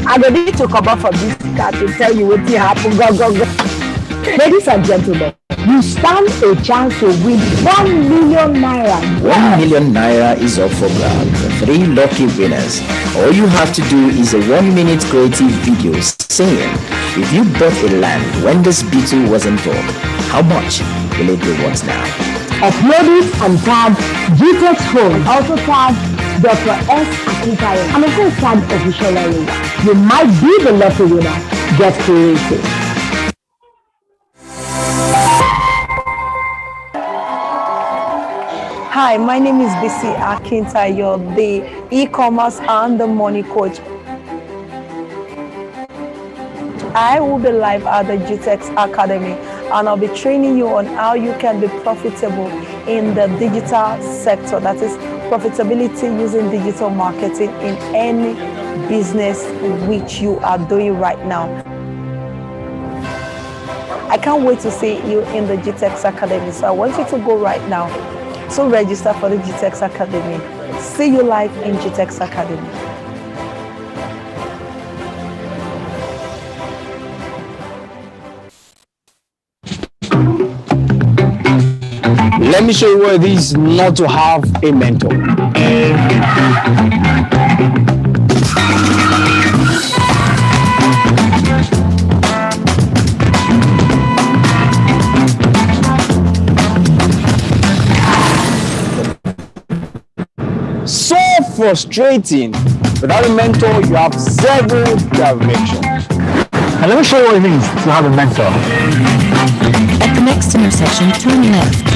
I don't need to come up from this car to tell you what happened. Go. Ladies and gentlemen, you stand a chance to win 1 million naira. 1 million naira is up for grabs. 3 lucky winners. All you have to do is a 1-minute creative video saying, if you bought a land when this beetle was involved, how much will it be worth now? Upload it and tag GText phone. Also tag Dr. S. Akintayo. And of course tag official area. You might be the lucky winner. Get creative. Hi, my name is BC Akintayo, the e-commerce and the money coach. I will be live at the GText Academy, and I'll be training you on how you can be profitable in the digital sector. That is profitability using digital marketing in any business which you are doing right now. I can't wait to see you in the GText Academy. So I want you to go right now to register for the GText Academy. See you live in GText Academy. Let me show you what it is not to have a mentor. So frustrating. Without a mentor, you have 0 direction. And let me show you what it means to have a mentor. At the next intersection, turn left.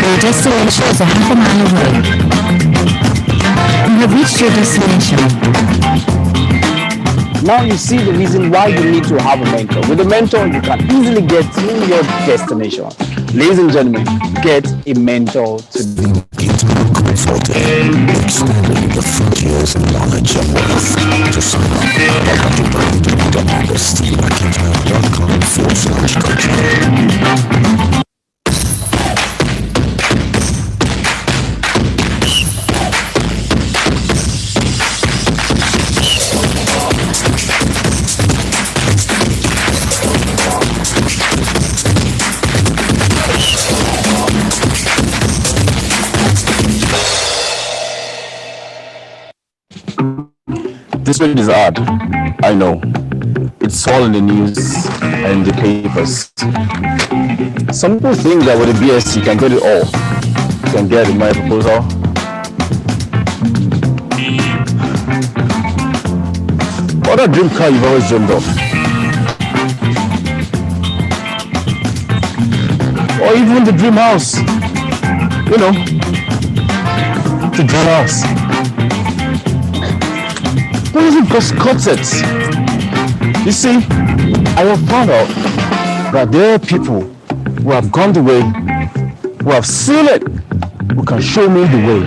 Your destination is a half a mile away. You have reached your destination. Now you see the reason why you need to have a mentor. With a mentor, you can easily get to your destination. Ladies and gentlemen, get a mentor today. Consulting, expanding the frontiers of knowledge and wealth. To sign up, log on to www.steveakintayo.com/coaching. This one is hard, I know. It's all in the news and the papers. Some people think that with a BS you can get it all. You can get my proposal. What a dream car you've always dreamed of. Or even the dream house. You know, the dream house. What is it just cuts it? You see, I have found out that there are people who have gone the way, who have seen it, who can show me the way.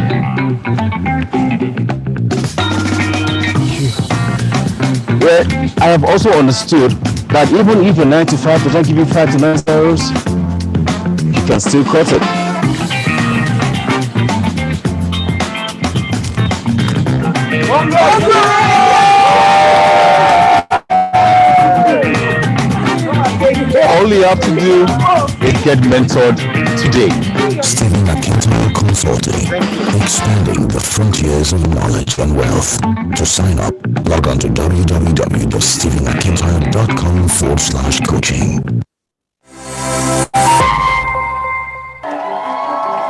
Well, I have also understood that even if a 95 doesn't give you 5 to 9 euros, you can still cut it. All you have to do is get mentored today. Steven Akintayo Consulting, expanding the frontiers of knowledge and wealth. To sign up, log on to www.stevenakintayo.com/coaching.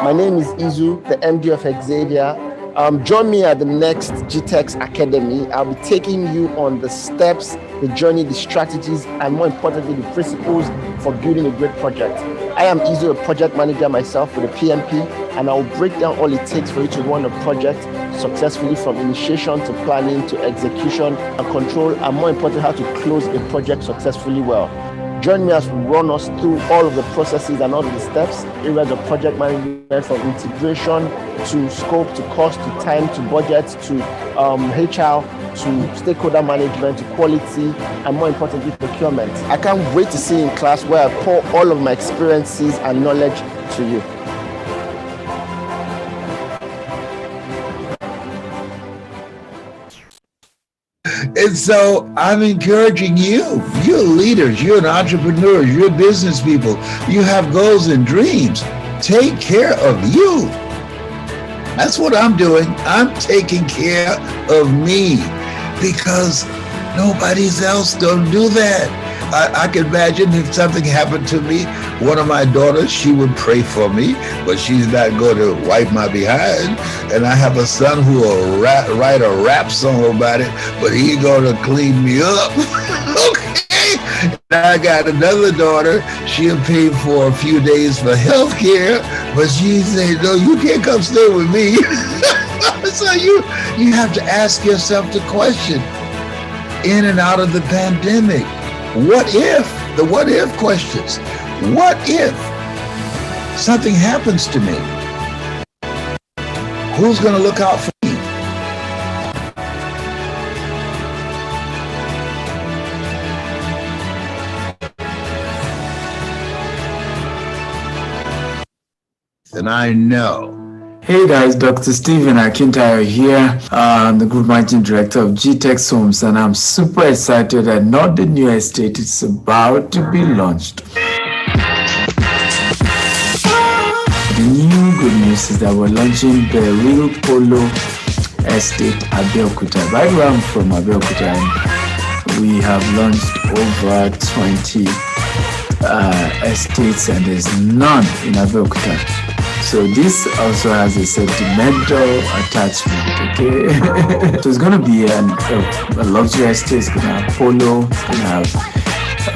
My name is Izu, the MD of Xavier. Join me at the next GText Academy. I'll be taking you on the steps, the journey, the strategies, and more importantly, the principles for building a great project. I am Izu, a project manager myself with a PMP, and I will break down all it takes for you to run a project successfully from initiation to planning to execution and control, and more importantly, how to close a project successfully well. Join me as we run us through all of the processes and all of the steps, areas of project management, from integration to scope to cost to time to budget to HR to stakeholder management to quality and more importantly procurement. I can't wait to see you in class where I pour all of my experiences and knowledge to you. And so I'm encouraging you, you're leaders, you're entrepreneurs, you're business people, you have goals and dreams. Take care of you. That's what I'm doing. I'm taking care of me because nobody else don't do that. I can imagine if something happened to me, one of my daughters, she would pray for me, but she's not going to wipe my behind. And I have a son who will write a rap song about it, but he going to clean me up. Okay. And I got another daughter. She'll pay for a few days for health care, but she said, no, you can't come stay with me. So you have to ask yourself the question, in and out of the pandemic, what if? The what if questions. What if something happens to me? Who's going to look out for me? And I know. Hey guys, Dr. Stephen Akintayo here. I'm the Group Managing Director of GText Homes, and I'm super excited that not the new estate is about to be launched. The new good news is that we're launching the Real Polo Estate Abeokuta. Right where I'm from, Abeokuta, and we have launched over 20 estates, and there's none in Abeokuta. So this also has a sentimental attachment, okay? So it's going to be a luxury estate. It's going to have polo, it's going to have, a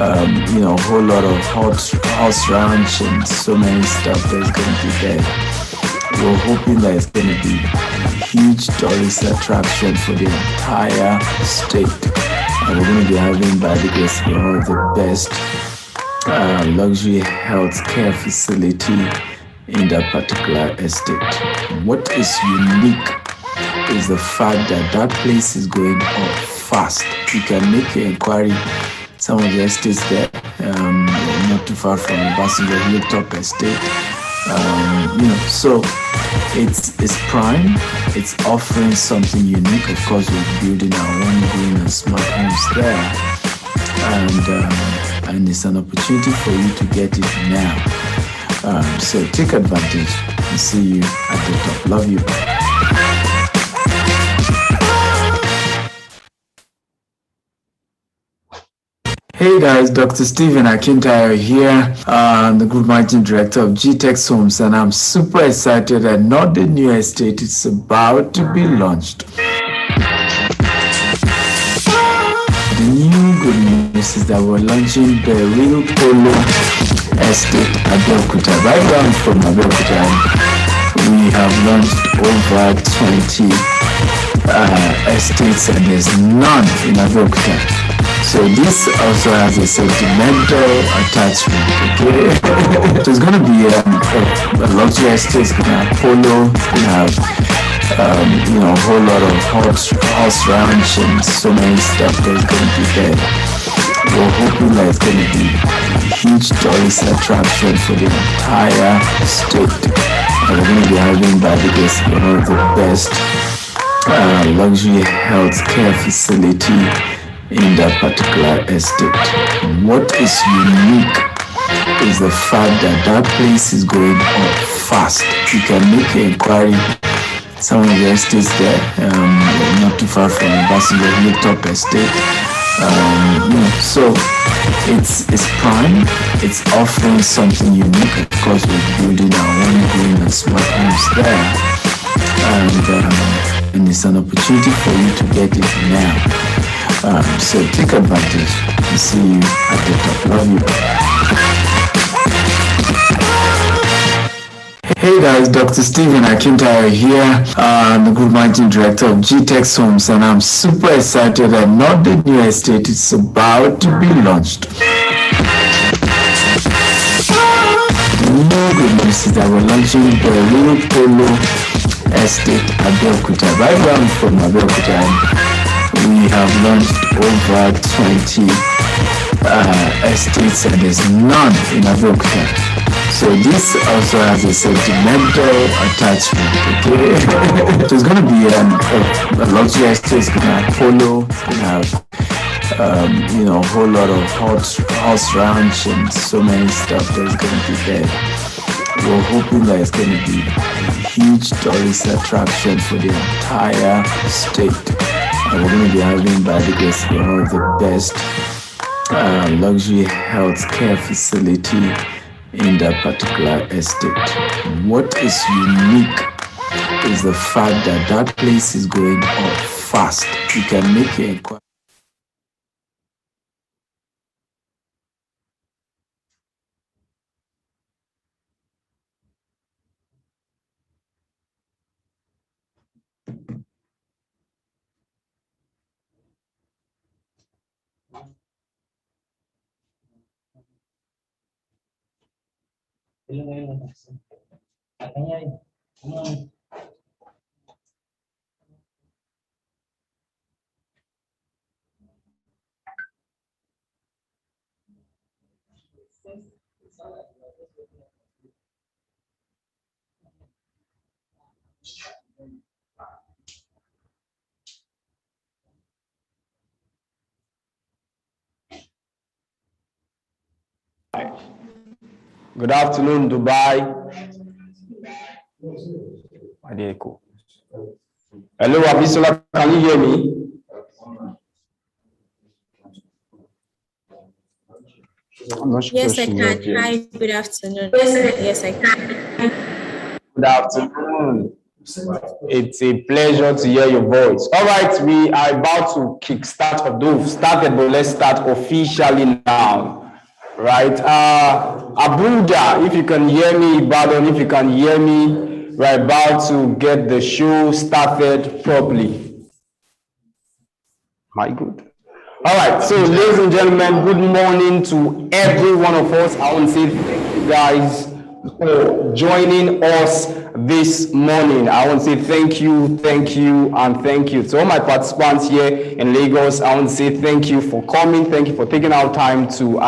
whole lot of horse ranch and so many stuff that's going to be there. We're hoping that it's going to be a huge tourist attraction for the entire state. And we're going to be having, by the grace of one of the best luxury health care facility in that particular estate. What is unique is the fact that that place is going up fast. You can make an inquiry. Some of the estates there, not too far from the Realtor estate. So it's prime. It's offering something unique. Of course, we're building our own green and smart homes there, and it's an opportunity for you to get it now. So take advantage and see you at the top. Love you. Hey guys, Dr. Stephen Akintayo here. I'm the Group Managing Director of GText Homes, and I'm super excited that not the new estate is about to be launched. The new good news is that we're launching the Real Polo Estate Abeokuta. Right where I'm from, Abeokuta, we have launched over 20 estates, and there's none in Abeokuta. So this also has a sentimental attachment, okay? So it's going to be a luxury estate. It's going to have polo, it's going to have a whole lot of horse ranch and so many stuff that's going to be there. We're hoping that it's going to be a huge tourist attraction for the entire state. And we're going to be having, by the grace of one of the best luxury health care facility in that particular estate. What is unique is the fact that that place is going up fast. You can make an inquiry. Some of the estates there, not too far from the Realtor estate. So it's prime. It's offering something unique. Of course, we're building our own green and smart homes there, and it's an opportunity for you to get it now. So take advantage and see you at the top. Love you. Hey guys, Dr. Stephen Akintayo here. I'm the Group Managing Director of GText Homes, and I'm super excited that not the new estate is about to be launched. The new good news is that we're launching the Real Polo Estate Abeokuta. Right where I'm from, Abeokuta, we have launched over 20 estates, and there's none in Abeokuta. So this also has a sentimental attachment, okay? So it's going to be a luxury estate is gonna follow. It's gonna have a whole lot of horse ranch and so many stuff that's gonna be there. We're hoping that it's gonna be a huge tourist attraction for the entire state. And we're gonna be having, by the grace, one of the best luxury healthcare facility in that particular estate. What is unique is the fact that that place is going up fast. You can make your inquiry. Good afternoon, Dubai. Hello, Abisola, can you hear me? I'm not sure. Yes, I can. Hi, good afternoon. Yes, I can. Good afternoon. It's a pleasure to hear your voice. All right, we are about to kickstart, although we've started, but let's start officially now. Right, Abuja, if you can hear me, Badon, if you can hear me, we're about to get the show started properly. My good. All right, so ladies and gentlemen, good morning to every one of us. I want to say thank you guys for joining us this morning. I want to say thank you, and thank you to all my participants here in Lagos. I want to say thank you for coming. Thank you for taking our time to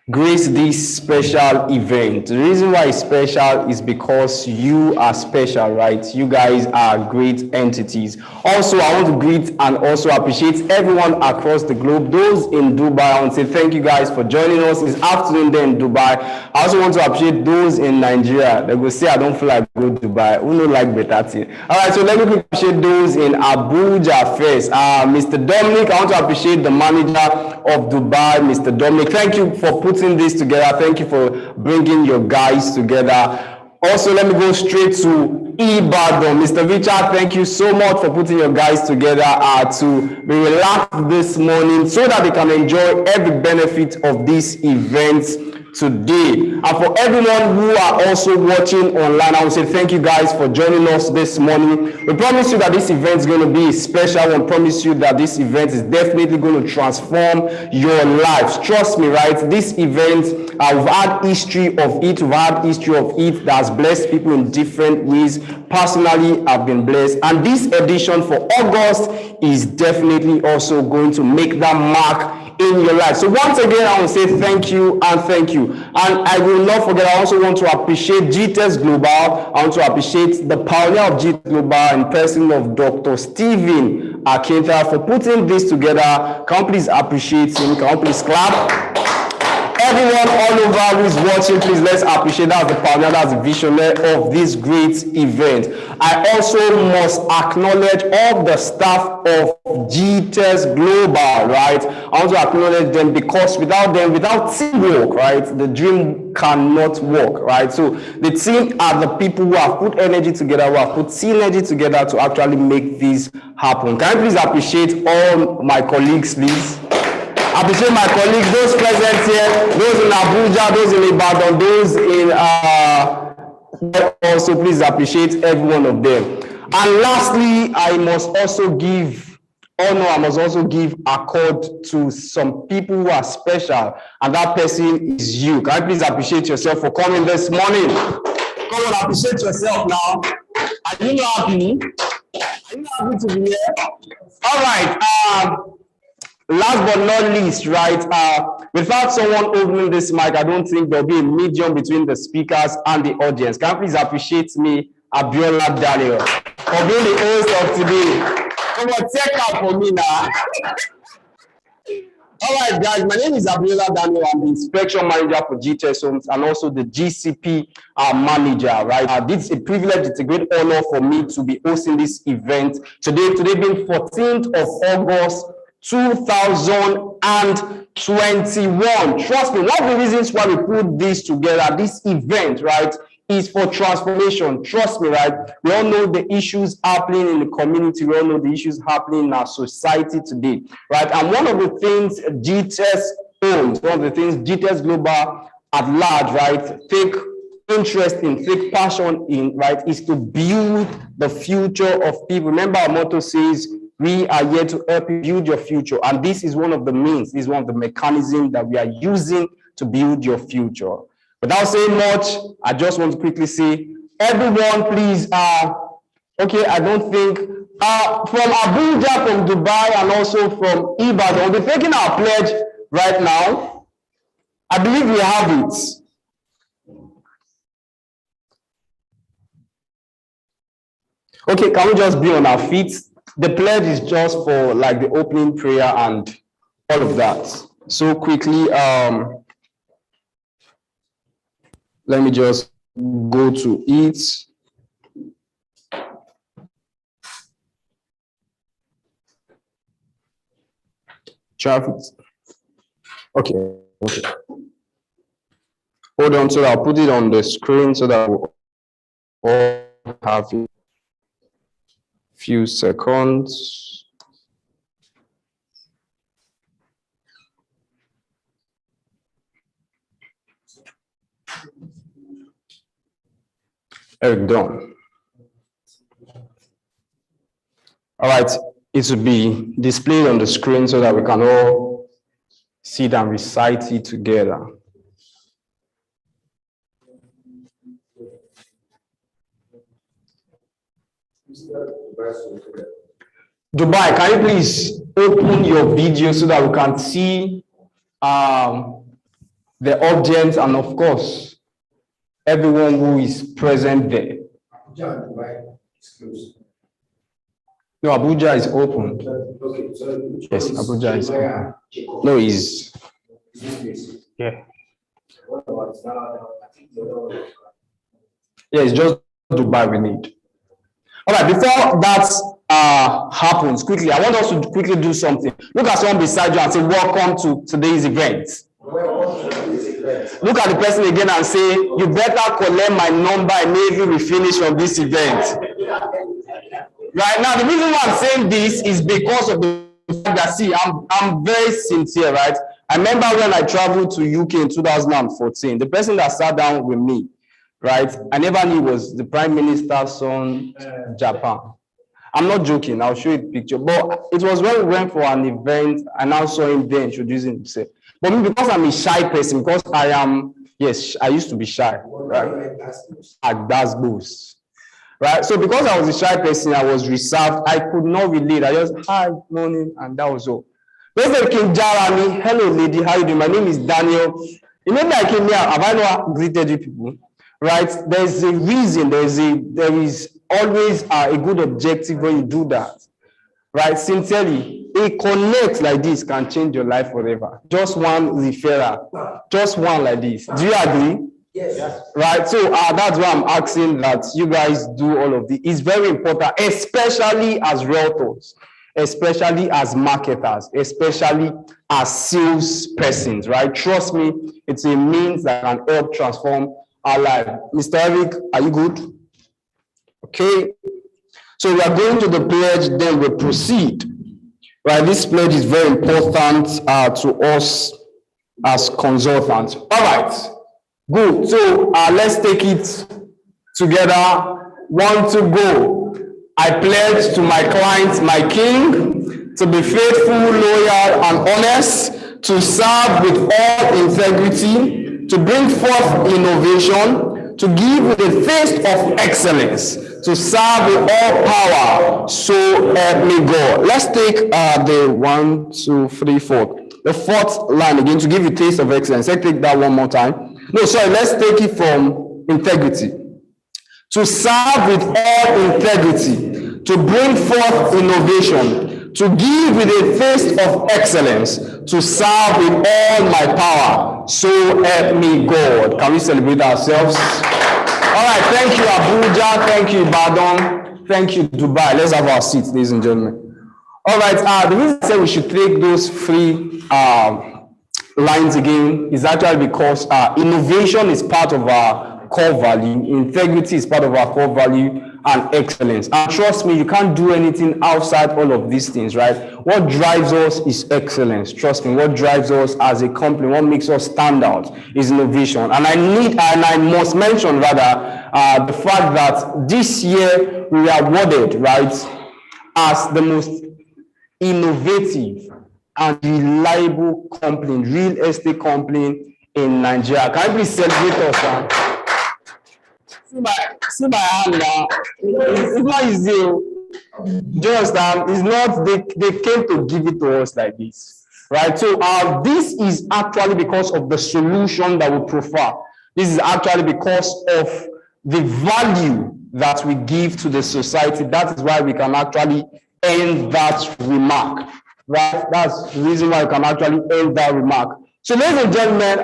grace this special event. The reason why it's special is because you are special, right? You guys are great entities. Also, I want to greet and also appreciate everyone across the globe. Those in Dubai, I want to say thank you guys for joining us this afternoon there in Dubai. I also want to appreciate those in Nigeria. They will say I don't feel like going to Dubai. Who don't like better thing? All right, so let me appreciate those in Abuja first. Mr. Dominic, I want to appreciate the manager of Dubai, Mr. Dominic. Thank you for putting this together. Thank you for bringing your guys together. Also, let me go straight to Ibadan. Mr. Richard, thank you so much for putting your guys together to be relaxed this morning so that they can enjoy every benefit of this event today. And for everyone who are also watching online, I will say thank you guys for joining us this morning. We promise you that this event is going to be a special one. Promise you that this event is definitely going to transform your lives. Trust me, right? This event, we've had history of it. We've had history of it that has blessed people in different ways. Personally, I've been blessed. And this edition for August is definitely also going to make that mark in your life. So once again, I want to say thank you and thank you. And I will not forget, I also want to appreciate GText Global. I want to appreciate the pioneer of GText Global in person of Dr. Stephen Akinta for putting this together. Can you please appreciate him? Can you please clap? Everyone all over who is watching, please let's appreciate that the pioneer, that's the visionary of this great event. I also must acknowledge all the staff of GText Global, right? I want to acknowledge them because without them, without teamwork, right, the dream cannot work, right? So the team are the people who have put energy together, who have put synergy together to actually make this happen. Can I please appreciate all my colleagues, please? Appreciate my colleagues, those present here, those in Abuja, those in Ibadan, those in also please appreciate every one of them. And lastly, I must also give honor, I must also give accord to some people who are special, and that person is you. Can I please appreciate yourself for coming this morning? Come on, appreciate yourself now. Are you not happy? Are you not happy to be here? All right. Last but not least, right, without someone opening this mic, I don't think there'll be a medium between the speakers and the audience. Can you please appreciate me, Abiola Daniel, for being the host of today? Come on, check out for me now. All right, guys, my name is Abiola Daniel. I'm the inspection manager for GText Homes and also the GCP manager, right? This is a privilege. It's a great honor for me to be hosting this event today being 14th of August, 2021. Trust me, one of the reasons why we put this together, this event, right, is for transformation. Trust me, right? We all know the issues happening in the community. We all know the issues happening in our society today, right? And one of the things GText owns, one of the things GText Global at large, right, take interest in, take passion in, right, is to build the future of people. Remember, our motto says, we are here to help you build your future. And this is one of the means, this is one of the mechanisms that we are using to build your future. Without saying much, I just want to quickly say, everyone, please, okay, I don't think, from Abuja, from Dubai, and also from Ibadan, we'll be taking our pledge right now. I believe we have it. Okay, can we just be on our feet? The pledge is just for like the opening prayer and all of that. So quickly, let me just go to it. Traffic. Okay. Hold on, so I'll put it on the screen so that we'll all have a few seconds. Done. All right, it will be displayed on the screen so that we can all see it and recite it together. Dubai, can you please open your video so that we can see the audience and of course everyone who is present there. No, Abuja is open. Yes, Abuja is open. No, is. Yeah. Yeah, it's just Dubai we need. All right, before that happens, quickly, I want us to quickly do something. Look at someone beside you and say, welcome to today's event. Look at the person again and say, you better collect my number immediately we finish from this event. Right now, the reason why I'm saying this is because of the fact that, see, I'm very sincere, right? I remember when I traveled to UK in 2014, the person that sat down with me, right, I never knew was the Prime Minister's son, Japan. I'm not joking, I'll show you the picture. But it was when we went for an event, I now saw him there introducing himself. But me, because I'm a shy person, because I am, yes, I used to be shy, right? That's boost. Right, so because I was a shy person, I was reserved. I could not relate. I just hi, morning, and that was all. President King Jarami, hello, lady, how you doing? My name is Daniel. You know that I came here. Have I not greeted you people? Right? There's a reason. There is always a good objective when you do that. Right? Sincerely, a connect like this can change your life forever. Just one referral, just one like this. Do you agree? Yes. Right, so that's why I'm asking that you guys do all of this. It's very important, especially as realtors, especially as marketers, especially as sales persons, right? Trust me, it's a means that can help transform our life. Mr. Eric, are you good? Okay. So we are going to the pledge, then we proceed. Right, this pledge is very important to us as consultants. All right. Good. So let's take it together. 1, 2, go. I pledge to my client, my king, to be faithful, loyal, and honest, to serve with all integrity, to bring forth innovation, to give with a taste of excellence, to serve with all power. So help me God. Let's take the 1, 2, 3, 4. The 4th line again, to give you taste of excellence. Let's take that one more time. No, sorry, let's take it from integrity. To serve with all integrity, to bring forth innovation, to give with a taste of excellence, to serve with all my power. So help me God. Can we celebrate ourselves? All right, thank you, Abuja. Thank you, Ibadan. Thank you, Dubai. Let's have our seats, ladies and gentlemen. All right, the reason I said we should take those three lines again is actually because innovation is part of our core value, integrity is part of our core value, and excellence. And trust me, you can't do anything outside all of these things, right? What drives us is excellence. Trust me, what drives us as a company, what makes us stand out is innovation. And I must mention rather the fact that this year we are awarded, right, as the most innovative and reliable company, real estate company in Nigeria. Can you please celebrate us? See my hand now. It's not easy. Just it's not, they came to give it to us like this. Right? So this is actually because of the solution that we prefer. This is actually because of the value that we give to the society. That is why we can actually end that remark. Right? That's the reason why we can actually end that remark. So, ladies and gentlemen,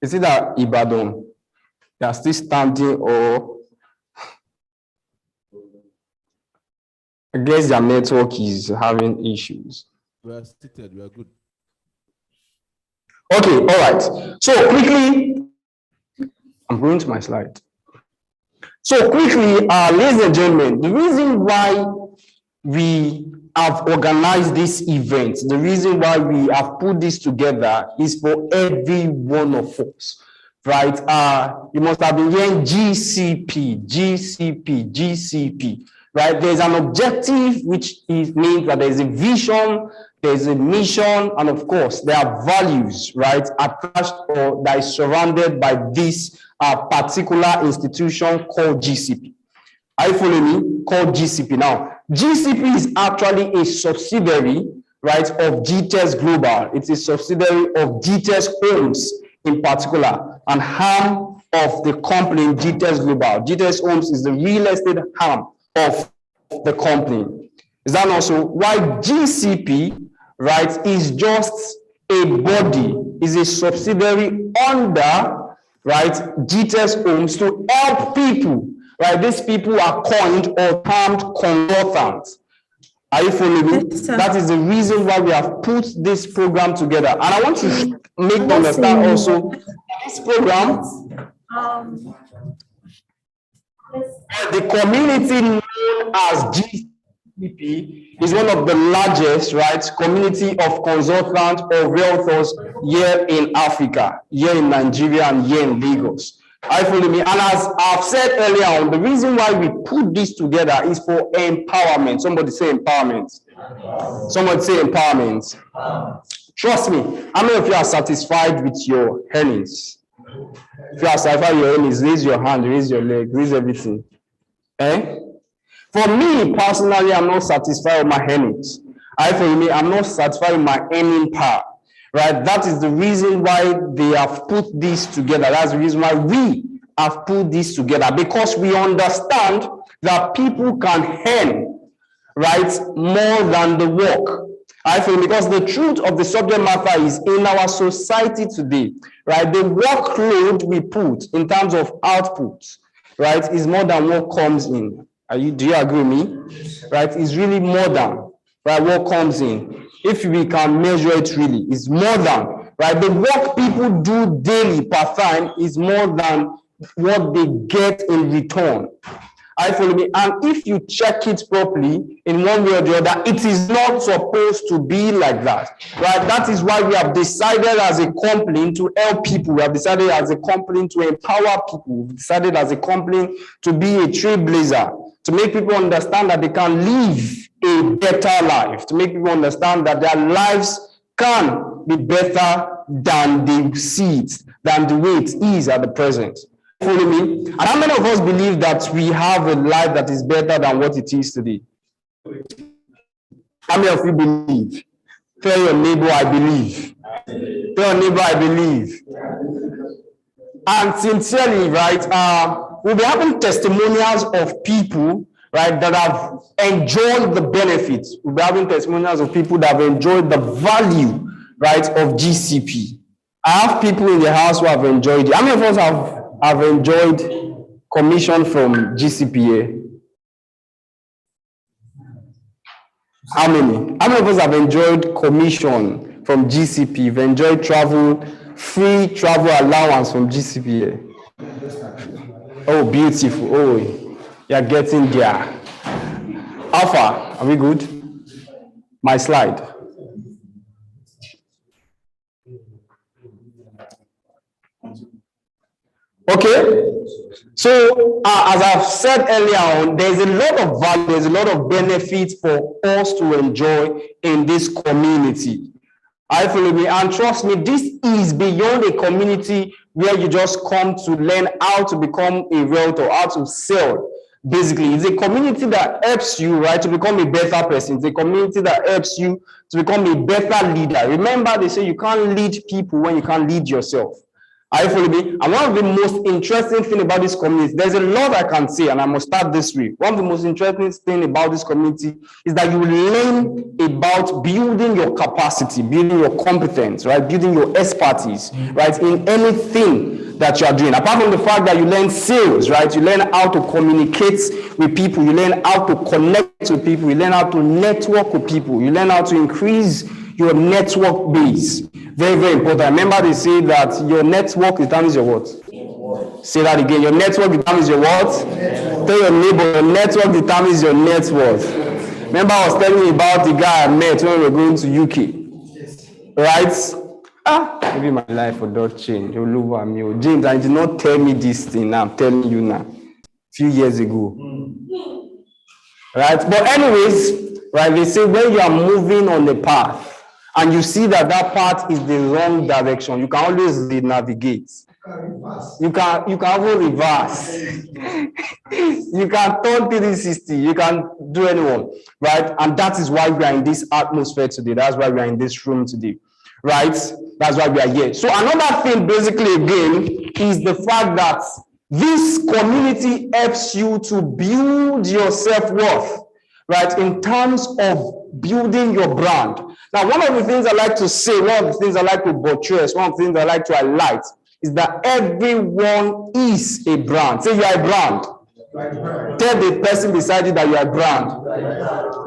is it that Ibadan, they are still standing, or I guess their network is having issues? We are seated, we are good. Okay, all right. So quickly, I'm going to my slide. So quickly, ladies and gentlemen, the reason why we have organized this event, the reason why we have put this together is for every one of us, right? You must have been hearing GCP, right? There's an objective, which means that there's a vision, there's a mission, and of course, there are values, right, attached or that is surrounded by this particular institution called GCP. Are you following me? Called GCP. Now, GCP is actually a subsidiary, right, of GText Global. It's a subsidiary of GText Homes in particular, an arm of the company GText Global. GText Homes is the real estate arm of the company. Is that also why GCP, right, is just a body, is a subsidiary under, right, GText Homes to help people. Right, these people are coined or termed consultants. Are you following me? Yes, that is the reason why we have put this program together. And I want to make you understand also this program, the community known as GCP is one of the largest, right, community of consultants or realtors here in Africa, here in Nigeria, and here in Lagos. I follow me. And as I've said earlier on, the reason why we put this together is for empowerment. Somebody say empowerment. Somebody say empowerment. Trust me, how many of you are satisfied with your earnings? If you are satisfied with your earnings, raise your hand, raise your leg, raise everything. For me, personally, I'm not satisfied with my earnings. I follow me, I'm not satisfied with my earning power. Right, that is the reason why they have put this together. That's the reason why we have put this together, because we understand that people can earn, right, more than the work. I feel, because the truth of the subject matter is in our society today, right, the workload we put in terms of output, right, is more than what comes in. Do you agree with me? Right, it's really more than, right, what comes in. If we can measure it really, it's more than, right? The work people do daily per time is more than what they get in return. I follow me. And if you check it properly in one way or the other, it is not supposed to be like that, right? That is why we have decided as a company to help people. We have decided as a company to empower people. We've decided as a company to be a trailblazer, to make people understand that they can live a better life, to make people understand that their lives can be better than they see it, than the way it is at the present. Follow me? And how many of us believe that we have a life that is better than what it is today? How many of you believe? Tell your neighbor, I believe. Tell your neighbor, I believe. And sincerely, right, we'll be having testimonials of people, right, that have enjoyed the benefits. We'll be having testimonials of people that have enjoyed the value, right, of GCP. I have people in the house who have enjoyed it. How many of us have enjoyed commission from GCPA? How many? How many of us have enjoyed commission from GCP? You've enjoyed travel, free travel allowance from GCPA? Oh, beautiful. Oh, you're getting there. How far? Are we good? My slide. Okay, so as I've said earlier on, there's a lot of value, there's a lot of benefits for us to enjoy in this community. I follow me, and trust me, this is beyond a community where you just come to learn how to become a realtor, how to sell. Basically, it's a community that helps you, right, to become a better person. It's a community that helps you to become a better leader. Remember, they say you can't lead people when you can't lead yourself. Are you following me? And one of the most interesting thing about this community, there's a lot I can say, and I must start this way. One of the most interesting thing about this community is that you learn about building your capacity, building your competence, right? Building your expertise, right? In anything that you are doing. Apart from the fact that you learn sales, right? You learn how to communicate with people. You learn how to connect with people. You learn how to network with people. You learn how to increase your network base. Very, very important. Remember, they say that your network determines your what? Say that again. Your network determines your what? Tell your neighbor, your network determines your net worth. Remember, I was telling you about the guy I met when we were going to UK. Right? Maybe my life will not change. James, I did not tell me this thing. I'm telling you now. A few years ago. Right? But anyways, right, they say when you are moving on the path, and you see that that path is the wrong direction, you can always navigate. You can even reverse. You can turn 360. You can do anyone, right? And that is why we are in this atmosphere today. That's why we are in this room today, right? That's why we are here. So another thing, basically, again, is the fact that this community helps you to build your self-worth, right? In terms of building your brand. Now, one of the things I like to say, one of the things I like to buttress, one of the things I like to highlight is that everyone is a brand. Say you are a brand. Tell the person beside you that you are a brand.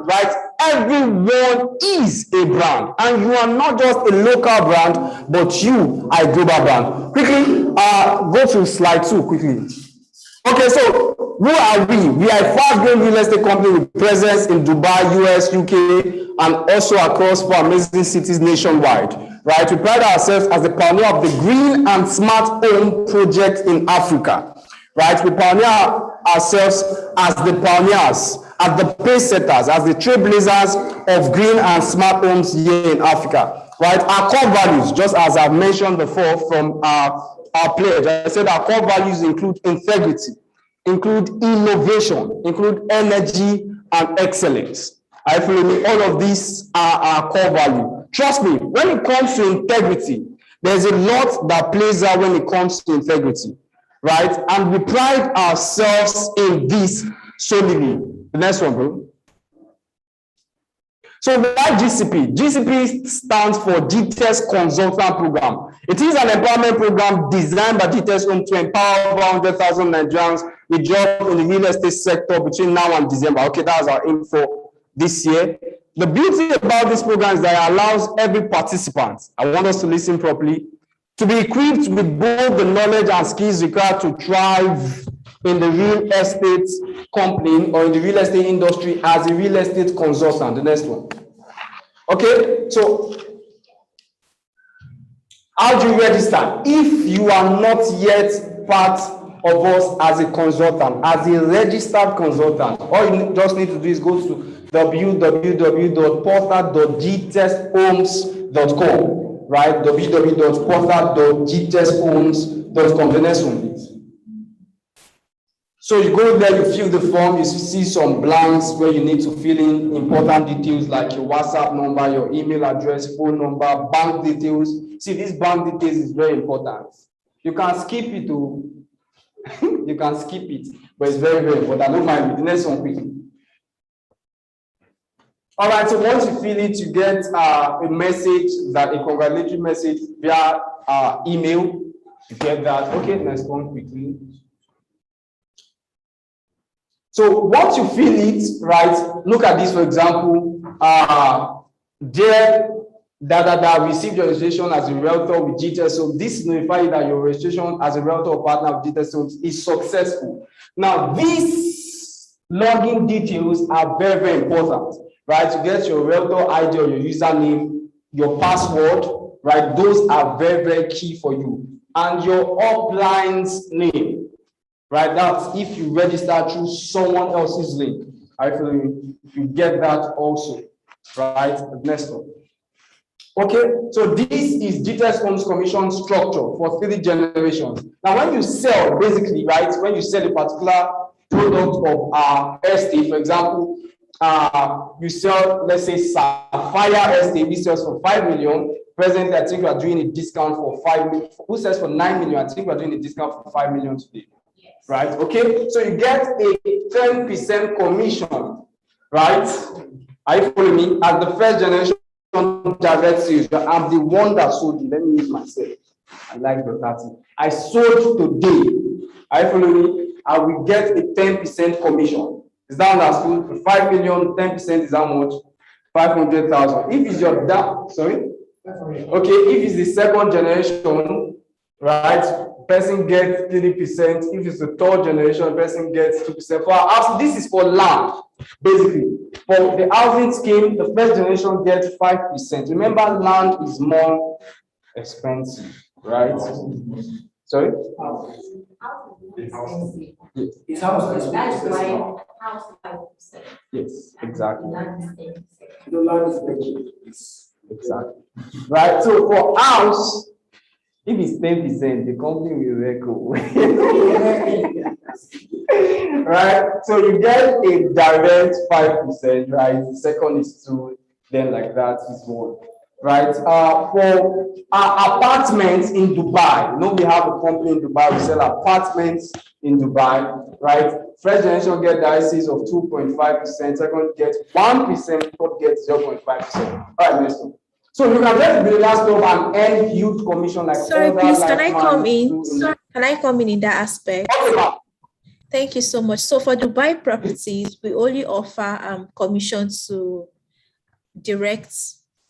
Right? Everyone is a brand. And you are not just a local brand, but you are a global brand. Quickly, go to slide 2 quickly. Okay, so who are we? We are a fast-growing real estate company with presence in Dubai, US, UK, and also across 4 amazing cities nationwide. Right? We pride ourselves as the pioneer of the green and smart home project in Africa. Right? We pioneer ourselves as the pioneers, as the pace setters, as the trailblazers of green and smart homes here in Africa. Right? Our core values, just as I've mentioned before from our pledge, I said our core values include integrity, include innovation, include energy and excellence. I feel all of these are our core value. Trust me, when it comes to integrity, there's a lot that plays out when it comes to integrity, right? And we pride ourselves in this solely. The next one, bro. So why GCP? GCP stands for GText Consultant Program. It is an empowerment program designed by GText to empower over 100,000 Nigerians with jobs in the real estate sector between now and December. Okay, that's our aim for this year. The beauty about this program is that it allows every participant, I want us to listen properly, to be equipped with both the knowledge and skills required to thrive in the real estate company or in the real estate industry as a real estate consultant. The next one. Okay, so how do you register? If you are not yet part of us as a consultant, as a registered consultant, all you just need to do is go to www.portal.gtexthomes.com, right? www.portal.gtexthomes.com. The next one, please. So you go there, you fill the form, you see some blanks where you need to fill in important details like your WhatsApp number, your email address, phone number, bank details. See, this bank details is very important. You can skip it to You can skip it, but it's very, very important. I don't mind it. The next one quickly. All right, so once you fill it, you get a message, a congratulatory message via email. You get that. Okay, next one quickly. So once you fill it, right, look at this, for example, dear received your registration as a realtor with GText. So this notifies you that your registration as a realtor or partner with GText is successful. Now, these login details are very, very important, right? To get your realtor ID or your username, your password, right? Those are very, very key for you. And your upline's name, right? That's if you register through someone else's link. Actually, you get that also, right? Next one. Okay, so this is GText Homes Commission structure for 3 generations. Now, when you sell, basically, right, when you sell a particular product of estate, for example, you sell, let's say, Sapphire Estate, this sells for 5 million. Presently, I think we are doing a discount for 5 million. Who sells for 9 million? I think we are doing a discount for 5 million today. Yes. Right? Okay, so you get a 10% commission, right? Are you following me? As the first generation direct sales, I'm the one that sold you. Let me use myself. I like the 30. I sold today. Are you following me? I will get a 10% commission. Is that understood? For 5 million, 10% is how much? 500,000. If it's your sorry? Okay, if it's the second generation, right? Person gets 3%. If it's the third generation, person gets 2%. For our house, this is for land, basically. For the housing scheme, the first generation gets 5%. Remember, land is more expensive, right? Sorry? It's house. That's why house 5%. Yes, exactly. The land is exactly. Right. So for house, if it's 10%, the company will record. Right. So you get a direct 5%, right? The second is 2, then like that is 1. Right. For apartments in Dubai, you know, we have a company in Dubai, we sell apartments in Dubai, right? First generation get diocese of 2.5%, second get 1%, third get 0.5%. All right, next one. So you can get the last job and earn huge commission like. Sorry, please, can I come in? Can I come in that aspect? Okay, thank you so much. So for Dubai properties, we only offer commission to direct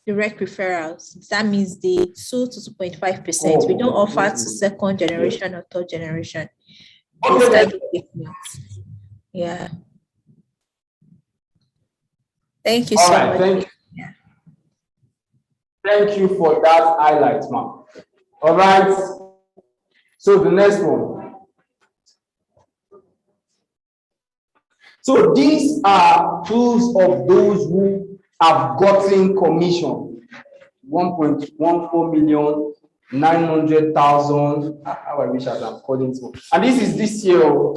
referrals. That means the 2 to 2.5%. We don't offer to second generation or third generation. Yeah. Thank you so much. Thank you. Thank you for that highlight, ma'am. All right. So the next one. So these are proofs of those who have gotten commission. 1.14 million, 900,000. How I wish I was calling to. And this is this year.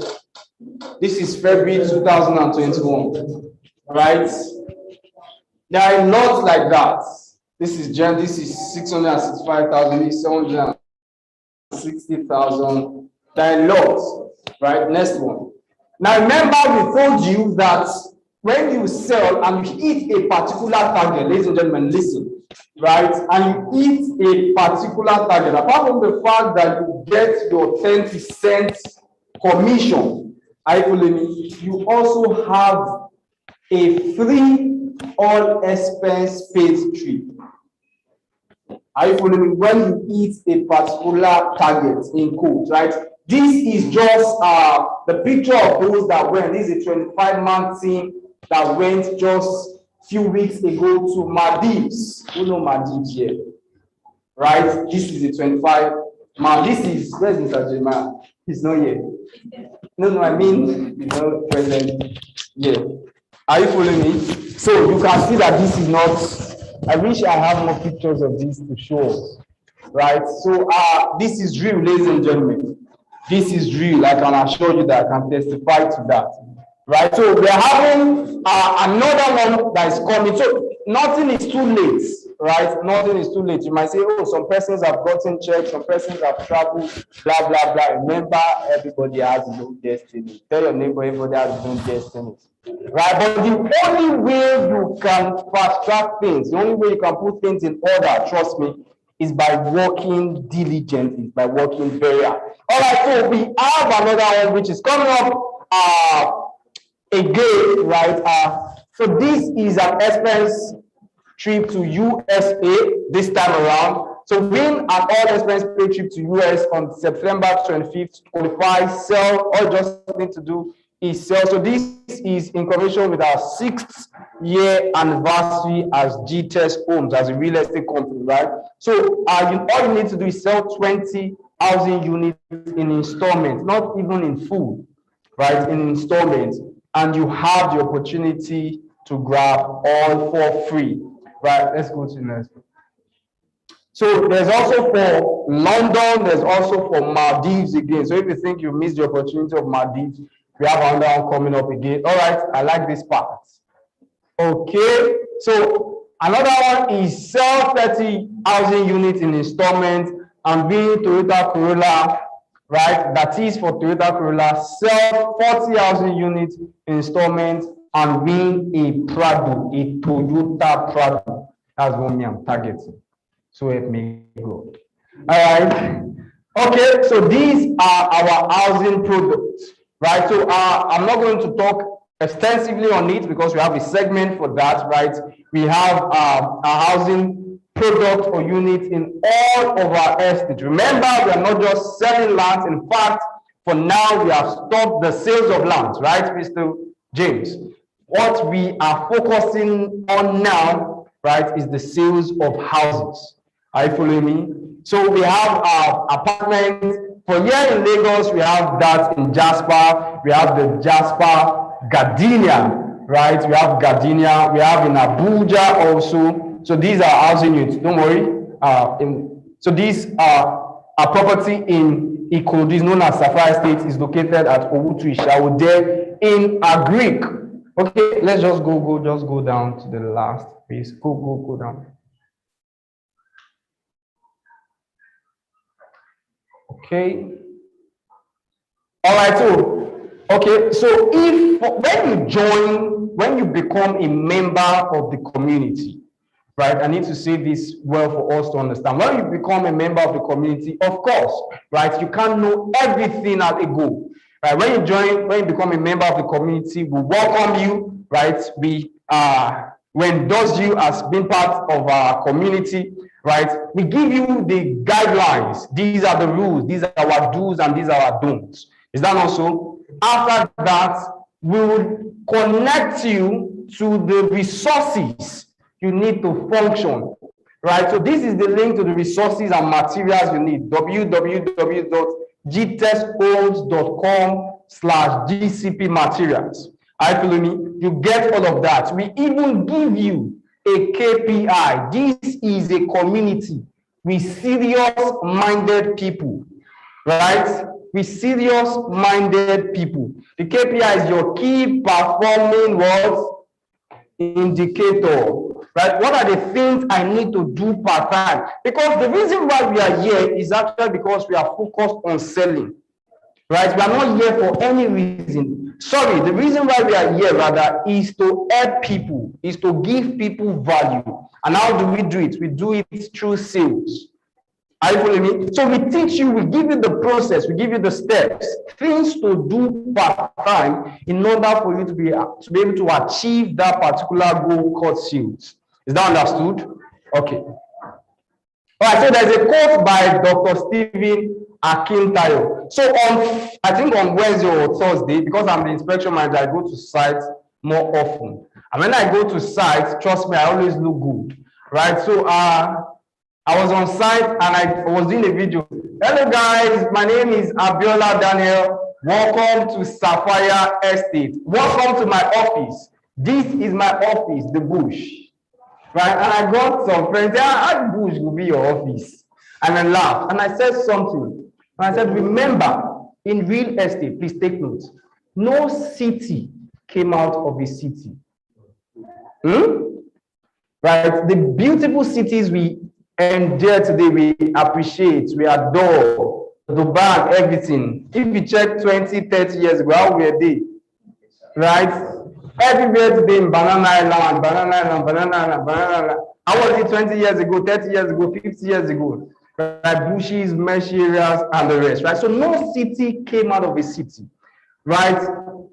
This is February 2021. Right? There are lots like that. This is 665,000, this is 760,000. There are lots, right? Next one. Now remember, we told you that when you sell and you hit a particular target, ladies and gentlemen, listen, right? And you hit a particular target, apart from the fact that you get your 10% commission, you also have a free all expense paid trip. Are you following me? When you hit a particular target in quotes, right? This is just the picture of those that went. This is a 25-man team that went just a few weeks ago to Maldives. You know Maldives here, right? This is a 25-man. This is, where's Mr. Jeremiah? He's not here. No, I mean, he's not present here. Are you following me? So you can see that this is not. I wish I have more pictures of this to show us, right? So this is real, ladies and gentlemen. This is real. I can assure you that I can testify to that, right? So we are having another one that is coming. So nothing is too late, right? Nothing is too late. You might say, oh, some persons have gotten checks, some persons have traveled, blah, blah, blah. Remember, everybody has his own destiny. Tell your neighbor, everybody has his own destiny. Right? But the only way you can fast track things, the only way you can put things in order, trust me, is by working diligently, by working very hard. All right, so we have another one which is coming up again, right? So this is an expense trip to USA this time around. So win an all expense paid trip to US on September 25th to qualify, sell. All you just need to do is sell. So this is in connection with our 6th year anniversary as GText Homes, as a real estate company, right? So all you need to do is sell 20 housing units in installments, not even in full, right? In installments, and you have the opportunity to grab all for free. Right, let's go to the next one. So there's also for London, there's also for Maldives again. So if you think you missed the opportunity of Maldives, we have another one coming up again. All right, I like this part. Okay, so another one is sell 30 housing units in installment and being Toyota Corolla, right? That is for Toyota Corolla, sell 40 housing units in installment and win a Prado, a Toyota Prado. That's what me I'm targeting. So help me go. All right. Okay, so these are our housing products, right? So I'm not going to talk extensively on it because we have a segment for that, right? We have a housing product or unit in all of our estates. Remember, we are not just selling land. In fact, for now, we have stopped the sales of land, right, Mr. James? What we are focusing on now, right, is the sales of houses. Are you following me? So we have apartments. For here in Lagos, we have that in Jasper. We have the Jasper Gardenia, right? We have Gardenia. We have in Abuja also. So these are housing units. Don't worry. So these are a property in Ikorodu, is known as Sapphire Estate, is located at Owutu Ishawo there in Agric. Okay, let's just go down to the last piece. Go down. Okay. All right, so when you become a member of the community, right? I need to say this well for us to understand. When you become a member of the community, of course, right, you can't know everything at a go. Right? When you become a member of the community, we welcome you, right? We endorse you as being part of our community, right? We give you the guidelines. These are the rules, these are our do's and these are our don'ts. Is that not so? After that, we will connect you to the resources you need to function, right? So this is the link to the resources and materials you need. www.gtexthomes.com/GCP materials. Are you feeling me? You get all of that. We even give you a KPI. This is a community with serious-minded people, right? With serious-minded people. The KPI is your key performing what? Indicator. Right? What are the things I need to do per time? Because the reason why we are here is actually because we are focused on selling. Right? We are not here for any reason. Sorry, the reason why we are here rather is to help people, is to give people value. And how do we do it? We do it through sales. Are you following me? So we teach you, we give you the process, we give you the steps, things to do part time in order for you to be able to achieve that particular goal called sales. Is that understood? Okay. All right, so there's a quote by Dr. Stephen Akintayo. So I think on Wednesday or Thursday, because I'm the inspection manager, I go to sites more often. And when I go to sites, trust me, I always look good. Right? So I was on site and I was doing a video. Hello guys, my name is Abiola Daniel. Welcome to Sapphire Estate. Welcome to my office. This is my office, the bush. Right? And I got some friends, how the bush will be your office? And I laughed and I said something. And I said, remember, in real estate, please take note, no city came out of a city. right? The beautiful cities we enjoy today, we appreciate, we adore, Dubai, everything. If you check 20, 30 years ago, how were they? Right? Everywhere today in Banana Island, Banana Island, Banana Island, Banana Island. How was it 20 years ago, 30 years ago, 50 years ago? Right? Bushes, mesh areas, and the rest, right? So no city came out of a city, right?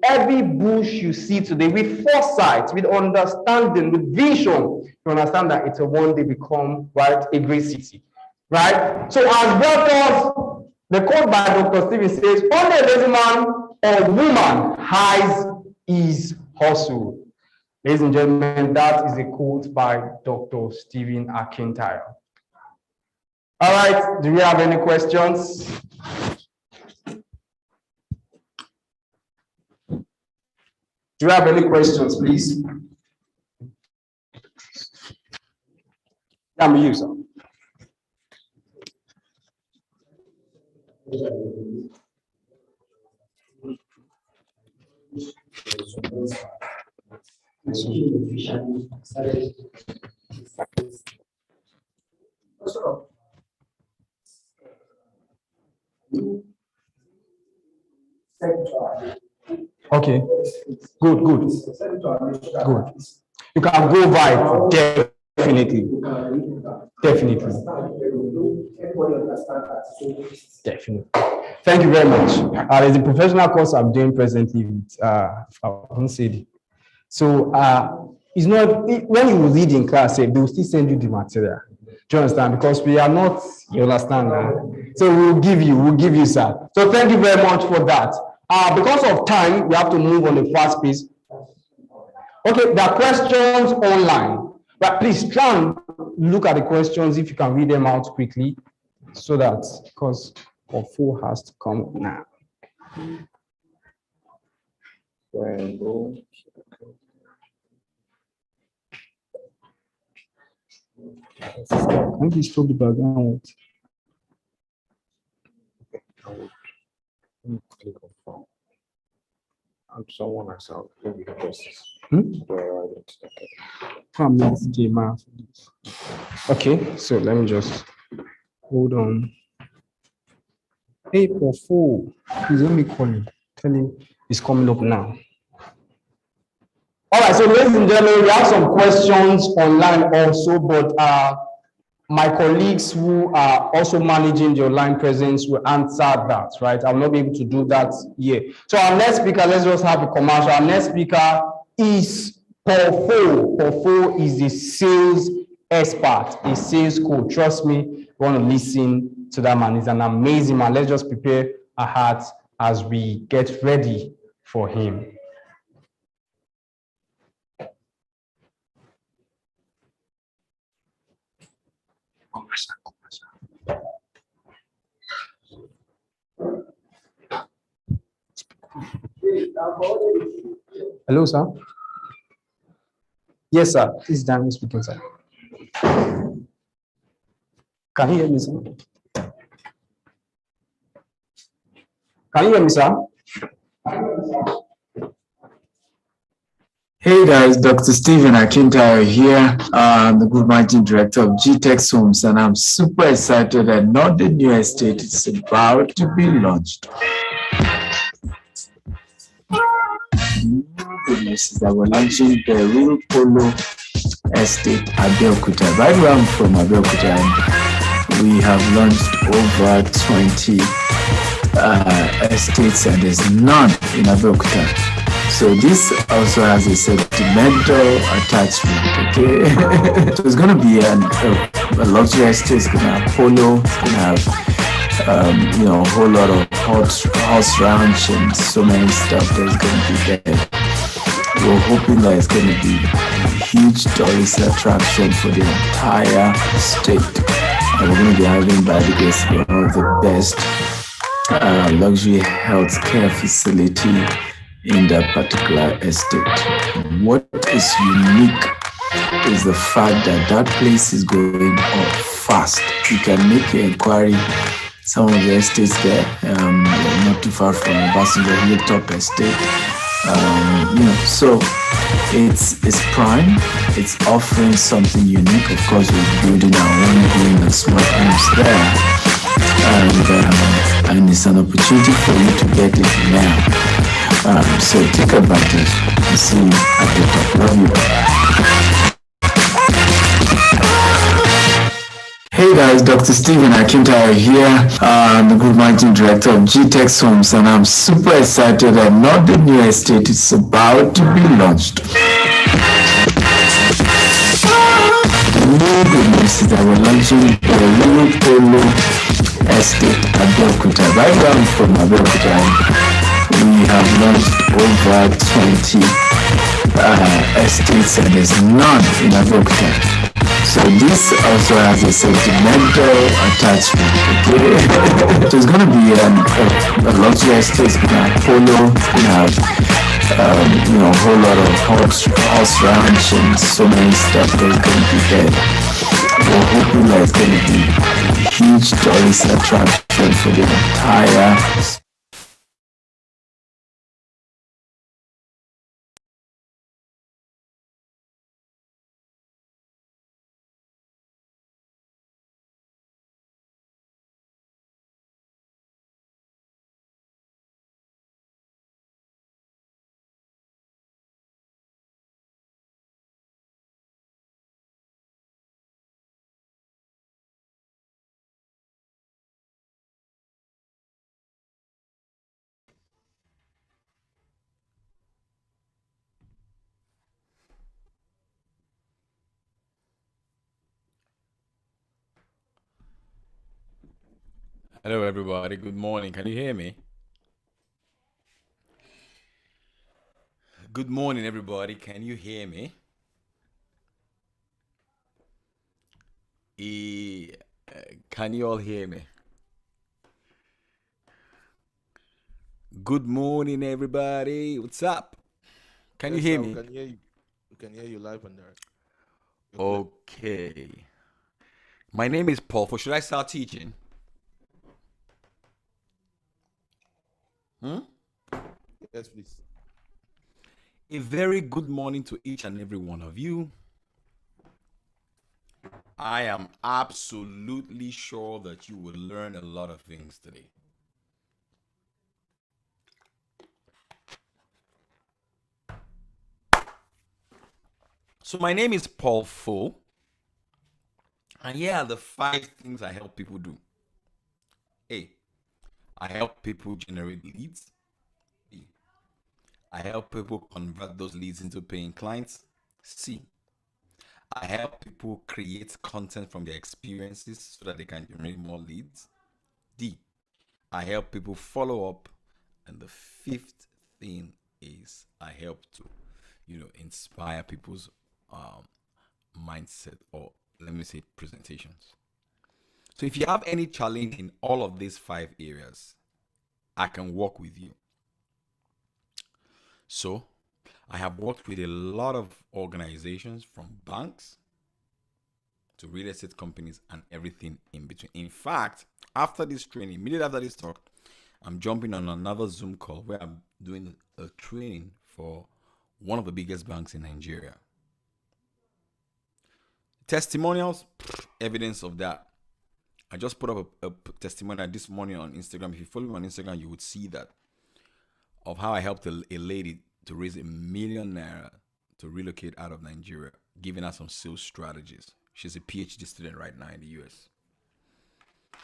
Every bush you see today with foresight, with understanding, with vision, you understand that it will one day become, right, a great city, right? So as Realtors, the quote by Dr. Stephen says, only a lazy man or woman hides his hustle. Ladies and gentlemen, that is a quote by Dr. Stephen Akintayo. All right, do we have any questions? Do you have any questions, please? I'm you, sir. Okay, good. You can go by, definitely. Thank you very much. There's a professional course I'm doing presently with City. So it's not, when you read in class, they will still send you the material. Do you understand? Because we are not, you understand? So we'll give you, sir. So thank you very much for that. Because of time, we have to move on the fast pace. Okay, there are questions online, but please try and look at the questions if you can read them out quickly, so that, because Ofo has to come now. Can you stop the background? Click on and someone has out maybe the process. Okay, so let me just hold on. Hey, Ofo, please let me call him. Tell him it's coming up now. All right, so ladies and gentlemen, we have some questions online also, but my colleagues who are also managing the online presence will answer that, right? I'll not be able to do that here. So our next speaker, let's just have a commercial. Our next speaker is Ofo. Ofo is a sales expert, a sales coach. Trust me, you want to listen to that man. He's an amazing man. Let's just prepare our hearts as we get ready for him. Hello, sir. Yes, sir. This is Daniel speaking, sir. Can you hear me, sir? Can you hear me, sir? Hey guys, Dr. Stephen Akintayo here. I'm the Group Managing Director of GText Homes, and I'm super excited that not the new estate is about to be launched. Good news is that we're launching the Real Polo Estate at Abeokuta. Right where I'm from, Abeokuta, and we have launched over 20 estates, and there's none in Abeokuta. So this also has a sentimental attachment, okay? So it's going to be a luxury estate. It's going to have polo, it's going to have, a whole lot of horse ranch and so many stuff that's going to be there. We're hoping that it's going to be a huge tourist attraction for the entire state. And we're going to be having, by the grace, one of the best luxury healthcare facility in that particular estate. What is unique is the fact that that place is going up fast. You can make your inquiry. Some of the estates there, not too far from Basinga Hilltop Estate, So it's prime. It's offering something unique. Of course, we're building our own green and smart homes there, and it's an opportunity for you to get it now. So take advantage and see you at the top. Love you. Hey guys, Dr. Stephen Akintayo here. I'm the Group Managing Director of GText Homes, and I'm super excited that not the new estate is about to be launched. The new good news is that we're launching the Realtor estate at Belkuta, right down from Belkuta. We have launched over 20 estates, and there's none in Belkuta. So this also has a sentimental attachment. Okay? So it's going to be a luxury estate. It's going to have polo, it's going to have a whole lot of horse ranch and so many stuff that's going to be there. We're hoping that it's going to be a huge tourist attraction for the entire Hello, everybody. Good morning. Can you hear me? Good morning, everybody. Can you hear me? Can you all hear me? Good morning, everybody. What's up? Can you hear me? We can hear you. We can hear you live and direct. Okay. My name is Paul. Should I start teaching? Yes, please. A very good morning to each and every one of you. I am absolutely sure that you will learn a lot of things today. So my name is Paul Fo, and here are the 5 things I help people do. A, I help people generate leads. B, I help people convert those leads into paying clients. C, I help people create content from their experiences so that they can generate more leads. D, I help people follow up. And the 5th thing is I help to, inspire people's mindset, or let me say presentations. So if you have any challenge in all of these 5 areas, I can work with you. So I have worked with a lot of organizations, from banks to real estate companies and everything in between. In fact, after this training, immediately after this talk, I'm jumping on another Zoom call where I'm doing a training for one of the biggest banks in Nigeria. Testimonials, evidence of that. I just put up a testimonial this morning on Instagram. If you follow me on Instagram, you would see that, of how I helped a lady to raise ₦1 million to relocate out of Nigeria, giving her some sales strategies. She's a PhD student right now in the US.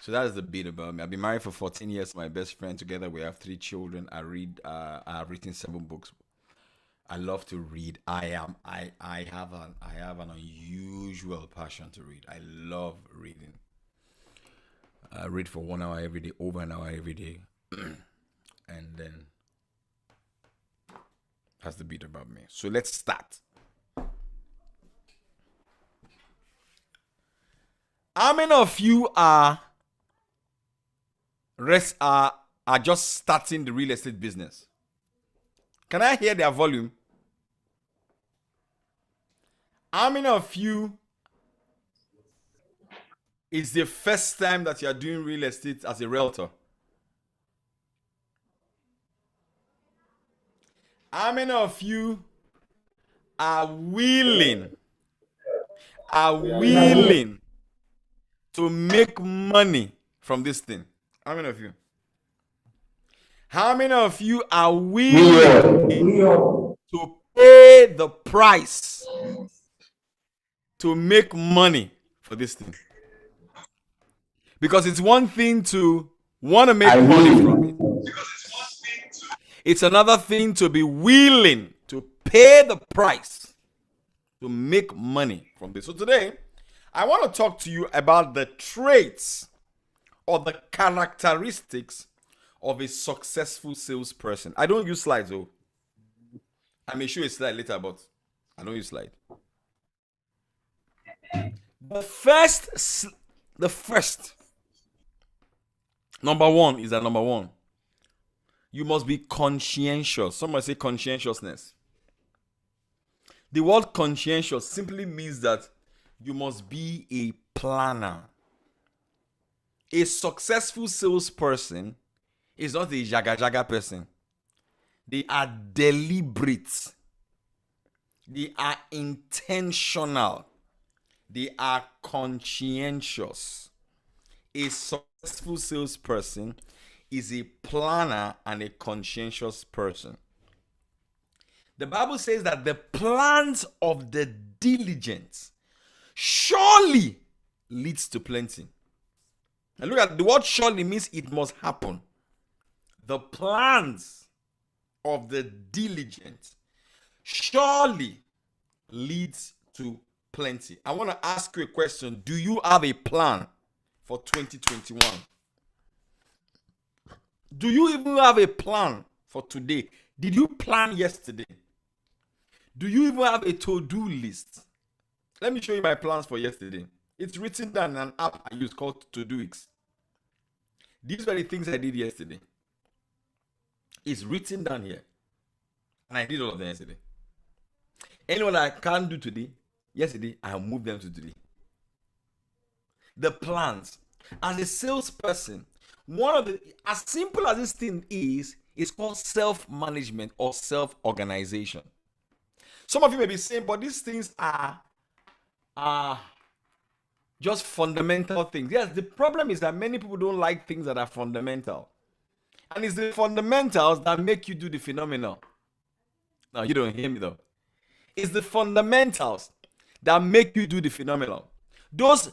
So that is the bit about me. I've been married for 14 years to my best friend. Together we have 3 children. I have written 7 books. I love to read. I have an unusual passion to read. I love reading. I read for 1 hour every day, over an hour every day. And then that's the bit about me. So let's start. How many of you are just starting the real estate business? Can I hear their volume? How many of you is the first time that you are doing real estate as a realtor? How many of you are willing to make money from this thing? How many of you? How many of you are willing to pay the price to make money for this thing? Because it's one thing to want to make money from it. It's another thing to be willing to pay the price to make money from this. So today, I want to talk to you about the traits or the characteristics of a successful salesperson. I don't use slides, though. I may show a slide later, but I don't use slide. The first number one is that number one, you must be conscientious. Someone say conscientiousness. The word conscientious simply means that you must be a planner. A successful salesperson is not a jaga person. They are deliberate. They are intentional. They are conscientious. A successful salesperson is a planner and a conscientious person. The Bible says that the plans of the diligent surely leads to plenty. And look at the word surely means it must happen. The plans of the diligent surely leads to plenty. I want to ask you a question. Do you have a plan for 2021? Do you even have a plan for today? Did you plan yesterday? Do you even have a to-do list? Let me show you my plans for yesterday. It's written down in an app I use called To-Do-X. These were the things I did yesterday. It's written down here. And I did all of them yesterday. Anyone I can't do today, yesterday, I'll move them to today. The plans. As a salesperson, one of the, as simple as this thing is called self-management or self-organization. Some of you may be saying, but these things are just fundamental things. Yes, the problem is that many people don't like things that are fundamental. And it's the fundamentals that make you do the phenomenal. No, you don't hear me though. It's the fundamentals that make you do the phenomenal. Those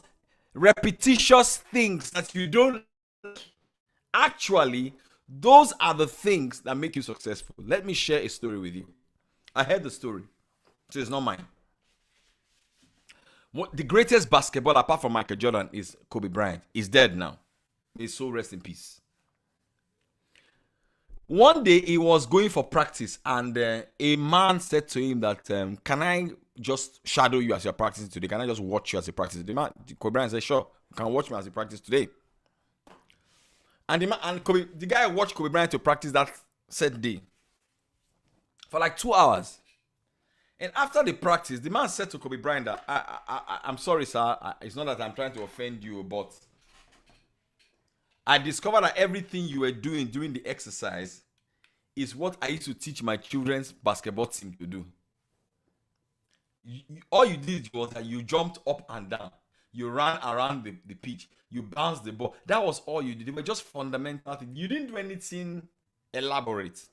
repetitious things that you don't actually, those are the things that make you successful. Let me share a story with you. I heard the story, so it's not mine. The greatest basketball apart from Michael Jordan is Kobe Bryant. He's dead now. May his soul rest in peace. One day he was going for practice and a man said to him that, can I just shadow you as you're practicing today? Can I just watch you as you practice? Kobe Bryant said, sure, you can watch me as you practice today. And the guy watched Kobe Bryant to practice that said day for like 2 hours. And after the practice, the man said to Kobe Bryant that, I'm sorry, sir. It's not that I'm trying to offend you, but I discovered that everything you were doing during the exercise is what I used to teach my children's basketball team to do. All you did was that you jumped up and down. You ran around the pitch. You bounced the ball. That was all you did. They were just fundamental things. You didn't do anything elaborate.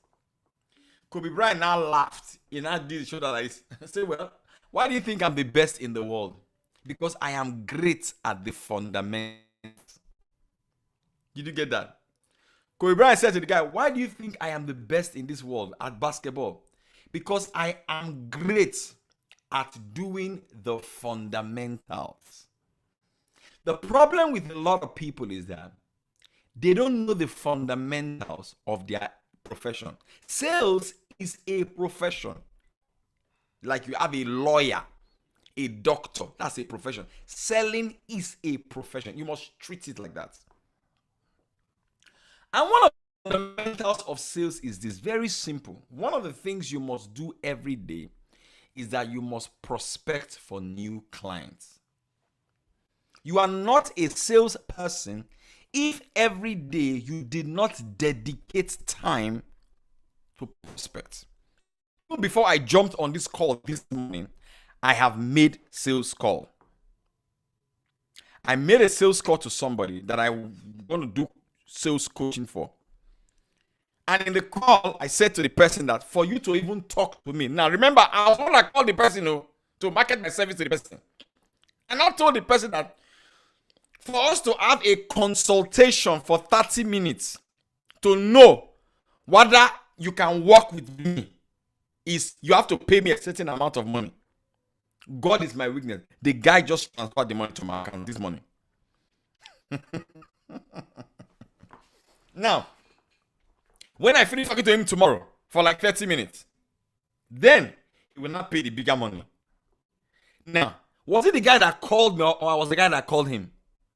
Kobe Bryant now laughed. He now did show that I say, well, why do you think I'm the best in the world? Because I am great at the fundamentals. Did you get that? Kobe Bryant said to the guy, why do you think I am the best in this world at basketball? Because I am great at doing the fundamentals. The problem with a lot of people is that they don't know the fundamentals of their profession. Sales is a profession. Like you have a lawyer, a doctor, that's a profession. Selling is a profession. You must treat it like that. And one of the fundamentals of sales is this, very simple. One of the things you must do every day is that you must prospect for new clients. You are not a salesperson if every day you did not dedicate time to prospect. even before I jumped on this call this morning, I have made sales call. I made a sales call to somebody that I'm going to do sales coaching for. And in the call, I said to the person that for you to even talk to me. Now, remember, I was going to call the person to market my service to the person. And I told the person that for us to have a consultation for 30 minutes to know whether you can work with me is you have to pay me a certain amount of money. God is my weakness. The guy just transferred the money to my account this morning. Now, when I finish talking to him tomorrow for like 30 minutes, then he will not pay the bigger money. Now, was it the guy that called me or was the guy that called him?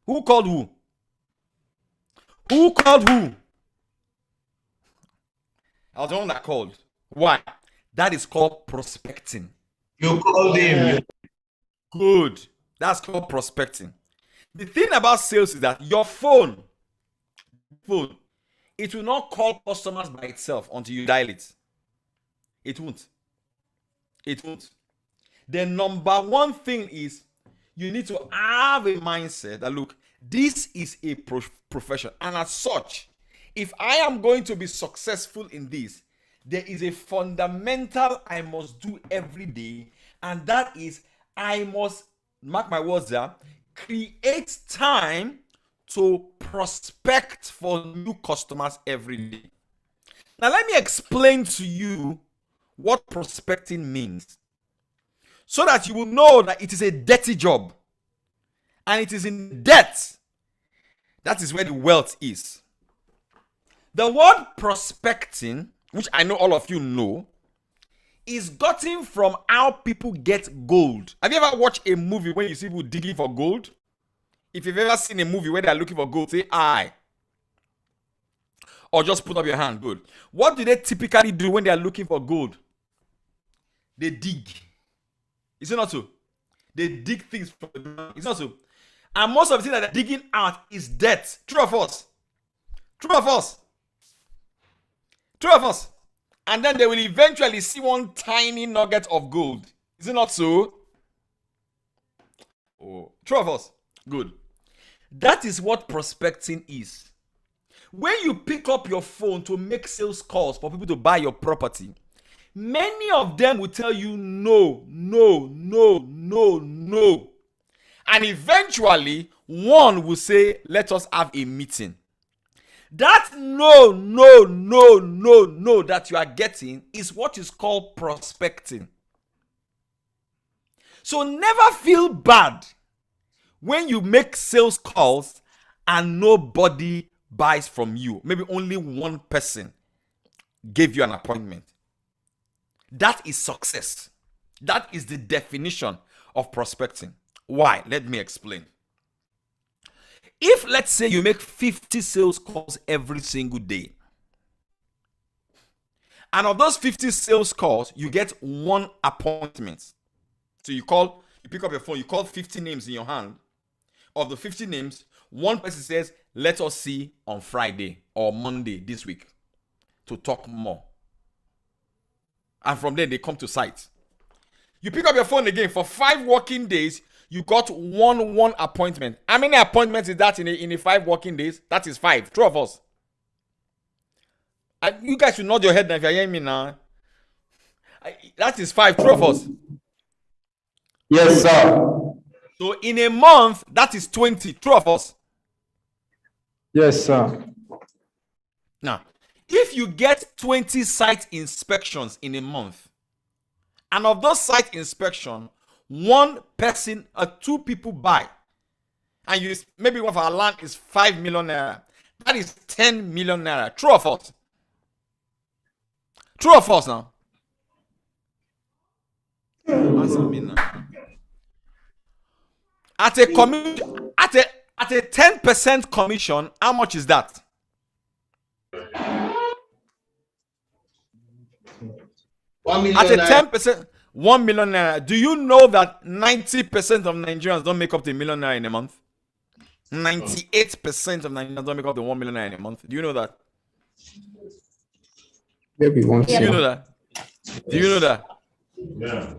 Who called who? Who called who? I was the one that called. Why? That is called prospecting. You called him. Good. That's called prospecting. The thing about sales is that your phone, it will not call customers by itself until you dial it. It won't. It won't. The number one thing is you need to have a mindset that, look, this is a profession. And as such, if I am going to be successful in this, there is a fundamental I must do every day. And that is I must, mark my words there, create time to prospect for new customers every day. Now, let me explain to you what prospecting means so that you will know that it is a dirty job and it is in debt. That is where the wealth is. The word prospecting, which I know all of you know, is gotten from how people get gold. Have you ever watched a movie when you see people digging for gold? If you've ever seen a movie where they're looking for gold, say I. Or just put up your hand. Good. What do they typically do when they are looking for gold? They dig. Is it not so? They dig things from the ground. It's not so. And most of the things that they're digging out is debt. True or false? True or false? True or false? And then they will eventually see one tiny nugget of gold. Is it not so? Oh, true or false? Good. That is what prospecting is. When you pick up your phone to make sales calls for people to buy your property, many of them will tell you no, no, no, no, no. And eventually, one will say, let us have a meeting. That no, no, no, no, no that you are getting is what is called prospecting. So never feel bad when you make sales calls and nobody buys from you. Maybe only one person gave you an appointment. That is success. That is the definition of prospecting. Why? Let me explain. If, let's say, you make 50 sales calls every single day, and of those 50 sales calls, you get one appointment. So you pick up your phone, you call 50 names in your hand. Of the 50 names, one person says, let us see on Friday or Monday this week to talk more. And from there, they come to site. You pick up your phone again for 5 working days, you got one appointment. How many appointments is that in a 5 working days? That is 5. True or false? You guys should nod your head now if you're hearing me now. That is 5. True or false? Yes, sir. So in a month, that is 20. True or false? Yes, sir. Now, if you get 20 site inspections in a month, and of those site inspections, one person or 2 people buy, and maybe one of our land is 5 million naira, that is 10 million naira. True or false? True or false now? Answer me now. At a 10% commission, how much is that? At a 10%, 1 million naira. Do you know that 90% of Nigerians don't make up the million naira in a month? 98% of Nigerians don't make up the 1 million naira in a month. Do you know that? Maybe once. Do you know that? Do you know that? Yeah.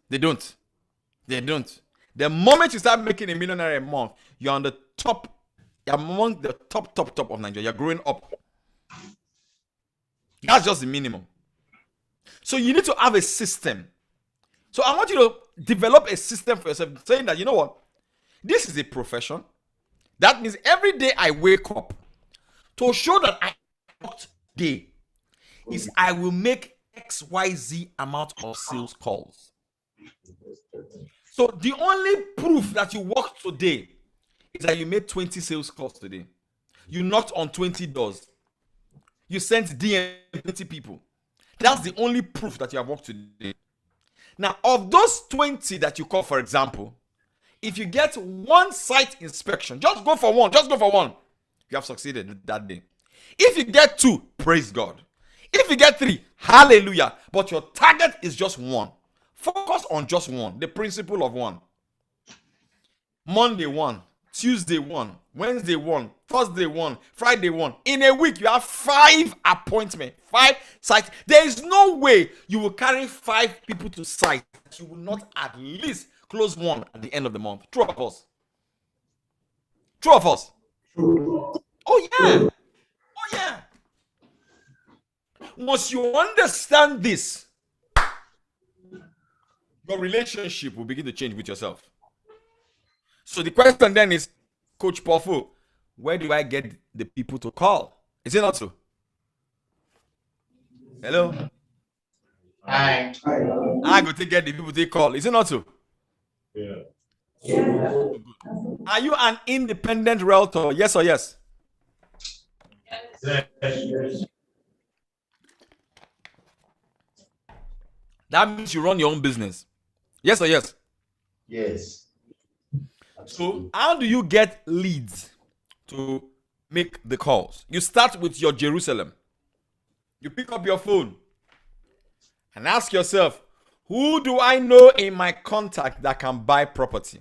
They don't. They don't. The moment you start making $1 million a month, you're on the top, you're among the top of Nigeria. You're growing up. That's just the minimum. So you need to have a system. So I want you to develop a system for yourself, saying that, you know what? This is a profession. That means every day I wake up, to show that I worked day, is I will make XYZ amount of sales calls. So the only proof that you worked today is that you made 20 sales calls today. You knocked on 20 doors. You sent DM 20 people. That's the only proof that you have worked today. Now, of those 20 that you call, for example, if you get one site inspection, just go for one. You have succeeded that day. If you get 2, praise God. If you get 3, hallelujah. But your target is just 1. Focus on just 1. The principle of 1. Monday 1, Tuesday 1, Wednesday 1, Thursday 1, Friday 1. In a week, you have 5 appointments, 5 sites. There is no way you will carry 5 people to site. You will not at least close 1 at the end of the month. True of us. True of us. Oh yeah. Oh yeah. Once you understand this, your relationship will begin to change with yourself. So the question then is, Coach Pofu, where do I get the people to call? Is it not so? Hello? Hi. I go to get the people to call. Is it not so? Yeah. Are you an independent realtor? Yes or yes? Yes. That means you run your own business. Yes or yes? Yes. So how do you get leads to make the calls? You start with your Jerusalem. You pick up your phone and ask yourself, who do I know in my contact that can buy property?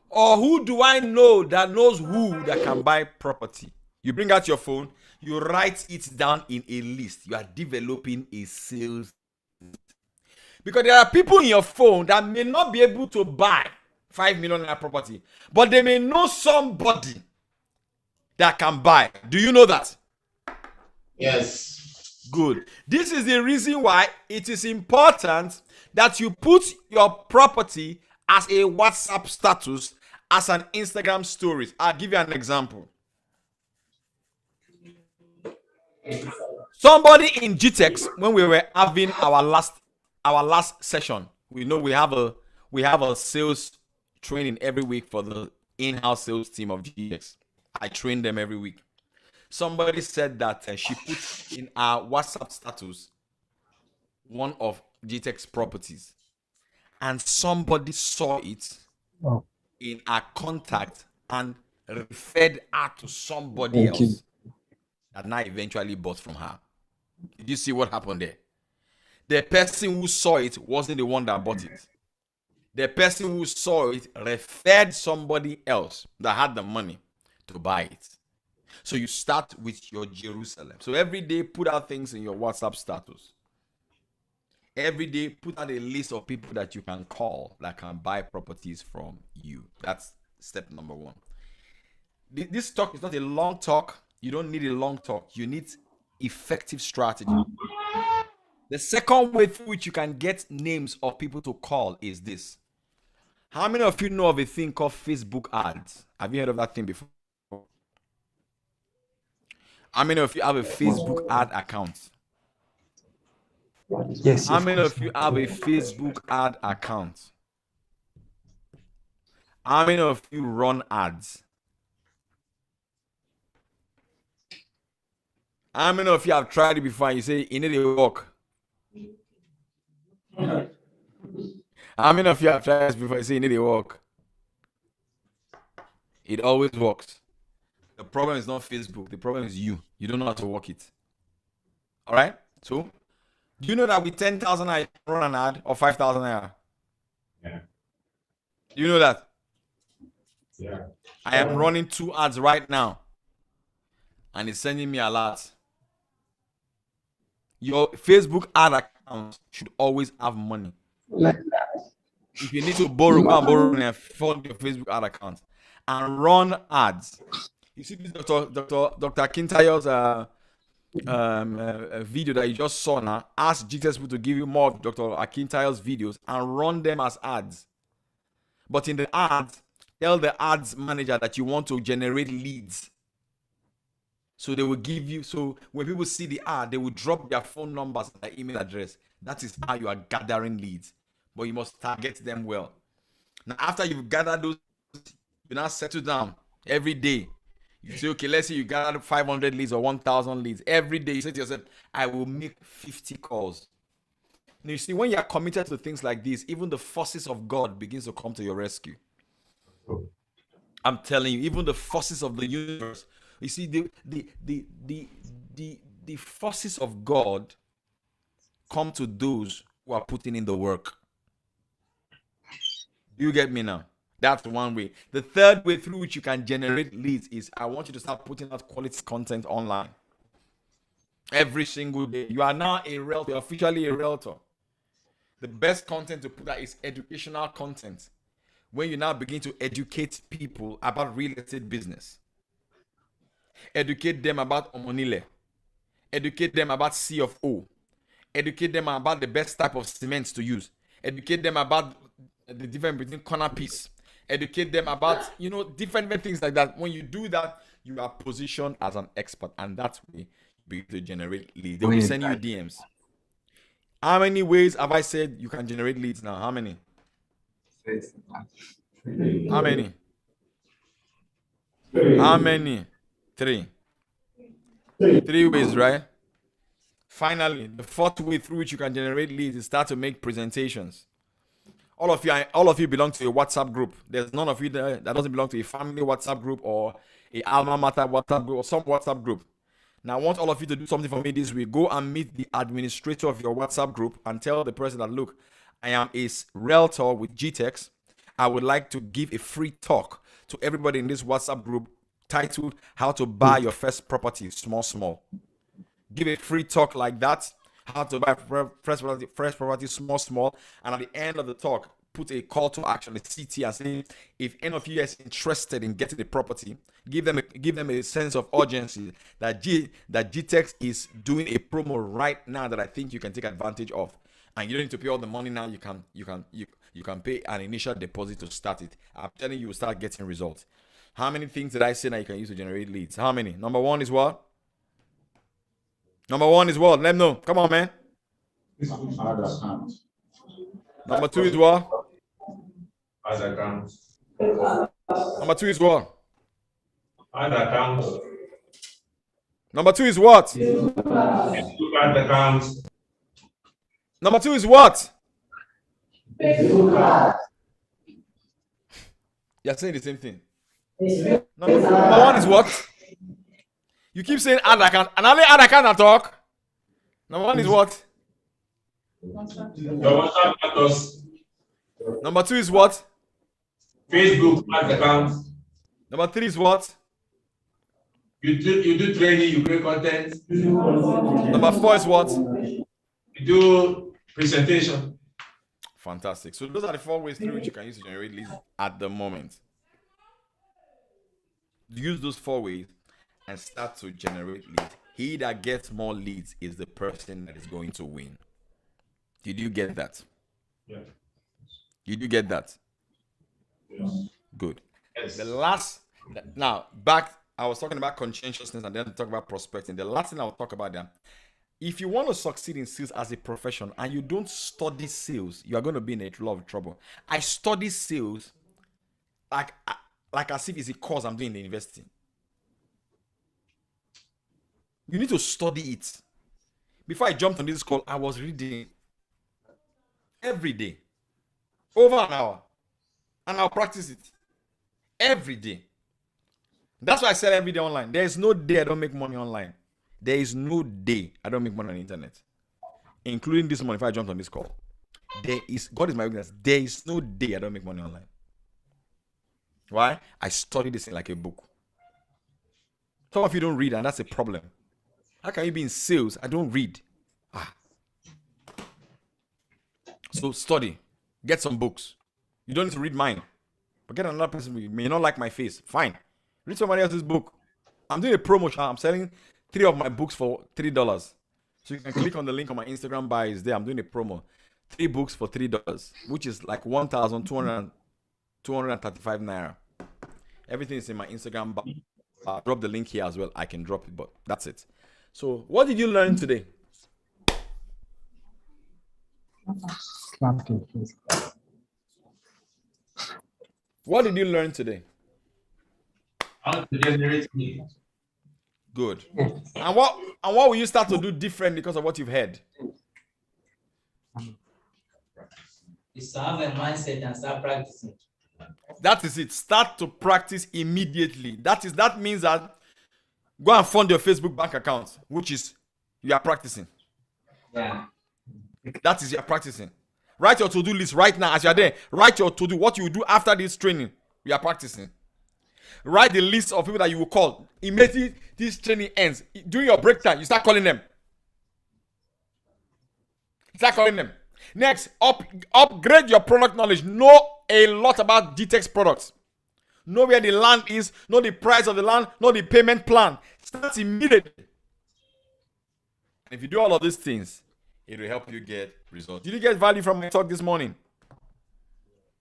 Or who do I know that knows who that can buy property? You bring out your phone, you write it down in a list. You are developing a sales. Because there are people in your phone that may not be able to buy 5 million naira property, but they may know somebody that can buy. Do you know that? Yes. Good. This is the reason why it is important that you put your property as a WhatsApp status, as an Instagram stories. I'll give you an example. Somebody in GText, when we were having our last session, we know we have a sales training every week for the in-house sales team of GText. I train them every week. Somebody said that she put in our WhatsApp status one of GText properties, and somebody saw it in our contact and referred her to somebody else that now eventually bought from her. Did you see what happened there? The person who saw it wasn't the one that bought it. The person who saw it referred somebody else that had the money to buy it. So you start with your Jerusalem. So every day, put out things in your WhatsApp status. Every day, put out a list of people that you can call that can buy properties from you. That's step number 1. This talk is not a long talk. You don't need a long talk. You need effective strategy. The second way through which you can get names of people to call is this. How many of you know of a thing called Facebook ads? Have you heard of that thing before? How many of you have a Facebook ad account? Yes. How many of you have a Facebook ad account? How many of you run ads? How many of you have tried it before and you say, you need a walk? How many of you have tried this before and you say, you need a walk? It always works. The problem is not Facebook. The problem is you. You don't know how to work it. All right? So, do you know that with 10,000 I run an ad or 5,000 naira? Yeah. Do you know that? Yeah. I am running 2 ads right now. And it's sending me a lot. Your Facebook ad account should always have money. If you need to borrow, go and borrow and fund your Facebook ad account and run ads. You see this Dr. Kintayo's video that you just saw now. Ask GText to give you more of Dr. Akintayo's videos and run them as ads. But in the ads, tell the ads manager that you want to generate leads. So they will give you, so when people see the ad, they will drop their phone numbers and their email address. That is how you are gathering leads. But you must target them well. Now, after you've gathered those, you now settle down every day. You say, okay, let's say you gathered 500 leads or 1,000 leads. Every day you say to yourself, I will make 50 calls. Now, you see, when you are committed to things like this, even the forces of God begins to come to your rescue. I'm telling you, even the forces of the universe. You see, the forces of God come to those who are putting in the work. Do you get me now? That's one way. The third way through which you can generate leads is I want you to start putting out quality content online. Every single day. You are now a realtor, officially a realtor. The best content to put out is educational content. When you now begin to educate people about real estate business. Educate them about Omonile. Educate them about C of O. Educate them about the best type of cements to use. Educate them about the difference between corner piece. Educate them about, different things like that. When you do that, you are positioned as an expert, and that's way you begin to generate leads. They will send you DMs. How many ways have I said you can generate leads now? How many? How many? How many? 3. 3 ways, right? Finally, the fourth way through which you can generate leads is start to make presentations. All of you belong to a WhatsApp group. There's none of you there that doesn't belong to a family WhatsApp group or a alma mater WhatsApp group or some WhatsApp group. Now, I want all of you to do something for me this week. Go and meet the administrator of your WhatsApp group and tell the person that, look, I am a realtor with GText. I would like to give a free talk to everybody in this WhatsApp group titled How to Buy Your First Property Small. Give a free talk like that. How to buy first property small, and at the end of the talk, put a call to action, a CT, and say, if any of you is interested in getting the property, give them a sense of urgency that GText is doing a promo right now that I think you can take advantage of, and you don't need to pay all the money now. You can pay an initial deposit to start it. I'm telling you, will start getting results. How many things did I say that you can use to generate leads? How many? Number one is what? Let them know. Come on, man. Number 2 is what? As account. Number 2 is what? Ad account. Number 2 is what? Ad account. Number 2 is what? You're saying the same thing. Number 1 is what? You keep saying ad account, and only ad account I talk. Number 1 is what? Your WhatsApp status. Number 2 is what? Facebook ad account. Number 3 is what? You do training, you create content. Number 4 is what? You do presentation. Fantastic. So those are the 4 ways through which you can use to generate leads at the moment. Use those 4 ways and start to generate leads. He that gets more leads is the person that is going to win. Did you get that? Yeah. Did you get that? Yes. Good. Yes. The last, now back, I was talking about conscientiousness and then talk about prospecting. The last thing I will talk about them. If you want to succeed in sales as a profession and you don't study sales, you are going to be in a lot of trouble. I study sales like as if it's a course I'm doing in the university. You need to study it. Before I jumped on this call, I was reading every day, over an hour, and I'll practice it every day. That's why I sell every day online. There is no day I don't make money online. There is no day I don't make money on the internet, including this morning. If I jumped on this call, God is my witness. There is no day I don't make money online. Why? I study this thing like a book. Some of you don't read, and that's a problem. How can you be in sales? I don't read. So study. Get some books. You don't need to read mine. But get another person who may not like my face. Fine. Read somebody else's book. I'm doing a promotion. I'm selling 3 of my books for $3. So you can click on the link on my Instagram bio. Is there. I'm doing a promo. 3 books for $3, which is like 1,235 naira. Everything is in my Instagram bio. I'll drop the link here as well. I can drop it, but that's it. So what did you learn today? What did you learn today? How to generate leads. Good. And what will you start to do different because of what you've heard? It's to have a mindset and start practicing. That is it. Start to practice immediately. That means that go and fund your Facebook bank account, which is you are practicing. Yeah. That is you are practicing. Write your to-do list right now as you are there. Write your to-do, what you will do after this training. We are practicing. Write the list of people that you will call. Immediately this training ends. During your break time, you start calling them. Start calling them. Next, upgrade your product knowledge. Know a lot about GText products. Know where the land is. Know the price of the land. Know the payment plan. Start immediately. And if you do all of these things, it will help you get results. Did you get value from my talk this morning?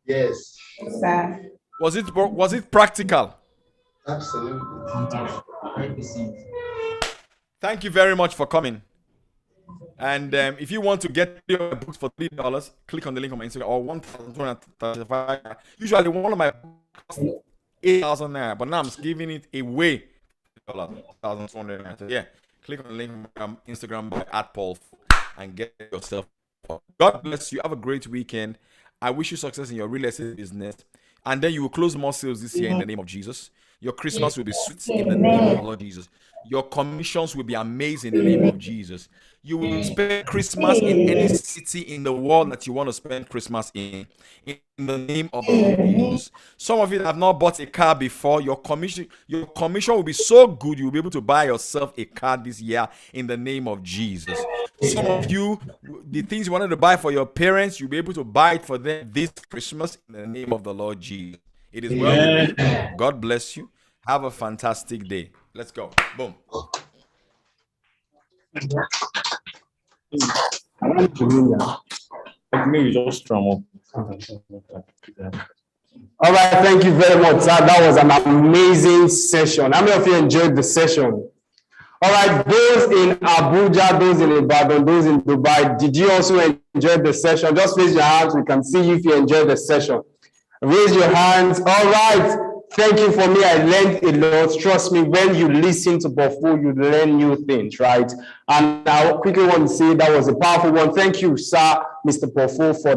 Yes. Sir. Was it practical? Absolutely. Thank you very much for coming. And if you want to get your books for $3, click on the link on my Instagram or 1,235. Usually one of my books costs 8,000 naira, but now I'm giving it away $1,200. So yeah, click on the link on my Instagram by @Paul and get yourself. God bless you. Have a great weekend. I wish you success in your real estate business, and then you will close more sales this year in the name of Jesus. Your Christmas will be sweet in the name of the Lord Jesus. Your commissions will be amazing in the name of Jesus. You will spend Christmas in any city in the world that you want to spend Christmas in the name of the Lord Jesus. Some of you that have not bought a car before, your commission will be so good you will be able to buy yourself a car this year in the name of Jesus. Some of you, the things you wanted to buy for your parents, you'll be able to buy it for them this Christmas in the name of the Lord Jesus. It is well with you. God bless you. Have a fantastic day. Let's go. Boom. Maybe just strum up. All right, thank you very much. That was an amazing session. How many of you enjoyed the session? All right, those in Abuja, those in Ibadan, those in Dubai, did you also enjoy the session? Just raise your hands. We can see if you enjoyed the session. Raise your hands. All right. Thank you for me. I learned a lot. Trust me, when you listen to Bofo, you learn new things, right? And I quickly want to say that was a powerful one. Thank you, sir, Mr. Bofo, for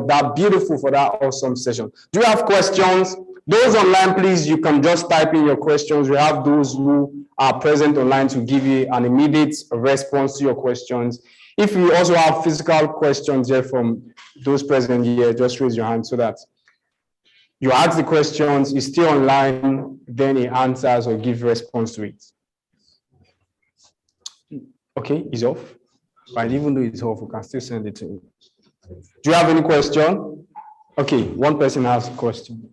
that awesome session. Do you have questions? Those online, please, you can just type in your questions. We have those who are present online to give you an immediate response to your questions. If you also have physical questions here from those present here, just raise your hand so that you ask the questions, you stay online, then he answers or gives response to it. Okay, it's off. Right, even though it's off, we can still send it to you. Do you have any question? Okay, one person has a question.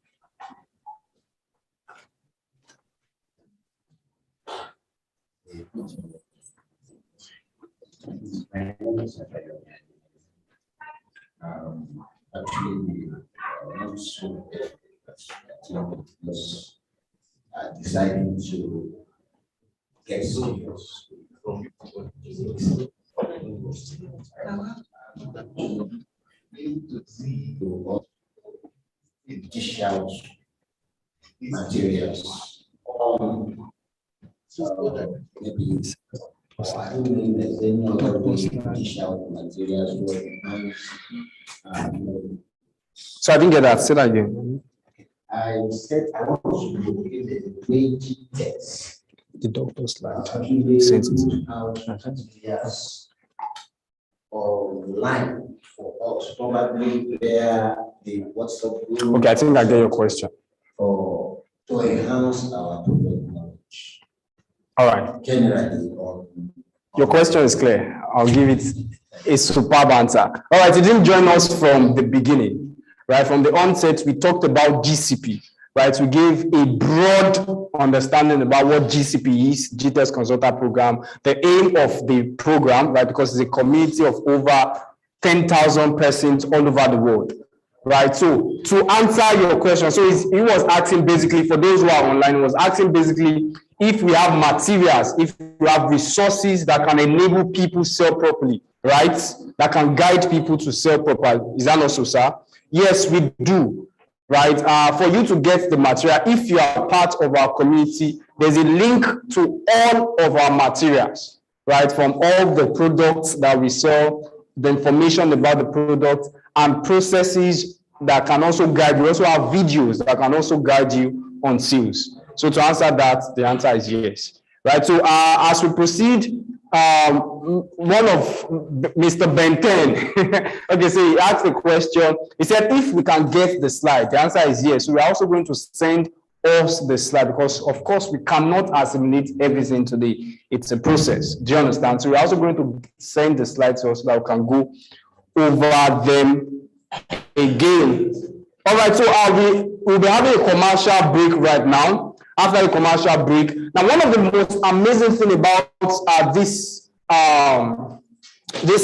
Actually, deciding to get serious from dish out materials maybe I don't believe there's any other way to dish out materials So I didn't get that. Say that again. I said I want to look at the way GText. The doctor's slide. Yes. Online for us, probably where the WhatsApp group. Okay, I think I get your question. To enhance our product knowledge. All right. Generally, your question is clear. I'll give it A superb answer. All right, you didn't join us from the beginning, right? From the onset, we talked about GCP, right? We gave a broad understanding about what GCP is, GText Consultant Program, the aim of the program, right? Because it's a community of over 10,000 persons all over the world, right? So to answer your question, so he was asking basically, for those who are online, he was asking basically if we have materials, if we have resources that can enable people sell properly, right? That can guide people to sell properly. Is that not so, sir? Yes, we do, right? For you to get the material, if you are part of our community, there's a link to all of our materials, right? From all the products that we sell, the information about the product, and processes that can also guide you. We also have videos that can also guide you on sales. So to answer that, the answer is yes, right? So as we proceed, one of Mr. Benten, okay, so he asked a question. He said, if we can get the slide, the answer is yes. So we're also going to send us the slide because, of course, we cannot assimilate everything today. It's a process. Do you understand? So we're also going to send the slides to us so that we can go over them again. All right, so we'll be having a commercial break right now. After the commercial break, now one of the most amazing thing about this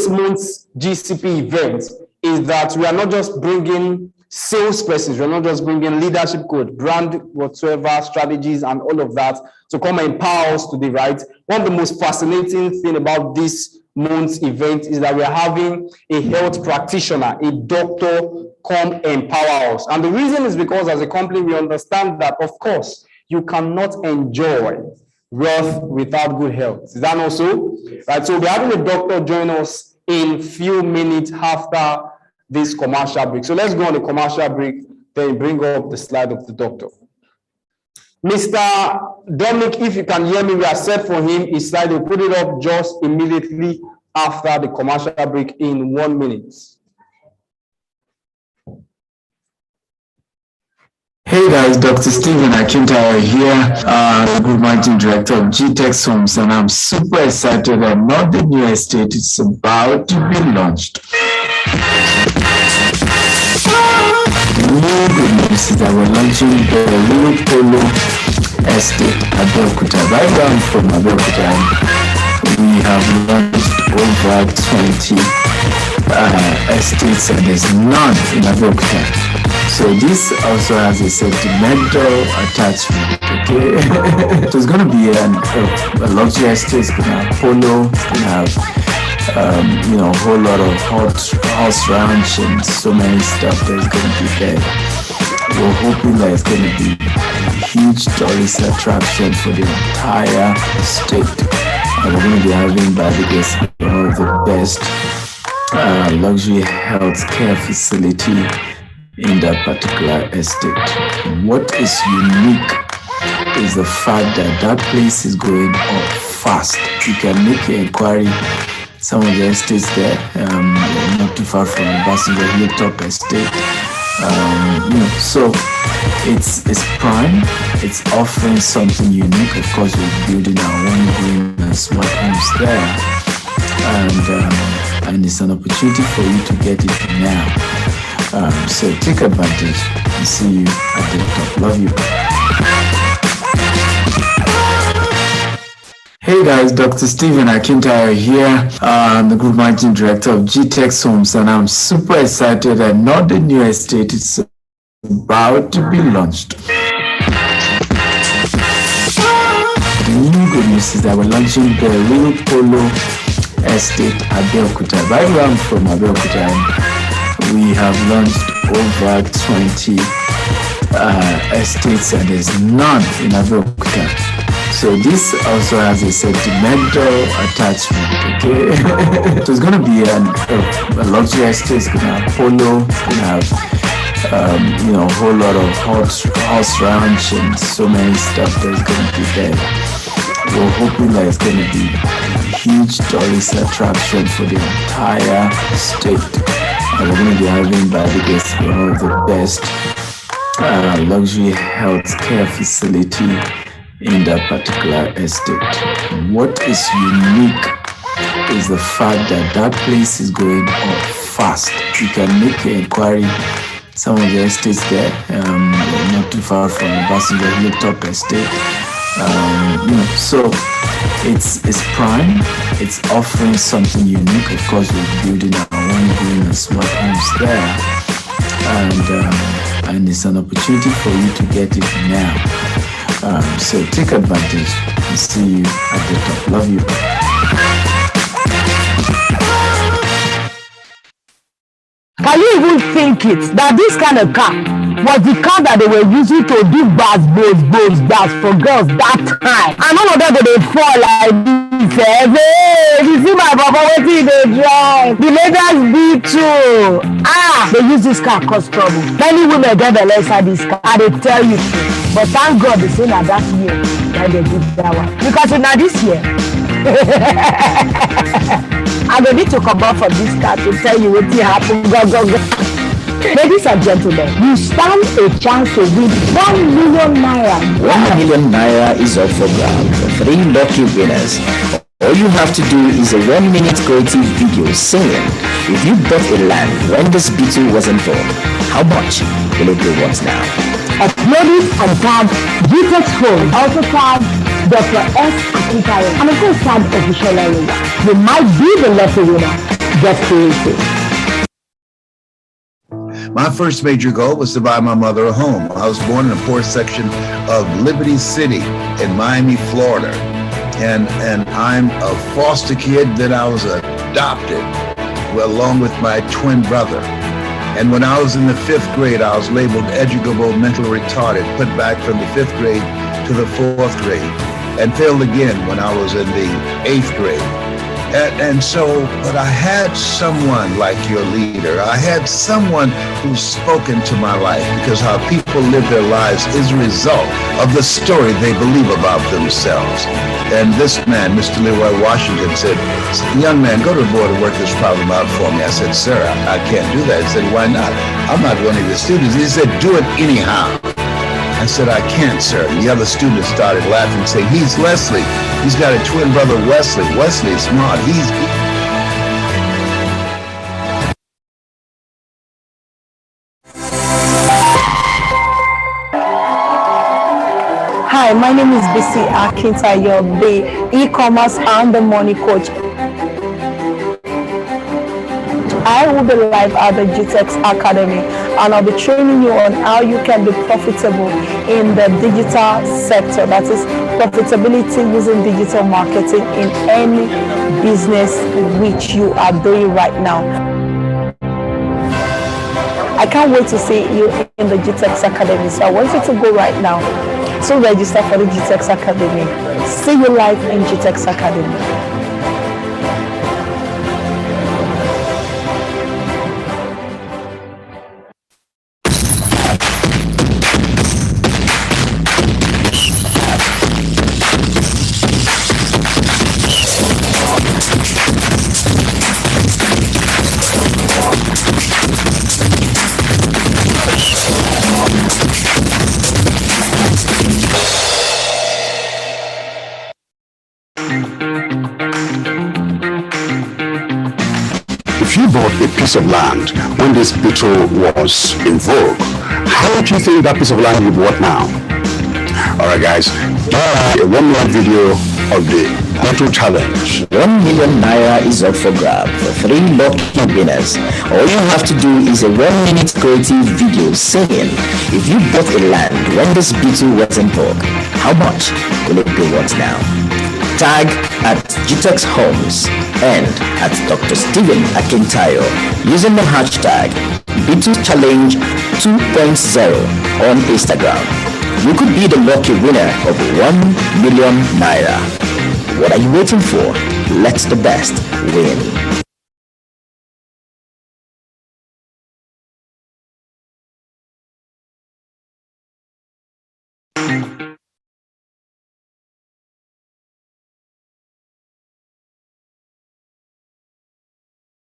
month's GCP event is that we are not just bringing salespersons, we're not just bringing leadership code, brand whatsoever, strategies, and all of that to come and empower us today, right? One of the most fascinating thing about this month's event is that we are having a health practitioner, a doctor, come empower us. And the reason is because as a company, we understand that, of course, you cannot enjoy wealth without good health. Is that not so? Right. So we'll be having a doctor join us in few minutes after this commercial break. So let's go on the commercial break, then bring up the slide of the doctor. Mr. Dominic, if you can hear me, we are set for him. His slide, we'll put it up just immediately after the commercial break in 1 minute. Hey guys, Dr. Stephen Akintayo here, Group Managing Director of GText Homes, and I'm super excited that the new estate is about to be launched. New good news is that we're launching the Realtor estate at Abeokuta, right down from Abeokuta. We have launched over 20 estates and there's none in Abeokuta. So this also has a sentimental attachment, okay? So it's going to be a luxury estate. It's going to have polo, it's going to have, a whole lot of horse ranch and so many stuff that's going to be there. We're hoping that it's going to be a huge tourist attraction for the entire state. And we're going to be having, by the way, one of the best luxury health care facility in that particular estate. What is unique is the fact that that place is going up fast. You can make an inquiry. Some of the estates there, not too far from the Ambassador Hilltop estate. So it's prime. It's offering something unique. Of course, we're building our own green smart homes there, and it's an opportunity for you to get it now. So take advantage and see you at the top. Love you. Hey guys, Dr. Stephen Akintayo here. I'm the Group Managing Director of GText Homes, and I'm super excited that the new estate is about to be launched. The new good news is that we're launching the Realtor estate at Abeokuta, right around from Abeokuta. We have launched over 20 estates and there's none in Abeokuta. So this also has a sentimental attachment, okay? So it's going to be a luxury estate. It's going to have polo, it's going to have a whole lot of horse ranch and so many stuff that's going to be there. We're hoping that it's going to be a huge tourist attraction for the entire state. And we're going to be having, by the way, one of the best luxury health care facility in that particular estate. What is unique is the fact that that place is going up fast. You can make an inquiry. Some of the estates there, not too far from the Passenger Hilltop estate. So it's prime. It's offering something unique. Of course, we're building our own green and smart homes there, and it's an opportunity for you to get it now. So take advantage and see you at the top. Love you. Can you even think it that this kind of car was the car that they were using to do bars for girls that time? And all of them they fall like this. Hey, you see my papa waiting they drive. The ladies be too. They use this car cause trouble. Many women get the less of this car. And they tell you to. But thank God they say that year that they did that one. Because now this year I don't need to come out from this car to tell you what happened. Go. Ladies and gentlemen, you stand a chance to win 1 million naira. 1 million naira is up for grabs for 3 lucky winners. All you have to do is a 1-minute creative video saying, if you bought a land when this beetle wasn't born, how much will it be worth now? Upload it and tag GText Home. Also tag Dr. S. Akintayo. And of course tag official Realtor. You might be the lucky winner. Get creative. My first major goal was to buy my mother a home. I was born in a poor section of Liberty City in Miami, Florida. And I'm a foster kid. Then I was adopted, along with my twin brother. And when I was in the 5th grade, I was labeled educable mentally retarded, put back from the 5th grade to the 4th grade, and failed again when I was in the 8th grade. And so, but I had someone like your leader. I had someone who's spoken to my life, because how people live their lives is a result of the story they believe about themselves. And this man, Mr. Leroy Washington, said, young man, go to the board and work this problem out for me. I said, sir, I can't do that. He said, why not? I'm not one of your students. He said, do it anyhow. I said, I can't, sir. And the other students started laughing, saying, he's Leslie. He's got a twin brother, Wesley. Wesley is smart. Hi, my name is BC Akintayo, the e-commerce and the money coach. I will be live at the GText Academy, and I'll be training you on how you can be profitable in the digital sector. That is profitability using digital marketing in any business which you are doing right now. I can't wait to see you in the GText Academy. So I want you to go right now. So register for the GText Academy. See you live in GText Academy. If you bought a piece of land when this beetle was in vogue, how much do you think that piece of land would worth now? Alright guys, a 1-minute video of the beetle challenge. 1 million naira is up for grabs for 3 lucky winners. All you have to do is a 1-minute creative video saying, if you bought a land when this beetle was in vogue, how much will it be worth now? Tag at GText Homes and at Dr. Stephen Akintayo using the hashtag BeetleChallenge 2.0 on Instagram. You could be the lucky winner of 1 million naira. What are you waiting for? Let the best win.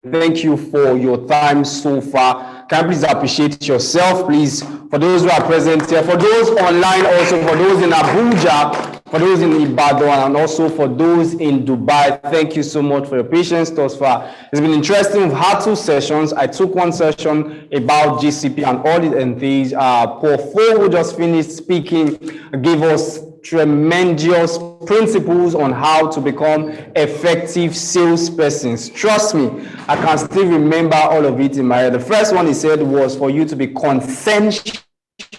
Thank you for your time so far. Can I please appreciate yourself, please? For those who are present here, for those online also, for those in Abuja, for those in Ibadan and also for those in Dubai, thank you so much for your patience thus far. It's been interesting. We've had 2 sessions. I took 1 session about GCP and audit and things. Paul Fo, who just finished speaking, gave us tremendous principles on how to become effective salespersons. Trust me, I can still remember all of it in my head. The first one he said was for you to be conscientious.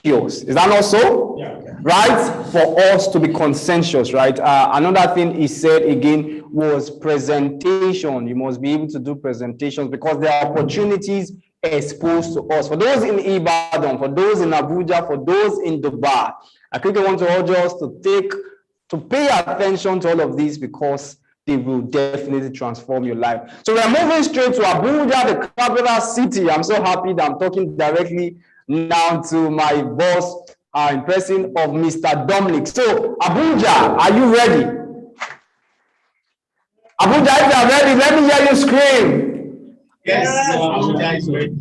Is that not so? Yeah. Right? For us to be conscientious, right? Another thing he said again was presentation. You must be able to do presentations because there are opportunities exposed to us. For those in Ibadan, for those in Abuja, for those in Dubai, I quickly want to urge us to pay attention to all of these because they will definitely transform your life. So we are moving straight to Abuja, the capital city. I'm so happy that I'm talking directly now to my boss in person of Mr. Dominic. So Abuja, are you ready? Abuja, if you are ready, let me hear you scream. Yes, Abuja is ready.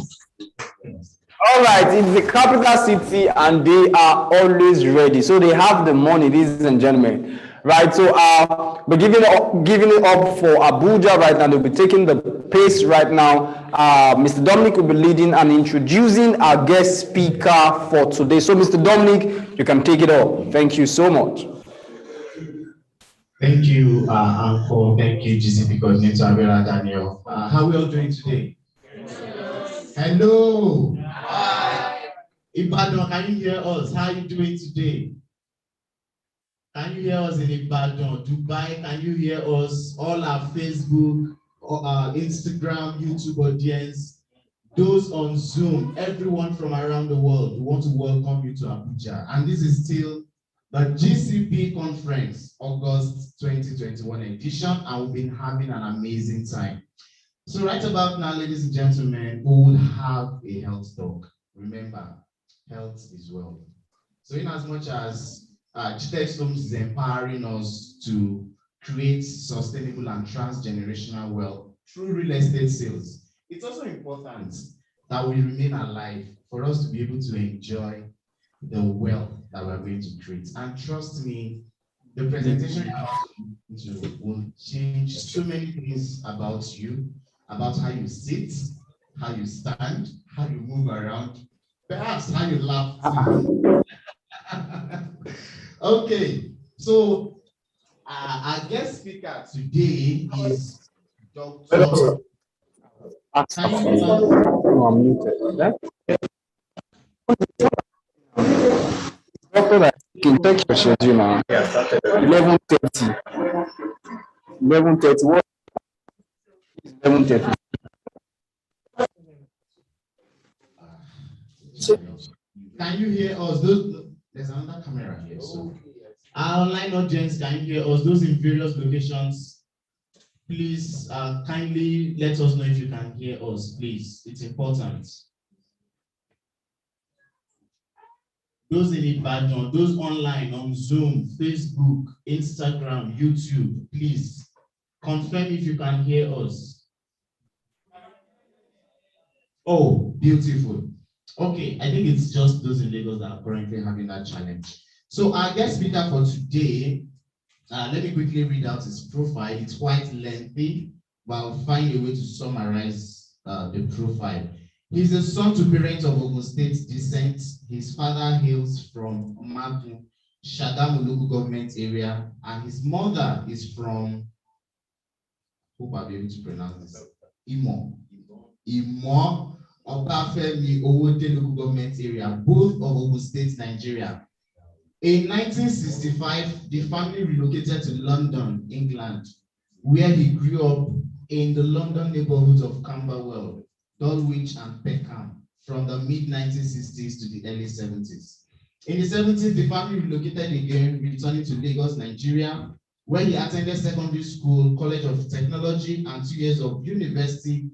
All right, it's the capital city and they are always ready. So they have the money, ladies and gentlemen. Right, so we're giving it up for Abuja right now. They'll be taking the pace right now. Mr. Dominic will be leading and introducing our guest speaker for today. So Mr. Dominic, you can take it up. Thank you so much. Thank you, Uncle. Thank you, GCP Coordinator Abela Daniel. How are we all doing today? Hello. Hi. Ibadan, can you hear us? How are you doing today? Can you hear us in Ibadan? Dubai, can you hear us? All our Facebook, Instagram, YouTube audience, those on Zoom, everyone from around the world, we want to welcome you to Abuja. And this is still the GCP conference, August 2021 edition, and we've been having an amazing time. So right about now, ladies and gentlemen, we will have a health talk. Remember, health is wealth. So in as much as GText is empowering us to create sustainable and transgenerational wealth through real estate sales, it's also important that we remain alive for us to be able to enjoy the wealth that we're going to create. And trust me, the presentation will change so many things about you, about how you sit, how you stand, how you move around, perhaps how you laugh too. Okay, so our guest speaker today is Dr. Can take your schedule now. 11:30. 11:30. What? 11:30. Can you hear us? There's another camera here. So our online audience, can you hear us? Those in various locations, please kindly let us know if you can hear us, please. It's important. Those in Ibadan, those online on Zoom, Facebook, Instagram, YouTube, please confirm if you can hear us. Oh, beautiful. Okay, I think it's just those in Lagos that are currently having that challenge. So our guest speaker for today, let me quickly read out his profile. It's quite lengthy, but I'll find a way to summarize the profile. He's a son to parents of Ogun State descent. His father hails from Madu, Shagamu local government area, and his mother is from, hope I'll be able to pronounce this, Imo Obafemi Owode local government area, both of Ogun State, Nigeria. In 1965, the family relocated to London, England, where he grew up in the London neighborhoods of Camberwell, Dulwich, and Peckham from the mid-1960s to the early 70s. In the 70s, the family relocated again, returning to Lagos, Nigeria, where he attended secondary school, College of Technology, and 2 years of university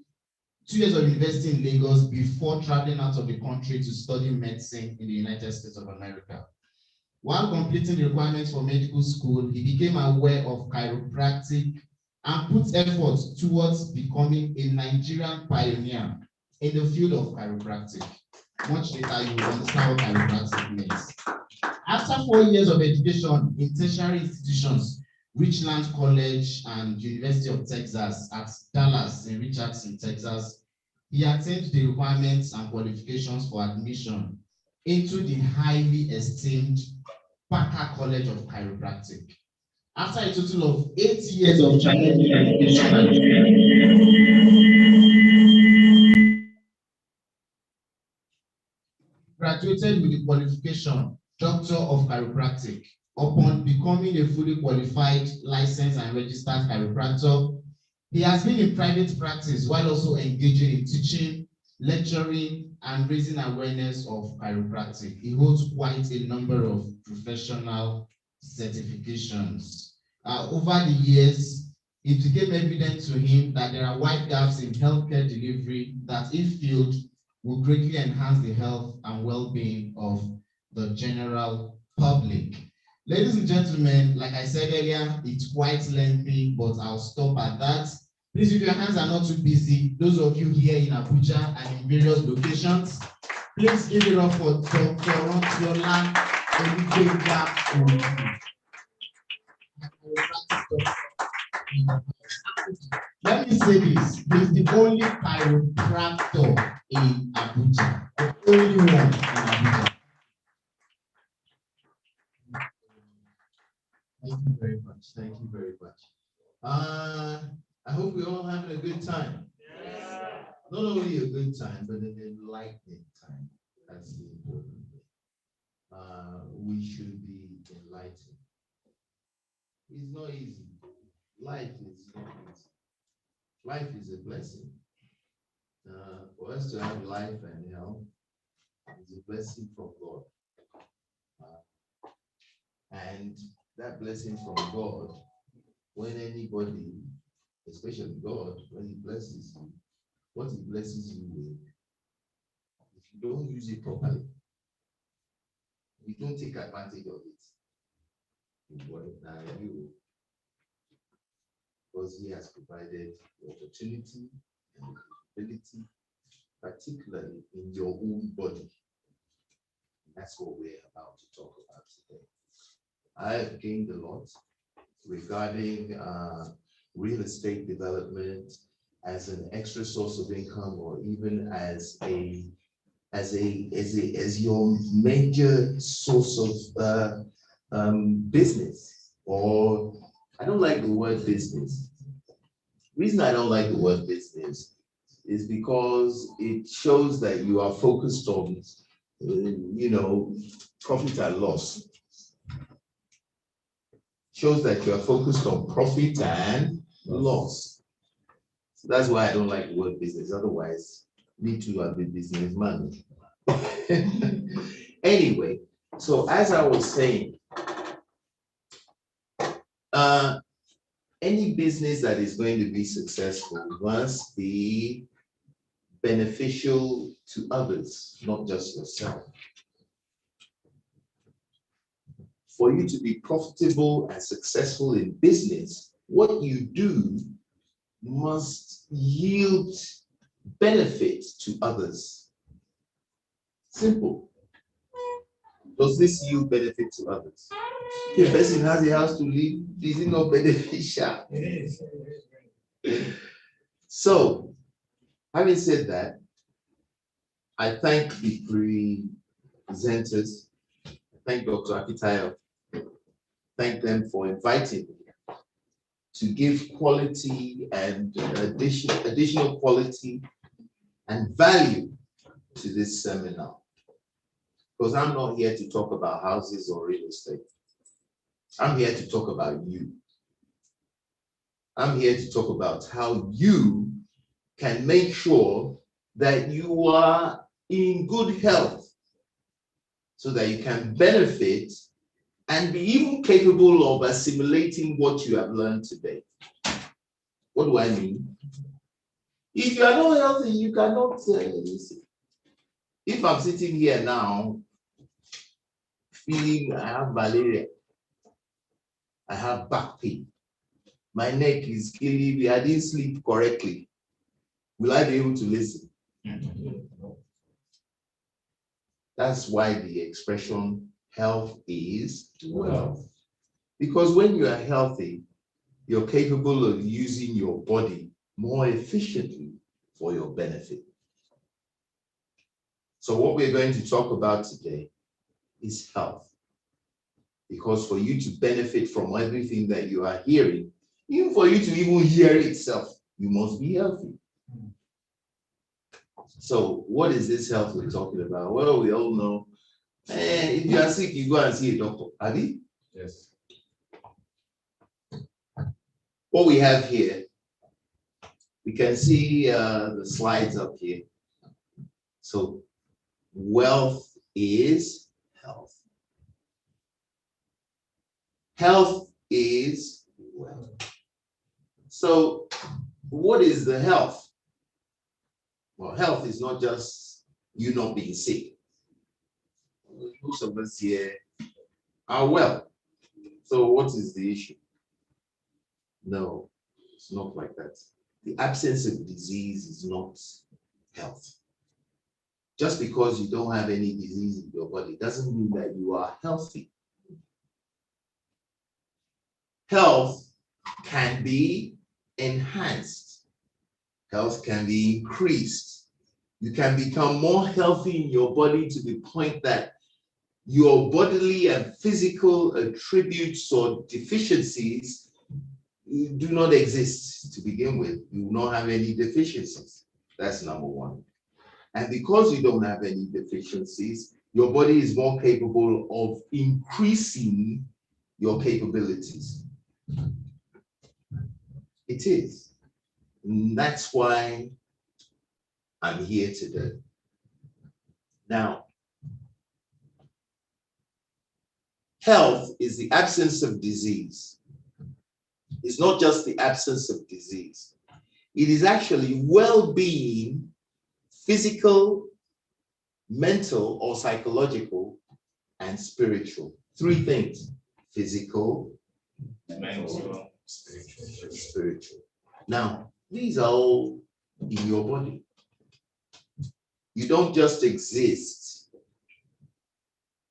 in Lagos before traveling out of the country to study medicine in the United States of America. While completing the requirements for medical school, he became aware of chiropractic and put efforts towards becoming a Nigerian pioneer in the field of chiropractic. Much later, you will understand what chiropractic means. After 4 years of education in tertiary institutions, Richland College and University of Texas at Dallas in Richardson, Texas, he attained the requirements and qualifications for admission into the highly esteemed Parker College of Chiropractic. After a total of 8 years of challenging education, graduated with the qualification Doctor of Chiropractic. Upon becoming a fully qualified, licensed and registered chiropractor, he has been in private practice while also engaging in teaching, lecturing, and raising awareness of chiropractic. He holds quite a number of professional certifications. Over the years, it became evident to him that there are wide gaps in healthcare delivery that, if filled, will greatly enhance the health and well-being of the general public. Ladies and gentlemen, like I said earlier, it's quite lengthy, but I'll stop at that. Please, if your hands are not too busy, those of you here in Abuja and in various locations, please give it up for Dr. Rontiola Olugbenga. Let me say this, he's the only chiropractor in Abuja, the only one in Abuja. Thank you very much. Thank you very much. I hope we're all having a good time. Yeah. Not only a good time, but an enlightening time. That's the important thing. We should be enlightened. It's not easy. Life is not easy. Life is a blessing. For us to have life and health is a blessing from God. And that blessing from God, when anybody, especially God, when he blesses you, what he blesses you with, if you don't use it properly, you don't take advantage of it, because he has provided the opportunity and the ability, particularly in your own body. And that's what we're about to talk about today. I have gained a lot regarding real estate development as an extra source of income, or even as your major source of business. Or I don't like the word business. The reason I don't like the word business is because it shows that you are focused on, profit and loss. Shows that you are focused on profit and loss. So that's why I don't like the word business. Otherwise, me too, I'd be businessman. Anyway, so as I was saying, any business that is going to be successful must be beneficial to others, not just yourself. For you to be profitable and successful in business, what you do must yield benefit to others. Simple. Does this yield benefit to others? If a person has a house to live, is it not beneficial? It is. So, having said that, I thank the presenters. I thank Dr. Akitayo. Thank them for inviting me to give quality and additional quality and value to this seminar. Because I'm not here to talk about houses or real estate. I'm here to talk about you. I'm here to talk about how you can make sure that you are in good health so that you can benefit and be even capable of assimilating what you have learned today. What do I mean? If you are not healthy, you cannot listen. If I'm sitting here now, feeling I have malaria, I have back pain, my neck is killing me, I didn't sleep correctly, will I be able to listen? That's why the expression Health is wealth. Because when you are healthy, you're capable of using your body more efficiently for your benefit. So what we're going to talk about today is health. Because for you to benefit from everything that you are hearing, even for you to even hear itself, you must be healthy. So what is this health we're talking about? Well, we all know, if you are sick, you go and see a doctor. Adi? Yes. What we have here, we can see the slides up here. So wealth is health. Health is wealth. So what is the health? Well, health is not just you not being sick. Most of us here are well. So what is the issue? No, it's not like that. The absence of disease is not health. Just because you don't have any disease in your body doesn't mean that you are healthy. Health can be enhanced. Health can be increased. You can become more healthy in your body to the point that your bodily and physical attributes or deficiencies do not exist to begin with. You will not have any deficiencies. That's number one. And because you don't have any deficiencies, your body is more capable of increasing your capabilities. It is. And that's why I'm here today. Now, health is the absence of disease. It's not just the absence of disease. It is actually well-being, physical, mental or psychological, and spiritual. Three things: physical, mental, spiritual. Now, these are all in your body. You don't just exist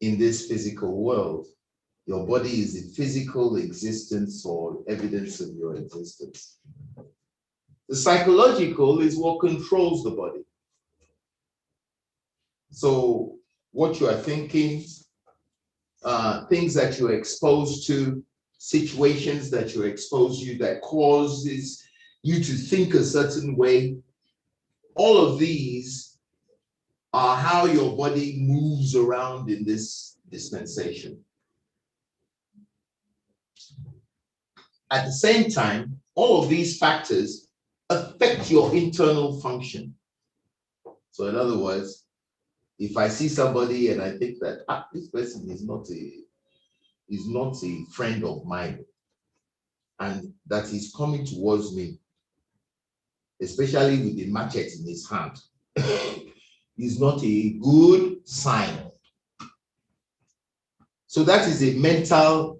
in this physical world. Your body is the physical existence or evidence of your existence. The psychological is what controls the body. So what you are thinking, things that you're exposed to, situations that you're exposed to that causes you to think a certain way, all of these are how your body moves around in this dispensation. At the same time, all of these factors affect your internal function. So in other words, if I see somebody and I think that this person is not a friend of mine, and that he's coming towards me, especially with the machete in his hand, is not a good sign. So that is a mental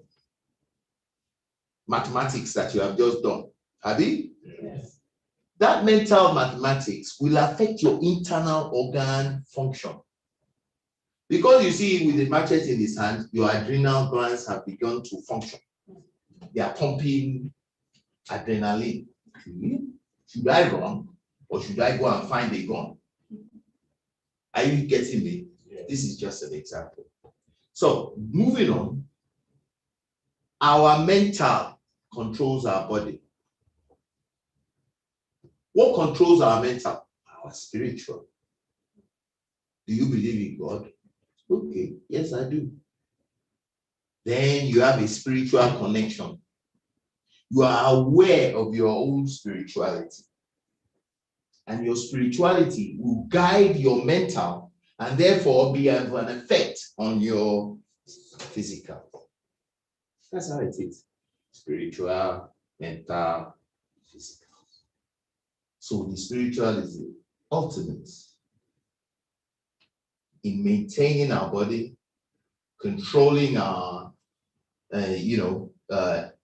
mathematics that you have just done. Abi? Yes. That mental mathematics will affect your internal organ function. Because you see, with the machete in his hand, your adrenal glands have begun to function. They are pumping adrenaline. Should I run or should I go and find a gun? Are you getting me? Yeah. This is just an example. So moving on, our mental controls our body. What controls our mental? Our spiritual. Do you believe in God? Okay, yes, I do. Then you have a spiritual connection. You are aware of your own spirituality. And your spirituality will guide your mental and therefore be of an effect on your physical. That's how it is. Spiritual, mental, physical. So the spiritual is the ultimate in maintaining our body, controlling our,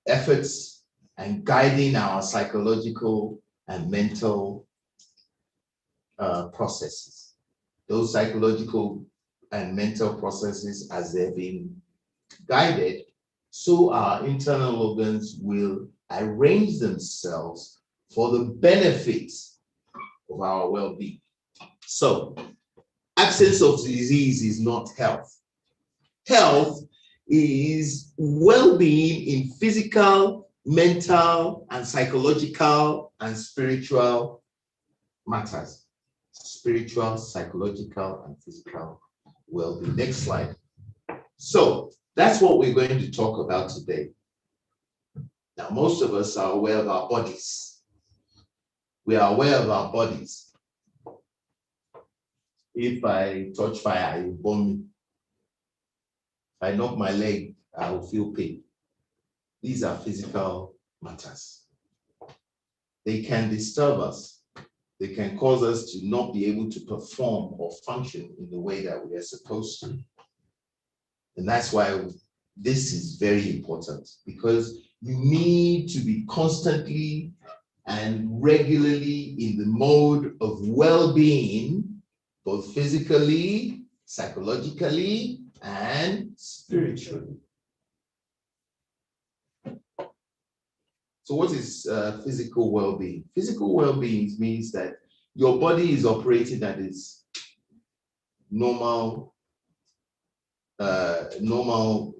efforts, and guiding our psychological and mental processes. Those psychological and mental processes as they're being guided, so our internal organs will arrange themselves for the benefits of our well-being. So, absence of disease is not health. Health is well-being in physical, mental, and psychological and spiritual matters. Spiritual, psychological, and physical well-being. Next slide. So that's what we're going to talk about today. Now, most of us are aware of our bodies. We are aware of our bodies. If I touch fire, it will burn me. If I knock my leg, I will feel pain. These are physical matters. They can disturb us. They can cause us to not be able to perform or function in the way that we are supposed to. And that's why this is very important, because you need to be constantly and regularly in the mode of well-being, both physically, psychologically, and spiritually. So what is physical well-being? Physical well-being means that your body is operating at its normal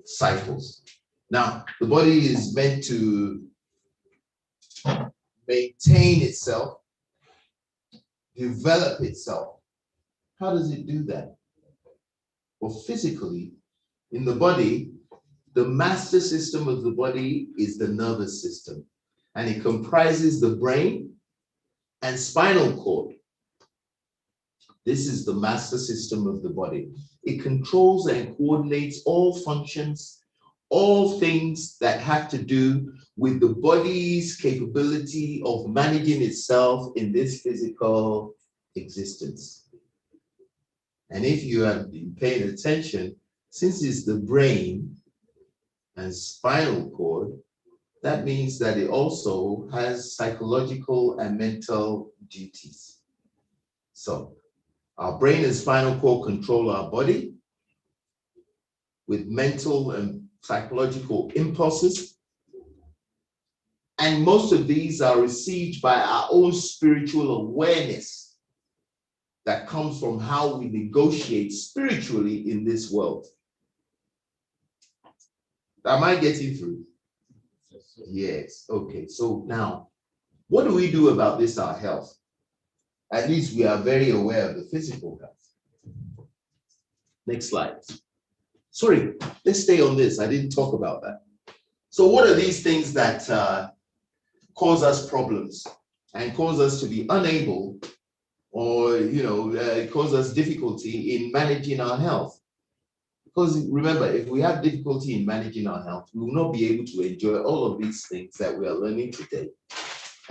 cycles. Now, the body is meant to maintain itself, develop itself. How does it do that? Well, physically, in the body, the master system of the body is the nervous system, and it comprises the brain and spinal cord. This is the master system of the body. It controls and coordinates all functions, all things that have to do with the body's capability of managing itself in this physical existence. And if you have been paying attention, since it's the brain and spinal cord, that means that it also has psychological and mental duties. So our brain and spinal cord control our body with mental and psychological impulses. And most of these are received by our own spiritual awareness that comes from how we negotiate spiritually in this world. Am I getting through? Yes. Okay. So now, what do we do about this, our health? At least we are very aware of the physical health. Next slide. Sorry, let's stay on this. I didn't talk about that. So what are these things that cause us problems and cause us to be unable, or cause us difficulty in managing our health? Because remember, if we have difficulty in managing our health, we will not be able to enjoy all of these things that we are learning today,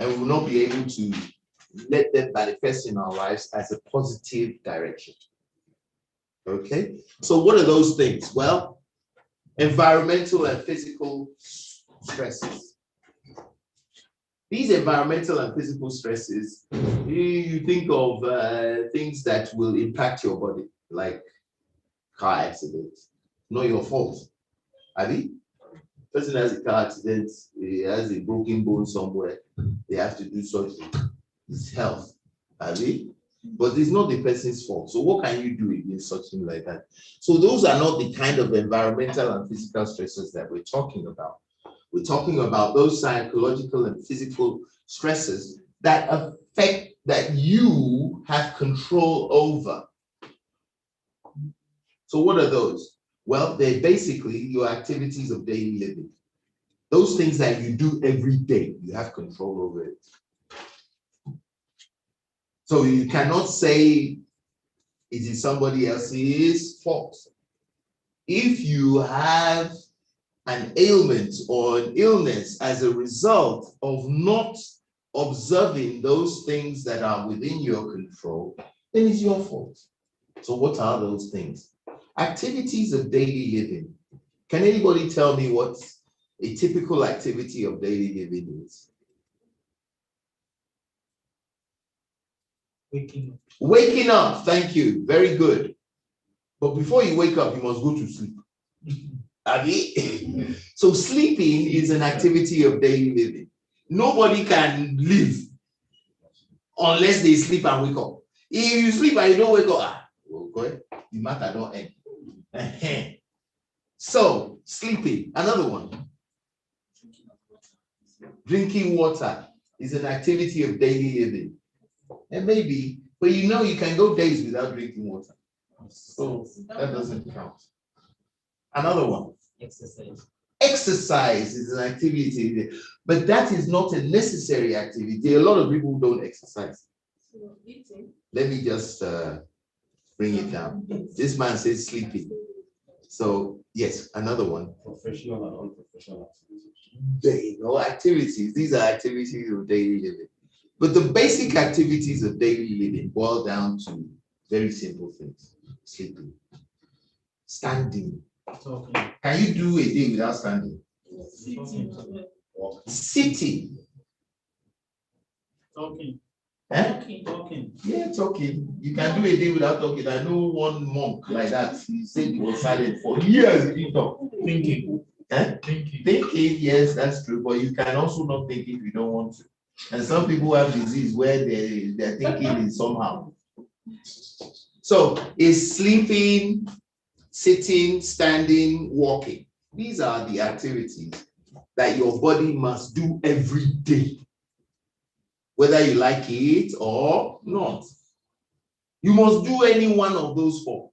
and we will not be able to let them manifest in our lives as a positive direction. Okay, so what are those things? Well, environmental and physical stresses. These environmental and physical stresses, you think of things that will impact your body, like car accidents. Not your fault. Abi? Person has a car accident, he has a broken bone somewhere, they have to do surgery. It's health. Abi? But it's not the person's fault. So what can you do against something like that? So those are not the kind of environmental and physical stresses that we're talking about. We're talking about those psychological and physical stresses that affect, that you have control over. So what are those? Well, they're basically your activities of daily living. Those things that you do every day, you have control over it. So you cannot say it is somebody else's fault. If you have an ailment or an illness as a result of not observing those things that are within your control, then it's your fault. So what are those things? Activities of daily living. Can anybody tell me what a typical activity of daily living is? Waking up. Waking up, thank you, very good. But before you wake up, you must go to sleep. So sleeping is an activity of daily living. Nobody can live unless they sleep and wake up. If you sleep and you don't wake up, the matter don't end. So sleeping, another one. Drinking water is an activity of daily living. And maybe, but you know you can go days without drinking water. So that doesn't count. Another one. Exercise. Exercise is an activity, but that is not a necessary activity. A lot of people don't exercise. Let me just bring it down. This man says sleeping. So yes, another one. Professional and unprofessional activities. Activities. These are activities of daily living. But the basic activities of daily living boil down to very simple things. Sleeping. Standing. Talking. Can you do a day without standing? Sitting. Talking. Talking. Yeah, talking. You can do a day without talking. I know one monk like that. He said he was silent for years. He didn't talk. Thinking. Thinking, yes, that's true. But you can also not think if you don't want to. And some people have disease where their thinking is somehow. So is sleeping, sitting, standing, walking. These are the activities that your body must do every day, whether you like it or not. You must do any one of those four.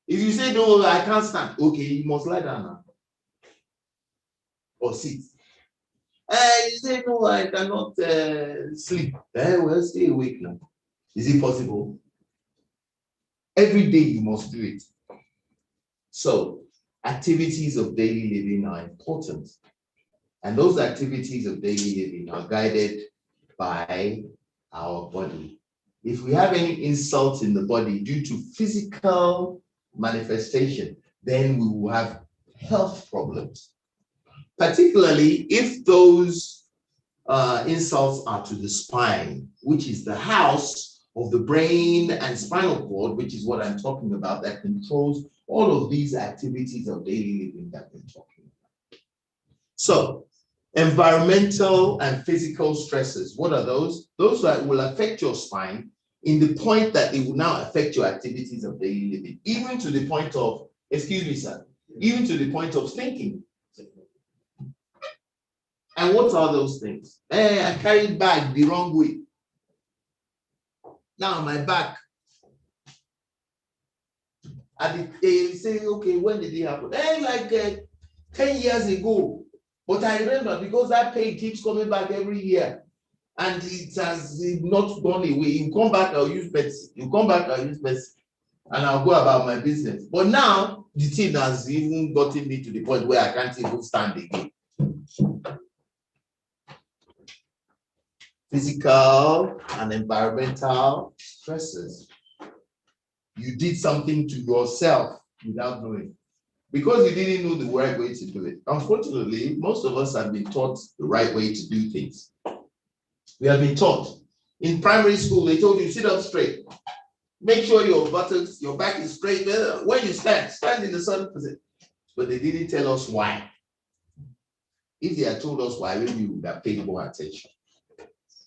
If you say, no, I can't stand, okay, you must lie down now or sit. You say, no, I cannot sleep. Well, stay awake now. Is it possible? Every day you must do it. So activities of daily living are important. And those activities of daily living are guided by our body. If we have any insult in the body due to physical manifestation, then we will have health problems. Particularly if those insults are to the spine, which is the house of the brain and spinal cord, which is what I'm talking about, that controls all of these activities of daily living that we're talking about. So, environmental and physical stresses, what are those? Those that will affect your spine in the point that it will now affect your activities of daily living, even to the point of, excuse me, sir, even to the point of thinking. And what are those things? I carried bag the wrong way. Now my back. And they say, okay, when did it happen? Like 10 years ago. But I remember because that pain keeps coming back every year. And it has not gone away. You come back, I'll use medicine. You come back, I'll use medicine. And I'll go about my business. But now, the thing has even gotten me to the point where I can't even stand again. Physical and environmental stresses. You did something to yourself without knowing. Because you didn't know the right way to do it. Unfortunately, most of us have been taught the right way to do things. We have been taught. In primary school, they told you sit up straight. Make sure your buttocks, your back is straight. When you stand in the sun position. But they didn't tell us why. If they had told us why, maybe we would have paid more attention.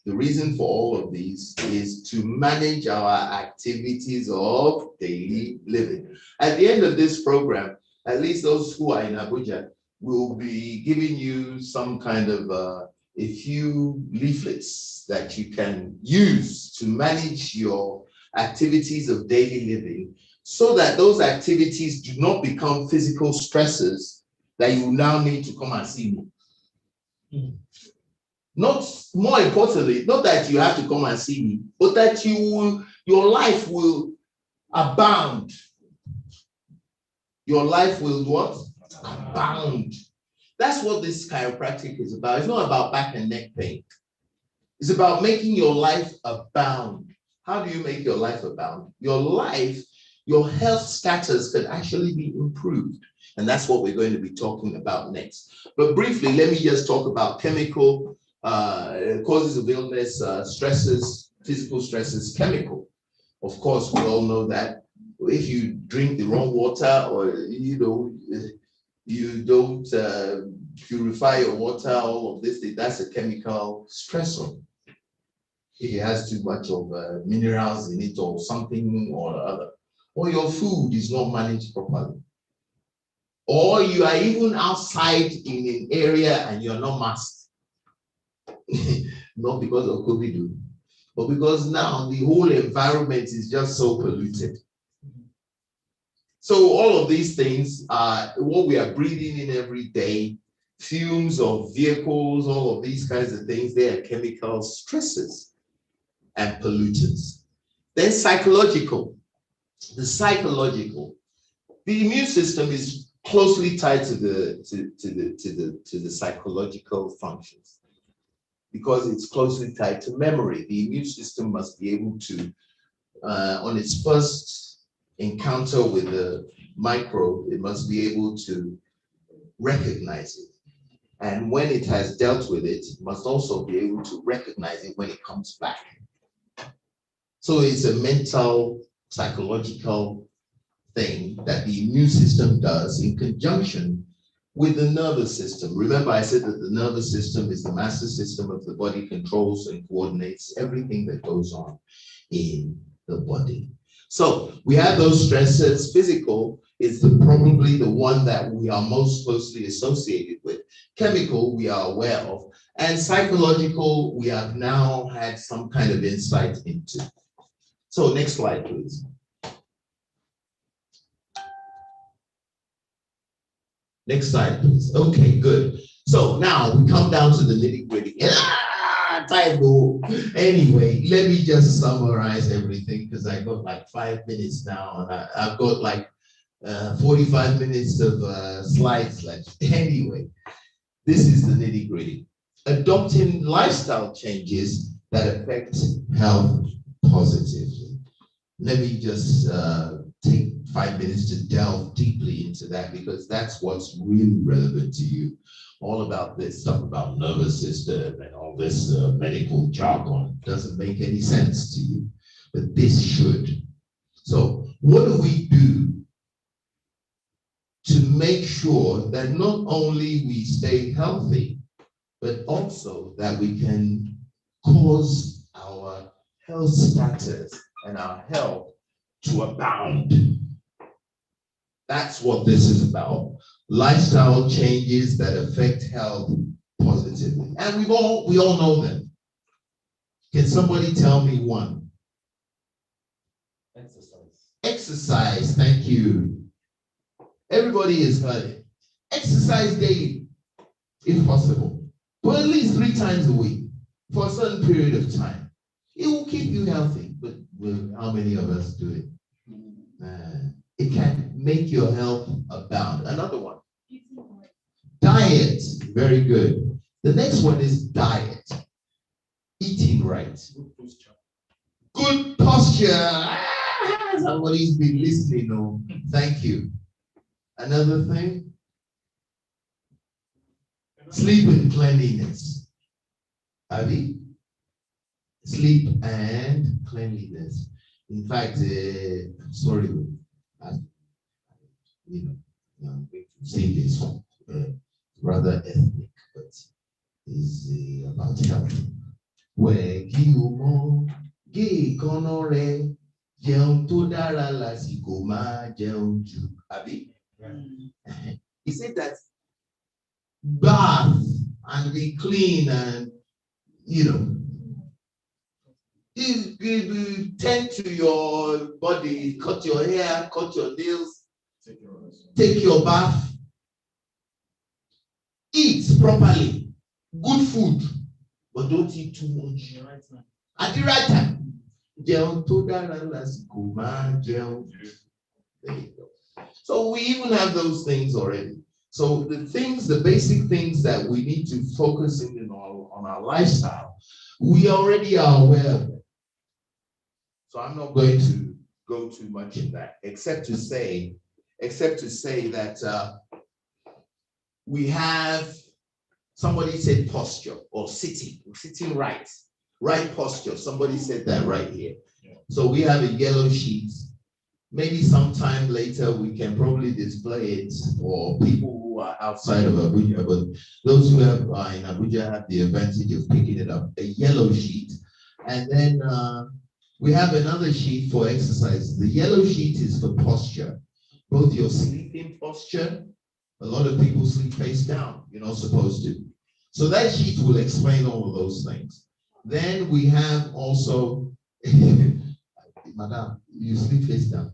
The reason for all of these is to manage our activities of daily living. At the end of this program, at least those who are in Abuja will be giving you some kind of a few leaflets that you can use to manage your activities of daily living so that those activities do not become physical stresses that you now need to come and see me. Not more importantly, not that you have to come and see me, but that your life will abound. Your life will what? Abound. That's what this chiropractic is about. It's not about back and neck pain. It's about making your life abound. How do you make your life abound? Your life, your health status can actually be improved. And that's what we're going to be talking about next. But briefly, let me just talk about chemical causes of illness, stresses, physical stresses, chemical. Of course, we all know that if you drink the wrong water, or you don't purify your water, all of this, that's a chemical stressor. If it has too much of minerals in it or something or other, or your food is not managed properly, or you are even outside in an area and you're not masked, not because of COVID, but because now the whole environment is just so polluted. So all of these things are what we are breathing in every day, fumes of vehicles, all of these kinds of things, they are chemical stresses and pollutants. Then psychological. The psychological. The immune system is closely tied to the psychological functions because it's closely tied to memory. The immune system must be able to, on its first encounter with the microbe, it must be able to recognize it. And when it has dealt with it, it must also be able to recognize it when it comes back. So it's a mental, psychological thing that the immune system does in conjunction with the nervous system. Remember, I said that the nervous system is the master system of the body, controls and coordinates everything that goes on in the body. So we have those stresses. Physical is probably the one that we are most closely associated with. Chemical, we are aware of. And psychological, we have now had some kind of insight into. So next slide, please. Next slide, please. Okay, good. So now we come down to the nitty-gritty. Time go. Anyway, let me just summarize everything because I got like 5 minutes now, and I've got like 45 minutes of slides left. Anyway, this is the nitty-gritty. Adopting lifestyle changes that affect health positively. Let me just take 5 minutes to delve deeply into that because that's what's really relevant to you. All about this stuff about nervous system and all this medical jargon doesn't make any sense to you, but this should. So what do we do to make sure that not only we stay healthy, but also that we can cause our health status and our health to abound? That's what this is about. Lifestyle changes that affect health positively. And we all know them. Can somebody tell me one? Exercise. Exercise, thank you. Everybody is heard it. Exercise daily, if possible, but at least 3 times a week for a certain period of time. It will keep you healthy, but how many of us do it? It can make your health abound. Another one. Diet. Very good. The next one is diet. Eating right. Good posture. Somebody's been listening. Oh, thank you. Another thing. Sleep and cleanliness. Abby? Sleep and cleanliness. In fact, sorry, I'm going to say this rather ethnic, but it's about health. Where Guillaume gay conore jeun to dara lasiko ma jeun ju abi. He said that bath and be clean and you tend to your body, cut your hair, cut your nails, take your bath, eat properly, good food, but don't eat too much. At the right time. So we even have those things already. So the basic things that we need to focus in on our lifestyle, we already are aware of it. So I'm not going to go too much in that, except to say that we have, somebody said posture or sitting right posture. Somebody said that right here. So we have a yellow sheet. maybe sometime later we can probably display it for people who are outside of Abuja, but those who are in Abuja have the advantage of picking it up, a yellow sheet. And then we have another sheet for exercise. The yellow sheet is for posture, both your sleeping posture. A lot of people sleep face down. You're not supposed to. So that sheet will explain all of those things. Then we have also, Madam, you sleep face down.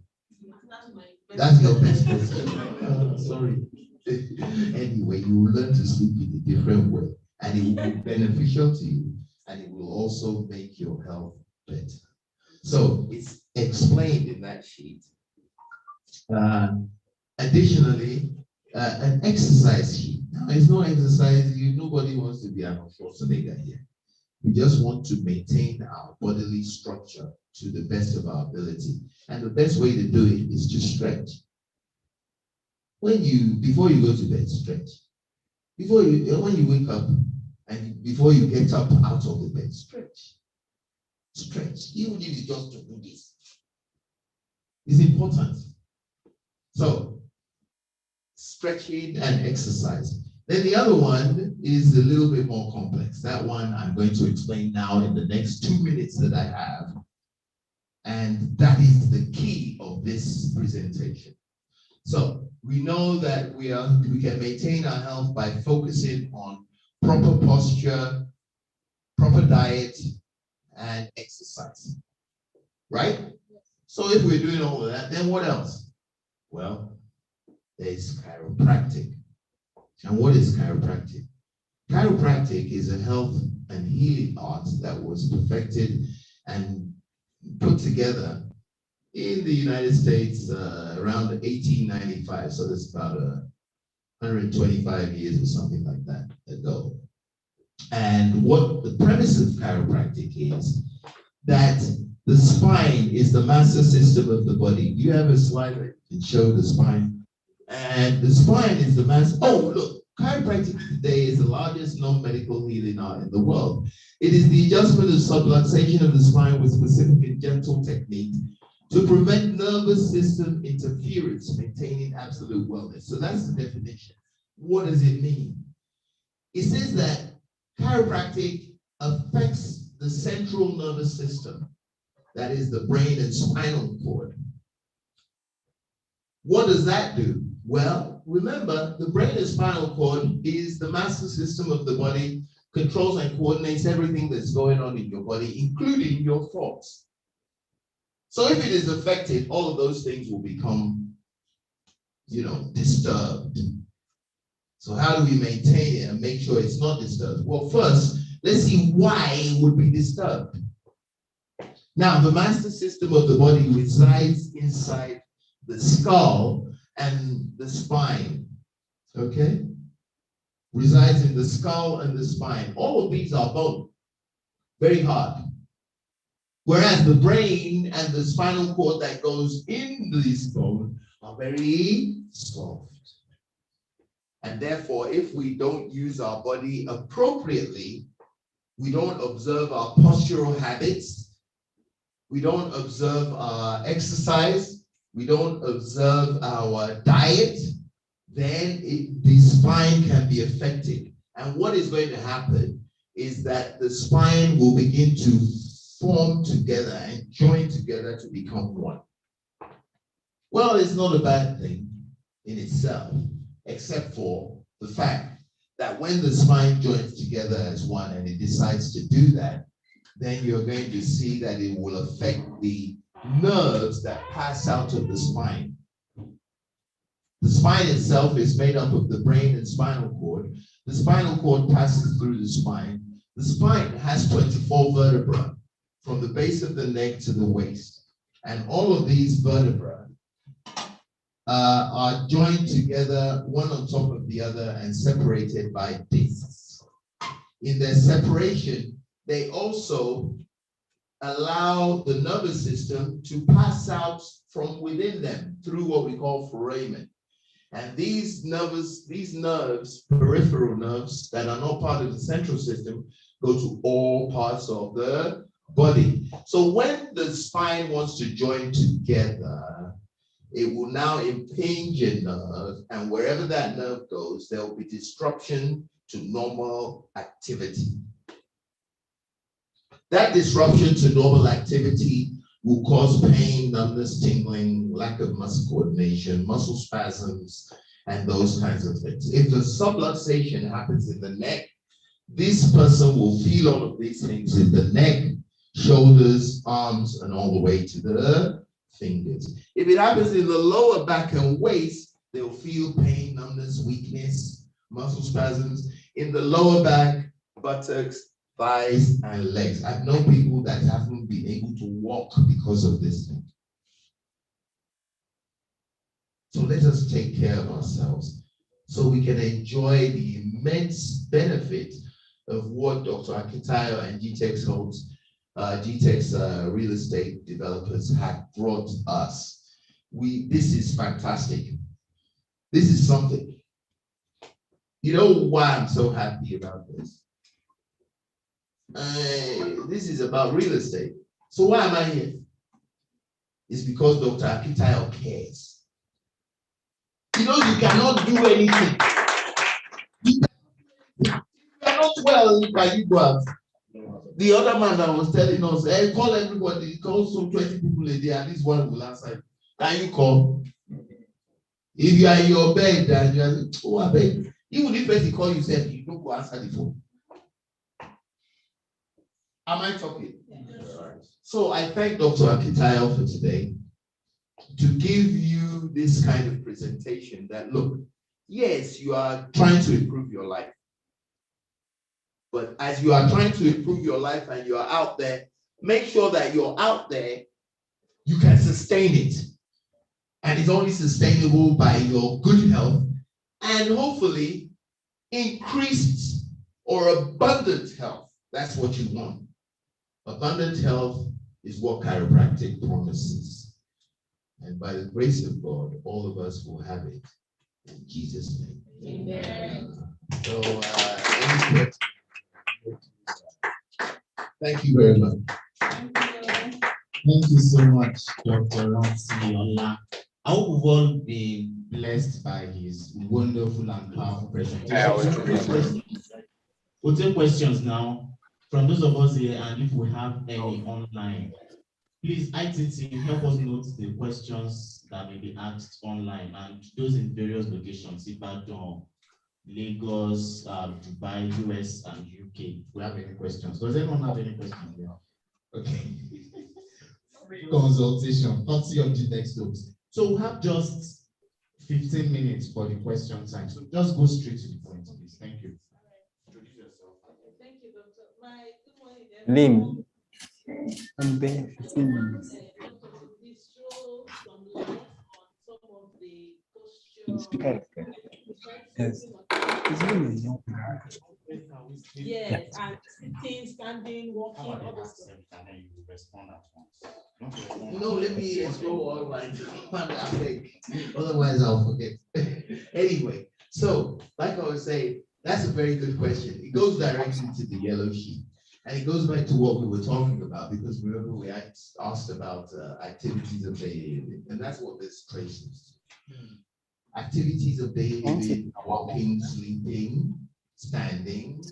That's your best posture. Sorry. Anyway, you will learn to sleep in a different way, and it will be beneficial to you, and it will also make your health better. So it's explained in that sheet. Additionally, an exercise sheet. Now, it's no exercise. Nobody wants to be an Schwarzenegger here. We just want to maintain our bodily structure to the best of our ability. And the best way to do it is to stretch. Before you go to bed, stretch. When you wake up and before you get up out of the bed, stretch. Stretch. Even if it's just to do this. It's important. So, stretching and exercise. Then the other one is a little bit more complex. That one I'm going to explain now in the next 2 minutes that I have. And that is the key of this presentation. So we know that we can maintain our health by focusing on proper posture, proper diet, and exercise. Right? So if we're doing all of that, then what else? Well, there's chiropractic. And what is chiropractic? Chiropractic is a health and healing art that was perfected and put together in the United States around 1895. So that's about 125 years or something like that ago. And what the premise of chiropractic is that the spine is the master system of the body. You have a slide that can show the spine. And the spine is the master. Oh, look, chiropractic today is the largest non-medical healing art in the world. It is the adjustment of subluxation of the spine with specific and gentle technique to prevent nervous system interference, maintaining absolute wellness. So that's the definition. What does it mean? It says that chiropractic affects the central nervous system, that is the brain and spinal cord. What does that do? Well, remember, the brain and spinal cord is the master system of the body, controls and coordinates everything that's going on in your body, including your thoughts. So if it is affected, all of those things will become, disturbed. So how do we maintain it and make sure it's not disturbed? Well, first, let's see why it would be disturbed. Now, the master system of the body resides inside the skull and the spine, okay? Resides in the skull and the spine. All of these are bone, very hard. Whereas the brain and the spinal cord that goes into this bone are very soft. And therefore, if we don't use our body appropriately, we don't observe our postural habits, we don't observe our exercise, we don't observe our diet, then the spine can be affected. And what is going to happen is that the spine will begin to form together and join together to become one. Well, it's not a bad thing in itself, except for the fact that when the spine joins together as one and it decides to do that, then you're going to see that it will affect the nerves that pass out of the spine. The spine itself is made up of the brain and spinal cord. The spinal cord passes through the spine. The spine has 24 vertebrae from the base of the neck to the waist. And all of these vertebrae are joined together, one on top of the other, and separated by discs. In their separation, they also allow the nervous system to pass out from within them through what we call foramen. And these nerves, peripheral nerves that are not part of the central system, go to all parts of the body. So when the spine wants to join together, it will now impinge a nerve, and wherever that nerve goes, there will be disruption to normal activity. That disruption to normal activity will cause pain, numbness, tingling, lack of muscle coordination, muscle spasms, and those kinds of things. If the subluxation happens in the neck, this person will feel all of these things in the neck, shoulders, arms, and all the way to the fingers. If it happens in the lower back and waist, they'll feel pain, numbness, weakness, muscle spasms in the lower back, buttocks, thighs, and legs. I've known people that haven't been able to walk because of this thing. So let us take care of ourselves so we can enjoy the immense benefit of what Dr. Akitayo and GText holds, GText real estate developers have brought us. This is fantastic. This is something. You know why I'm so happy about this? This is about real estate. So why am I here? It's because Dr. Akitayo cares. You know, you cannot do anything. You cannot well by you go out. The other man that was telling us, hey, call everybody, call some 20 people a day, at least one will answer. Can you call? If you are in your bed and you are, oh, I beg. Even if person call you, say, you don't go answer the phone. Am I talking? Yes. So I thank Dr. Akitayo for today to give you this kind of presentation that, look, yes, you are trying to improve your life. But as you are trying to improve your life and you are out there, make sure that you're out there, you can sustain it. And it's only sustainable by your good health and hopefully increased or abundant health. That's what you want. Abundant health is what chiropractic promises. And by the grace of God, all of us will have it in Jesus' name. Amen. So, thank you very much. Thank you so much, Dr. Ramsey Ola. I hope we've all been blessed by his wonderful and powerful presentation. We'll take questions now from those of us here, and if we have any online. Please, IT team, help us note the questions that may be asked online and those in various locations, Ibadan, Lagos, Dubai, US, and UK. If we have any questions. Does anyone have any questions here? Okay. Free consultation, courtesy of GText notes. So we have just 15 minutes for the question time. So just go straight to the point, please. Thank you. Introduce yourself. Thank you, Doctor. Good morning. Lim. I'm there 15 minutes. Please throw some light on some of the posture. Yes. It's really young. Yes, and sitting, standing, walking, all those stuff. No, let me explore all my otherwise I'll forget. Anyway, so like I was saying, that's a very good question. It goes directly to the yellow sheet. And it goes back to what we were talking about, because remember we asked about activities of daily living, and that's what this traces. Activities of daily living: walking, sleeping, standing,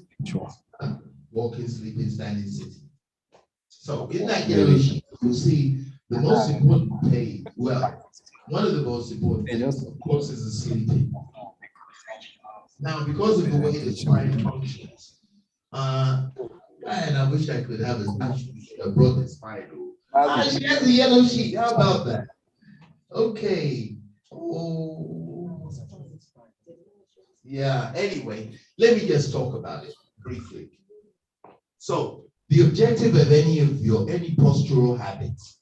walking, sleeping, standing, sitting. So in that yellow sheet, you'll see the most important page. Well, one of the most important things, of course, is the sleeping. Now, because of the way the spine functions, and I wish I could have brought this spine. She has a yellow sheet. How about that? Okay. Oh. Yeah, anyway, let me just talk about it briefly. So, the objective of any postural habits,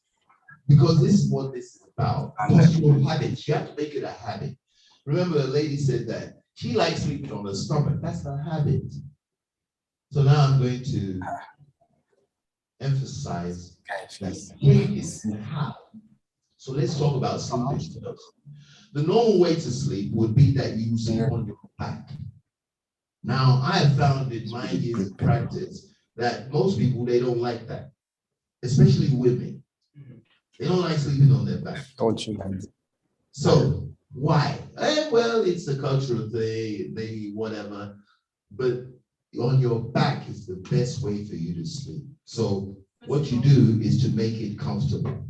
because this is what this is about, postural habits, you have to make it a habit. Remember, the lady said that she likes sleeping on her stomach. That's her habit. So now I'm going to emphasize the behaviors and how. So let's talk about sleeping first. The normal way to sleep would be that you sleep on your back. Now, I have found in my years of practice that most people, they don't like that, especially women. They don't like sleeping on their back. So why? Well, it's a cultural thing, maybe whatever, but on your back is the best way for you to sleep. So what you do is to make it comfortable.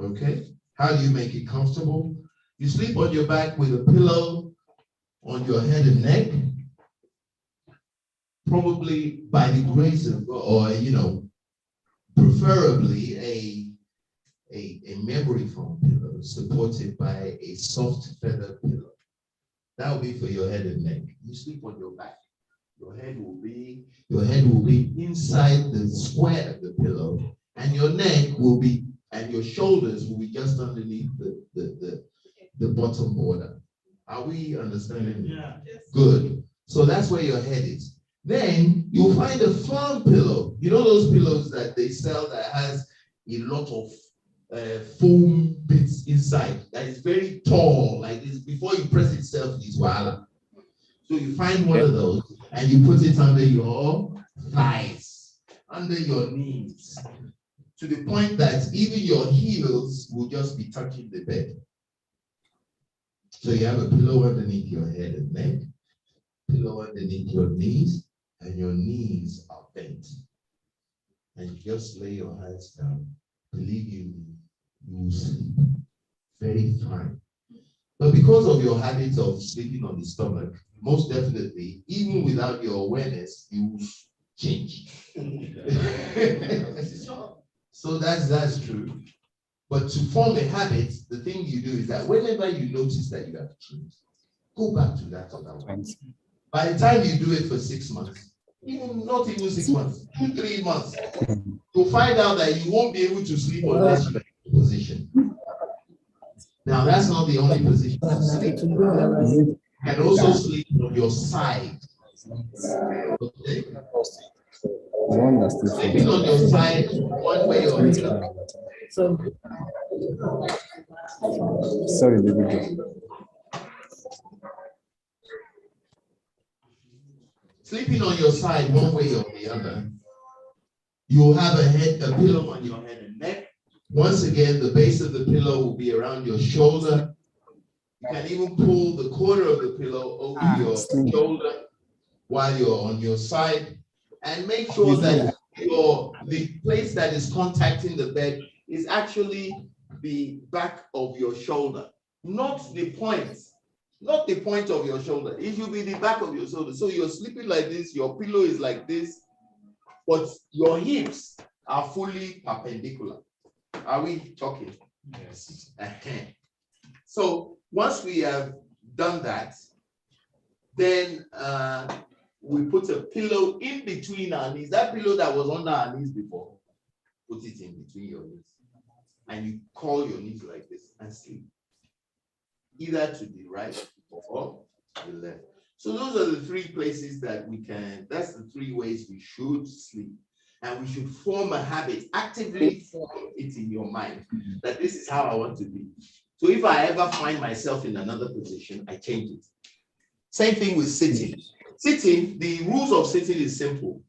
Okay? How do you make it comfortable? You sleep on your back with a pillow on your head and neck, probably by the grace of God, or preferably a memory foam pillow supported by a soft feather pillow. That will be for your head and neck. You sleep on your back. Your head will be inside the square of the pillow, and your neck will be, and your shoulders will be just underneath the bottom border. Are we understanding? Yeah. Good. So that's where your head is. Then you'll find a firm pillow. You know those pillows that they sell that has a lot of foam bits inside, that is very tall, like this. Before you press itself, it's voila. So you find one of those and you put it under your thighs, under your knees, to the point that even your heels will just be touching the bed. So you have a pillow underneath your head and neck, pillow underneath your knees, and your knees are bent. And you just lay your hands down. Believe you will sleep very fine. But because of your habit of sleeping on the stomach, most definitely, even without your awareness, you will change. So that's true. But to form a habit, the thing you do is that whenever you notice that you have changed, go back to that other one. By the time you do it for 6 months, not even 6 months, 2-3 months, you'll find out that you won't be able to sleep unless you're in a position. Now, that's not the only position to sleep. You can also sleep on your side. Okay? Sleeping on your side, one way or the other. Sorry, baby. Sleeping on your side, one way or the other, you'll have a pillow on your head and neck. Once again, the base of the pillow will be around your shoulder. You can even pull the corner of the pillow over your shoulder while you're on your side, and make sure that the place that is contacting the bed is actually the back of your shoulder, not the point of your shoulder. It should be the back of your shoulder. So you're sleeping like this, your pillow is like this, but your hips are fully perpendicular. Are we talking? Yes. So once we have done that, then we put a pillow in between our knees. That pillow that was under our knees before, put it in between your knees. And you curl your knees like this and sleep. Either to the right or the left. So those are the 3 places that that's the 3 ways we should sleep. And we should form a habit, actively form it in your mind, that this is how I want to be. So if I ever find myself in another position, I change it. Same thing with sitting. Sitting, the rules of sitting is simple.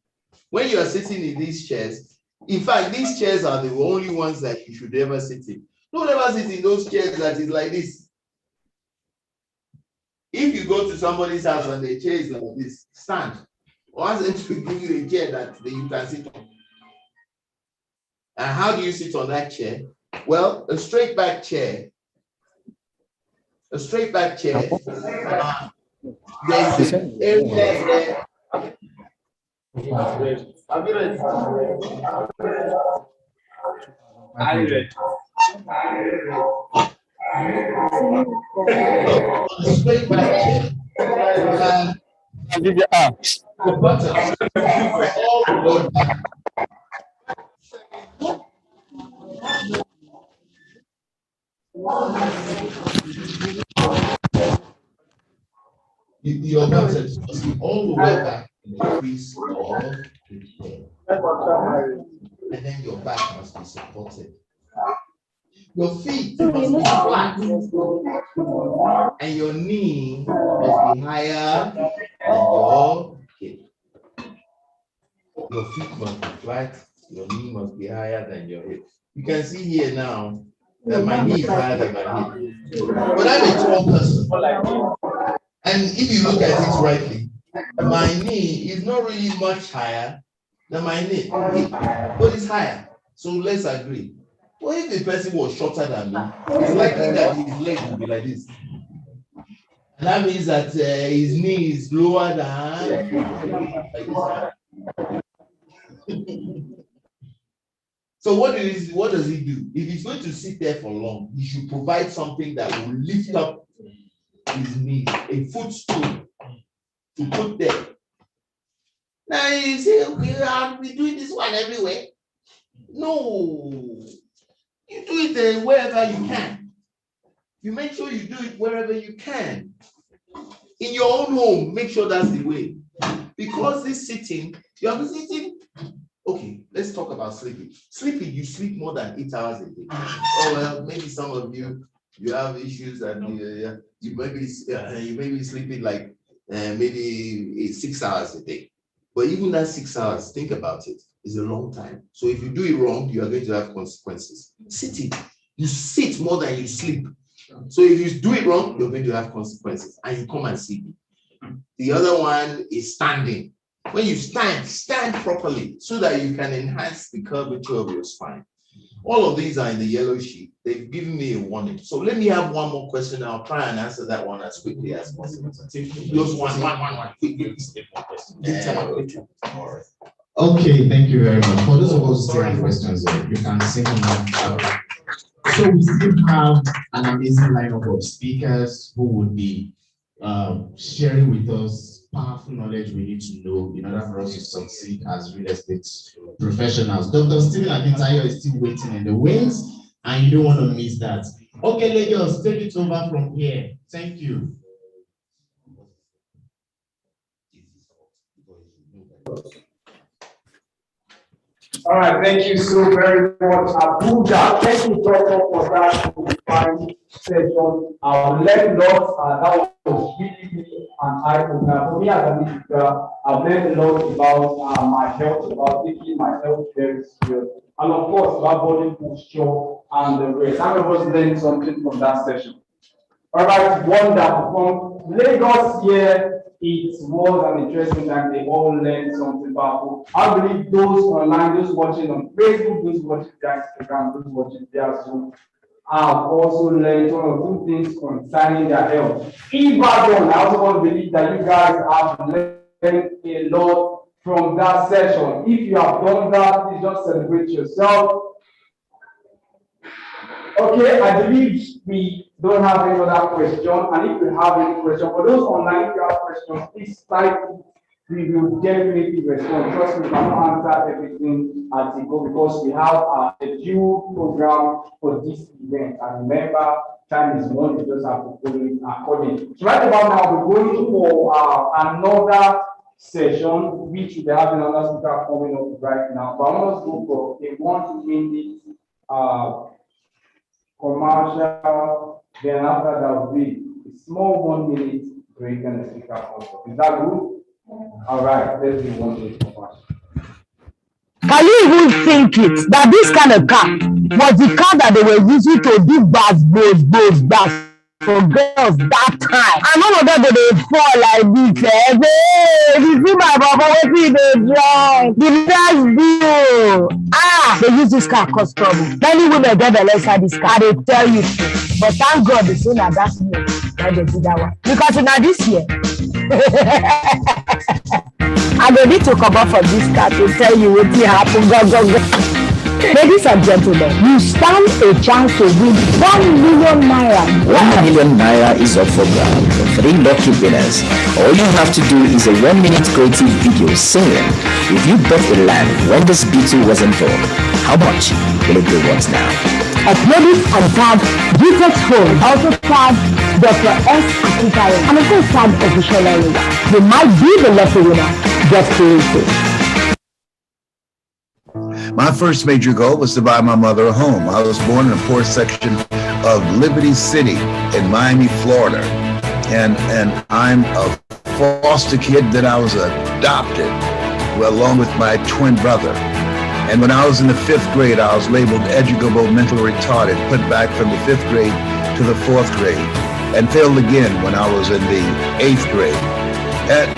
When you are sitting in these chairs, in fact, these chairs are the only ones that you should ever sit in. Don't ever sit in those chairs that is like this. If you go to somebody's house and the chair is like this, stand. Or ask them to give you a chair that you can sit on. And how do you sit on that chair? Well, a straight back chair. A straight back chair. There's an area there. Straight back chair. The buttons all the way back. Your buttons must be all the way back in the crease of the chair. And then your back must be supported. Your feet must be flat. And your knee must be higher than your hip. Your feet must be flat. Your knee must be higher than your hip. You can see here now, that my knee is higher than my hip. But I'm a tall person. And if you look at it rightly, my knee is not really much higher than my hip, but it's higher. So let's agree. Well, if the person was shorter than me, it's likely that his leg will be like this. And that means that his knee is lower than like this. So what does he do? If he's going to sit there for long, he should provide something that will lift up his knee, a footstool to put there. Now you say, okay, I'll be doing this one everywhere. No, you do it wherever you can. You make sure you do it wherever you can. In your own home, make sure that's the way. Because this sitting, you are sitting. Okay, let's talk about sleeping. Sleeping, you sleep more than 8 hours a day. Oh well, maybe some of you have issues and you may be sleeping like maybe 6 hours a day. But even that 6 hours, think about it, is a long time. So if you do it wrong, you are going to have consequences. Sitting, you sit more than you sleep. So if you do it wrong, you're going to have consequences, and you come and see me. The other one is standing. When you stand properly so that you can enhance the curvature of your spine. All of these are in the yellow sheet. They've given me a warning. So let me have one more question. I'll try and answer that one as quickly as possible. Just one. Quickly. Okay, thank you very much. For those of us who still have questions, you can send them out. So we still have an amazing lineup of speakers who would be sharing with us powerful knowledge we need to know in order for us to succeed as real estate professionals. Dr. Stephen Akintayo is still waiting in the wings, and you don't want to miss that. Okay, Lagos, take it over from here. Thank you. All right, thank you so very much, Abuja. Thank you, Doctor, for that fine session. Learned lots, that was really an eye-opener. For me as a visitor, I've learned a lot about my health, about taking my health very serious, and of course, about body posture and the rest. Some of us learned something from that session. All right, wonderful. From Lagos here, it was an interesting time. They all learned something powerful. I believe those online, those watching on Facebook, those watching via Instagram, those watching via Zoom, have also learned one or two things concerning their health. Ibadan, I also want to believe that you guys have learned a lot from that session. If you have done that, please just celebrate yourself. Okay, I believe we don't have any other question, and if you have any question, for those online, if you have questions, please type it. We will definitely respond. Trust me, we cannot answer everything at the go because we have a due program for this event. And remember, time is money, we just have to follow it accordingly. So right about now, we're going for another session, which we have another speaker coming up right now. But I want us to go for a 1 minute commercial, then after that will be a small 1 minute break and the speaker also. Is that good? All right, let's do 1 minute commercial. Can you even think it that this kind of car was the car that they were using to do bars for girls that time? And all of them they fall like this. Hey, you see my baba wetin dey drive? The next deal. They use this car cause trouble. Many women get belle inside this car. They tell you. But thank God they say na that year why they do that one. Because na this year. And they need to come up from this car to tell you what happened. Ladies and gentlemen, you stand a chance to win 1 million naira. 1 million naira is up for grabs for 3 lucky winners. All you have to do is a 1 minute creative video saying, if you bought a land when this beetle was involved, how much will it be worth now? Upload it and tag GText phone. Also tag Dr. S. Akintayo and also tag official area. You might be the lucky winner. Get creative. My first major goal was to buy my mother a home. I was born in a poor section of Liberty City in Miami, Florida. And I'm a foster kid. Then I was adopted along with my twin brother. And when I was in the 5th grade, I was labeled educable, mentally retarded, put back from the 5th grade to the 4th grade, and failed again when I was in the 8th grade.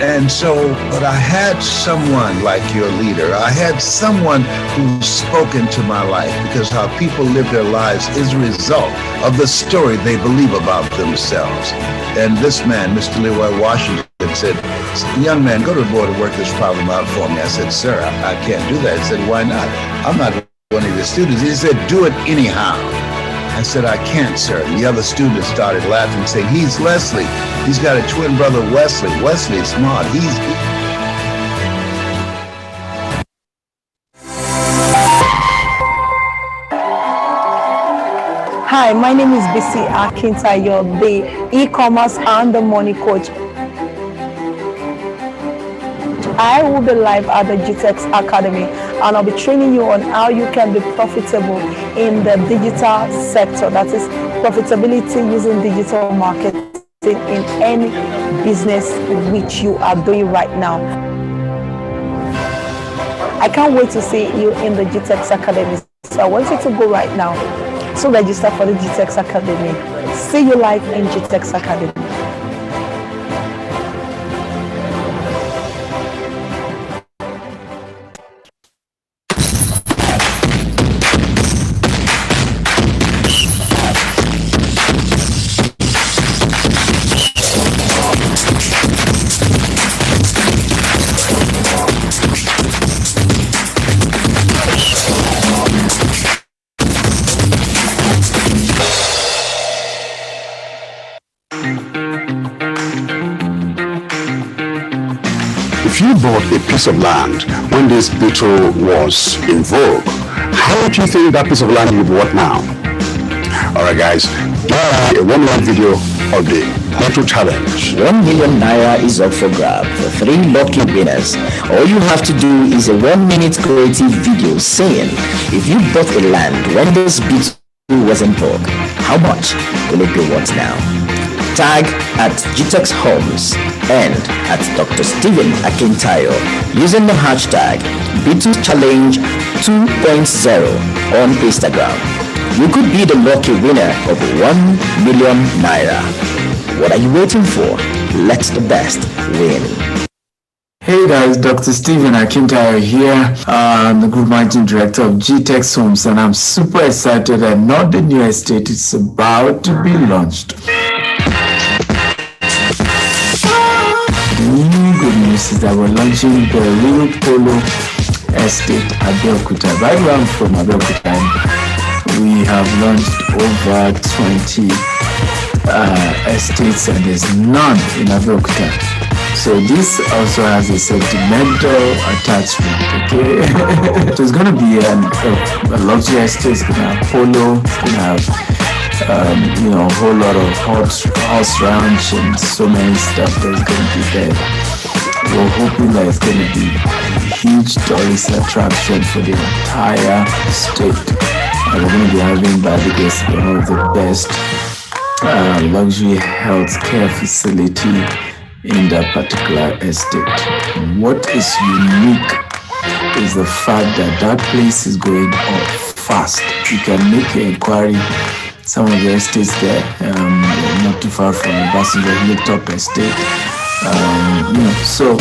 And so, but I had someone like your leader. I had someone who's spoken to my life, because how people live their lives is a result of the story they believe about themselves. And this man, Mr. Leroy Washington, said, young man, go to the board and work this problem out for me. I said, sir, I can't do that. He said, why not? I'm not one of your students. He said, do it anyhow. I said, I can't, sir. And the other students started laughing, saying, he's Leslie. He's got a twin brother, Wesley. Wesley is smart. Hi, my name is Bisi Akintayo, the e-commerce and the money coach. I will be live at the GText Academy, and I'll be training you on how you can be profitable in the digital sector. That is profitability using digital marketing in any business which you are doing right now. I can't wait to see you in the GText Academy. So I want you to go right now to register for the GText Academy. See you live in GText Academy. If you bought a piece of land when this beetle was in vogue, how much do you think that piece of land would be worth now? Alright guys, a 1-minute video of the beetle challenge. 1 million naira is up for grab for 3 lucky winners. All you have to do is a 1-minute creative video saying, if you bought a land when this beetle was in vogue, how much will it be worth now? Tag at GText Homes and at Dr. Stephen Akintayo using the hashtag Beetle Challenge 2.0 on Instagram. You could be the lucky winner of 1 million naira. What are you waiting for? Let the best win. Hey guys, Dr. Stephen Akintayo here. I'm the Group Managing Director of GText Homes, and I'm super excited that not the new estate is about to be launched. Good news is that we're launching the Real Polo Estate at Abeokuta. Right where I'm from, Abeokuta, we have launched over 20 estates, and there's none in Abeokuta. So this also has a sentimental attachment, okay? So it's going to be a luxury estate. It's going to have polo, it's going to have a whole lot of horse ranch and so many stuff that's going to be there. We're hoping that it's going to be a huge tourist attraction for the entire state. And we're going to be having, by the grace of one of the best luxury health care facility in that particular estate. What is unique is the fact that that place is going up fast. You can make an inquiry. Some of the estates there, not too far from the Bassinger Hilltop estate. So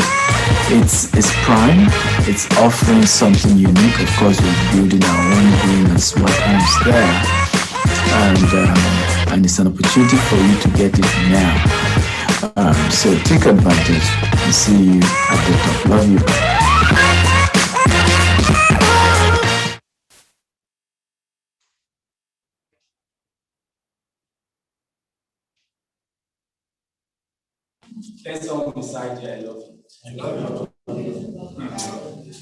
it's prime. It's offering something unique. Of course, we're building our own green and smart homes there, and it's an opportunity for you to get it now. So take advantage. And see you at the top. Love you. Tell someone beside you, I love you. I love you.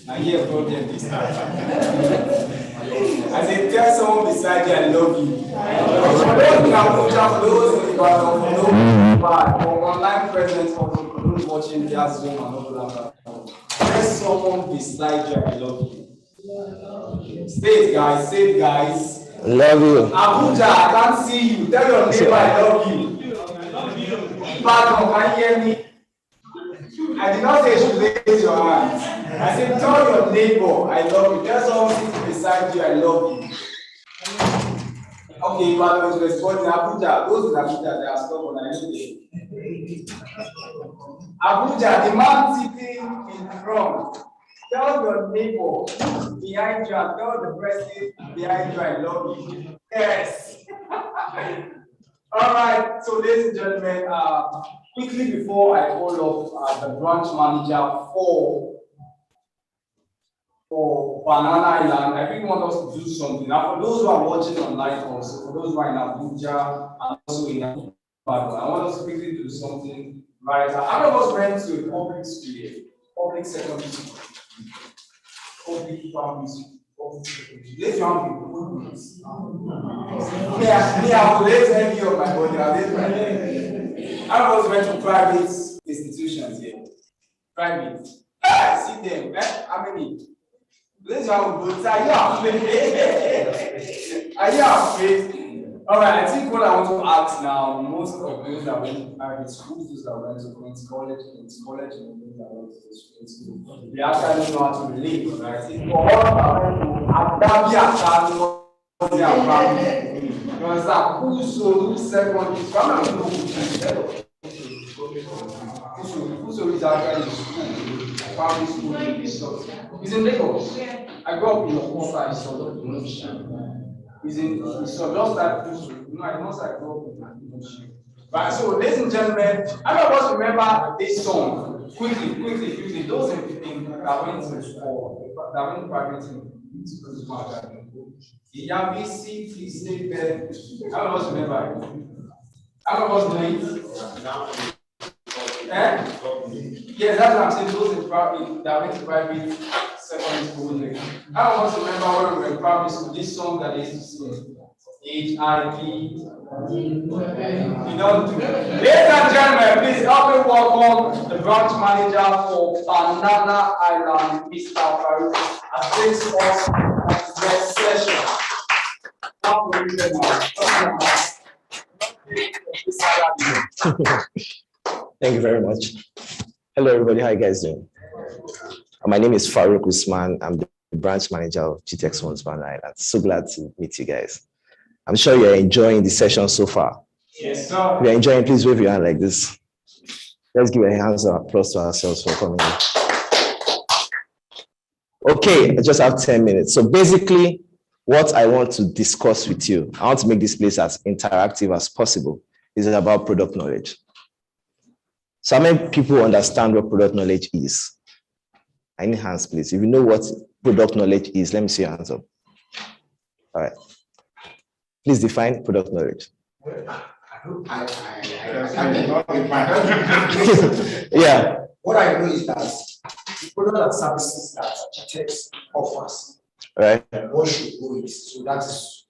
I hear a problem this time. I say, tell someone beside you, I love you. For those in the background, for those online presence, for those watching via Zoom and all that. Tell someone beside you, I love you. Say it, guys. Say it, guys. Love you. Abuja, I can't see you. Tell your neighbor, I love you. Pardon, can you hear me? I did not say you should raise your hands. I said, tell your neighbor, I love you. Tell someone sitting beside you, I love you. Okay, you are going to respond in Abuja. Those in Abuja, they are stubborn. I know them. Abuja, the man sitting in front. Tell your neighbor behind you, and tell the person behind you, I love you. Yes. All right. So, ladies and gentlemen, quickly before I call up the branch manager for Banana Island, I really want us to do something. Now, for those who are watching online also, for those who are in Abuja and also in Abuja, I want us to quickly do something. Right. How many of us went to a public school here? Public secondary school, public primary school, public secondary. Let's I will raise any of my body. I'll raise my hand. How many of us went to private institutions here? Private. See them. How many? Let's go. Are you afraid? Are you afraid? All right, I think what I want to ask now, most of those that went to private schools, those that went to Queen's College, and those that went to school, they actually know how to relate, right? I think for all that went to Adabi Academy, they are private. You understand? Who's secondary school? I'm not know who's is actually school, primary school in this sort. It's in Lagos. I grew up in a quarter, so is in so just like I must I grew up in right. So, ladies and gentlemen, I don't want to remember this song quickly. Those in that went to private the Yabisi, please stay there. I don't want to remember it. I don't want to do it. Yes, that's what I'm saying. Those in private that went to private secondary school. I don't want to remember when we were in primary school. This song that they used to sing. HIV. You don't do it. Ladies and gentlemen, please help me welcome the branch manager for Banana Island, Mr. Farouk, as takes us on the next session. Thank you very much. Hello, everybody. How are you guys doing? My name is Farouk Usman. I'm the branch manager of GText Banana Island. So glad to meet you guys. I'm sure you're enjoying the session so far. Yes, sir. If you're enjoying, please wave your hand like this. Let's give a hand of applause to ourselves for coming in. Okay, I just have 10 minutes. So basically, what I want to discuss with you, I want to make this place as interactive as possible, is about product knowledge. So how many people understand what product knowledge is? I need hands, please. If you know what product knowledge is, let me see your hands up. All right. Please define product knowledge. Yeah. What I know is that the product and services that GText offers, right? And what should go with. So that's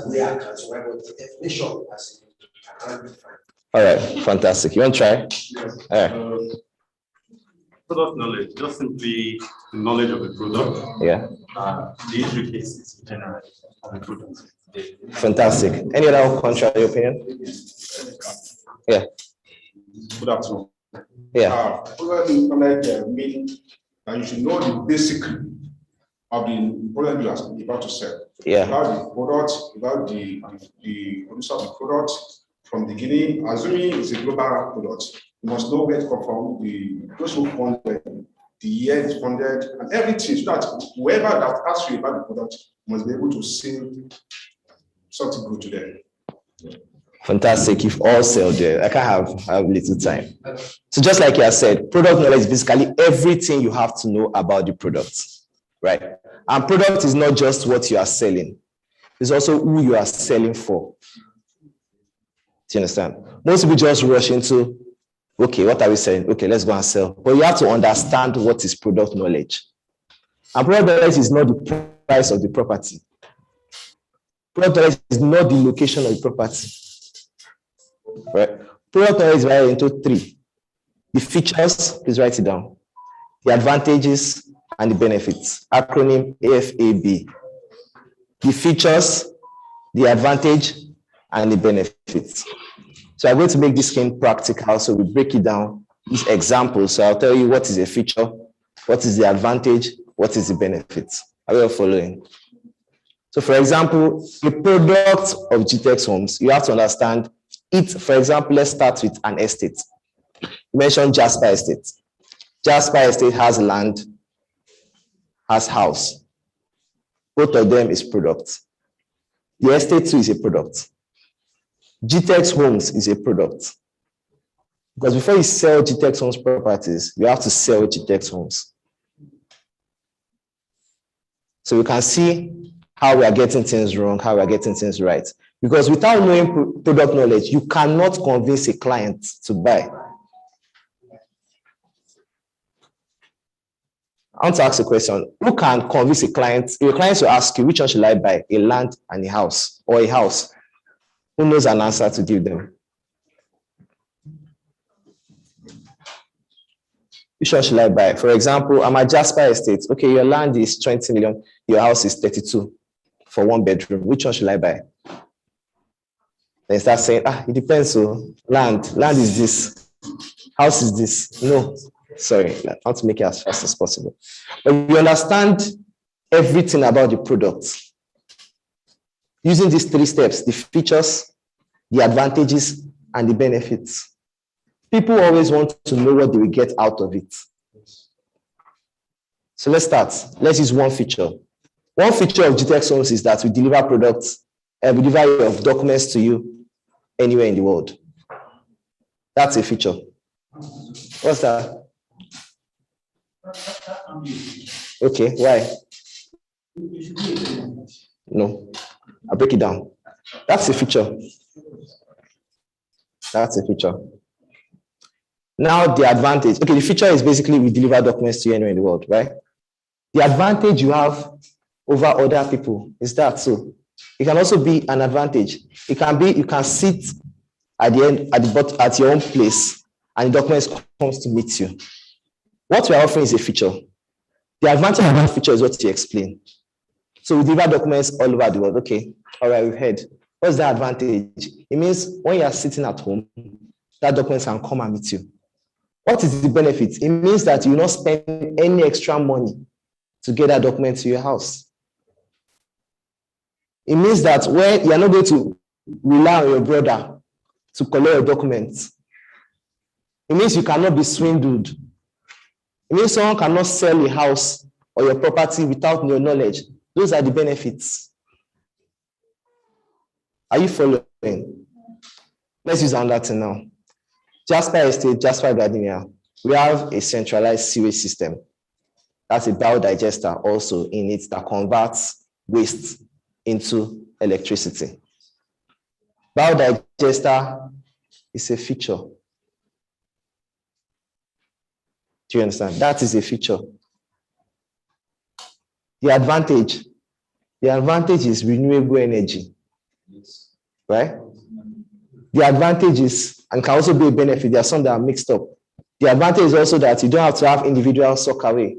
where I can survive with the definition as I can define. All right, fantastic. You want to try? Yes. All right. Product knowledge, just simply the knowledge of the product. Yeah. The issue cases generally of the product. Fantastic. Any other contrary opinion? Yeah. Good afternoon. Yeah. Product knowledge means that you should know the basic of the product you are about to sell. Yeah. About the product, about the producer of the product from the beginning, assuming it's a global product. You must know where it comes from, those who funded, the year it's funded, and everything, so that whoever that asks you about the product must be able to sell something good to them. Fantastic. If all sell there, I can't have little time. So just like you have said, product knowledge is basically everything you have to know about the product, right? And product is not just what you are selling. It's also who you are selling for. Do you understand? Most people just rush into, okay, what are we selling? Okay, let's go and sell. But you have to understand what is product knowledge. And product knowledge is not the price of the property. Product knowledge is not the location of the property. Right? Product knowledge is divided into three. The features, please write it down. The advantages and the benefits. Acronym AFAB. The features, the advantage, and the benefits. So I'm going to make this game practical, so we break it down these examples. So I'll tell you what is a feature, what is the advantage, what is the benefit. Are you all following? So for example, the product of GText Homes, you have to understand it. For example, let's start with an estate. You mentioned Jasper Estate. Jasper Estate has land, has house. Both of them is product. The estate too is a product. GText Homes is a product. Because before you sell GText Homes properties, you have to sell GText Homes. So you can see how we are getting things wrong, how we are getting things right. Because without knowing product knowledge, you cannot convince a client to buy. I want to ask a question. Who can convince a client? Your client will ask you, which one should I buy? A land and a house, or a house? Who knows an answer to give them? Which one should I buy? For example, I'm at Jasper Estate. Okay, your land is 20 million. Your house is 32 for 1 bedroom. Which one should I buy? Then start saying, it depends. So land is this. House is this. No, sorry, I want to make it as fast as possible. But you understand everything about the product. Using these 3 steps, the features, the advantages, and the benefits. People always want to know what they will get out of it. So let's start. Let's use one feature. One feature of GText Homes is that we deliver products, we deliver your documents to you anywhere in the world. That's a feature. What's that? Okay, why? No, I'll break it down. That's a feature. That's a feature. Now the advantage. Okay, the feature is basically we deliver documents to you anywhere in the world, right? The advantage you have over other people is that so. It can also be an advantage. It can be you can sit at the end at your own place and the documents comes to meet you. What we are offering is a feature. The advantage of that feature is what you explain. So we deliver documents all over the world. Okay, all right, we've heard. What's the advantage? It means when you are sitting at home, that document can come and meet you. What is the benefit? It means that you will not spend any extra money to get that document to your house. It means that when you are not going to rely on your brother to collect your documents, it means you cannot be swindled. It means someone cannot sell a house or your property without your knowledge. Those are the benefits. Are you following? Let's use another thing now. Jasper Estate, Jasper Gardenia, we have a centralized sewage system. That's a biodigester also in it that converts waste into electricity. Biodigester is a feature. Do you understand? That is a feature. The advantage is renewable energy, right? The advantage is, and can also be a benefit, there are some that are mixed up. The advantage is also that you don't have to have individual sock away.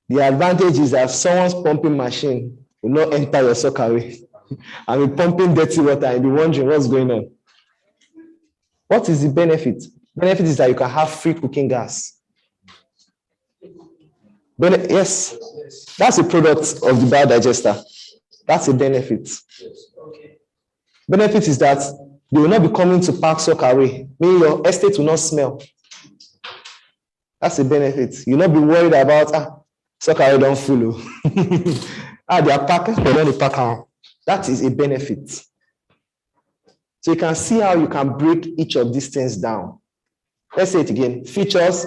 The advantage is that someone's pumping machine will not enter your sock away and be pumping dirty water and be wondering what's going on. What is the benefit? Benefit is that you can have free cooking gas. Yes, that's a product of the biodigester. That's a benefit. Benefit is that they will not be coming to park sock away, meaning your estate will not smell. That's a benefit. You'll not be worried about sock away don't follow. They are parking, they don't park out. That is a benefit. So you can see how you can break each of these things down. Let's say it again. Features.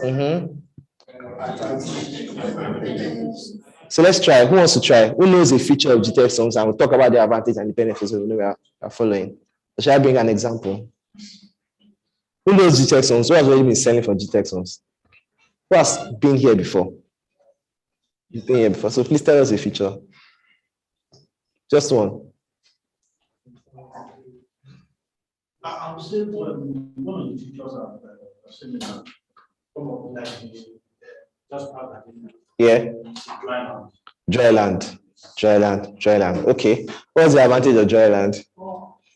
So let's try. Who wants to try? Who knows a feature of GText Homes? And we'll talk about the advantage and the benefits. So we know we are following. Shall I bring an example? Who knows GText Homes? Who has already been selling for GText Homes? Who has been here before? You've been here before. So please tell us a feature. Just one. I would say one of the features are similar. Yeah. Dry land. Okay. What's the advantage of dry land?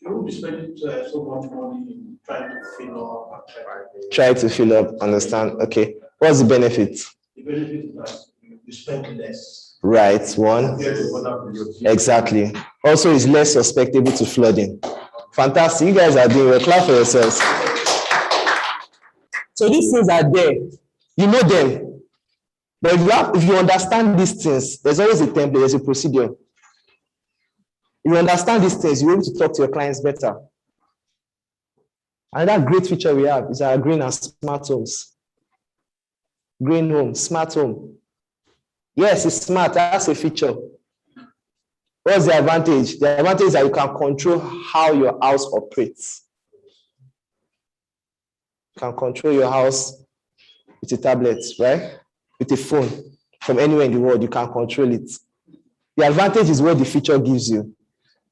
You won't be spending so much money trying to fill up and Try to fill up, understand? Okay. What's the benefit? the benefit is that you spend less. Right, one. Exactly. Also, it's less susceptible to flooding. Fantastic. You guys are doing well. Clap for yourselves. So these things are there. You know them. But if you understand these things, there's always a template, there's a procedure. If you understand these things, you're able to talk to your clients better. Another great feature we have is our green and smart homes. Green home, smart home. Yes, it's smart. That's a feature. What's the advantage? The advantage is that you can control how your house operates. You can control your house with a tablet, right? With a phone. From anywhere in the world, you can control it. The advantage is what the feature gives you.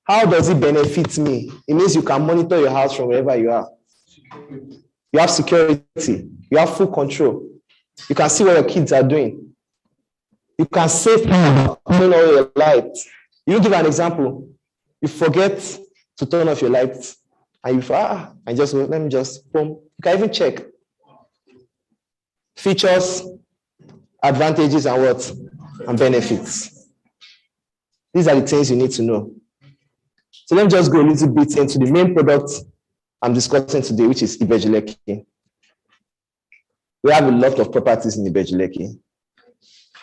How does it benefit me? It means you can monitor your house from wherever you are. You have security. You have full control. You can see what your kids are doing. You can save time turning on your lights. You give an example. You forget to turn off your lights, and you and just let me just boom. You can even check features, advantages, and what? And benefits. These are the things you need to know. So let me just go a little bit into the main product I'm discussing today, which is Ibejuleki. We have a lot of properties in Ibejuleki,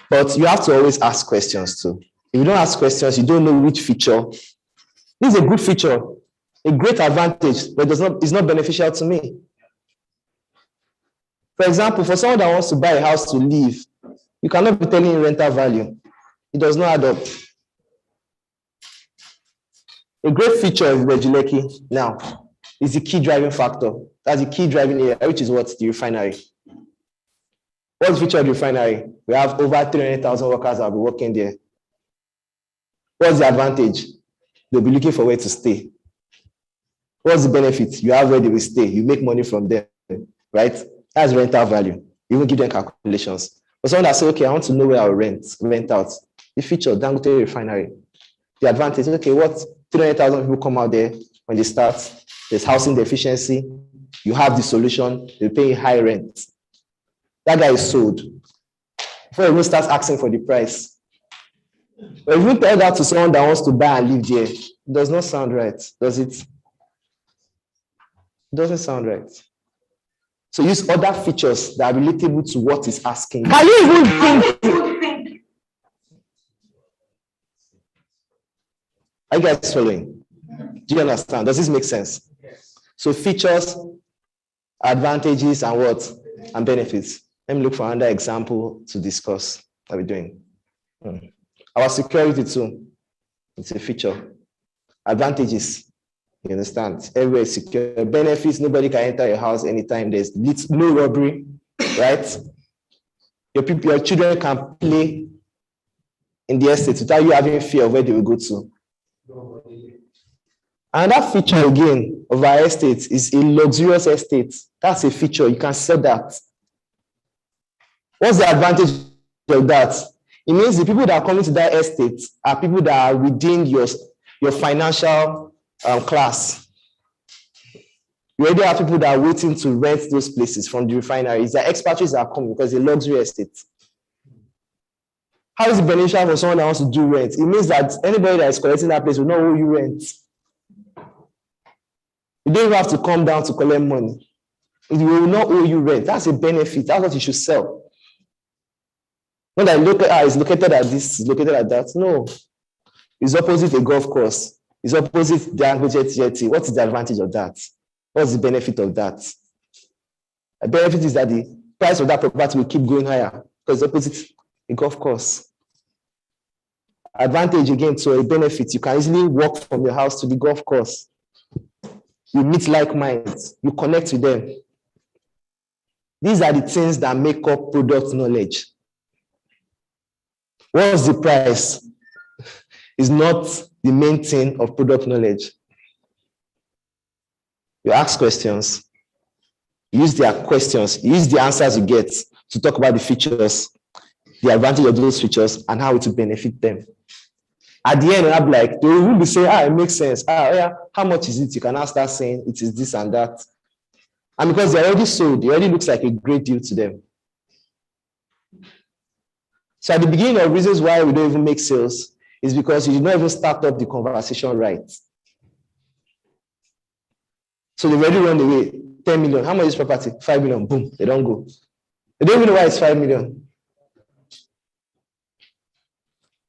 but you have to always ask questions too. If you don't ask questions, you don't know which feature. This is a good feature, a great advantage, but it's not beneficial to me. For example, for someone that wants to buy a house to live, you cannot be telling him rental value. It does not add up. A great feature of Ibejuleki now is the key driving factor. That's the key driving area, which is what? The refinery. What's the feature of the refinery? We have over 300,000 workers that will be working there. What's the advantage? They'll be looking for where to stay. What's the benefit? You have where they will stay. You make money from them, right? That's rental value. You will give them calculations. But someone that says, okay, I want to know where I'll rent out. The feature, Dangote refinery. The advantage, okay, what? 300,000 people come out there when they start. There's housing deficiency. You have the solution. They pay high rent. That guy is sold. Before he even starts asking for the price. But if you tell that to someone that wants to buy and live there, it does not sound right, does it? It doesn't sound right. So use other features that are relatable to what is asking. Can you even think? Are you guys following? Do you understand? Does this make sense? So features, advantages, and what? And benefits. Let me look for another example to discuss what we're doing. Our security too. It's a feature. Advantages. You understand? Everywhere is secure. Benefits, nobody can enter your house anytime. There's no robbery, right? Your children can play in the estate without you having fear of where they will go to. And that feature again of our estate is a luxurious estate. That's a feature. You can sell that. What's the advantage of that? It means the people that are coming to that estate are people that are within your financial class. You already have people that are waiting to rent those places from the refineries. The expatriates are coming because it's a luxury estate. How is it beneficial for someone that wants to do rent? It means that anybody that is collecting that place will not owe you rent. You don't even have to come down to collect money. It will not owe you rent. That's a benefit. That's what you should sell. Not that it's located at this, it's located at that. No. It's opposite a golf course. It's opposite the Dangote jetty. What is the advantage of that? What's the benefit of that? The benefit is that the price of that property will keep going higher because it's opposite a golf course. Advantage again, so a benefit. You can easily walk from your house to the golf course. You meet like minds. You connect with them. These are the things that make up product knowledge. What's the price? Is not the main thing of product knowledge. You ask questions. Use their questions. Use the answers you get to talk about the features, the advantage of those features, and how it will benefit them. At the end, I'll be like, they will be saying, it makes sense. Yeah, how much is it? You can now start saying it is this and that. And because they're already sold, it already looks like a great deal to them. So at the beginning of reasons why we don't even make sales is because you did not even start up the conversation right. So they've already run away. 10 million. How much is property? 5 million. Boom. They don't go. They don't even know why it's 5 million.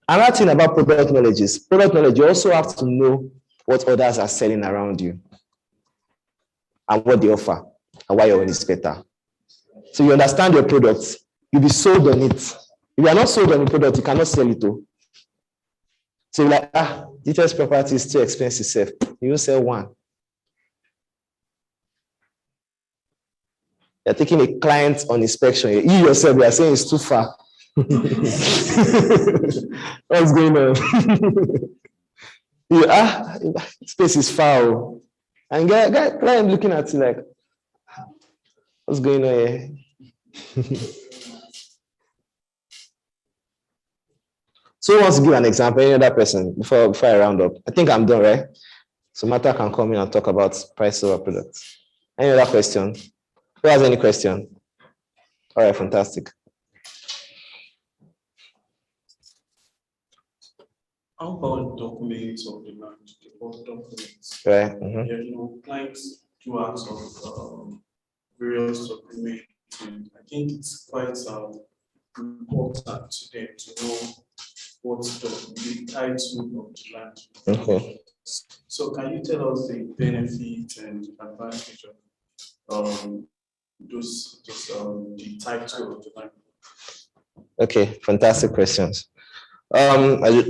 Another thing about product knowledge is you also have to know what others are selling around you and what they offer and why your one is better. So you understand your product, you'll be sold on it. If you are not sold on the product, you cannot sell it though. So you're like, GText property is too expensive, safe. You won't sell one. You're taking a client on inspection. You yourself, you are saying it's too far. What's going on? Space is far. And client looking at you like, what's going on here? So who wants to give an example? Any other person before I round up? I think I'm done, right? So Martha can come in and talk about price of our products. Any other question? Who has any question? All right, fantastic. How about documents of the land? Documents. Right. Yeah, clients do ask of various documents, and I think it's quite important to them to know what's the title of the land. Okay. So can you tell us the benefit and advantage of the title of the land? Okay, fantastic questions. I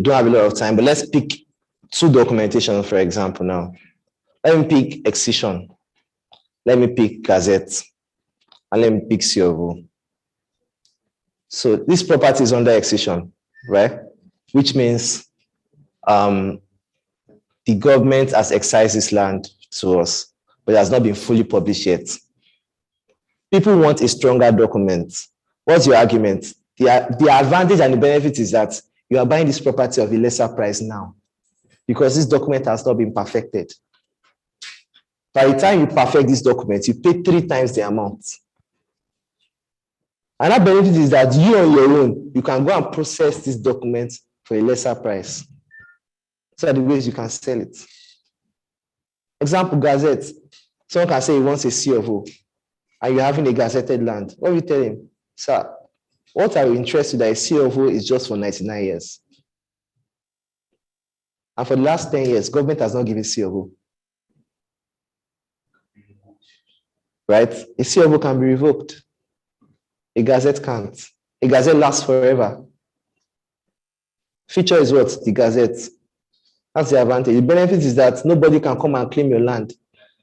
don't have a lot of time, but let's pick two documentations, for example, now. Let me pick excision. Let me pick gazette. And let me pick COV. So this property is under excision, right? Which means the government has excised this land to us, but it has not been fully published yet. People want a stronger document. What's your argument? The advantage and the benefit is that you are buying this property of a lesser price now because this document has not been perfected. By the time you perfect this document, you pay 3 times the amount. Another benefit is that you on your own, you can go and process this document for a lesser price. So are the ways you can sell it. Example, gazette. Someone can say he wants a CFO and you're having a gazetted land. What do you tell him? Sir, what are you interested that a CFO is just for 99 years? And for the last 10 years, government has not given CFO. Right? A CFO can be revoked. A gazette can't. A gazette lasts forever. Feature is what? The gazette. That's the advantage. The benefit is that nobody can come and claim your land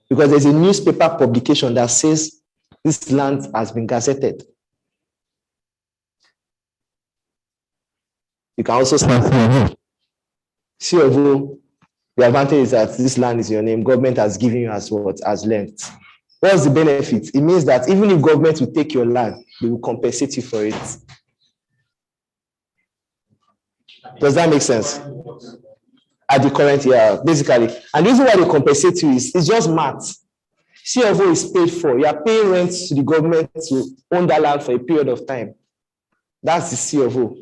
because there's a newspaper publication that says this land has been gazetted. You can also start CFO. The advantage is that this land is your name. Government has given you as what? As length. What's the benefit? It means that even if government will take your land, they will compensate you for it. Does that make sense? At the current year, basically. And the reason why they compensate you is it's just math. CFO is paid for. You are paying rent to the government to own that land for a period of time. That's the CFO.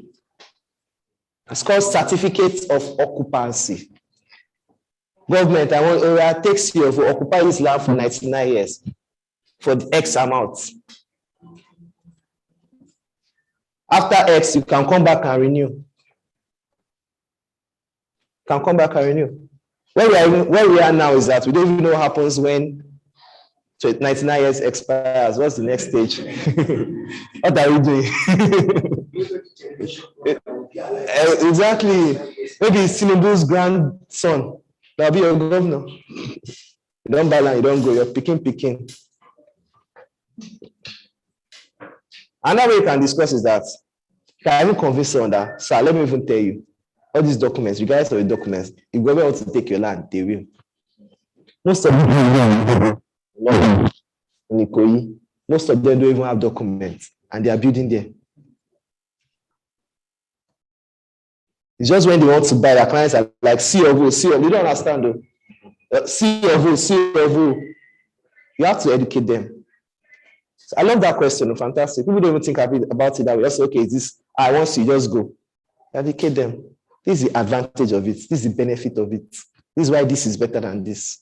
It's called Certificate of Occupancy. Government, I want take CFO, occupy this land for 99 years for the X amount. After X, you can come back and renew. Can come back and renew. Where we are now is that we don't even know what happens when 99 years expires. What's the next stage? What are we doing? Exactly. Maybe it's Tinubu's grandson. That'll be your governor. You don't buy land, you don't go. You're picking. Another way you can discuss is that you can even convince someone that, sir, let me even tell you, all these documents, regardless of the documents, if government wants to take your land, they will. Most of them don't even have documents, and they are building there. It's just when they want to buy, their clients are like, see your vote, see your, you don't understand though. See your vote, see your vote. You have to educate them. So I love that question. Fantastic. People don't even think about it that way. Just okay, is this I want you just go. Educate them. This is the advantage of it. This is the benefit of it. This is why this is better than this.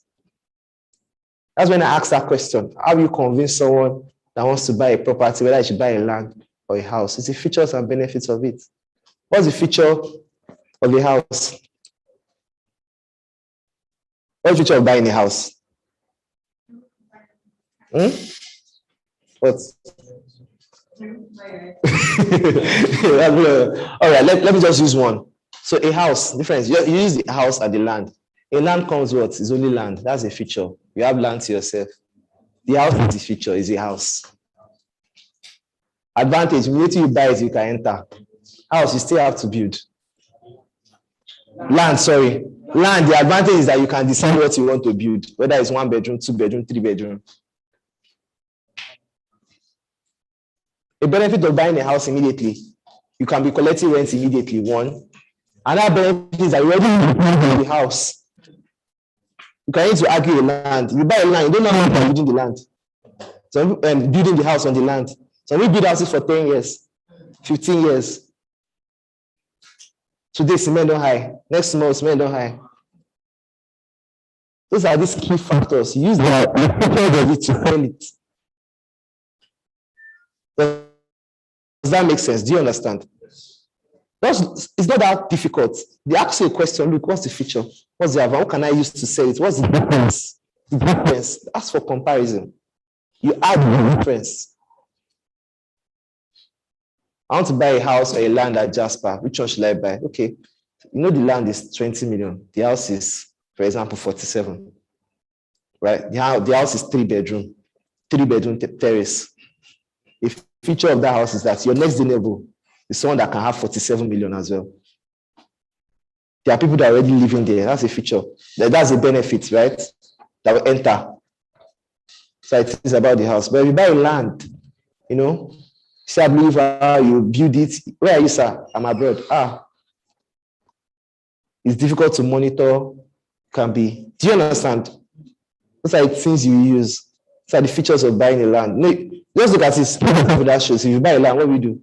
That's when I ask that question. How do you convince someone that wants to buy a property, whether they should buy a land or a house? It's the features and benefits of it. What's the feature of the house? What's the feature of buying a house? What? All right, let me just use one. So a house, difference. You use the house and the land. A land comes what? It's only land. That's a feature. You have land to yourself. The house is the feature, is a house. Advantage, immediately you buy it, you can enter. House, you still have to build. Land, sorry. Land, the advantage is that you can decide what you want to build, whether it's 1 bedroom, 2 bedroom, 3 bedroom. A benefit of buying a house immediately, you can be collecting rent immediately, one. Another benefit is that you already have the house. You can need to argue the land. You buy a land, you don't know how you're building the land. So building the house on the land. So we build houses for 10 years, 15 years. Today, cement don't high. Next month, cement don't high. Those are these key factors. You use the features of it to sell it. Does that make sense? Do you understand? It's not that difficult. They ask you a question, look, what's the feature? What's the advantage? What can I use to sell it? What's the difference? The difference. Ask for comparison. You add the difference. I want to buy a house or a land at Jasper. Which one should I buy? Okay. You know the land is 20 million. The house is, for example, 47. Right? The house is 3 bedroom. 3 bedroom terrace. A feature of that house is that your next door neighbor is someone that can have 47 million as well. There are people that are already living there. That's a feature. That's a benefit, right? That will enter. So it is about the house. But if you buy land, you know, say I believe how you build it. Where are you, sir? I'm abroad. It's difficult to monitor. Can be. Do you understand? Those are the things you use. Those are the features of buying a land. No, just look at this. That shows. If you buy a land, what do you do?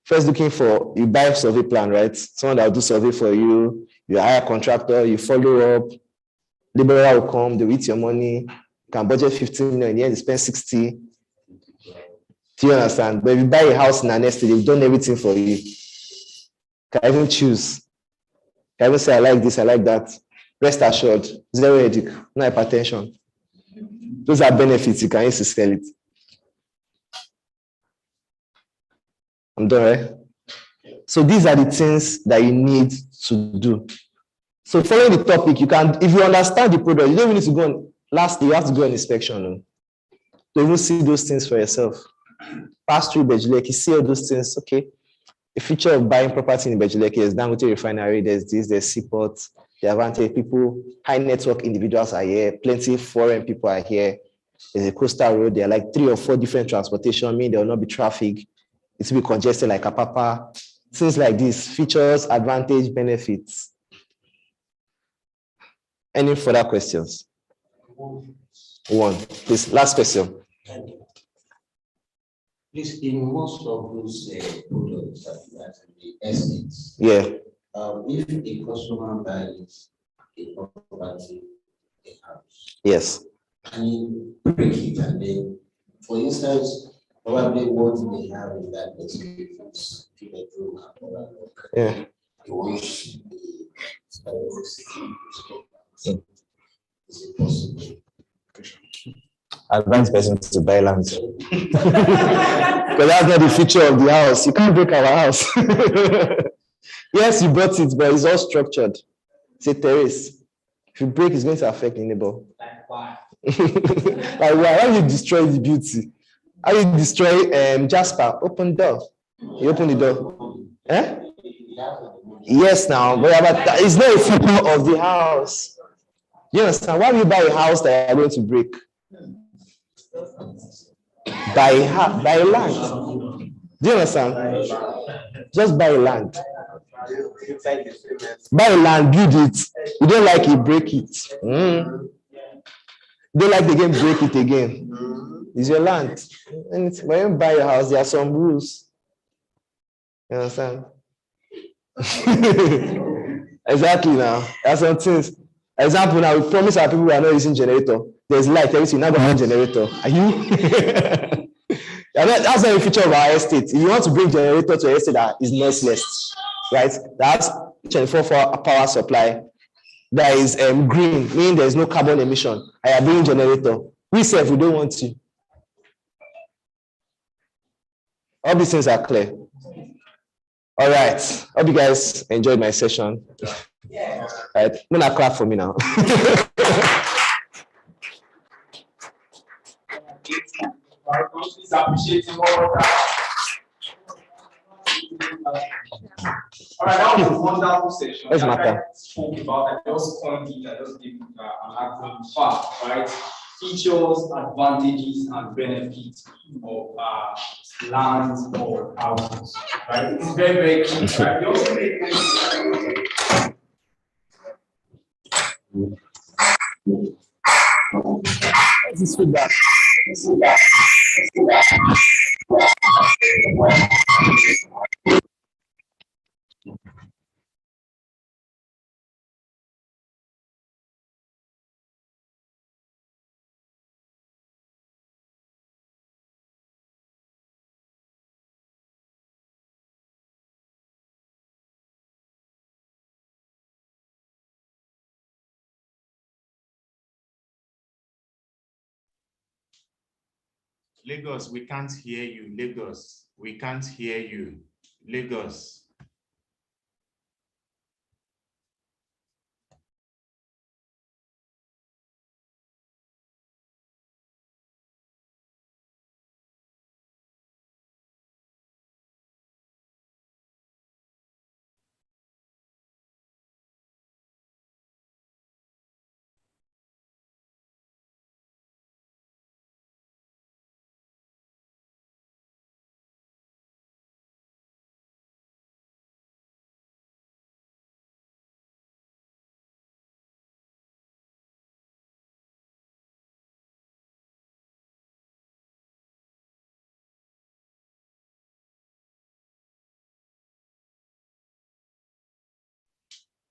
First, you buy a survey plan, right? Someone that will do survey for you. You hire a contractor. You follow up. Laborer will come. They will eat your money. You can budget 15 million. In the end, you spend 60. Do you understand? But if you buy a house in an estate, they've done everything for you. Can even choose. Can even say, I like this, I like that. Rest assured, zero headache, no hypertension. Those are benefits. You can use to sell it. I'm done, right? So these are the things that you need to do. So following the topic, you can, if you understand the product, you don't even need to go on, lastly, you have to go on inspection. To even see those things for yourself. Pass through Bejuleki, see all those things, okay. A feature of buying property in Bejuleki is Dangote Refinery, there's Seaport, the advantage, people, high network individuals are here, plenty foreign people are here. There's a coastal road, there are like 3 or 4 different transportation, mean there will not be traffic. It will be congested like Apapa. Things like this, features, advantage, benefits. Any further questions? One, please, last question. Please, in most of those products that you have in the estates, if a customer buys a property, a house, yes, and you break it, and then, for instance, probably what they have in that estate is 3 bedroom and you want is it possible? Advance person to buy land. Because that's not the feature of the house. You can't break our house. Yes, you bought it, but it's all structured. It's a terrace. If you break, it's going to affect the neighbor. Like why? Like why? How you destroy the beauty? How you destroy Jasper? Open door. You open the door. Eh? Yes, now, but it's not a feature of the house. You understand? Why do you buy a house that you are going to break? Buy land. Do you understand? Just buy land. Buy a land, build it. You don't like it, break it. Don't like it again, break it again. It's your land. And when you buy your house, there are some rules. You understand? Exactly now. There are some things. Example now, we promise our people we are not using generator. There's light, everything, now go on generator. Are you? That's not a feature of our estate. If you want to bring generator to an estate that is noiseless, right? That's 24-hour power supply. That is green, meaning there is no carbon emission. I am bringing generator. We say we don't want to. All these things are clear. All right. Hope you guys enjoyed my session. Yeah. Right. I'm gonna clap for me now. All right, that was a wonderful session. Where's Maka? I spoke about, I just pointed, I just gave an acronym fact, right? Features, advantages, and benefits of lands or houses, right? It's very, very key, right? We also make This feedback. Lagos, we can't hear you. Lagos, we can't hear you. Lagos.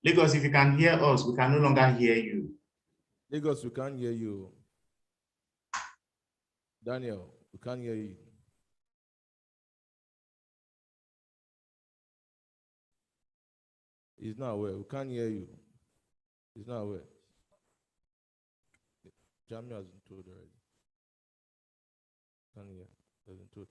Lagos, if you can hear us, we can no longer hear you. Lagos, we can't hear you. Daniel, we can't hear you. He's not aware. We can't hear you. He's not aware. Jamie has been told already. Can't hear. Has been told.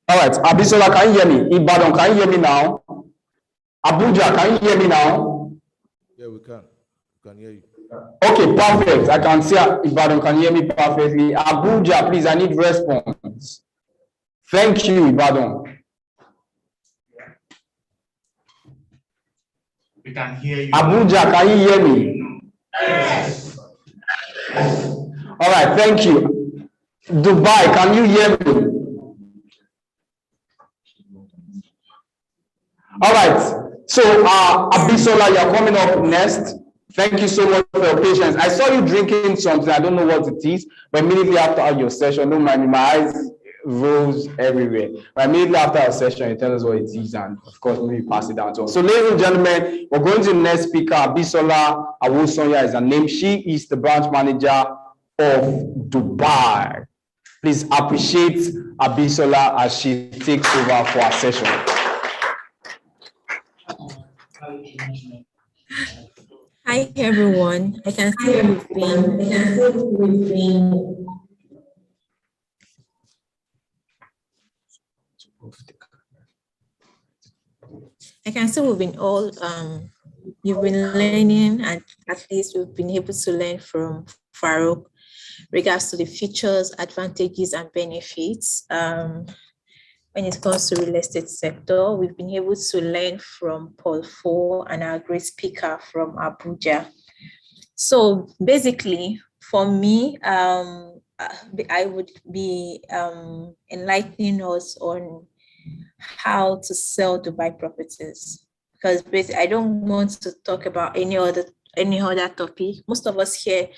All right, Abisola, can you hear me? Ibadan, can you hear me now? Abuja, can you hear me now? Yeah, we can. We can hear you. Okay, perfect. I can see Ibadan can hear me perfectly. Abuja, please, I need response. Thank you, Ibadan. We can hear you. Abuja, can you hear me? Yes. All right, thank you. Dubai, can you hear me? All right, so Abisola, you're coming up next. Thank you so much for your patience. I saw you drinking something. I don't know what it is, but immediately after your session, don't mind me, my eyes rose everywhere. But immediately after our session, you tell us what it is, and of course, maybe pass it down to us. So, ladies and gentlemen, we're going to the next speaker. Abisola Awosonya is her name. She is the branch manager of Dubai. Please appreciate Abisola as she takes over for our session. Hi everyone. I can see we've been all you've been learning, and at least we've been able to learn from Farouk regards to the features, advantages, and benefits. When it comes to real estate sector, we've been able to learn from Paul Fo and our great speaker from Abuja. So basically, for me, I would be enlightening us on how to sell Dubai properties, because basically I don't want to talk about any other topic. Most of us here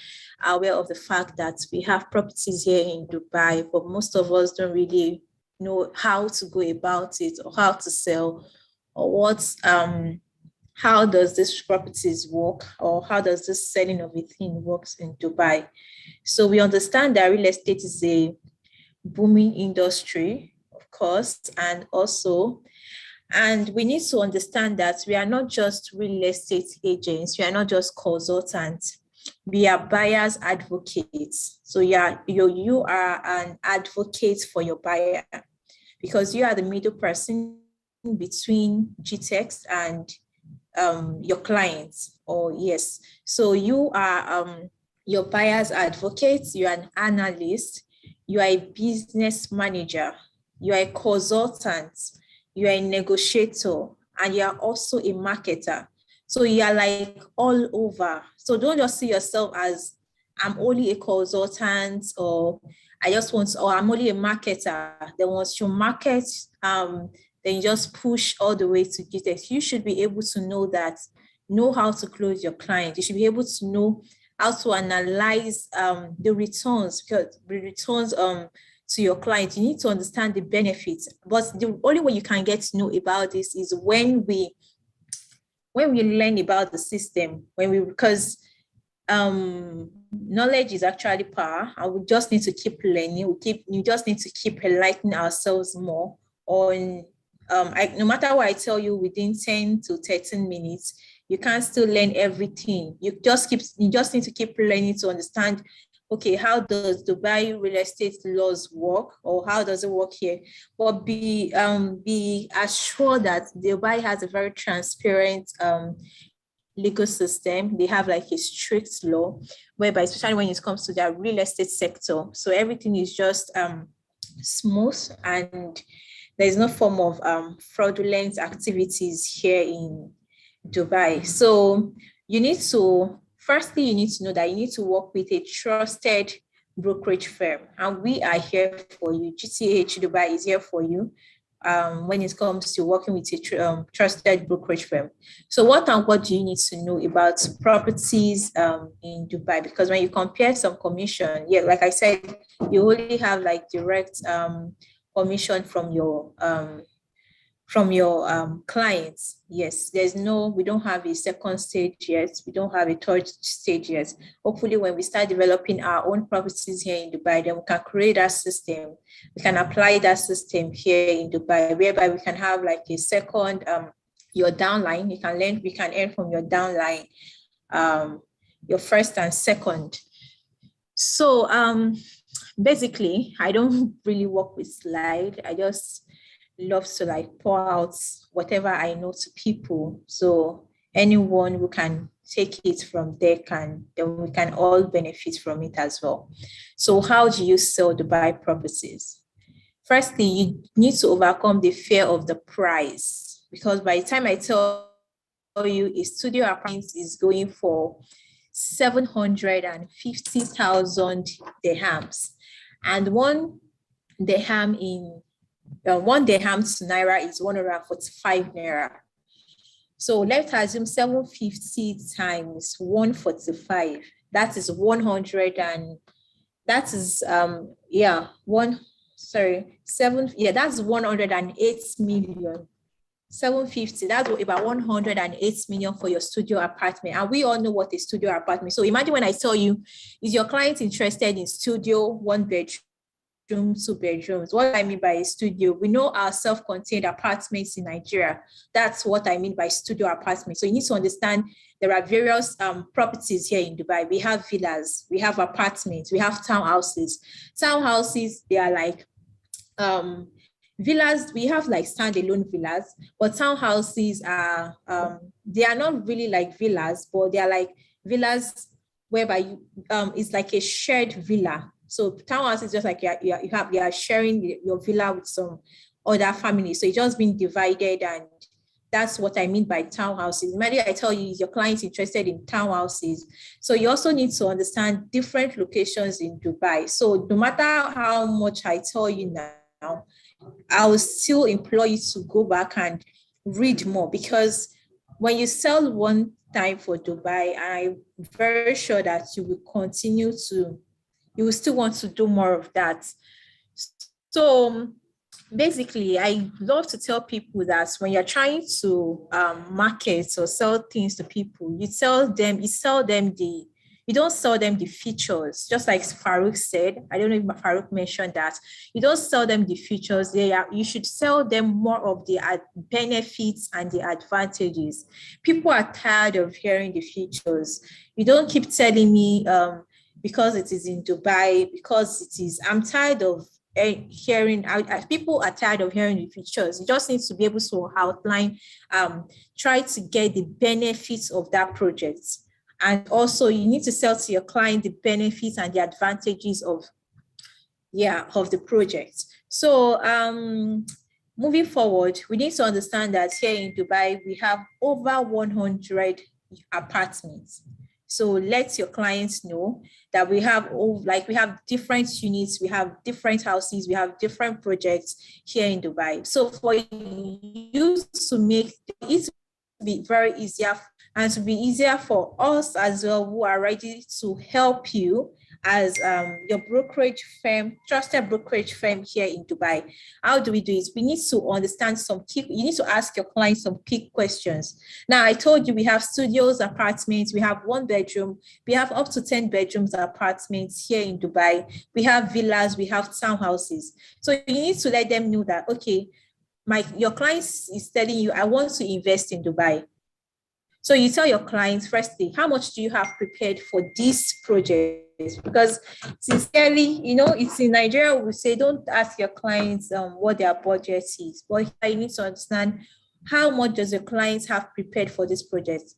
are aware of the fact that we have properties here in Dubai, but most of us don't really know how to go about it or how to sell, or what how does this properties work, or how does this selling of a thing works in Dubai. So we understand that real estate is a booming industry, of course, and we need to understand that we are not just real estate agents, we are not just consultants, we are buyers advocates. So you are an advocate for your buyer, because you are the middle person between GText and your clients. Or yes, so you are your buyer's advocate, you are an analyst, you are a business manager, you are a consultant, you are a negotiator, and you are also a marketer. So you are like all over. So don't just see yourself as I'm only a consultant, or I'm only a marketer. Then once you market, then you just push all the way to GText. You should be able to know how to close your client. You should be able to know how to analyze the returns, because the returns to your client, you need to understand the benefits. But the only way you can get to know about this is when we learn about the system, because knowledge is actually power, and we just need to keep learning. You just need to keep enlightening ourselves more on no matter what I tell you within 10 to 13 minutes, you can't still learn everything. You just need to keep learning to understand, okay, how does Dubai real estate laws work, or how does it work here? But be assured that Dubai has a very transparent legal system. They have like a strict law, whereby, especially when it comes to their real estate sector, so everything is just smooth, and there's no form of fraudulent activities here in Dubai. So you need to know that you need to work with a trusted brokerage firm, and we are here for you. GTH Dubai is here for you when it comes to working with a trusted brokerage firm. So what do you need to know about properties in Dubai? Because when you compare some commission, yeah, like I said, you only have like direct commission from your clients. Yes, we don't have a second stage yet. We don't have a third stage yet. Hopefully, when we start developing our own properties here in Dubai, then we can create that system. We can apply that system here in Dubai, whereby we can have like a second, your downline. We can earn from your downline, your first and second. So basically, I don't really work with slide. I just love to like pour out whatever I know to people. So anyone who can take it from there then we can all benefit from it as well. So how do you sell Dubai properties? Firstly, you need to overcome the fear of the price, because by the time I tell you a studio apartment is going for 750,000 dirhams, and one dirham to naira is 145 naira. So let's assume 750 times 145. That is 100 and that is that's 108 million. 750, that's about 108 million for your studio apartment. And we all know what a studio apartment. So imagine when I tell you, is your client interested in studio, 1 bedroom, 2 bedrooms? What I mean by a studio, we know our self-contained apartments in Nigeria. That's what I mean by studio apartment. So you need to understand there are various properties here in Dubai. We have villas, we have apartments, we have townhouses. Townhouses, they are like villas. We have like standalone villas, but townhouses are they are not really like villas, but they are like villas whereby it's like a shared villa. So townhouse is just like you are sharing your villa with some other family. So it's just been divided, and that's what I mean by townhouses. Maybe I tell you your client's interested in townhouses. So you also need to understand different locations in Dubai. So no matter how much I tell you now, I will still implore you to go back and read more, because when you sell one time for Dubai, I'm very sure that you will still want to do more of that. So basically, I love to tell people that when you're trying to market or sell things to people, you don't sell them the features. Just like Farouk said, I don't know if Farouk mentioned that, you don't sell them the features. You should sell them more of the benefits and the advantages. People are tired of hearing the features. You don't keep telling me because it is in Dubai, because it is, I'm tired of hearing, people are tired of hearing the features. You just need to be able to outline, try to get the benefits of that project. And also you need to sell to your client the benefits and the advantages of the project. So moving forward, we need to understand that here in Dubai, we have over 100 apartments. So let your clients know that we have different units, we have different houses, we have different projects here in Dubai. So for you to make it to be very easier, and to be easier for us as well, who are ready to help you as your brokerage firm, trusted brokerage firm here in Dubai. How do we do it? We need to understand you need to ask your clients some key questions. Now, I told you we have studios, apartments, we have 1 bedroom, we have up to 10 bedrooms, apartments here in Dubai. We have villas, we have townhouses. So you need to let them know that, okay, your clients is telling you, I want to invest in Dubai. So you tell your clients, firstly, how much do you have prepared for this project? Because sincerely, it's in Nigeria, we say, don't ask your clients what their budget is. But you need to understand, how much does your clients have prepared for this project?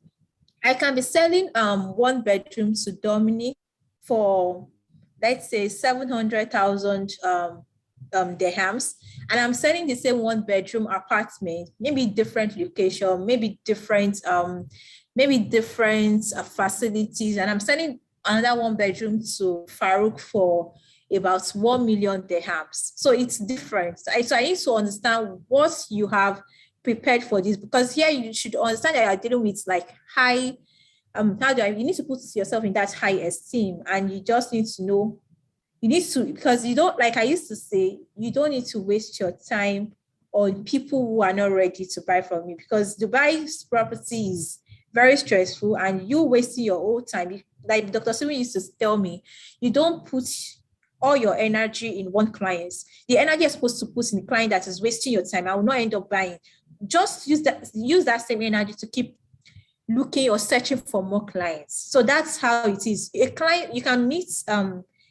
I can be selling 1 bedroom to Dominic for, let's say, 700,000 dirhams, and I'm selling the same 1 bedroom apartment, maybe different location, maybe different facilities, and I'm selling another 1 bedroom to Farouk for about 1 million dirhams. So it's different. So I need to understand what you have prepared for this, because here you should understand that you're dealing with like high, you need to put yourself in that high esteem, and you just need to know. Because you don't, like I used to say, you don't need to waste your time on people who are not ready to buy from you, because Dubai's property is very stressful and you wasting your own time. Like Dr. Sumi used to tell me, you don't put all your energy in one client. The energy you're supposed to put in the client that is wasting your time, I will not end up buying. Just use that same energy to keep looking or searching for more clients. So that's how it is. A client, you can meet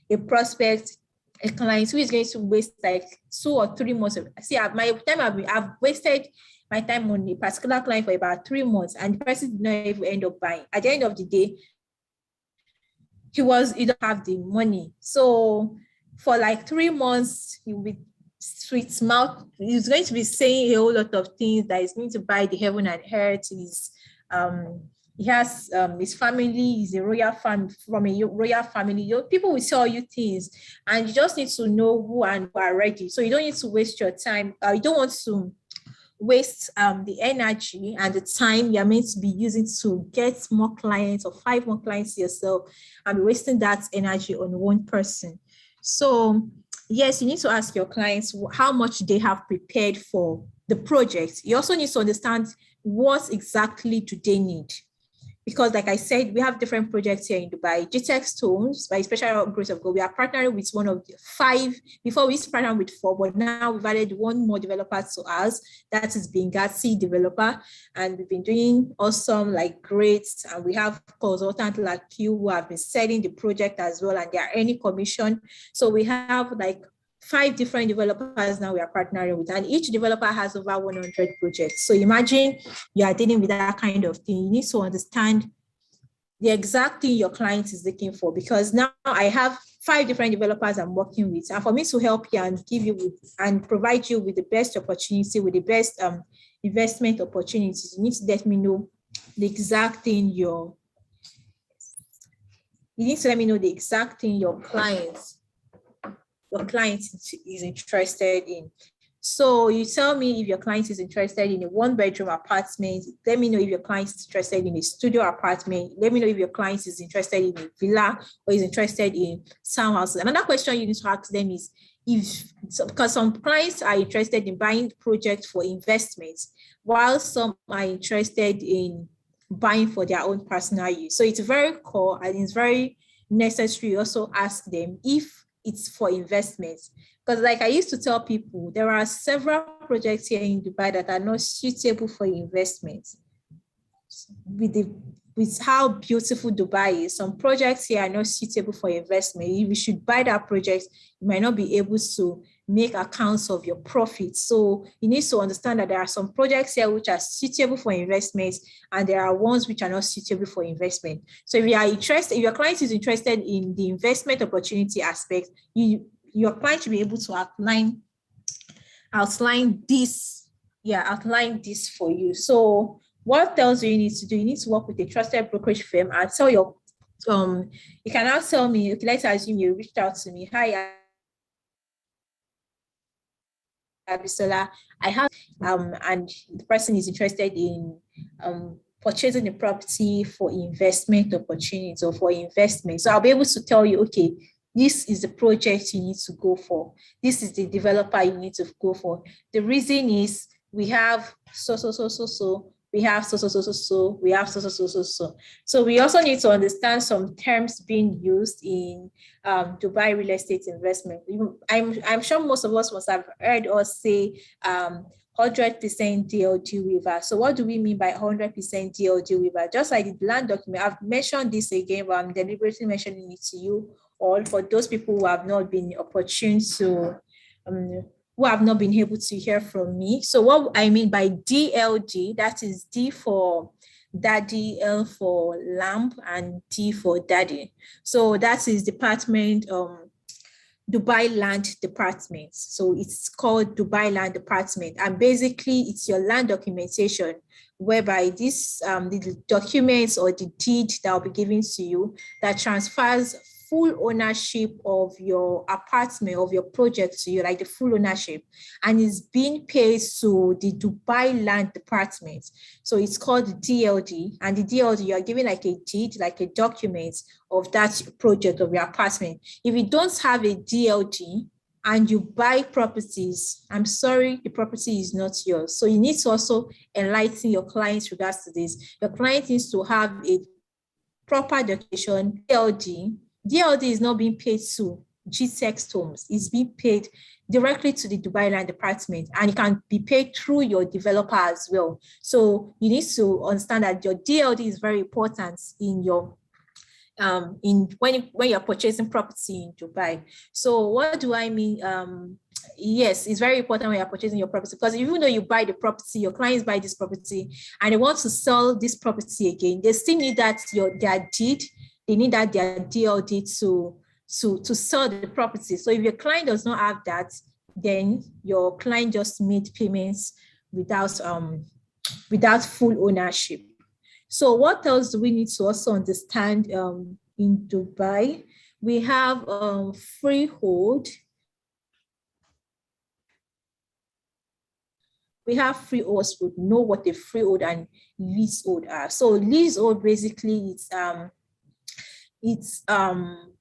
a prospect, a client who is going to waste like 2 or 3 months. I've wasted my time on a particular client for about 3 months, and the person did not even end up buying. At the end of the day, he don't have the money. So for like 3 months, he'll be sweet mouth. He's going to be saying a whole lot of things, that he's going to buy the heaven and earth. He has his family is a royal from a royal family. People will tell you things, and you just need to know who are ready. So you don't need to waste your time. You don't want to waste the energy and the time you're meant to be using to get more clients or 5 more clients yourself, and be wasting that energy on one person. So yes, you need to ask your clients how much they have prepared for the project. You also need to understand what exactly do they need. Because like I said, we have different projects here in Dubai. GText Homes, by special grace of God, we are partnering with one of the 5. Before we used to partner with 4, but now we've added 1 more developer to us. That is Benghazi developer. And we've been doing awesome, like great. And we have consultants like you who have been selling the project as well, and they are earning commission. So we have like 5 different developers now we are partnering with, and each developer has over 100 projects. So imagine you are dealing with that kind of thing. You need to understand the exact thing your client is looking for, because now I have 5 different developers I'm working with, and for me to help you and give you and provide you with the best opportunity, with the best investment opportunities, you need to let me know the exact thing you need to let me know the exact thing your client is interested in. So you tell me if your client is interested in a 1-bedroom apartment. Let me know if your client is interested in a studio apartment. Let me know if your client is interested in a villa or is interested in townhouses. Another question you need to ask them is because some clients are interested in buying projects for investments, while some are interested in buying for their own personal use. So it's very core and it's very necessary you also ask them if it's for investments. Because like I used to tell people, there are several projects here in Dubai that are not suitable for investments. With how beautiful Dubai is, some projects here are not suitable for investment. If you should buy that project, you might not be able to make accounts of your profits. So you need to understand that there are some projects here which are suitable for investments, and there are ones which are not suitable for investment. So if you are interested, if your client is interested in the investment opportunity aspect, your client should be able to outline this for you. So what else do you need to do? You need to work with a trusted brokerage firm and tell your you can now tell me, okay, let's assume you reached out to me. Hi, Abisola, I have and the person is interested in purchasing a property for investment opportunities or for investment. So I'll be able to tell you, okay, this is the project you need to go for. This is the developer you need to go for. The reason is we have we have we have So we also need to understand some terms being used in Dubai real estate investment. I'm sure most of us must have heard us say 100% DLG waiver. So what do we mean by 100% DLG waiver? Just like the land document, I've mentioned this again, but I'm deliberately mentioning it to you all for those people who have not been opportune to who have not been able to hear from me. So what I mean by DLG, that is D for daddy, L for lamp, and D for daddy. So that is department, Dubai Land Department. So it's called Dubai Land Department. And basically it's your land documentation, whereby this, the documents or the deed that will be given to you that transfers full ownership of your apartment, of your project to you, like the full ownership, and is being paid to the Dubai Land Department. So it's called the DLD, and the DLD, you are given like a deed, like a document of that project of your apartment. If you don't have a DLD and you buy properties, I'm sorry, the property is not yours. So you need to also enlighten your clients regards to this. Your client needs to have a proper documentation. DLD is not being paid to GText homes. It's being paid directly to the Dubai Land Department, and it can be paid through your developer as well. So you need to understand that your DLD is very important in your when you're purchasing property in Dubai. So what do I mean? Yes, it's very important when you're purchasing your property, because even though you buy the property, your clients buy this property and they want to sell this property again, they still need that their deed. They need that their DLD to sell the property. So if your client does not have that, then your client just made payments without full ownership. So what else do we need to also understand in Dubai? We have freehold. We have freeholds. We know what a freehold and leasehold are. So leasehold basically it's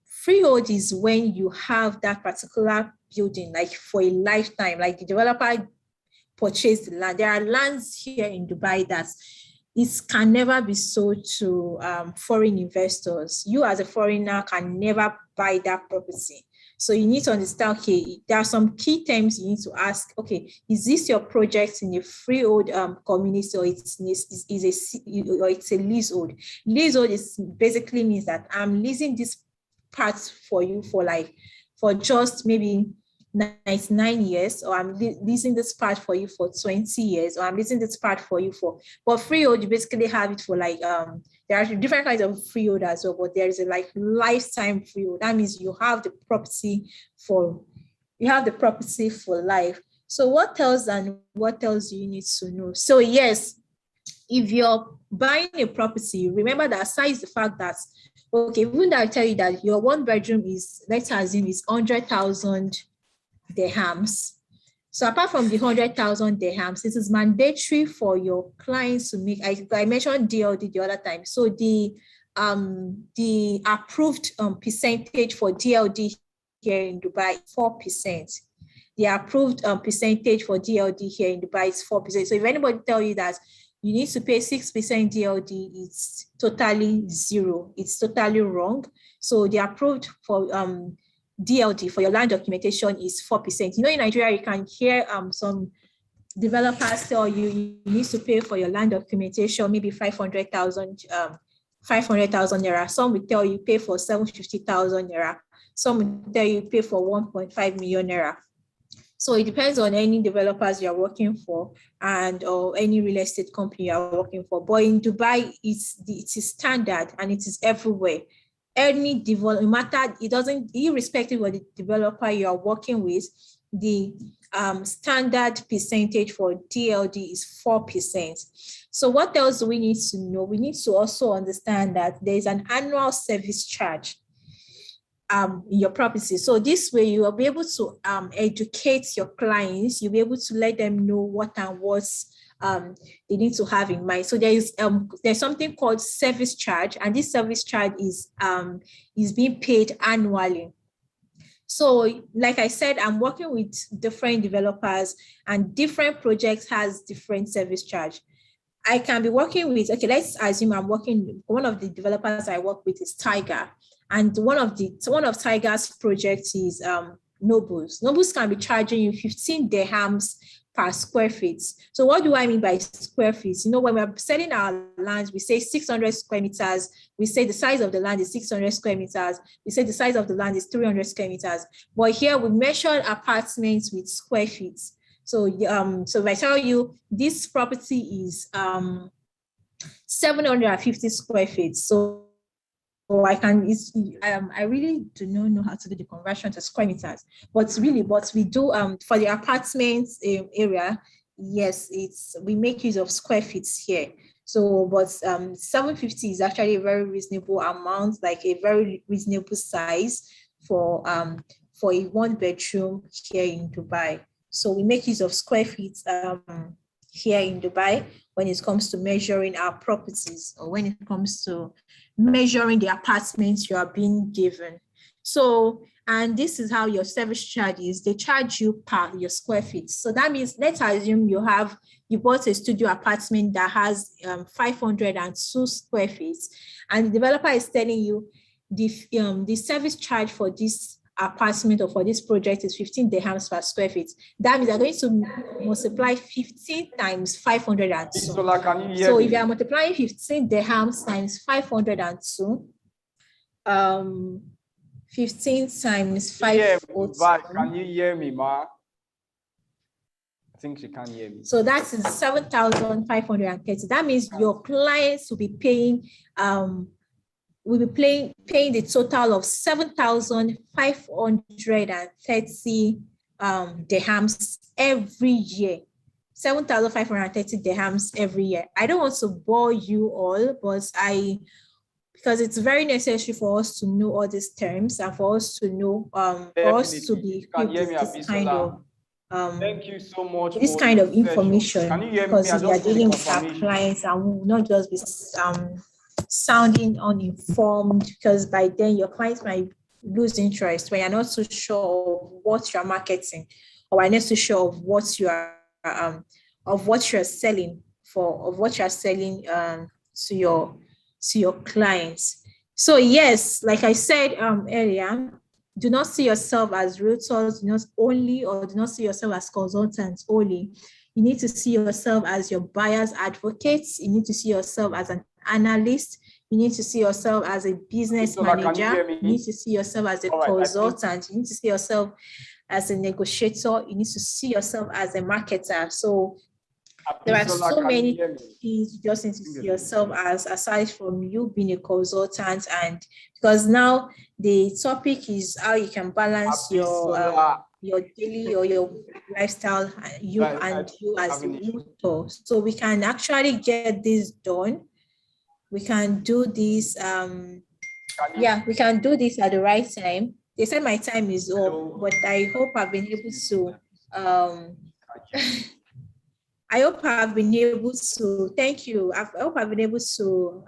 freehold is when you have that particular building like for a lifetime, like the developer purchased the land. There are lands here in Dubai that it can never be sold to foreign investors. You as a foreigner can never buy that property. So you need to understand, okay, there are some key terms you need to ask, okay, is this your project in a freehold community, or it's a leasehold? Leasehold is basically means that I'm leasing this part for you for just maybe 99 years, or I'm leasing this part for you for 20 years, or I'm leasing this part for you for, but freehold, you basically have it for like, there are different kinds of freehold as well, but there is a like lifetime freehold. That means you have the property for life. So what else you need to know? So yes, if you're buying a property, remember that aside the fact that, okay, even though I tell you that your one bedroom is, let's assume, is 100,000 dirhams. So apart from the 100,000 dirhams, it is mandatory for your clients to make, I mentioned DLD the other time. So the approved percentage for DLD here in Dubai, 4%. The approved percentage for DLD here in Dubai is 4%. So if anybody tell you that you need to pay 6% DLD, it's totally zero. It's totally wrong. So the approved for DLD for your land documentation is 4%. You know, in Nigeria, you can hear some developers tell you you need to pay for your land documentation, maybe 500,000 naira. Some will tell you pay for 750,000 naira. Some will tell you pay for 1.5 million naira. So it depends on any developers you're working for or any real estate company you're working for. But in Dubai, it is standard and it is everywhere. Any developer, matter, it doesn't, irrespective of the developer you are working with, the standard percentage for DLD is 4%. So what else do we need to know? We need to also understand that there is an annual service charge in your property. So this way you will be able to educate your clients. You'll be able to let them know what and what's they need to have in mind. So there's something called service charge, and this service charge is being paid annually. So like I said, I'm working with different developers, and different projects has different service charge. I can be working with, okay, let's assume I'm working, one of the developers I work with is Tiger, and one of Tiger's projects is Nobles. Nobles can be charging you 15 dirhams per square feet. So what do I mean by square feet? You know, when we're selling our lands, we say 600 square meters. We say the size of the land is 600 square meters. We say the size of the land is 300 square meters. But here we measure apartments with square feet. So, so if I tell you this property is 750 square feet, so I really do not know how to do the conversion to square meters, but we do for the apartments area. Yes, we make use of square feet here. So, but 750 is actually a very reasonable amount, like a very reasonable size for a one bedroom here in Dubai. So we make use of square feet here in Dubai when it comes to measuring our properties, or when it comes to measuring the apartments you are being given. So, and this is how your service charge is. They charge you per your square feet. So that means, let's assume you bought a studio apartment that has 502 square feet, and the developer is telling you the service charge for this apartment or for this project is 15 dirhams per square feet. That means they're going to multiply 15 times 502. So if you are multiplying 15 dirhams times 502, 15 times 502. Can you hear me, Ma? I think she can't hear me. So that is 7,530. That means your clients will be paying paying the total of 7,530 dirhams every year. 7,530 dirhams every year. I don't want to bore you all, but because it's very necessary for us to know all these terms and for us to know, for us to be equipped with this kind of thank you so much. This kind of information, because if you are dealing with our clients, and we will not just be sounding uninformed, because by then your clients might lose interest when you're not so sure of what you're marketing, or are not so sure of what you are selling to your clients. So yes, like I said earlier, do not see yourself as realtors, do not see yourself as consultants only. You need to see yourself as your buyer's advocates. You need to see yourself as an analyst. You need to see yourself as a business manager. You need to see yourself as a consultant. You need to see yourself as a negotiator, you need to see yourself as a marketer. So there are so many things you just need to see yourself as, aside from you being a consultant. And because now the topic is how you can balance your daily or your lifestyle, you as a realtor. So we can actually get this done. We can do this. We can do this at the right time. They said my time is up, but I hope I've been able to I hope I've been able to, thank you. I hope I've been able to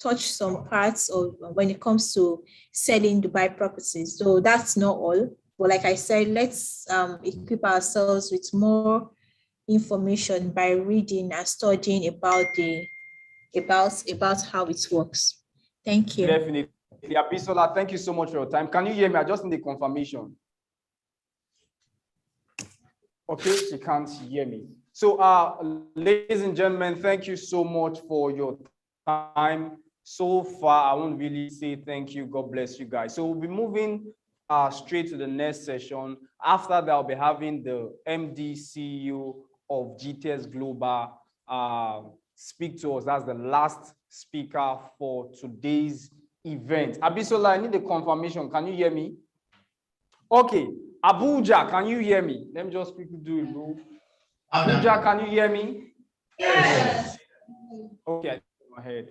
touch some parts of when it comes to selling Dubai properties. So that's not all. But like I said, let's equip ourselves with more information by reading and studying about how it works. Thank you. Definitely. Abisola, thank you so much for your time. Can you hear me? I just need a confirmation. Okay, she can't hear me. So, ladies and gentlemen, thank you so much for your time. So far, I won't really say thank you. God bless you guys. So we'll be moving straight to the next session. After that, I'll be having the MD CEO of GText Global speak to us. That's the last speaker for today's event. Abisola, I need a confirmation. Can you hear me? Okay. Abuja, can you hear me? Let me just quickly do it, bro. Abuja, can you hear me? Yes. Okay, go ahead.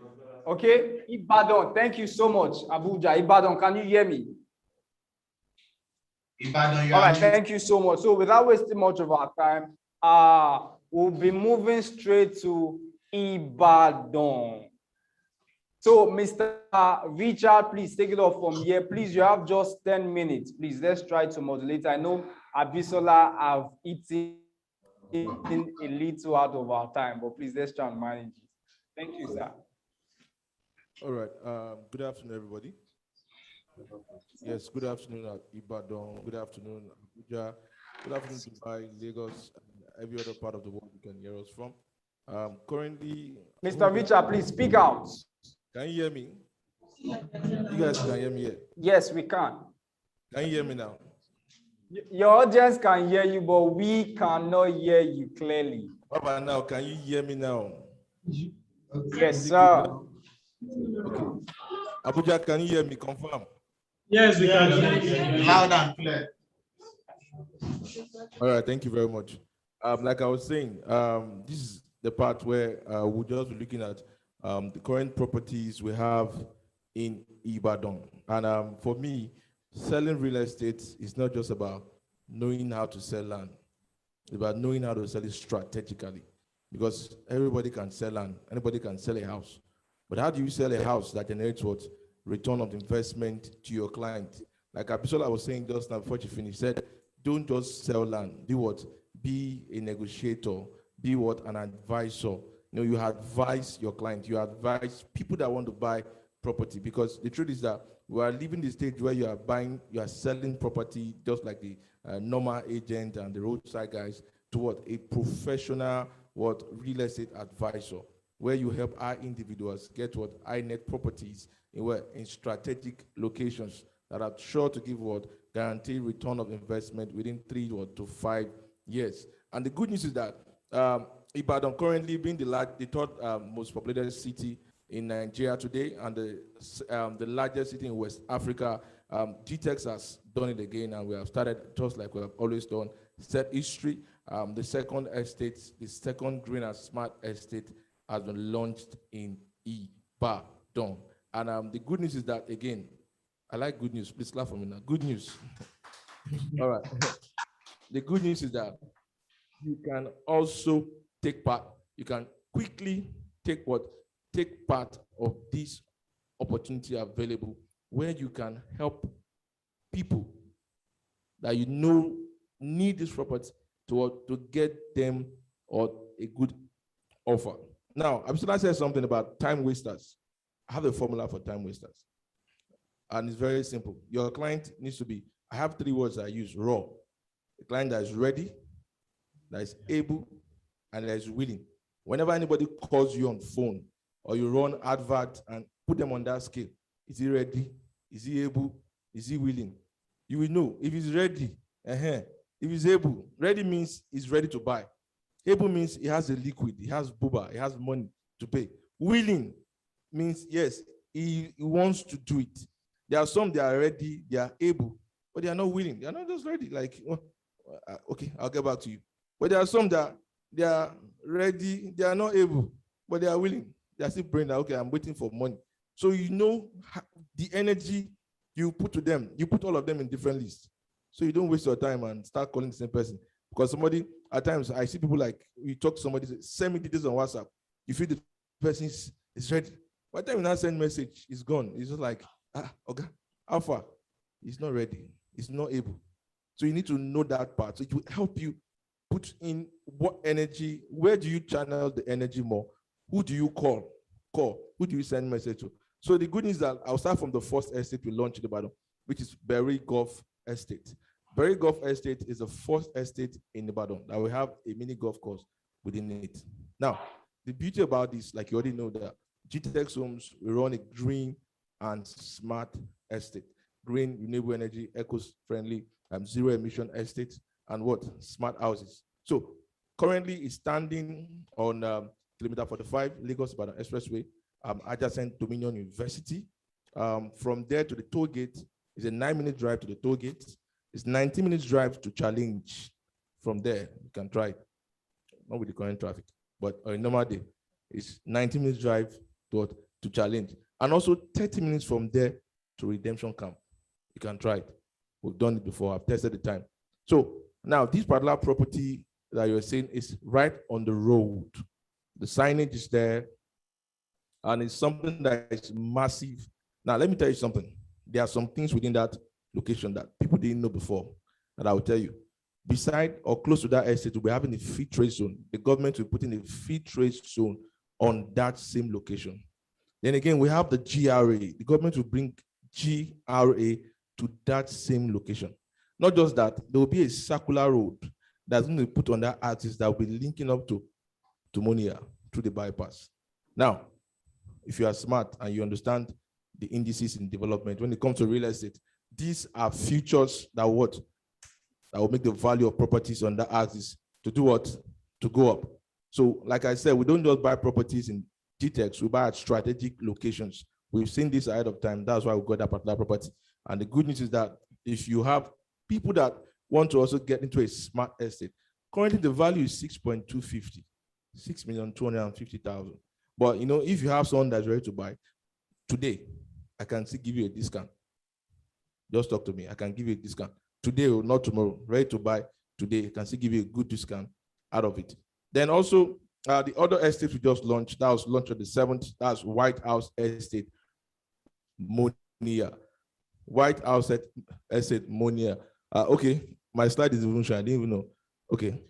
Okay, Ibadan, thank you so much. Abuja, Ibadan, can you hear me? Ibadan, all right, thank you so much. So without wasting much of our time, we'll be moving straight to Ibadan. So, Mr. Richard, please take it off from here. Please, you have just 10 minutes. Please, let's try to modulate. I know Abisola have eaten a little out of our time, but please, let's try and manage it. Thank you, sir. All right. Good afternoon, everybody. Yes, good afternoon, Ibadan. Good afternoon, Abuja. Good afternoon, Dubai, Lagos, and every other part of the world you can hear us from. Currently, Mr. Richard, please speak out. Can you hear me? You guys can hear me here? Yes, we can. Can you hear me now? Your audience can hear you, but we cannot hear you clearly. How about now? Can you hear me now? Yes, sir. Okay. Abuja, can you hear me? Confirm. Yes, we can hear you. Loud and clear. All right, thank you very much. Like I was saying, this is the part where we'll just be looking at the current properties we have in Ibadan. And for me, selling real estate is not just about knowing how to sell land. It's about knowing how to sell it strategically. Because everybody can sell land, anybody can sell a house. But how do you sell a house that generates what? Return of investment to your client. Like Abisola was saying just now before she finished, said, don't just sell land. Be what? Be a negotiator. Be what? An advisor. You know, you advise your client. You advise people that want to buy property, because the truth is that we are living the stage where you are selling property just like the normal agent and the roadside guys to what? A professional real estate advisor, where you help our individuals get what? High net properties in strategic locations that are sure to give what? Guaranteed return of investment within 3 to 5 years. And the good news is that Ibadan currently being the third most populated city in Nigeria today, and the largest city in West Africa. GText has done it again, and we have started just like we have always done, set history. The second estate, the second green and smart estate, has been launched in Ibadan. And the good news is that, again, I like good news. Please clap for me now. Good news. All right. The good news is that you can also take part. You can quickly take part of this opportunity available, where you can help people that you know need this property to get them a good offer. Now, Abisola said something about time wasters. I have a formula for time wasters. And it's very simple. Your client needs to be, I have 3 words I use: raw. The client that is ready, that is able, and that is willing. Whenever anybody calls you on phone or you run advert and put them on that scale, is he ready? Is he able? Is he willing? You will know. If he's ready, If it's able, ready means he's ready to buy. Able means he has a liquid, he has booba, he has money to pay. Willing means yes, he wants to do it. There are some that are ready, they are able, but they are not willing. They are not just ready. Like, okay, I'll get back to you. But there are some that they are ready, they are not able, but they are willing. They are still praying that, okay, I'm waiting for money. So you know the energy you put to them, you put all of them in different lists. So you don't waste your time and start calling the same person. Because somebody, at times, I see people like, you talk to somebody, send me details on WhatsApp. You feel the person is ready. By the time you now send message, it's gone. It's just like, okay, how far? He's not ready. He's not able. So you need to know that part. So it will help you put in what energy, where do you channel the energy more? Who do you call? Who do you send message to? So the good news is that I'll start from the first estate we launched in Ibadan, which is Berry Golf Estate. Berry Golf Estate is the first estate in Ibadan that will have a mini golf course within it. Now, the beauty about this, like you already know, that GText Homes, we run a green and smart estate. Green, renewable energy, eco-friendly, zero emission estate, and what? Smart houses. So currently it's standing on kilometer 45, Lagos Ibadan Expressway, adjacent Dominion University. From there to the toll gate is a 9-minute drive to the toll gate. It's 90 minutes drive to Challenge. From there, you can try it. Not with the current traffic, but on a normal day, it's 90 minutes drive to Challenge. And also 30 minutes from there to Redemption Camp. You can try it. We've done it before. I've tested the time. So now this particular property that you're saying is right on the road. The signage is there, and it's something that is massive. Now, let me tell you something. There are some things within that location that people didn't know before that I will tell you. Beside or close to that estate, we'll be having a free trade zone. The government will put in a free trade zone on that same location. Then again, we have the GRA. The government will bring GRA to that same location. Not just that, there will be a circular road that's going to be put on that axis that will be linking up to Monia through the bypass. Now, if you are smart and you understand the indices in development, when it comes to real estate, these are futures that what? That will make the value of properties on that axis to do what? To go up. So, like I said, we don't just buy properties in GText, we buy at strategic locations. We've seen this ahead of time. That's why we got that particular property. And the good news is that if you have people that want to also get into a smart estate, currently the value is 6.250, 6,250,000. But you know, if you have someone that's ready to buy today, I can still give you a discount. Just talk to me. I can give you a discount today or not tomorrow. Ready to buy today, I can still give you a good discount out of it. Then also the other estate we just launched, that was launched on the 7th. That's White House Estate, Monia. White House Estate, Monia. Okay, my slide is even showing. I didn't even know. Okay,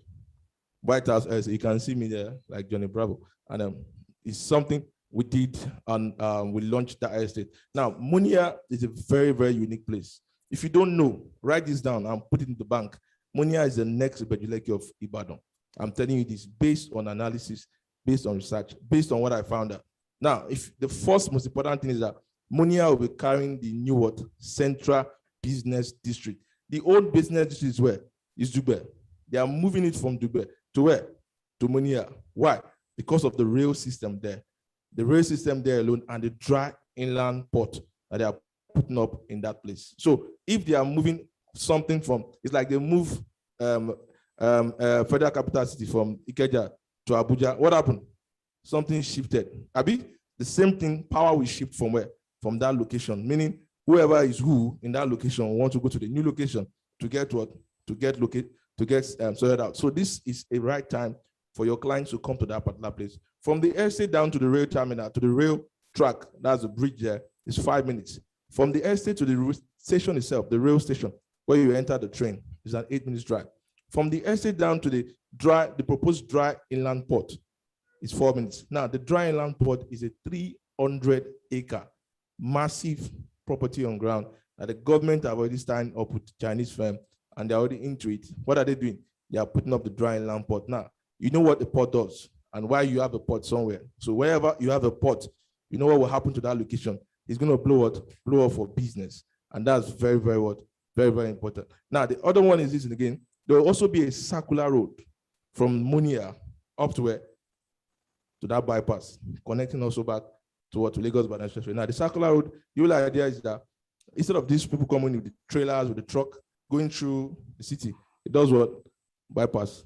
White House Estate. You can see me there, like Johnny Bravo, and it's something we did, and we launched that estate. Now, Monia is a very, very unique place. If you don't know, write this down and put it in the bank. Monia is the next Bejuleki of Ibadan. I'm telling you this based on analysis, based on research, based on what I found out. Now, if the first most important thing is that Monia will be carrying the new what? Central Business District. The old business district is where? Is Dubai. They are moving it from Dubai to where? To Monia. Why? Because of the rail system there. The rail system there alone and the dry inland port that they are putting up in that place. So if they are moving something from, it's like they move Federal Capital City from Ikeja to Abuja. What happened? Something shifted. Abi, the same thing, power will shift from where? From that location, meaning whoever is who in that location wants to go to the new location to get what? To get sorted out. So this is a right time for your clients to come to that particular place. From the estate down to the rail terminal, to the rail track, that's the bridge there, is 5 minutes. From the estate to the station itself, the rail station, where you enter the train, is an 8 minutes drive. From the estate down to the proposed dry inland port, is 4 minutes. Now, the dry inland port is a 300-acre massive property on ground that the government have already signed up with Chinese firm, and they're already into it. What are they doing? They are putting up the dry inland port. Now, you know what the port does and why you have a port somewhere. So wherever you have a port, you know what will happen to that location. It's going to blow up for business. And that's very, very Very, very important. Now, the other one is this again. There will also be a circular road from Munia up to where? To that bypass, connecting also back to Lagos Ibadan Expressway. Now, the circular road, the whole idea is that instead of these people coming with the trailers, with the truck, going through the city, it does what? Bypass,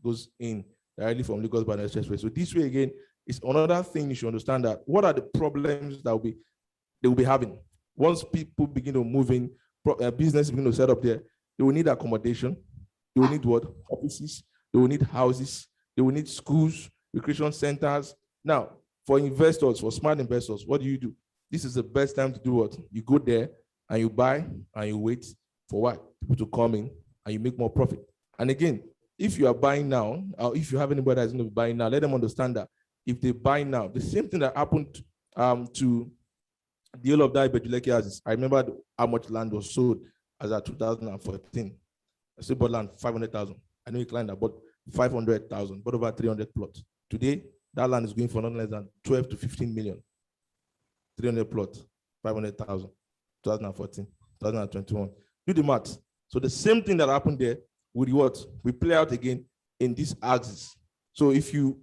goes in directly from Lagos Ibadan Expressway. So this way again is another thing you should understand, that what are the problems that they will be having once people begin to move in, business begin to set up there. They will need accommodation. They will need what? Offices. They will need houses. They will need schools, recreation centers. Now, for investors, for smart investors, what do? This is the best time to do what? You go there and you buy and you wait for what? People to come in and you make more profit. And again, if you are buying now, or if you have anybody that's going to be buying now, let them understand that if they buy now, the same thing that happened to the whole of that Ibejuleke houses. I remember how much land was sold as at 2014. I still bought land 500,000. I know a client that bought 500,000, bought over 300 plots. Today, that land is going for not less than 12 to 15 million. 300 plots, 500,000, 2014, 2021. Do the math. So the same thing that happened there with what we play out again in this axis. So if you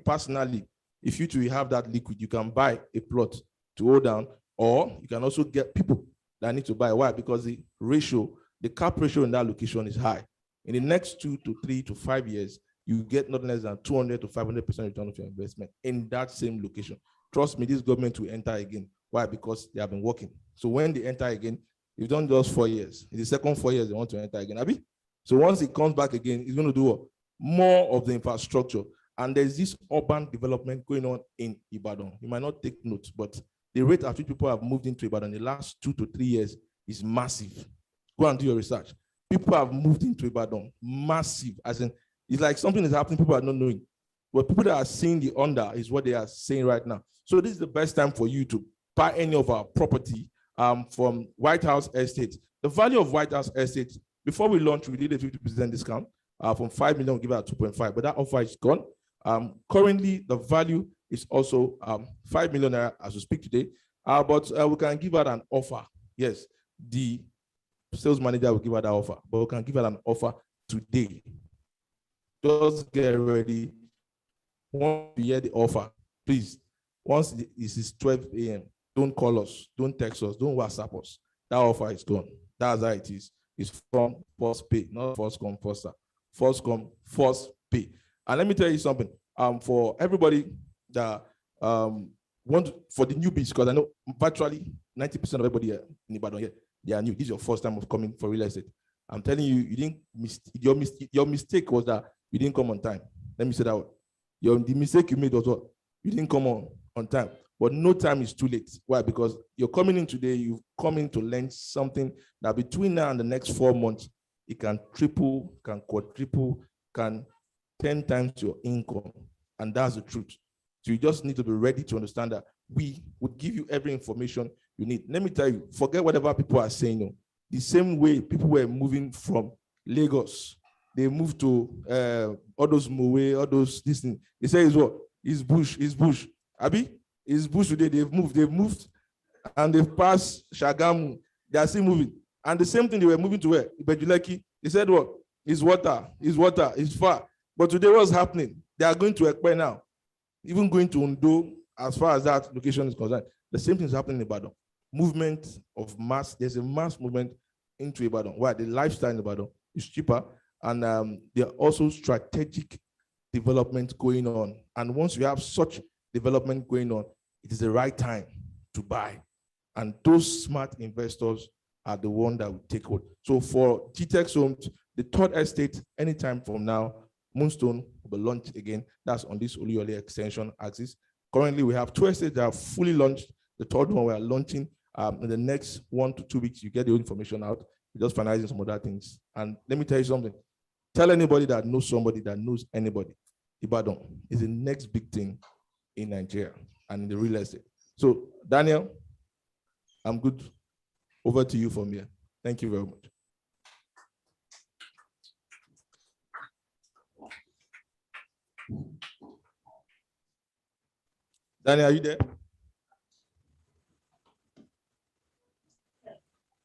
personally, if you two have that liquid, you can buy a plot to hold down, or you can also get people that need to buy. Why? Because the ratio, the cap ratio in that location is high. In the next 2 to 3 to 5 years, you get not less than 200 to 500% return of your investment in that same location. Trust me, this government will enter again. Why? Because they have been working. So when they enter again, you've done just 4 years. In the second 4 years, they want to enter again. Abi? So once it comes back again, it's going to do what? More of the infrastructure. And there's this urban development going on in Ibadan. You might not take note, but the rate at which people have moved into Ibadan in the last 2 to 3 years is massive. Go and do your research. People have moved into Ibadan, massive, as in, it's like something is happening, people are not knowing. But people that are seeing the under is what they are saying right now. So this is the best time for you to buy any of our property from White House Estate. The value of White House Estate, before we launched, we did a 50% discount from 5 million, we give it at 2.5, but that offer is gone. Currently, the value is also 5 million as we speak today, but we can give out an offer. Yes, the sales manager will give out that offer, but we can give out an offer today. Just get ready. Once you hear the offer, please, once it is 12 a.m., don't call us, don't text us, don't WhatsApp us. That offer is gone. That's how it is. It's from first pay, not first come, first serve. First come, first pay. And let me tell you something. For everybody that for the newbies, because I know virtually 90% of everybody here in Ibadan here, they are new. This is your first time of coming for real estate. I'm telling you, you didn't your mistake was that you didn't come on time. Let me say that one. The mistake you made was what? You didn't come on time. But no time is too late. Why? Because you're coming in today, you've come in to learn something that between now and the next 4 months, it can triple, can quadruple, can 10 times your income. And that's the truth. So you just need to be ready to understand that we would give you every information you need. Let me tell you, forget whatever people are saying. The same way people were moving from Lagos, they moved to all those Mowe, all those this thing. They say it's what? It's bush. Abi? It's bush today. They've moved, and they've passed Shagamu. They are still moving. And the same thing they were moving to where? Ibejuleki. They said what? It's water, it's far. But today what's happening? They are going to Ekpe now. Even going to Ondo, as far as that location is concerned. The same thing is happening in Ibadan. Movement of mass, there's a mass movement into Ibadan. Why? The lifestyle in Ibadan is cheaper, and there are also strategic development going on. And once you have such development going on, it is the right time to buy. And those smart investors are the one that will take hold. So for GText Homes, the third estate, anytime from now, Moonstone will be launched again. That's on this Oluyole extension axis. Currently, we have 2 estates that are fully launched. The third one we are launching in the next 1 to 2 weeks. You get the information out. We're just finalizing some other things. And let me tell you something. Tell anybody that knows somebody that knows anybody. Ibadan is the next big thing in Nigeria and in the real estate. So, Daniel, I'm good. Over to you from here. Thank you very much. Daniel, are you there?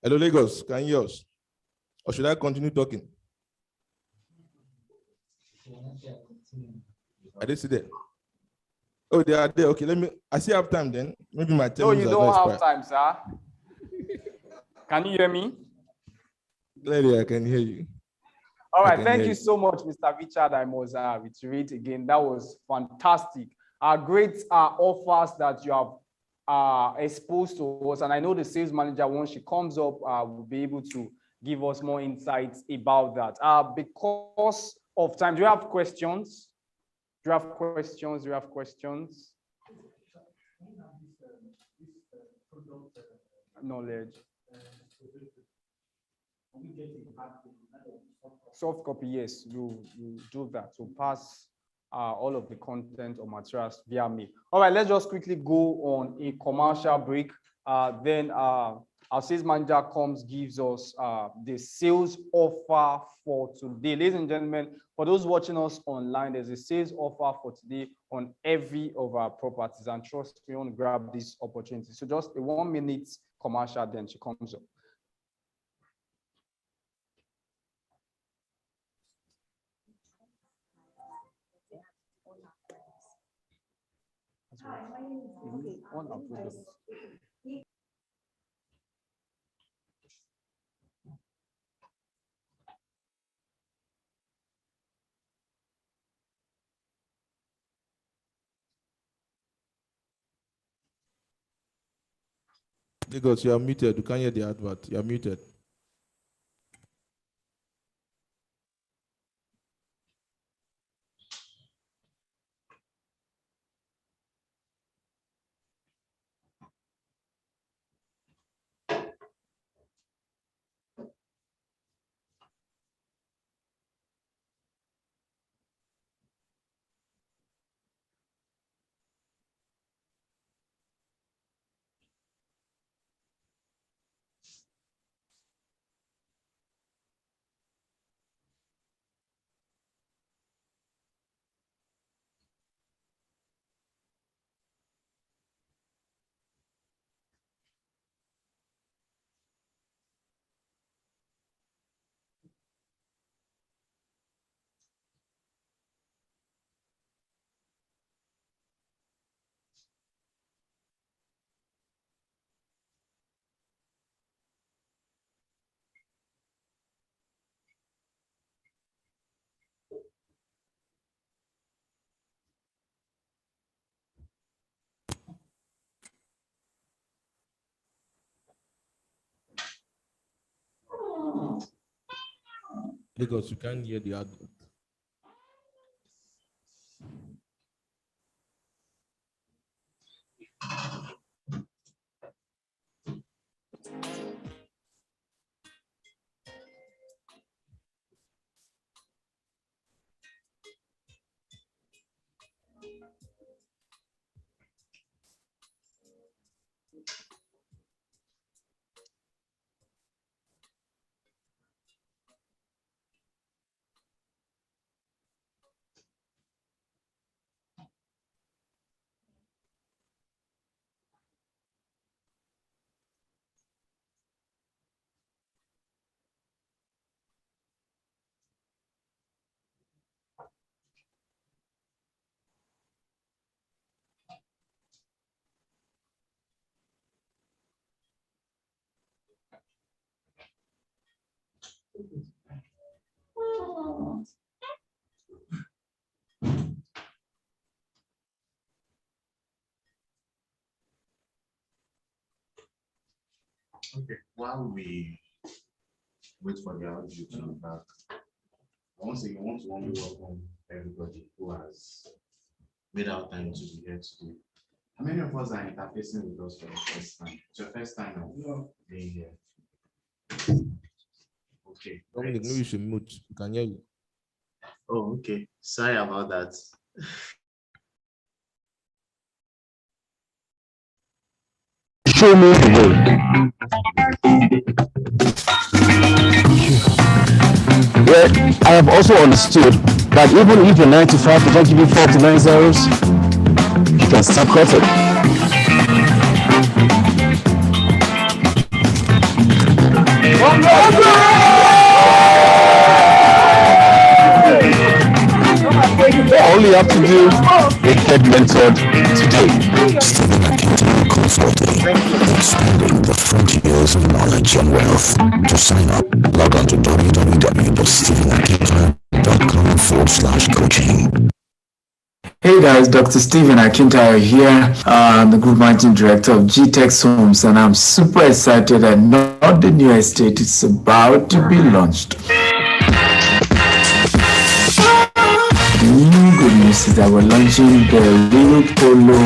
Hello, Lagos. Can you hear us? Or should I continue talking? Are they still there? Oh, they are there. Okay, I still have time then. Maybe my 10 No, minutes you are don't not have expired. time, sir. Can you hear me? Clearly, I can hear you. All right, thank you so much, Mr. Richard. I must reiterate again, that was fantastic. Great offers that you have exposed to us, and I know the sales manager, once she comes up, will be able to give us more insights about that. Because of time, do you have questions? Do you have questions? Do you have questions? Knowledge. Soft copy, yes, you do that. So pass all of the content or materials via me. All right, let's just quickly go on a commercial break. Then our sales manager gives us the sales offer for today. Ladies and gentlemen, for those watching us online, there's a sales offer for today on every of our properties. And trust me, we want to grab this opportunity. So just a 1 minute commercial, then she comes up. On our products. Lagos, you are muted. You can't hear the advert. You are muted. Lagos, you can't hear the advert. Okay, while we wait for the audio to come back, once again, I want to warmly welcome everybody who has made our time to be here today. How many of us are interfacing with us for the first time? It's your first time of being here. Okay. Dominic, maybe you should mute. We can hear you. Oh, okay. Sorry about that. Show me the way. Well, I have also understood that even if your 9 to 5 does not give you 49 zeros, you can still cut it. One, help to do? Get mentored today. Expanding the frontiers of knowledge and wealth. To sign up, log on to www.stephenakintoye.com/coaching. Hey guys, Dr. Stephen Akintayo here, the Group Managing Director of GText Homes, and I'm super excited that not the new estate is about to be launched. The new good news is that we're launching the Rio Polo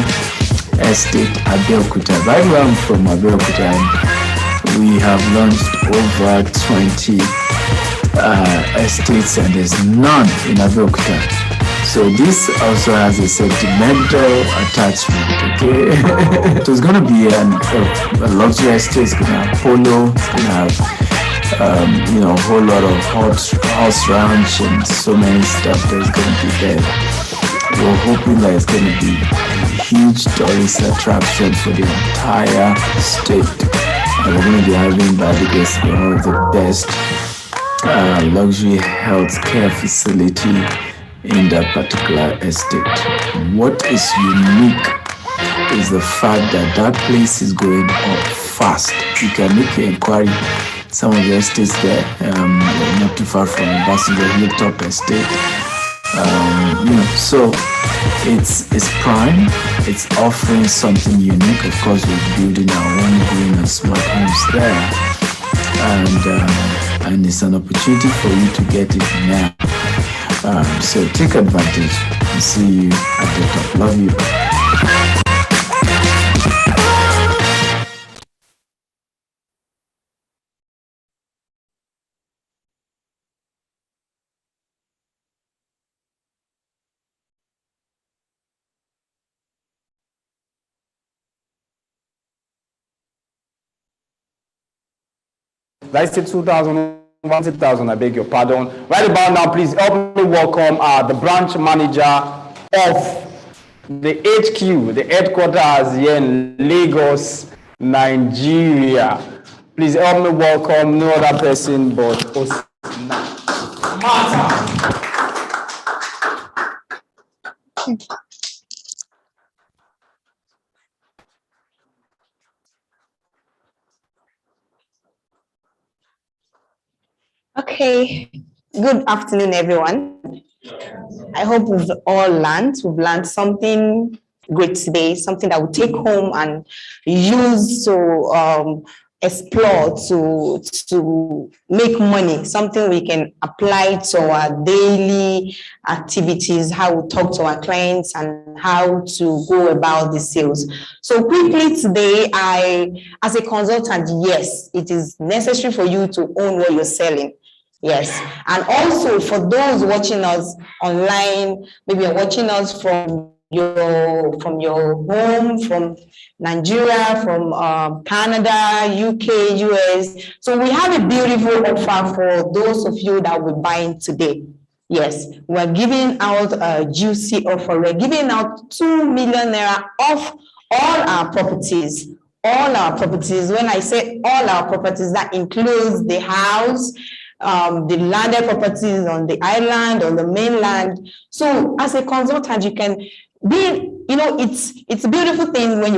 Estate at Abeokuta. Right where I'm from, Abeokuta, and we have launched over 20 estates, and there's none in Abeokuta. So this also has a sentimental attachment, okay? So it's going to be a luxury estate. It's going to have polo, it's going to have, a whole lot of horse ranch and so many stuff that's going to be there. We're hoping that it's going to be a huge tourist attraction for the entire state. And we're going to be having, by the grace of one of the best luxury healthcare facility in that particular estate. What is unique is the fact that that place is going up fast. You can make your inquiry. Some of the estates there, not too far from Ambassador Hilltop Estate. So it's prime. It's offering something unique. Of course, we're building our own green and smart homes there, and it's an opportunity for you to get it now. So take advantage and see you at the top. Love you. Did I say 2,000? 1,000, I beg your pardon. Right about now, please help me welcome the branch manager of the HQ, the headquarters here in Lagos, Nigeria. Please help me welcome no other person but Martha. Okay, good afternoon, everyone. I hope we've all learned. We've learned something great today, something that we'll take home and use to explore, to make money, something we can apply to our daily activities, how we talk to our clients and how to go about the sales. So quickly today, as a consultant, yes, it is necessary for you to own what you're selling. Yes, and also for those watching us online, maybe you're watching us from your home, from Nigeria, from Canada, UK, US. So we have a beautiful offer for those of you that will be buying today. Yes, we're giving out a juicy offer. We're giving out 2 million naira off all our properties. All our properties. When I say all our properties, that includes the house, the landed properties on the island, on the mainland. So as a consultant, you can be, it's a beautiful thing when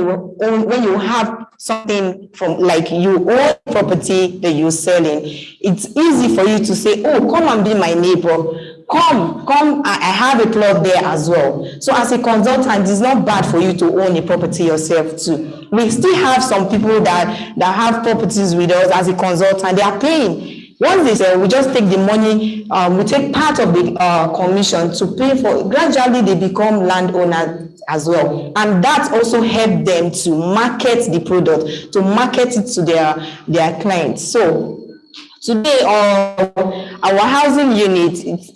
you have something from, like, you own property that you're selling. It's easy for you to say, oh, come and be my neighbor. Come, I have a plot there as well. So as a consultant, it's not bad for you to own a property yourself too. We still have some people that have properties with us as a consultant. They are paying. Once they say, we just take the money, we take part of the commission to pay for, gradually they become landowners as well. And that also helps them to market the product, to market it to their clients. So today, our housing unit is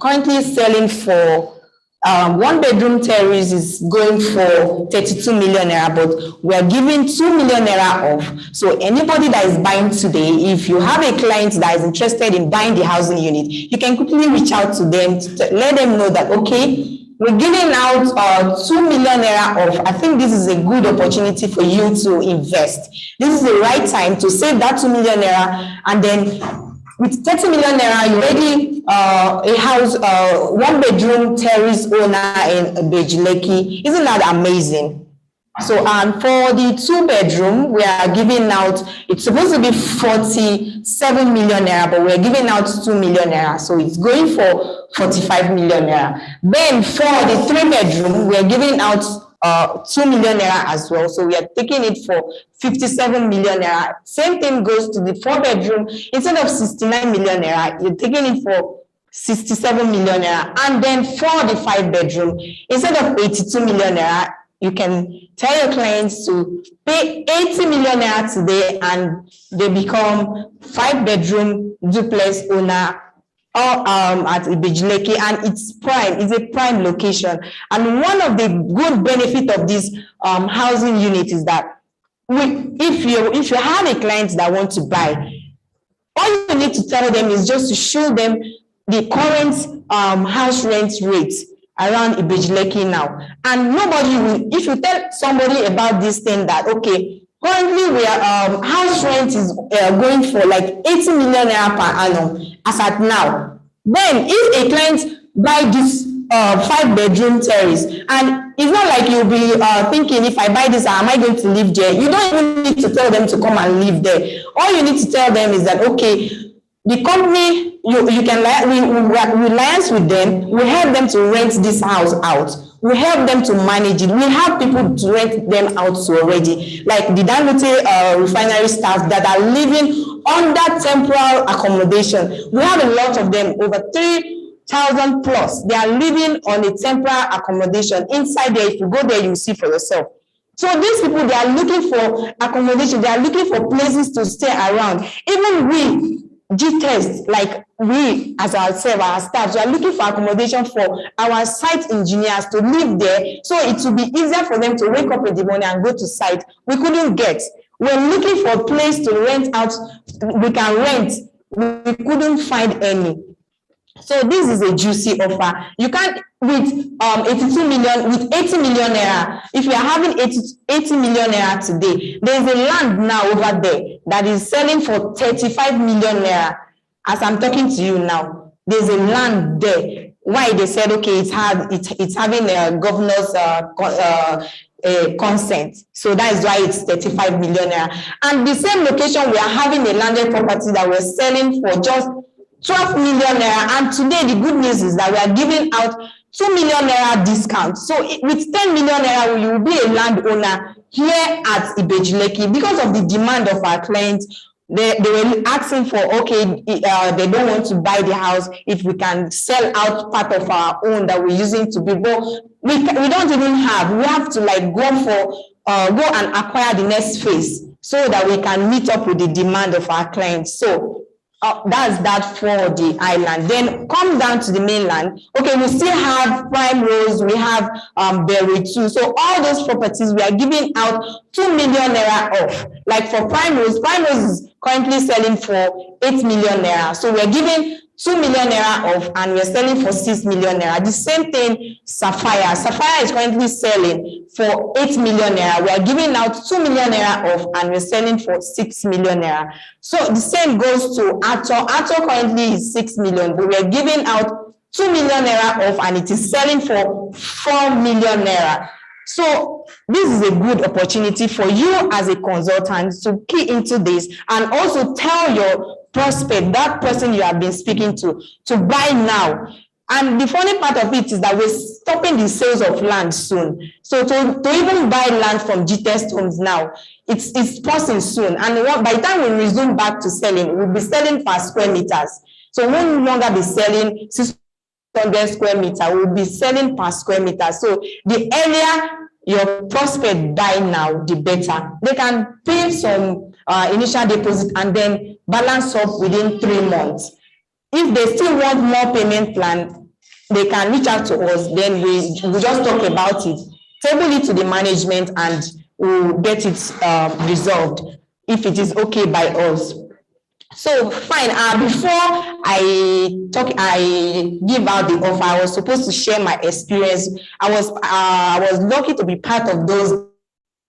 currently selling for 1 bedroom terrace is going for 32 million naira, but we are giving 2 million naira off. So anybody that is buying today, if you have a client that is interested in buying the housing unit, you can quickly reach out to them to let them know that, okay, we're giving out 2 million naira off. I think this is a good opportunity for you to invest. This is the right time to save that 2 million naira and then with 30 million naira, you already a house, 1 bedroom terrace owner in Bejileki. Isn't that amazing? So, and for the 2 bedroom, we are giving out, it's supposed to be 47 million naira, but we're giving out 2 million naira. So it's going for 45 million naira. Then for the 3 bedroom, we're giving out 2 million naira as well. So we are taking it for 57 million naira. Same thing goes to the 4 bedroom. Instead of 69 million naira, you're taking it for 67 million naira. And then for the 5 bedroom, instead of 82 million naira, you can tell your clients to pay 80 million naira today and they become 5 bedroom duplex owner or at Ibejileke, and it's a prime location. And one of the good benefit of this housing unit is that if you have a client that wants to buy, all you need to tell them is just to show them the current house rent rate around Ibejileke now. And nobody will, if you tell somebody about this thing that, okay, currently we are, house rent is going for like 80 million naira per annum as at now. Then if a client buy this 5 bedroom terrace, and it's not like you'll be thinking, if I buy this, am I going to live there? You don't even need to tell them to come and live there. All you need to tell them is that, okay, the company, we liaise with them, we help them to rent this house out. We help them to manage it. We have people to rent them out to already, like the Dangote refinery staff that are living under temporal accommodation. We have a lot of them, over 3,000 plus. They are living on a temporal accommodation inside there. If you go there, you see for yourself. So these people, they are looking for accommodation. They are looking for places to stay around. Even we, GText, like we as ourselves, our staff, we are looking for accommodation for our site engineers to live there, so it will be easier for them to wake up in the morning and go to site. We couldn't get. We're looking for a place to rent out. We can rent. We couldn't find any. So this is a juicy offer. You can't, with 82 million, with 80 million naira, if you are having 80 million naira today, there is a land now over there that is selling for 35 million naira. As I'm talking to you now, there's a land there. Why? They said, okay, it's having a governor's consent. So that is why it's 35 million naira. And the same location, we are having a landed property that we're selling for just 12 million naira, and today the good news is that we are giving out 2 million naira discount. So with 10 million naira, you will be a landowner here at Ibejileke. Because of the demand of our clients, they were asking for, okay, they don't want to buy the house, if we can sell out part of our own that we're using to build. But we don't even have. We have to like go and acquire the next phase so that we can meet up with the demand of our clients. So that's that for the island. Then come down to the mainland. Okay, we still have Prime Rose, we have Berry too. So all those properties, we are giving out 2 million naira off. Like for Prime Rose is currently selling for 8 million naira. So we're giving 2 million naira off and we're selling for 6 million naira. The same thing, Sapphire. Sapphire is currently selling for 8 million naira. We are giving out 2 million naira off and we're selling for 6 million naira. So the same goes to Ato. Ato currently is 6 million, but we're giving out 2 million naira off and it is selling for 4 million naira. So this is a good opportunity for you as a consultant to key into this and also tell your prospect, that person you have been speaking to buy now. And the funny part of it is that we're stopping the sales of land soon. So to even buy land from GText Homes now, it's pausing soon. And by the time we resume back to selling, we'll be selling per square meters. So we will no longer be selling 600 square meter, we'll be selling per square meter. So the earlier your prospect buy now, the better. They can pay some initial deposit and then balance up within 3 months. If they still want more payment plan, they can reach out to us. Then we just talk about it, table it to the management, and we'll get it resolved if it is okay by us. So fine. Before I give out the offer, I was supposed to share my experience. I was lucky to be part of those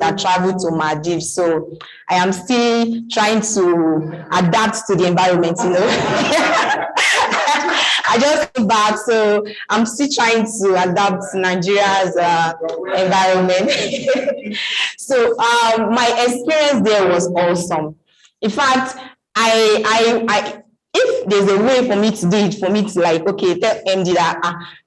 that traveled to Maldives. So I am still trying to adapt to the environment, you know. I just came back, so I'm still trying to adapt to Nigeria's environment. So my experience there was awesome. In fact, if there's a way for me to do it, for me to like, okay, tell MD that,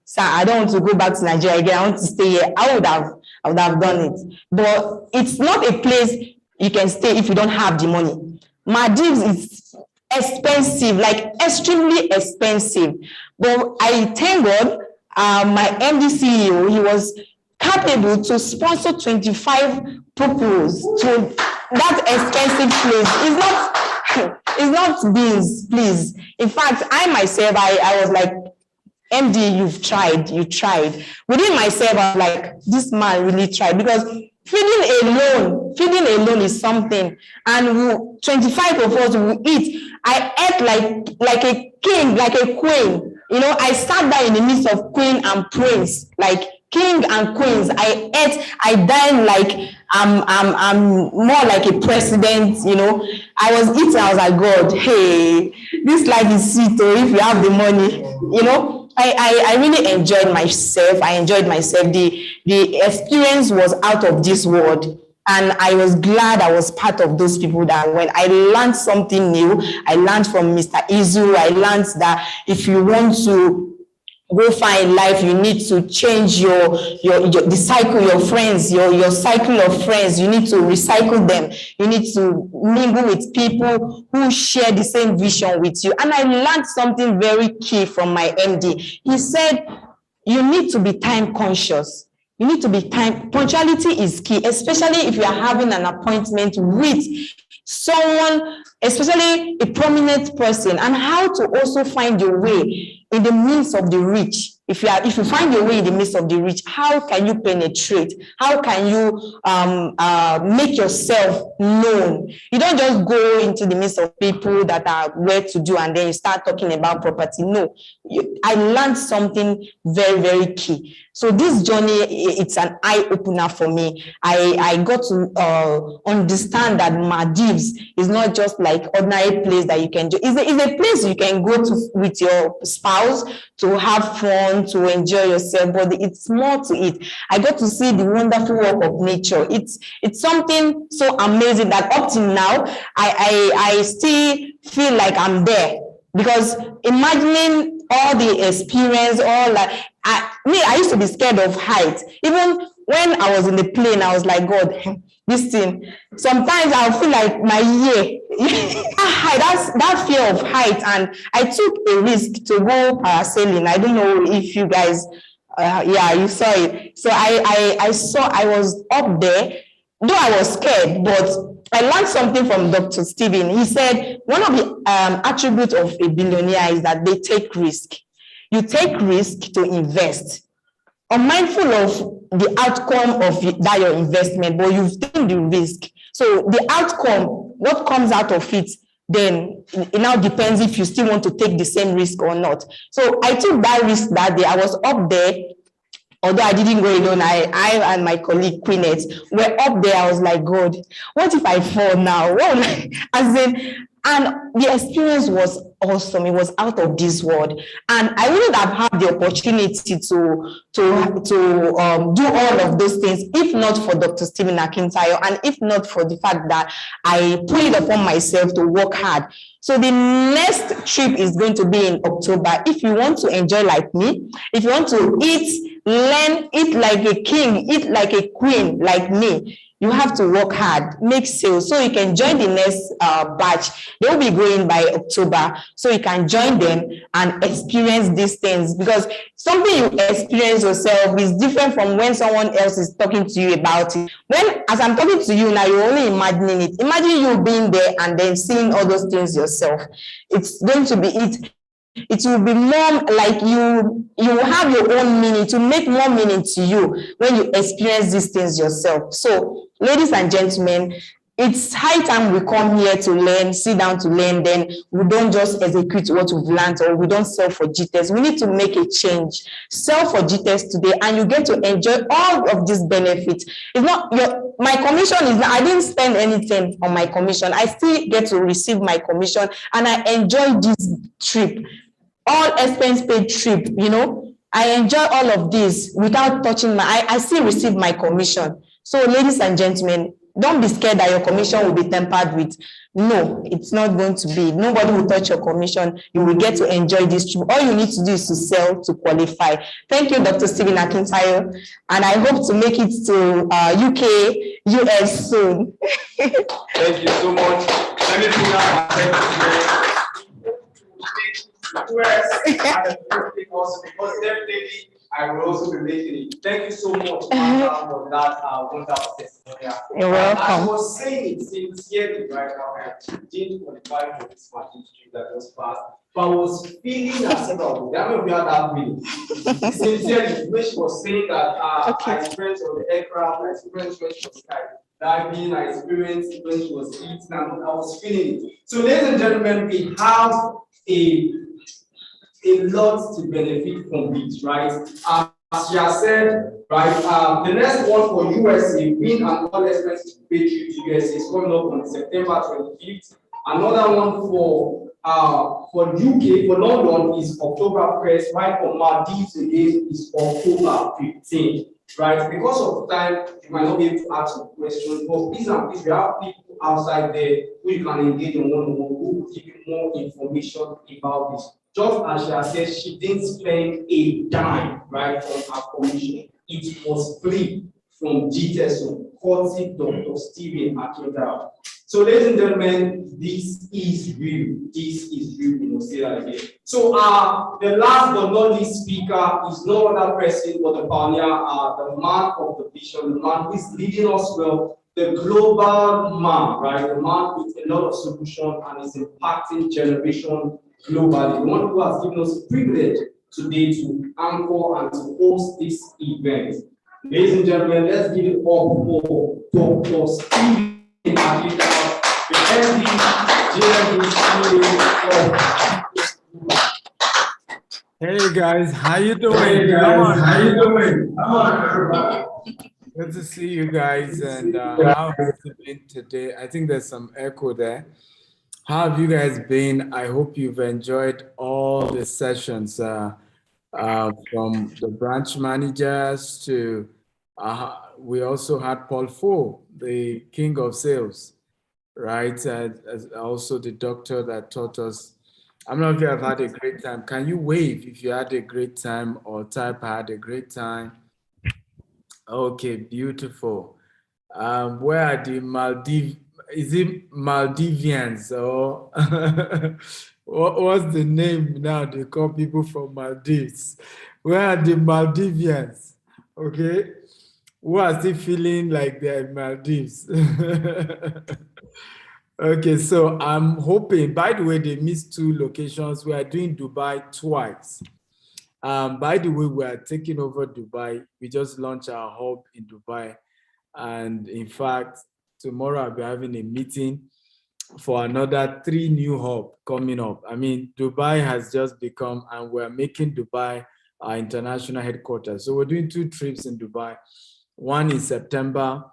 sir, I don't want to go back to Nigeria again, I want to stay here, I would have done it. But it's not a place you can stay if you don't have the money. Maldives is expensive, like extremely expensive. But I thank God, my MD CEO, he was capable to sponsor 25 pupils to that expensive place. It's not beans, please. In fact, I myself, I was like, MD, you tried. Within myself, I was like, this man really tried, because feeding alone is something. And 25 of us will eat. I ate like a king, like a queen. You know, I sat there in the midst of queen and prince, like king and queens. I dined like I'm more like a president, you know. I was eating, I was like, God, hey, this life is sweet, or if you have the money, you know. I really enjoyed myself. The experience was out of this world. And I was glad I was part of those people that when I learned something new, I learned from Mr. Izu, I learned that if you want to go far in life, you need to change the cycle, your friends, your cycle of friends. You need to recycle them. You need to mingle with people who share the same vision with you. And I learned something very key from my MD. He said, you need to be time conscious. You need to be punctuality is key, especially if you are having an appointment with someone, especially a prominent person, and how to also find your way in the midst of the rich. If you find your way in the midst of the rich, how can you penetrate? How can you make yourself known? You don't just go into the midst of people that are well-to-do and then you start talking about property. No, I learned something very, very key. So this journey, it's an eye-opener for me. I got to understand that Maldives is not just like ordinary place that you can do. It's a place you can go to with your spouse to have fun, to enjoy yourself, but it's more to it. I got to see the wonderful work of nature. It's something so amazing that up till now, I still feel like I'm there, because imagining all the experience, all that, I used to be scared of height. Even when I was in the plane, I was like, God, this thing. Sometimes I'll feel like my ear. that fear of height, and I took a risk to go parasailing. I don't know if you guys, you saw it. So I was up there, though I was scared, but I learned something from Dr. Stephen. He said one of the attributes of a billionaire is that they take risk. You take risk to invest, unmindful of the outcome of that your investment, but you've taken the risk. So the outcome, what comes out of it, then it now depends if you still want to take the same risk or not. So I took that risk that day. I was up there. Although I didn't go alone, I and my colleague Queenette were up there. I was like, God, what if I fall now? And the experience was awesome. It was out of this world. And I wouldn't have had the opportunity to do all of those things if not for Dr. Stephen Akintayo, and if not for the fact that I put it upon myself to work hard. So the next trip is going to be in October. If you want to enjoy like me, if you want to eat like a king, eat like a queen like me, you have to work hard, make sales, so you can join the next batch. They will be going by October, so you can join them and experience these things, because something you experience yourself is different from when someone else is talking to you about it. As I'm talking to you now, you're only imagining it. Imagine you being there and then seeing all those things yourself. It's going to be it will be more like you will have your own meaning, to make more meaning to you when you experience these things yourself. So, ladies and gentlemen, it's high time we come here to learn, sit down to learn, then we don't just execute what we've learned, or we don't sell for GText. We need to make a change. Sell for GText today, and you get to enjoy all of these benefits. It's not my commission is not, I didn't spend anything on my commission. I still get to receive my commission, and I enjoy this trip, all expense paid trip, you know. I enjoy all of this without touching I still receive my commission. So ladies and gentlemen, don't be scared that your commission will be tampered with. No, it's not going to be. Nobody will touch your commission. You will get to enjoy this trip. All you need to do is to sell to qualify. Thank you, Dr. Stephen Akintayo, and I hope to make it to UK, US soon. Thank you so much. Let me put out my hand. Because definitely I will also be making it. Thank you so much for that wonderful testimonial. You're welcome. I was saying it sincerely right now. I didn't qualify for this industry that was passed, but I was feeling as if I would had that feeling. Sincerely, when she was saying that I experienced on the aircraft, I experienced when she was diving, I experienced when she was eating, and I was feeling it. So, ladies and gentlemen, we have a lot to benefit from this, right? As she has said, right, the next one for USA, win and all expenses paid to USA is coming up on September 25th. Another one for UK, for London is October 1st, right? For Maldives again is October 15th, right? Because of time, you might not be able to ask some questions, but please and please, we have people outside there who you can engage in one-on-one, who will give you more information about this. Just as she has said, she didn't spend a dime, right, on her commission. It was free from GText, courtesy Dr. Stephen Akintayo. So, ladies and gentlemen, this is real. This is real. We must say that again. So, the last but not least speaker is no other person but the pioneer, the man of the vision, the man who is leading us well, the global man, right? The man with a lot of solution and is impacting generation globally. The one who has given us the privilege today to anchor and to host this event. Ladies and gentlemen, let's give it up for Dr. Stephen Akintayo, the MD, Hey guys, how you doing? Hey guys, how you doing? Come on. Good to see you guys. And how have you been today? I think there's some echo there. How have you guys been? I hope you've enjoyed all the sessions from the branch managers to, we also had Paul Fo, the king of sales, right? As also the doctor that taught us. I don't know if you have had a great time. Can you wave if you had a great time, or type I had a great time? Okay, beautiful. Where are the Maldives? Is it Maldivians or what's the name now? They call people from Maldives. Where are the Maldivians? Okay, who are still feeling like they're in Maldives? Okay, so I'm hoping, by the way, they missed 2 locations. We are doing Dubai twice. By the way, we are taking over Dubai. We just launched our hub in Dubai. And in fact, tomorrow I'll be having a meeting for another 3 new hubs coming up. I mean, Dubai has just become, and we're making Dubai our international headquarters. So we're doing 2 trips in Dubai. One in September,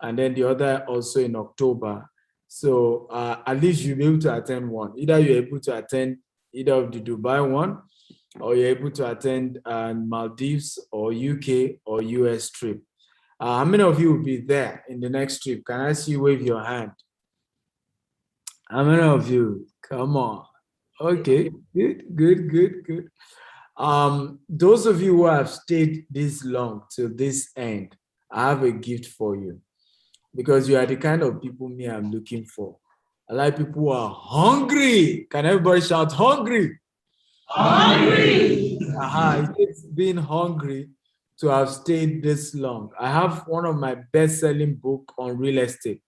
and then the other also in October. So at least you'll be able to attend one. Either you're able to attend either of the Dubai one, or you're able to attend Maldives or UK or US trip. How many of you will be there in the next trip? Can I see you wave your hand? How many of you? Come on. Okay, good. Those of you who have stayed this long till this end, I have a gift for you, because you are the kind of people me I'm looking for. I like people who are hungry. Can everybody shout hungry? Hungry! It takes being hungry to have stayed this long. I have one of my best-selling book on real estate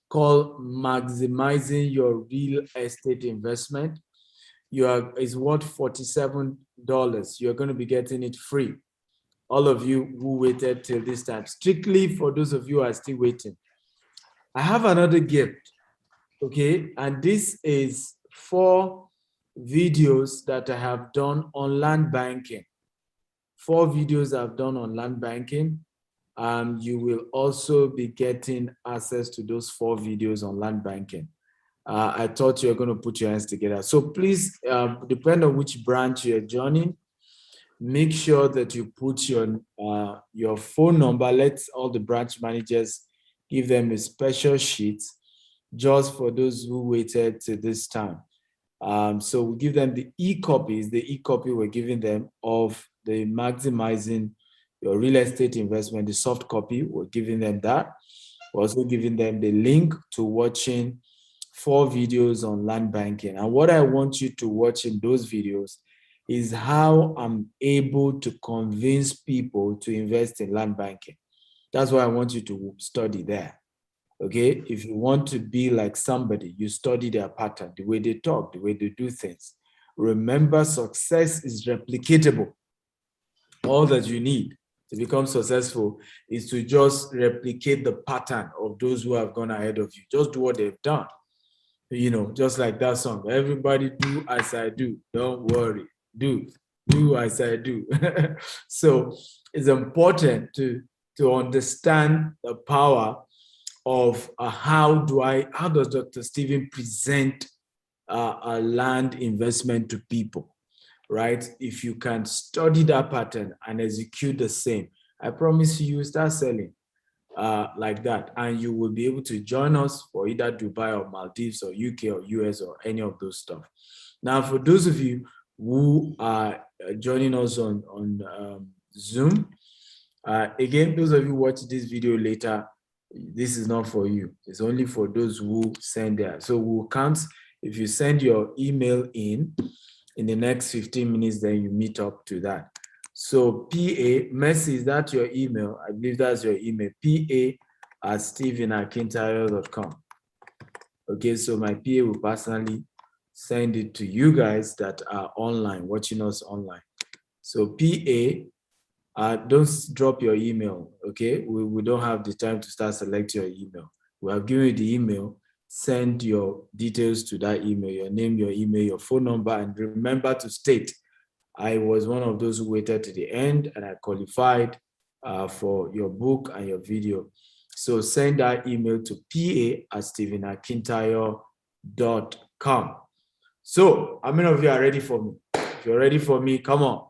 called Maximizing Your Real Estate Investment. It's worth $47. You're going to be getting it free. All of you who waited till this time, strictly for those of you who are still waiting. I have another gift, okay? And this is 4 videos that I have done on land banking. 4 videos I've done on land banking. You will also be getting access to those 4 videos on land banking. I thought you were going to put your hands together. So please, depend on which branch you're joining, make sure that you put your phone number. Let all the branch managers give them a special sheet just for those who waited to this time. So we give them the e-copies, the e-copy we're giving them of the maximizing your real estate investment, the soft copy, we're giving them that. We're also giving them the link to watching 4 videos on land banking. And what I want you to watch in those videos is how I'm able to convince people to invest in land banking. That's why I want you to study there. Okay, if you want to be like somebody, you study their pattern, the way they talk, the way they do things. Remember, success is replicatable. All that you need to become successful is to just replicate the pattern of those who have gone ahead of you. Just do what they've done. You know, just like that song, everybody do as I do, don't worry, do as I do. So it's important to understand the power of how does Dr. Stephen present a land investment to people, right? If you can study that pattern and execute the same, I promise you start selling like that, and you will be able to join us for either Dubai or Maldives or UK or US or any of those stuff. Now, for those of you who are joining us on Zoom, again, those of you watch this video later, this is not for you. It's only for those who send there. So we'll count. If you send your email in the next 15 minutes, then you meet up to that. So PA, Mercy, is that your email? I believe that's your email, pa@stephenakintayo.com. Okay, so my PA will personally send it to you guys that are online, watching us online. So PA, don't drop your email, okay? We don't have the time to start selecting your email. We have given you the email. Send your details to that email, your name, your email, your phone number, and remember to state, I was one of those who waited to the end and I qualified for your book and your video. So send that email to pa@stephenakintayo.com. So how many of you are ready for me? If you're ready for me, come on.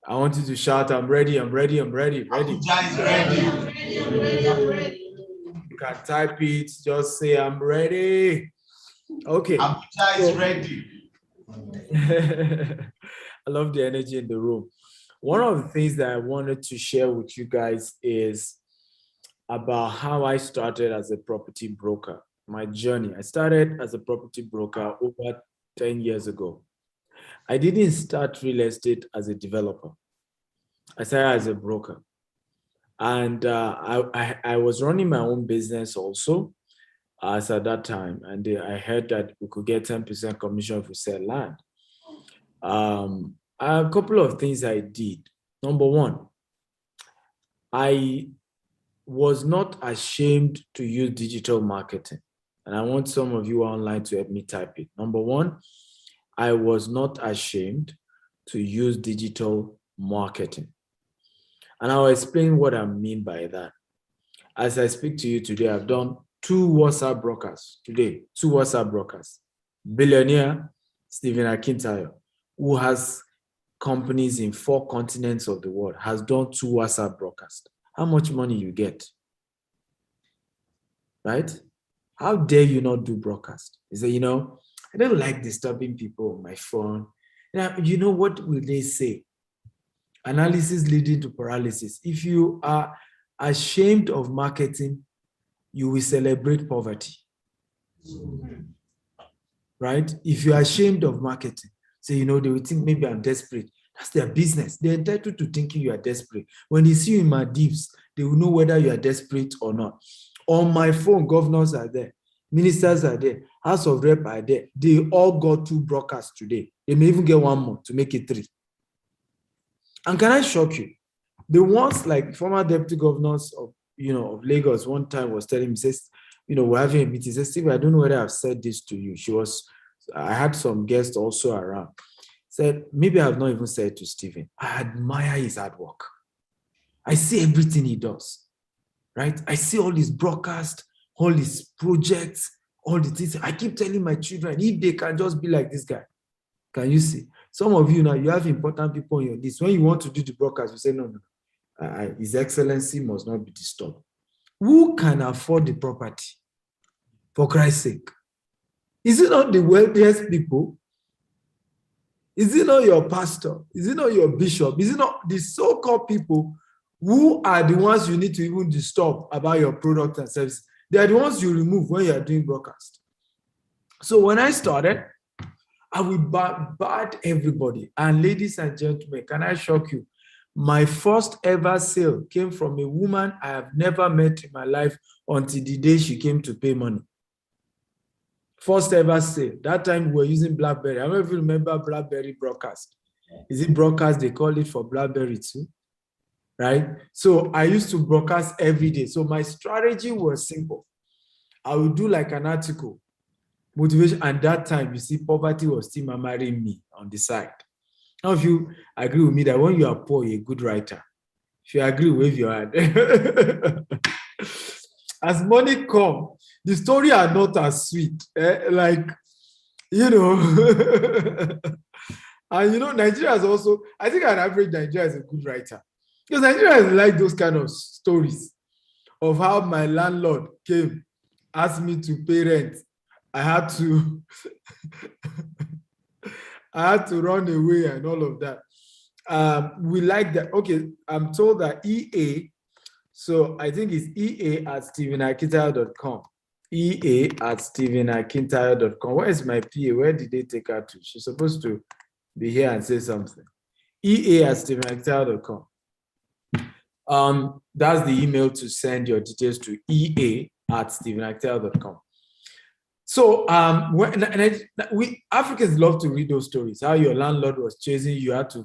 I want you to shout, I'm ready, I'm ready, I'm ready, ready. Abuja is ready. You can type it, just say, I'm ready. Okay. Abuja is ready. I love the energy in the room. One of the things that I wanted to share with you guys is about how I started as a property broker, my journey. I started as a property broker over 10 years ago. I didn't start real estate as a developer. I started as a broker. And I was running my own business also as at that time. And I heard that we could get 10% commission if we sell land. A couple of things I did. Number one, I was not ashamed to use digital marketing. And I want some of you online to help me type it. Number one, I was not ashamed to use digital marketing. And I'll explain what I mean by that. As I speak to you today, I've done 2 WhatsApp brokers today, 2 WhatsApp brokers. Billionaire Stephen Akintayo, who has companies in 4 continents of the world, has done 2 WhatsApp brokers. How much money you get? Right? How dare you not do broadcast? You say, I don't like disturbing people on my phone. You know what will they say? Analysis leading to paralysis. If you are ashamed of marketing, you will celebrate poverty. Right? If you're ashamed of marketing, say, they will think maybe I'm desperate. That's their business. They're entitled to thinking you are desperate. When they see you in Maldives, they will know whether you are desperate or not. On my phone, governors are there, ministers are there, House of Rep are there. They all got 2 brokers today. They may even get 1 more to make it 3. And can I shock you? The ones like former deputy governors of Lagos one time was telling me, says, we're having a meeting. He said, Steve, I don't know whether I've said this to you. I had some guests also around. Said, maybe I've not even said it to Stephen. I admire his hard work. I see everything he does, right? I see all his broadcasts, all his projects, all the things. I keep telling my children, if they can just be like this guy, can you see? Some of you now, you have important people on your list. When you want to do the broadcast, you say, no, His Excellency must not be disturbed. Who can afford the property? For Christ's sake. Is it not the wealthiest people? Is it not your pastor? Is it not your bishop? Is it not the so-called people who are the ones you need to even disturb about your product and service? They are the ones you remove when you are doing broadcast. So when I started, I would bombard everybody. And ladies and gentlemen, can I shock you? My first ever sale came from a woman I have never met in my life until the day she came to pay money. First ever sale. That time we were using BlackBerry. I don't know if you remember BlackBerry broadcast. Is it broadcast? They call it for BlackBerry too, right? So I used to broadcast every day. So my strategy was simple. I would do like an article, motivation. And that time, you see, poverty was still marrying me on the side. Now, if you agree with me that when you are poor, you're a good writer. If you agree, wave your hand. As money comes, the story are not as sweet. And Nigeria is also, I think on average, Nigeria is a good writer. Because Nigerians like those kind of stories of how my landlord came, asked me to pay rent. I had to run away and all of that. We like that. Okay, I'm told that EA, so I think it's ea@stephenakintayo.com. ea@stephenakintayo.com. Where is my PA? Where did they take her to? She's supposed to be here and say something. ea@stephenakintayo.com. That's the email to send your details to ea@stephenakintayo.com. So we Africans love to read those stories. How your landlord was chasing you, had to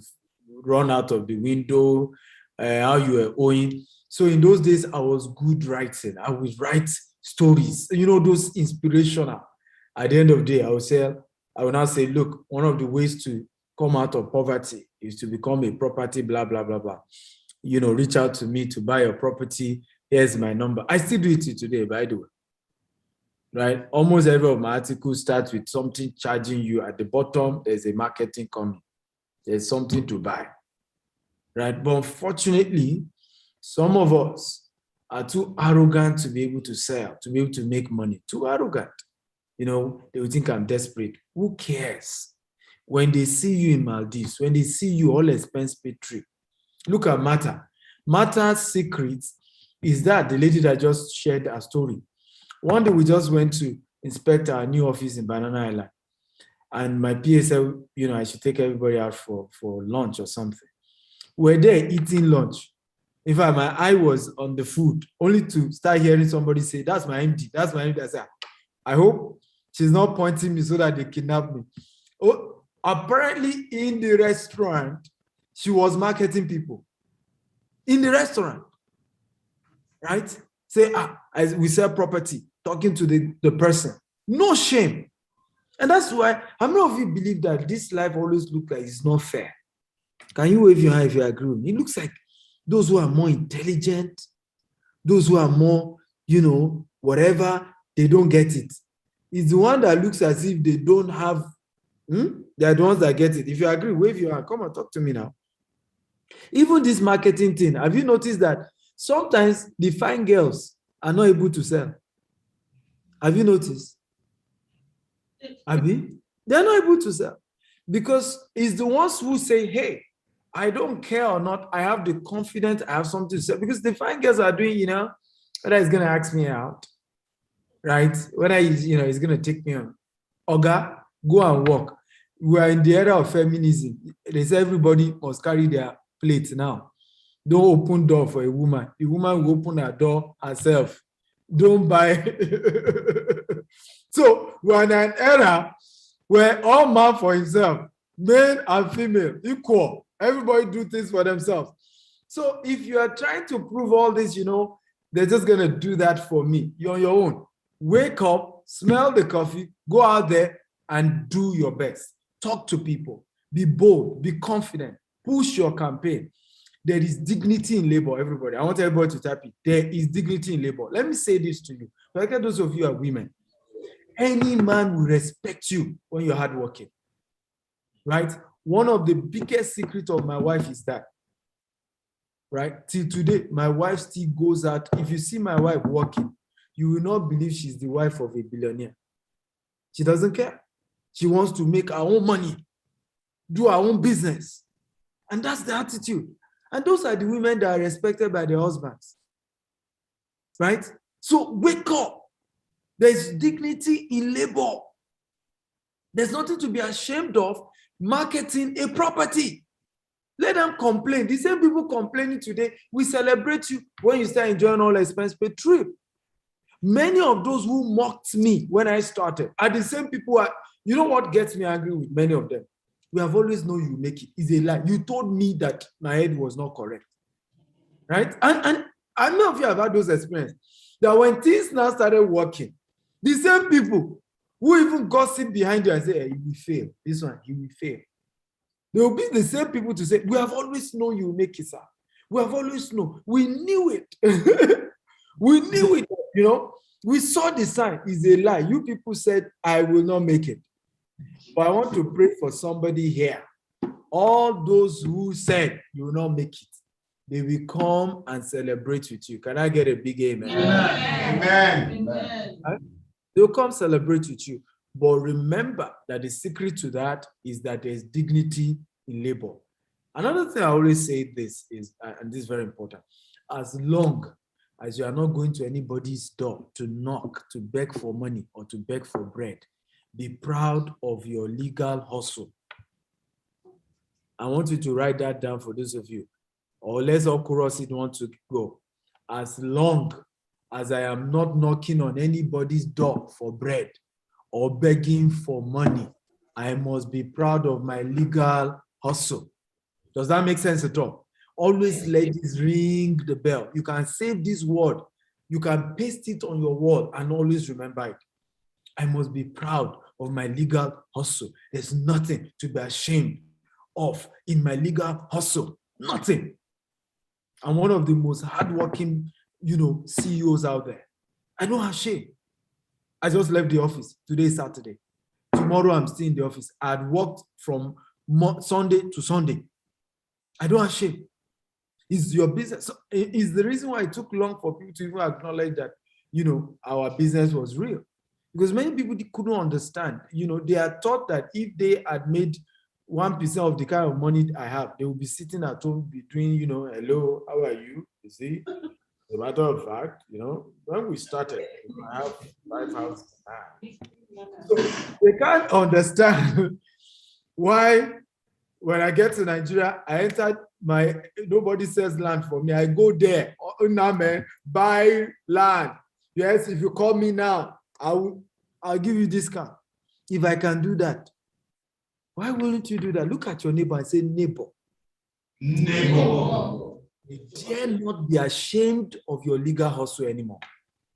run out of the window, how you were owing. So in those days, I was good writing. I would write stories, those inspirational. At the end of the day, I will now say, look, one of the ways to come out of poverty is to become a property, blah, blah, blah, blah. Reach out to me to buy your property. Here's my number. I still do it today, by the way. Right? Almost every of my articles starts with something charging you. At the bottom, there's a marketing coming. There's something to buy. Right? But unfortunately, some of us are too arrogant to be able to sell, to be able to make money. Too arrogant. They will think I'm desperate. Who cares? When they see you in Maldives, when they see you all expense paid trip, look at Martha. Martha's secret is that the lady that just shared her story. One day we just went to inspect our new office in Banana Island. And my PA said, I should take everybody out for lunch or something. We're there eating lunch. In fact, my eye was on the food, only to start hearing somebody say, that's my MD, that's my MD. I said, I hope she's not pointing me so that they kidnap me. Oh, apparently in the restaurant, she was marketing people. In the restaurant, right? Say, as we sell property, talking to the person. No shame. And that's why, how many of you believe that this life always looks like it's not fair? Can you wave your hand if you agree with me? It looks like those who are more intelligent, those who are more, whatever, they don't get it. It's the one that looks as if they don't have, they are the ones that get it. If you agree, wave your hand. Come on, talk to me now. Even this marketing thing, have you noticed that sometimes the fine girls are not able to sell? Have you noticed? Abi? They're not able to sell because it's the ones who say, hey, I don't care or not, I have the confidence, I have something to sell. Because the fine girls are doing, whether he's going to ask me out, right? Whether he's, he's going to take me on. Oga, go and walk. We are in the era of feminism. They say everybody must carry their plate now. Don't open door for a woman. The woman will open her door herself. Don't buy. So we're in an era where all man for himself, male and female, equal. Everybody do things for themselves. So if you are trying to prove all this, they're just going to do that for me. You're on your own. Wake up, smell the coffee, go out there and do your best. Talk to people, be bold, be confident, push your campaign. There is dignity in labor, everybody. I want everybody to type it. There is dignity in labor. Let me say this to you. Like those of you are women. Any man will respect you when you're hardworking, right? One of the biggest secrets of my wife is that, right? Till today, my wife still goes out. If you see my wife working, you will not believe she's the wife of a billionaire. She doesn't care. She wants to make her own money, do her own business. And that's the attitude. And those are the women that are respected by their husbands, right? So wake up. There's dignity in labor. There's nothing to be ashamed of marketing a property. Let them complain. The same people complaining today, we celebrate you when you start enjoying all expense paid trip. Many of those who mocked me when I started are the same people. You know what gets me angry with many of them? We have always known you make it. It's a lie. You told me that my head was not correct, right? And I know if you have had those experiences, that when things now started working, the same people who even gossip behind you and say, hey, you will fail. This one, you will fail. They will be the same people to say, we have always known you will make it, sir. We have always known. We knew it. We knew it, you know. We saw the sign. It's a lie. You people said, I will not make it. But I want to pray for somebody here. All those who said you will not make it, they will come and celebrate with you. Can I get a big amen? Amen. Amen. They'll come celebrate with you. But remember that the secret to that is that there's dignity in labor. Another thing I always say this is, and this is very important, as long as you are not going to anybody's door to knock, to beg for money or to beg for bread, be proud of your legal hustle. I want you to write that down for those of you. Or let's all chorus it, want to go. As long as I am not knocking on anybody's door for bread or begging for money, I must be proud of my legal hustle. Does that make sense at all? Always let this ring the bell. You can save this word. You can paste it on your wall and always remember it. I must be proud of my legal hustle. There's nothing to be ashamed of in my legal hustle. Nothing. I'm one of the most hardworking, CEOs out there. I don't have shame. I just left the office. Today is Saturday. Tomorrow I'm still in the office. I had worked from Sunday to Sunday. I don't have shame. It's your business. So it's the reason why it took long for people to even acknowledge that, our business was real. Because many people couldn't understand. They are taught that if they had made 1% of the kind of money I have, they will be sitting at home between, hello, how are you? You see? As a matter of fact, when we started, I have 5 houses. So they can't understand why when I get to Nigeria, I entered nobody sells land for me. I go there, buy land. Yes, if you call me now, I'll give you discount. If I can do that, why wouldn't you do that? Look at your neighbor and say, neighbor. Neighbor. You dare not be ashamed of your legal hustle anymore.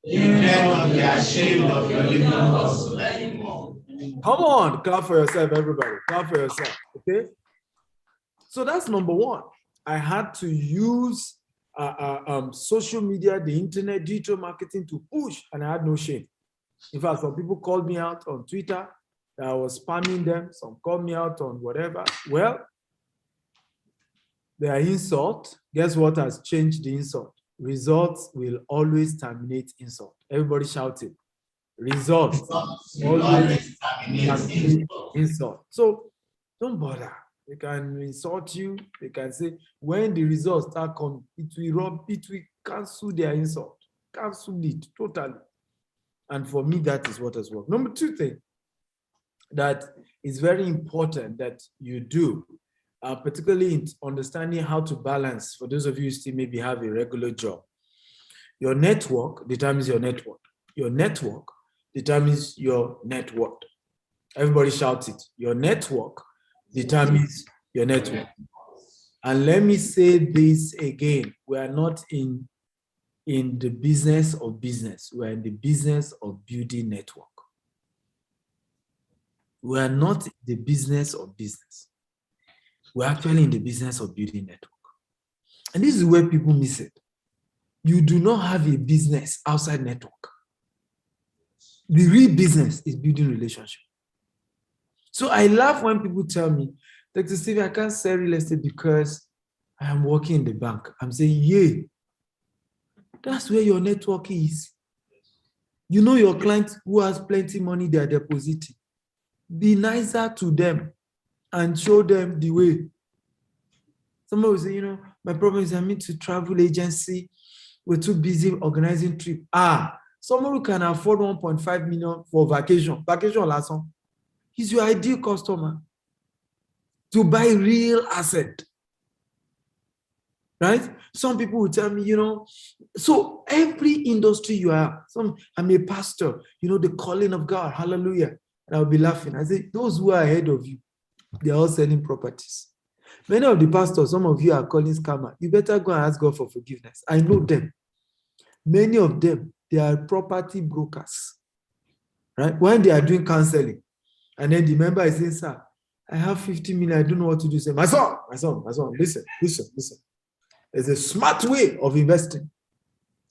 You dare not be ashamed of your legal hustle anymore. Come on, clap for yourself, everybody. Clap for yourself, okay? So that's number one. I had to use social media, the internet, digital marketing to push, and I had no shame. In fact, some people called me out on Twitter that I was spamming them. Some called me out on whatever. Well, their insult, guess what has changed the insult? Results will always terminate insult. Everybody shouting. Results always terminate insult. So don't bother. They can insult you. They can say, when the results start coming, it will cancel their insult. Cancel it totally. And for me, that is what has worked. Number 2 thing that is very important that you do, particularly in understanding how to balance, for those of you who still maybe have a regular job, your network determines your network. Your network determines your net worth. Everybody shout it. Your network determines your network. And let me say this again. We are not in in the business of business. We're in the business of building network. We are not in the business of business. We're actually in the business of building network. And this is where people miss it. You do not have a business outside network. The real business is building relationship. So I laugh when people tell me, Dr. Steve, I can't sell real estate because I am working in the bank. I'm saying, yeah, that's where your network is. You know your client who has plenty money they are depositing. Be nicer to them and show them the way. Somebody will say, you know, my problem is I meet to travel agency. We're too busy organizing trip. Someone who can afford 1.5 million for vacation last one, he's your ideal customer to buy real asset. Right? Some people will tell me, you know, so every industry you are, I'm a pastor, you know, the calling of God, hallelujah. And I'll be laughing. I say, those who are ahead of you, they're all selling properties. Many of the pastors, some of you are calling scammer. You better go and ask God for forgiveness. I know them. Many of them, they are property brokers. Right? When they are doing counseling, and then the member is saying, sir, I have 50 million, I don't know what to do. Say, my son, listen. There's a smart way of investing.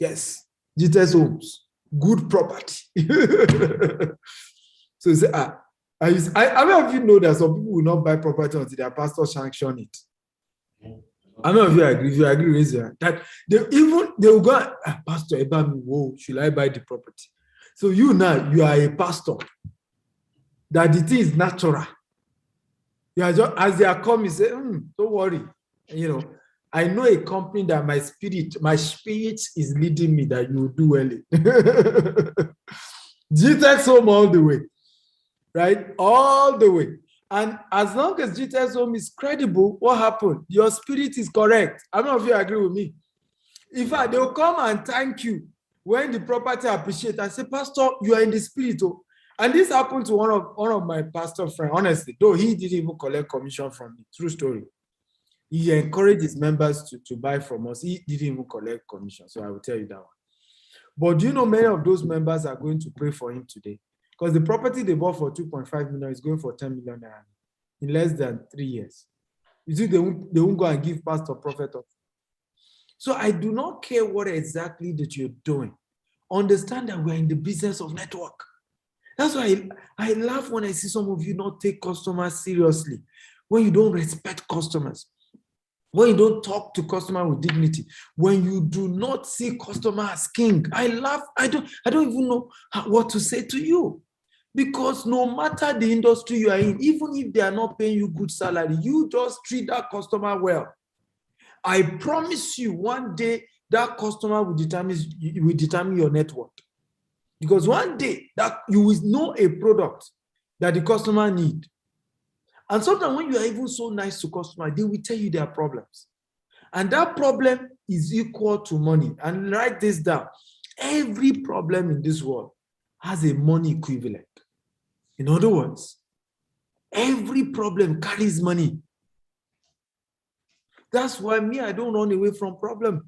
Yes, GText homes, good property. So you say, I many of you know that some people will not buy property until their pastor sanction it. How many of you agree? If you agree, raise your hand. That they will go, Pastor, whoa, should I buy the property? So you now, you are a pastor. That the thing is natural. You are just, as they are coming, say, don't worry. You know, I know a company that my spirit is leading me that you will do well in. GText home all the way. Right? All the way. And as long as GText home is credible, what happened? Your spirit is correct. I don't know if you agree with me. In fact, they will come and thank you when the property appreciates. I say, Pastor, you are in the spirit. Oh. And this happened to one of my pastor friends, honestly, though he didn't even collect commission from me. True story. He encouraged his members to buy from us. He didn't even collect commission. So I will tell you that one. But do you know many of those members are going to pray for him today? Because the property they bought for 2.5 million is going for 10 million in less than 3 years. You see, they won't go and give pastor prophet of. So I do not care what exactly that you're doing. Understand that we're in the business of network. That's why I laugh when I see some of you not take customers seriously, when you don't respect customers, when you don't talk to customers with dignity, when you do not see customer as king. I laugh. I don't even know what to say to you. Because no matter the industry you are in, even if they are not paying you good salary, you just treat that customer well. I promise you one day that customer will determine your net worth. Because one day that you will know a product that the customer need. And sometimes when you are even so nice to customer, they will tell you their problems. And that problem is equal to money. And write this down. Every problem in this world has a money equivalent. In other words, every problem carries money. That's why I don't run away from problems.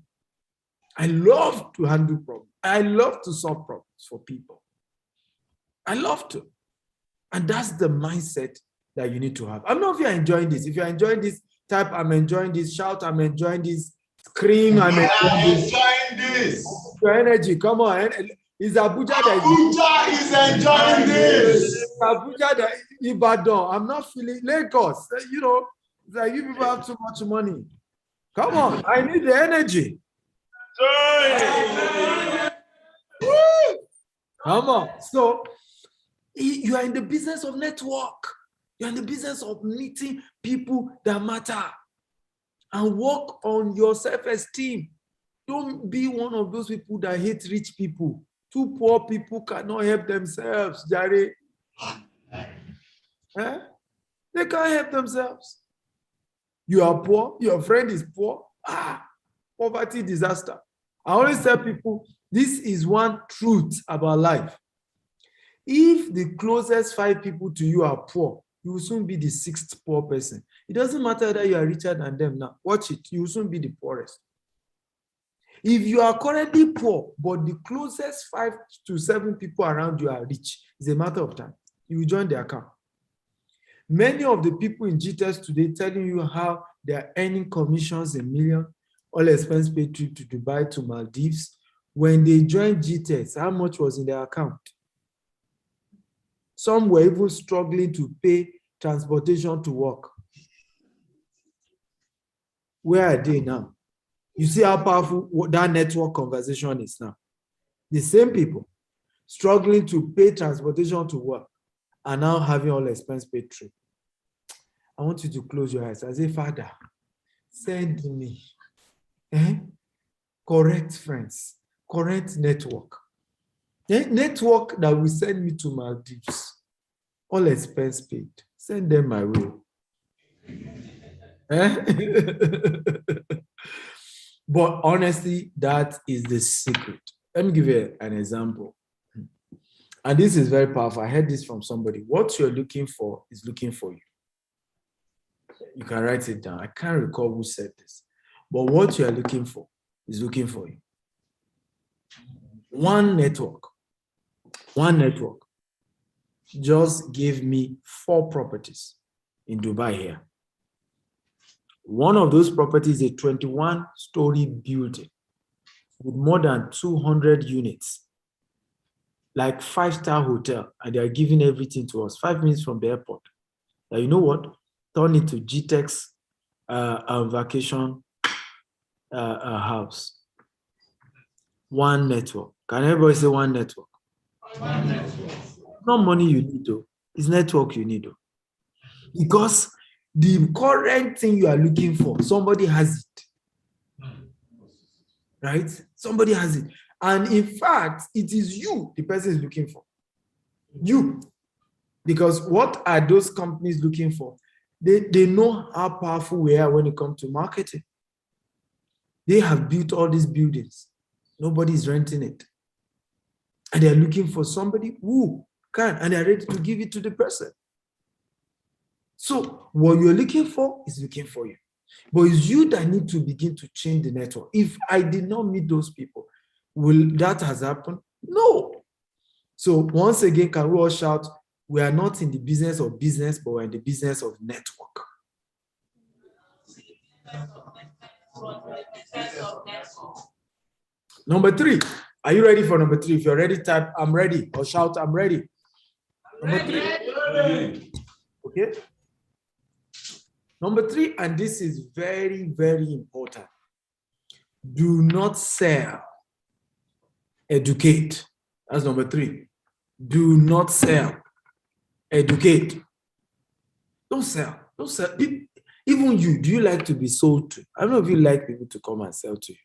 I love to handle problems. I love to solve problems for people. I love to. And that's the mindset that you need to have. I don't know if you're enjoying this. If you're enjoying this, type, I'm enjoying this. Shout, I'm enjoying this. Scream, I'm enjoying this. Your energy, come on. It's Abuja that is enjoying this. Abuja that Ibadan. I'm not feeling Lagos. You know, it's like you people have too much money. Come on, I need the energy. Come on. So you are in the business of network. You're in the business of meeting people that matter. And work on your self-esteem. Don't be one of those people that hate rich people. Two poor people cannot help themselves, Jare. They can't help themselves. You are poor, your friend is poor. Poverty disaster. I always tell people, this is one truth about life. If the closest 5 people to you are poor, you will soon be the 6th poor person. It doesn't matter that you are richer than them now. Watch it. You will soon be the poorest. If you are currently poor, but the closest 5 to 7 people around you are rich, it's a matter of time. You will join the account. Many of the people in GText today telling you how they are earning commissions a million, all expense paid trip to Dubai, to Maldives. When they joined GText, how much was in their account? Some were even struggling to pay transportation to work. Where are they now? You see how powerful that network conversation is now. The same people struggling to pay transportation to work are now having all expense paid trip. I want you to close your eyes and say, Father, send me correct friends, correct network. Network that will send me to Maldives, all expense paid. Send them my way. But honestly, that is the secret. Let me give you an example. And this is very powerful. I heard this from somebody. What you're looking for is looking for you. You can write it down. I can't recall who said this. But what you are looking for is looking for you. One network just gave me 4 properties in Dubai here. One of those properties is a 21-story building with more than 200 units, like 5-star hotel, and they are giving everything to us 5 minutes from the airport. Now, you know what? Turn it to GText vacation house. One network. Can everybody say one network? One network. Not money you need, though. It's network you need, though. Because the current thing you are looking for, somebody has it. Right? Somebody has it. And in fact, it is you the person is looking for. You. Because what are those companies looking for? They know how powerful we are when it comes to marketing. They have built all these buildings. Nobody is renting it. And they're looking for somebody who can, and they're ready to give it to the person. So what you're looking for is looking for you. But it's you that need to begin to change the network. If I did not meet those people, will that has happened? No. So once again, can we all shout, we are not in the business of business, but we're in the business of network. Number 3. Are you ready for number 3? If you're ready, type, I'm ready, or shout, I'm ready. Number 3. Okay. Number 3, and this is very, very important. Do not sell. Educate. That's number 3. Do not sell. Educate. Don't sell. Don't sell. Even you, do you like to be sold to? I don't know if you like people to come and sell to you.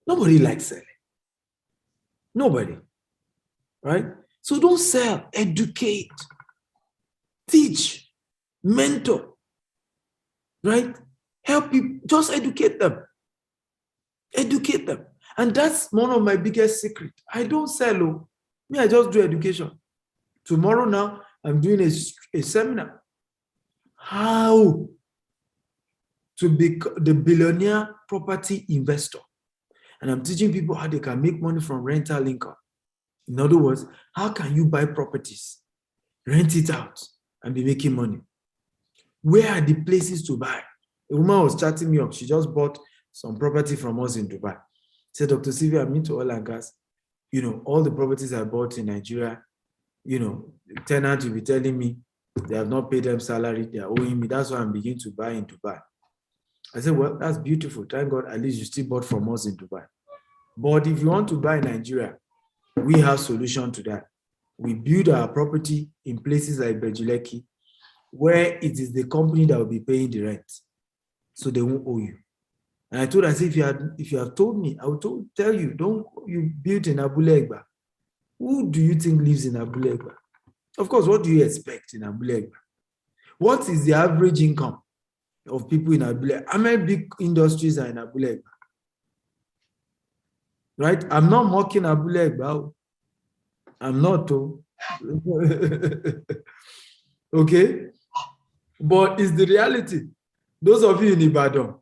Nobody likes selling. Nobody. Right? So don't sell. Educate. Teach. Mentor. Right? Help people. Just educate them. Educate them. And that's one of my biggest secrets. I don't sell. Me, I just do education. Tomorrow now, I'm doing a seminar. How to become the billionaire property investor. And I'm teaching people how they can make money from rental income. In other words, how can you buy properties, rent it out, and be making money? Where are the places to buy? A woman was chatting me up. She just bought some property from us in Dubai. Said, Dr. Sylvia, I'm into oil and gas. You know, all the properties I bought in Nigeria, you know, the tenant will be telling me they have not paid them salary, they are owing me. That's why I'm beginning to buy in Dubai. I said, well, that's beautiful. Thank God, at least you still bought from us in Dubai. But if you want to buy in Nigeria, we have solution to that. We build our property in places like Bejuleki, where it is the company that will be paying the rent, so they won't owe you. And I told her, if you have told me, I would tell you, don't you build in Abule Egba. Who do you think lives in Abule Egba? Of course, what do you expect in Abule Egba? What is the average income of people in Abule? How many big industries are in Abule Egba? Right? I'm not mocking Abule Egba. I'm not. Okay? But it's the reality. Those of you in Ibadan,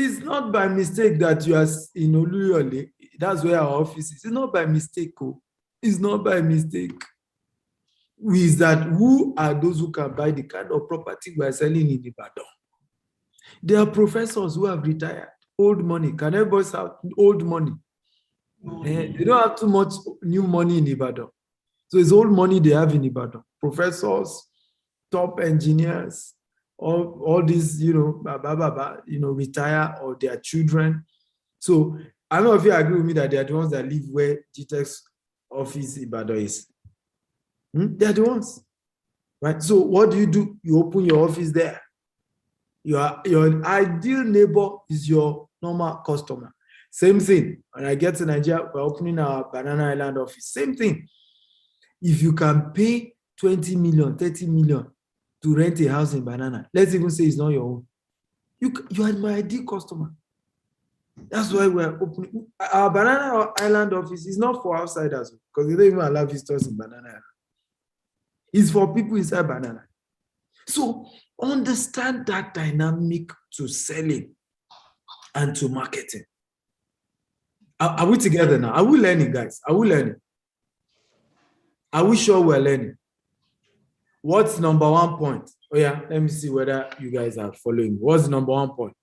It's not by mistake that you are in Oluyole. That's where our office is. It's not by mistake. Oh. It's not by mistake. Is that who are those who can buy the kind of property we are selling in Ibadan? There are professors who have retired. Old money. Can everybody have old money? They don't have too much new money in Ibadan. So it's old money they have in Ibadan. Professors, top engineers, all these, retire or their children. So I don't know if you agree with me that they are the ones that live where GText office Ibadan is. They are the ones, right? So what do? You open your office there. Your ideal neighbor is your normal customer. Same thing. When I get to Nigeria, we're opening our Banana Island office. Same thing. If you can pay 20 million, 30 million to rent a house in Banana, let's even say it's not your own. You are my ideal customer. That's why we're opening. Our Banana Island office is not for outsiders because they don't even allow visitors in Banana Island. It's for people inside Banana. So understand that dynamic to selling and to marketing. Are we together now? Are we learning, guys? Are we learning? Are we sure we're learning? What's number 1 point? Oh yeah, let me see whether you guys are following. What's the number 1 point?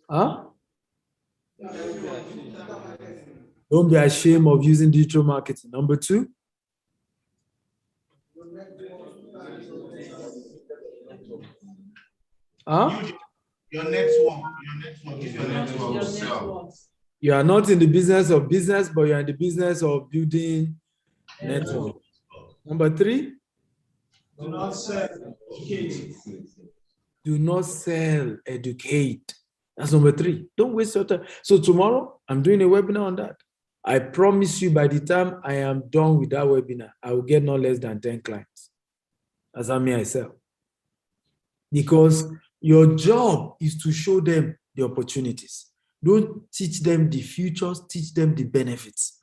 Huh? Don't be ashamed of using digital marketing. Number 2? Huh? Your network is your network to sell. You are not in the business of business, but you are in the business of building network. Number 3? Do not sell, educate. Do not sell, educate. That's number 3. Don't waste your time. So tomorrow, I'm doing a webinar on that. I promise you by the time I am done with that webinar, I will get no less than 10 clients. That's how I sell. Because your job is to show them the opportunities. Don't teach them the futures, teach them the benefits.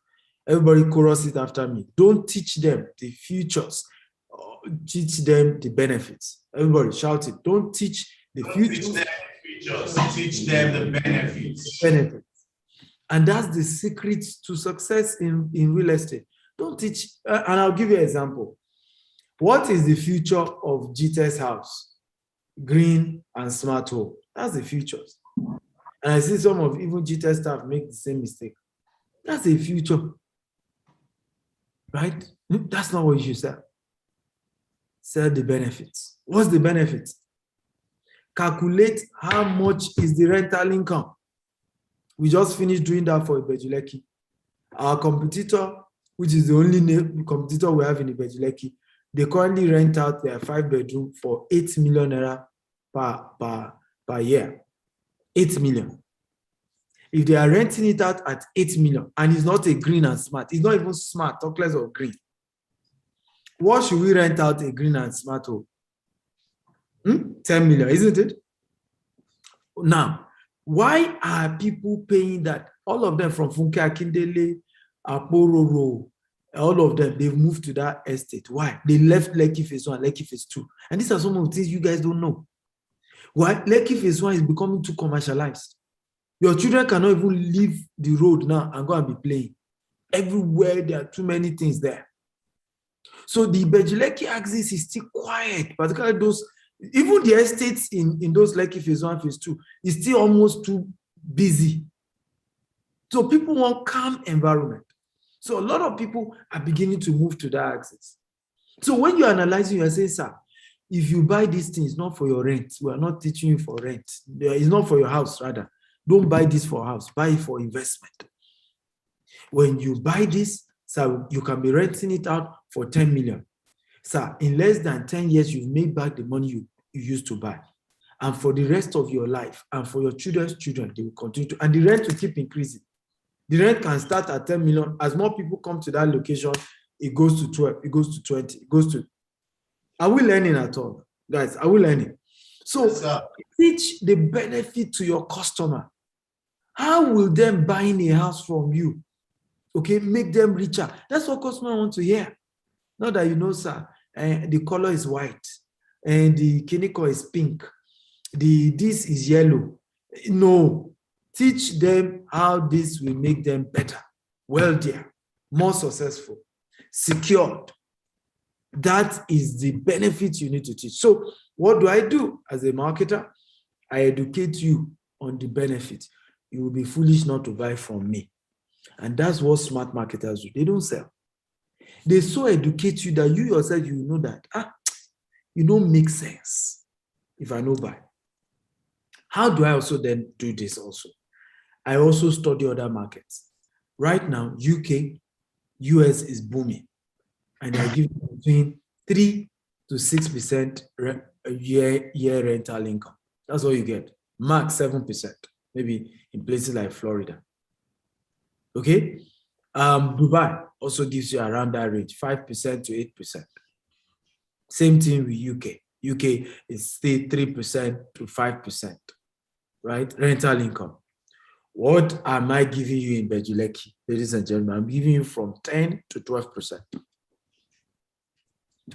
Everybody chorus it after me. Don't teach them the futures, teach them the benefits. Everybody shout it. Don't teach the futures. Teach them the futures, teach them the benefits. And that's the secret to success in real estate. Don't teach, and I'll give you an example. What is the future of GText house? Green and smart home. That's the futures. And I see some of even GText staff make the same mistake. That's the future. Right? That's not what you should sell. Sell the benefits. What's the benefits? Calculate how much is the rental income. We just finished doing that for Ibejuleki. Our competitor, which is the only competitor we have in Ibejuleki, they currently rent out their 5-bedroom for 8 million naira per year. 8 million. If they are renting it out at 8 million, and it's not a green and smart, it's not even smart, talk less of green. What should we rent out a green and smart home? 10 million, isn't it? Now, why are people paying that? All of them from Funke Akindele, Apororo, all of them, they've moved to that estate. Why? They left Lekki Phase 1, Lekki Phase 2. And these are some of the things you guys don't know. Why? Lekki Phase 1 is becoming too commercialized. Your children cannot even leave the road now and go and be playing. Everywhere, there are too many things there. So the Ibejuleki axis is still quiet, particularly those, even the estates in those Lekki Phase 1, Phase 2 is still almost too busy. So people want calm environment. So a lot of people are beginning to move to that axis. So when you're analyzing, you're saying, sir, if you buy these things, not for your rent, we are not teaching you for rent. It's not for your house, rather. Don't buy this for house, buy it for investment. When you buy this, sir, you can be renting it out for 10 million. Sir, in less than 10 years, you've made back the money you used to buy. And for the rest of your life, and for your children's children, they will continue to, and the rent will keep increasing. The rent can start at 10 million. As more people come to that location, it goes to 12, it goes to 20, it goes to. Are we learning at all? Guys, are we learning? So teach the benefit to your customer. How will them buying a house from you, okay, make them richer? That's what customers want to hear. Not that, sir, the color is white and the chemical is pink this is yellow. No, teach them how this will make them better, wealthier, more successful, secured. That is the benefit you need to teach. So what do I do as a marketer? I educate you on the benefit. You will be foolish not to buy from me. And that's what smart marketers do. They don't sell. They so educate you that you yourself, you know that, you don't make sense if I know buy. How do I also then do this also? I also study other markets. Right now, UK, US is booming. And I give between 3 to 6% year rental income. That's all you get. Max 7%, maybe in places like Florida. Okay? Dubai also gives you around that range, 5% to 8%. Same thing with UK. UK is still 3% to 5%, right? Rental income. What am I giving you in Bejuleki, ladies and gentlemen? I'm giving you from 10 to 12%.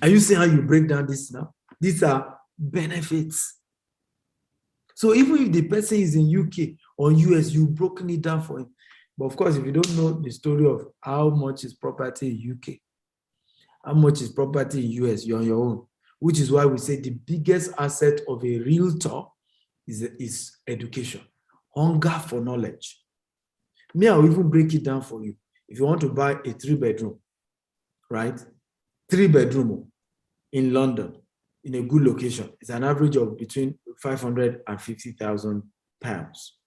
Are you seeing how you break down this now? These are benefits. So even if the person is in UK or US, you've broken it down for him. But of course, if you don't know the story of how much is property in UK, how much is property in US, you're on your own, which is why we say the biggest asset of a realtor is education, hunger for knowledge. Me, I'll even break it down for you. If you want to buy a 3-bedroom, right? 3-bedroom in London, in a good location, it's an average of between 500 and 50,000 pounds.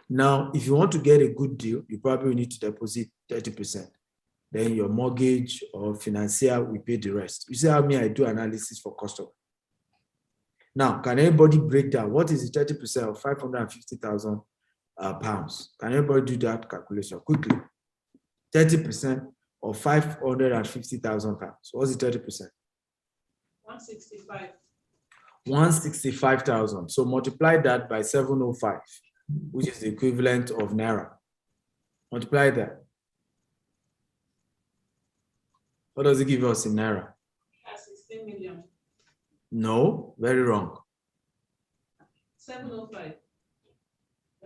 Now, if you want to get a good deal, you probably need to deposit 30%. Then your mortgage or financier will pay the rest. You see how I do analysis for customer. Now, can anybody break down what is the 30% of 550,000 pounds? Can anybody do that calculation quickly? 30% of 550,000 pounds. What's the 30%? 165. 165,000. So multiply that by 705, which is the equivalent of Naira. Multiply that. What does it give us in Naira? 16 million. No, very wrong. 705.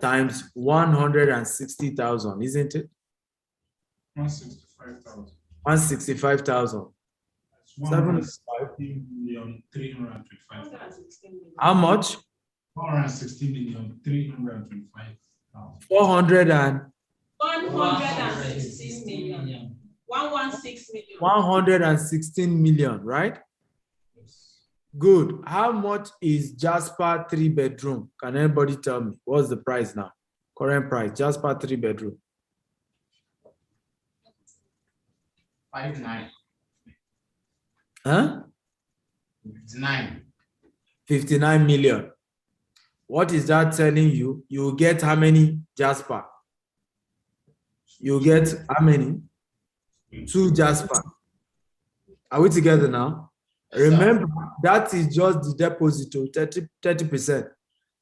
Times 160,000, isn't it? 165,000. 165,000. 160,325,000. How much? 160,325,000. 116 million. 116 million. 116 million, right? Good. How much is Jasper 3-bedroom? Can anybody tell me? What's the price now? Current price, Jasper 3-bedroom. 59. Huh? 59. 59 million. What is that telling you? You will get how many Jasper? You get how many? 2 Jasper. Are we together now? Remember, that is just the deposit to 30%.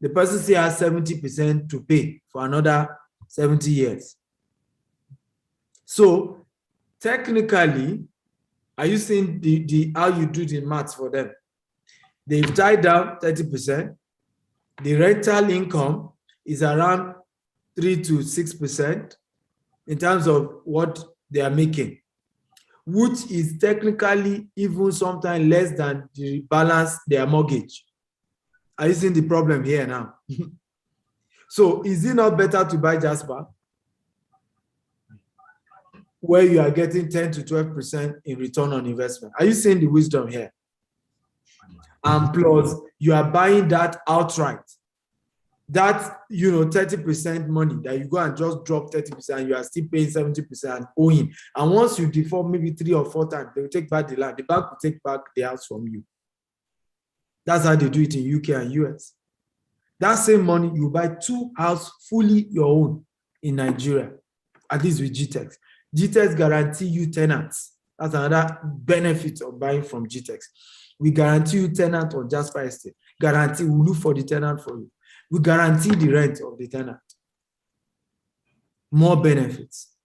The person still has 70% to pay for another 70 years. So technically, are you seeing the how you do the maths for them? They've tied down 30%. The rental income is around 3 to 6% in terms of what they are making, which is technically even sometimes less than the balance their mortgage. Are you seeing the problem here now? So is it not better to buy Jasper, where you are getting 10 to 12% in return on investment? Are you seeing the wisdom here? And plus, you are buying that outright. That, 30% money that you go and just drop 30%, you are still paying 70% and owing. And once you default maybe 3 or 4 times, they will take back the land. The bank will take back the house from you. That's how they do it in UK and US. That same money, you buy 2 houses fully your own in Nigeria, at least with GText. GText guarantee you tenants. That's another benefit of buying from GText. We guarantee you tenant on Jasper Estate. Guarantee, we'll look for the tenant for you. We guarantee the rent of the tenant. More benefits.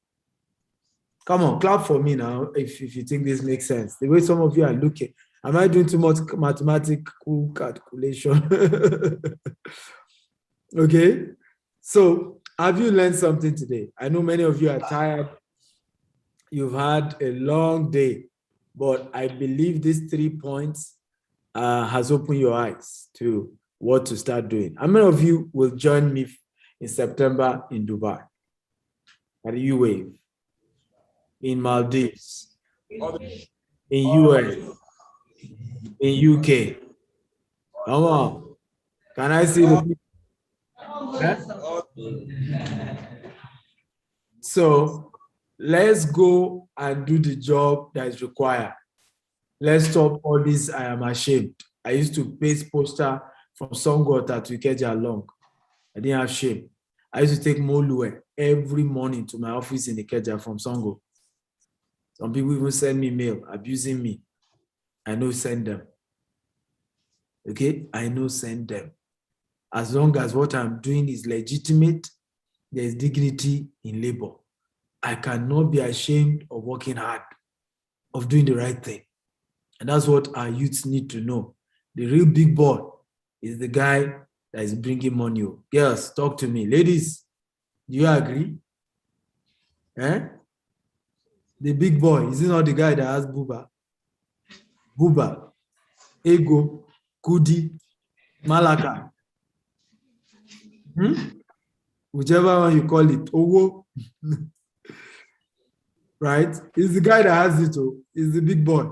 Come on, clap for me now if you think this makes sense. The way some of you are looking, Am I doing too much mathematical calculation? Okay. So have you learned something today? I know many of you are tired. You've had a long day, but I believe these 3 points has opened your eyes to what to start doing. How many of you will join me in September in Dubai, at UAE, in Maldives, in US, in UK? Come on. Can I see the people? So let's go and do the job that is required. Let's stop all this. I am ashamed. I used to paste poster from Songwater to Ikeja long. I didn't have shame. I used to take Molue every morning to my office in Ikeja from Songo. Some people even send me mail abusing me. I know send them. Okay, I know send them. As long as what I'm doing is legitimate, there's dignity in labor. I cannot be ashamed of working hard, of doing the right thing. And that's what our youths need to know. The real big boy is the guy that is bringing money. Girls, talk to me. Ladies, do you agree? Eh? The big boy, is he not the guy that has Buba? Buba, Ego, Kudi, Malaka. Whichever one you call it, Owo. Right? It's the guy that has it. He's the big boy.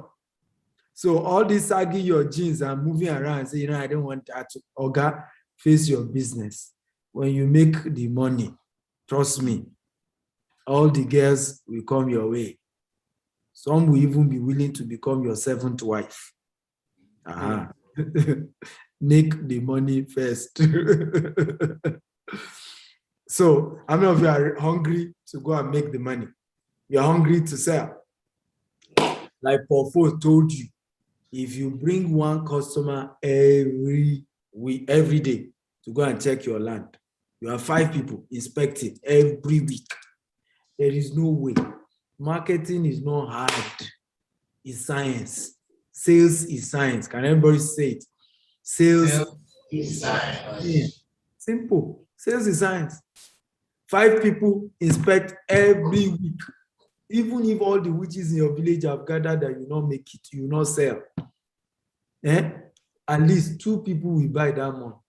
So all this sagging your jeans and moving around and say, I don't want that. Oga, face your business. When you make the money, trust me, all the girls will come your way. Some will even be willing to become your seventh wife. Make the money first. So how many of you are hungry to go and make the money? You're hungry to sell. Like Porfo told you, if you bring one customer every week, every day to go and check your land, you have 5 people inspecting every week. There is no way. Marketing is not hard. It's science. Sales is science. Can everybody say it? Sales is science. Yeah. Simple. Sales is science. 5 people inspect every week. Even if all the witches in your village have gathered that you not make it, you not sell. At least 2 people will buy that month.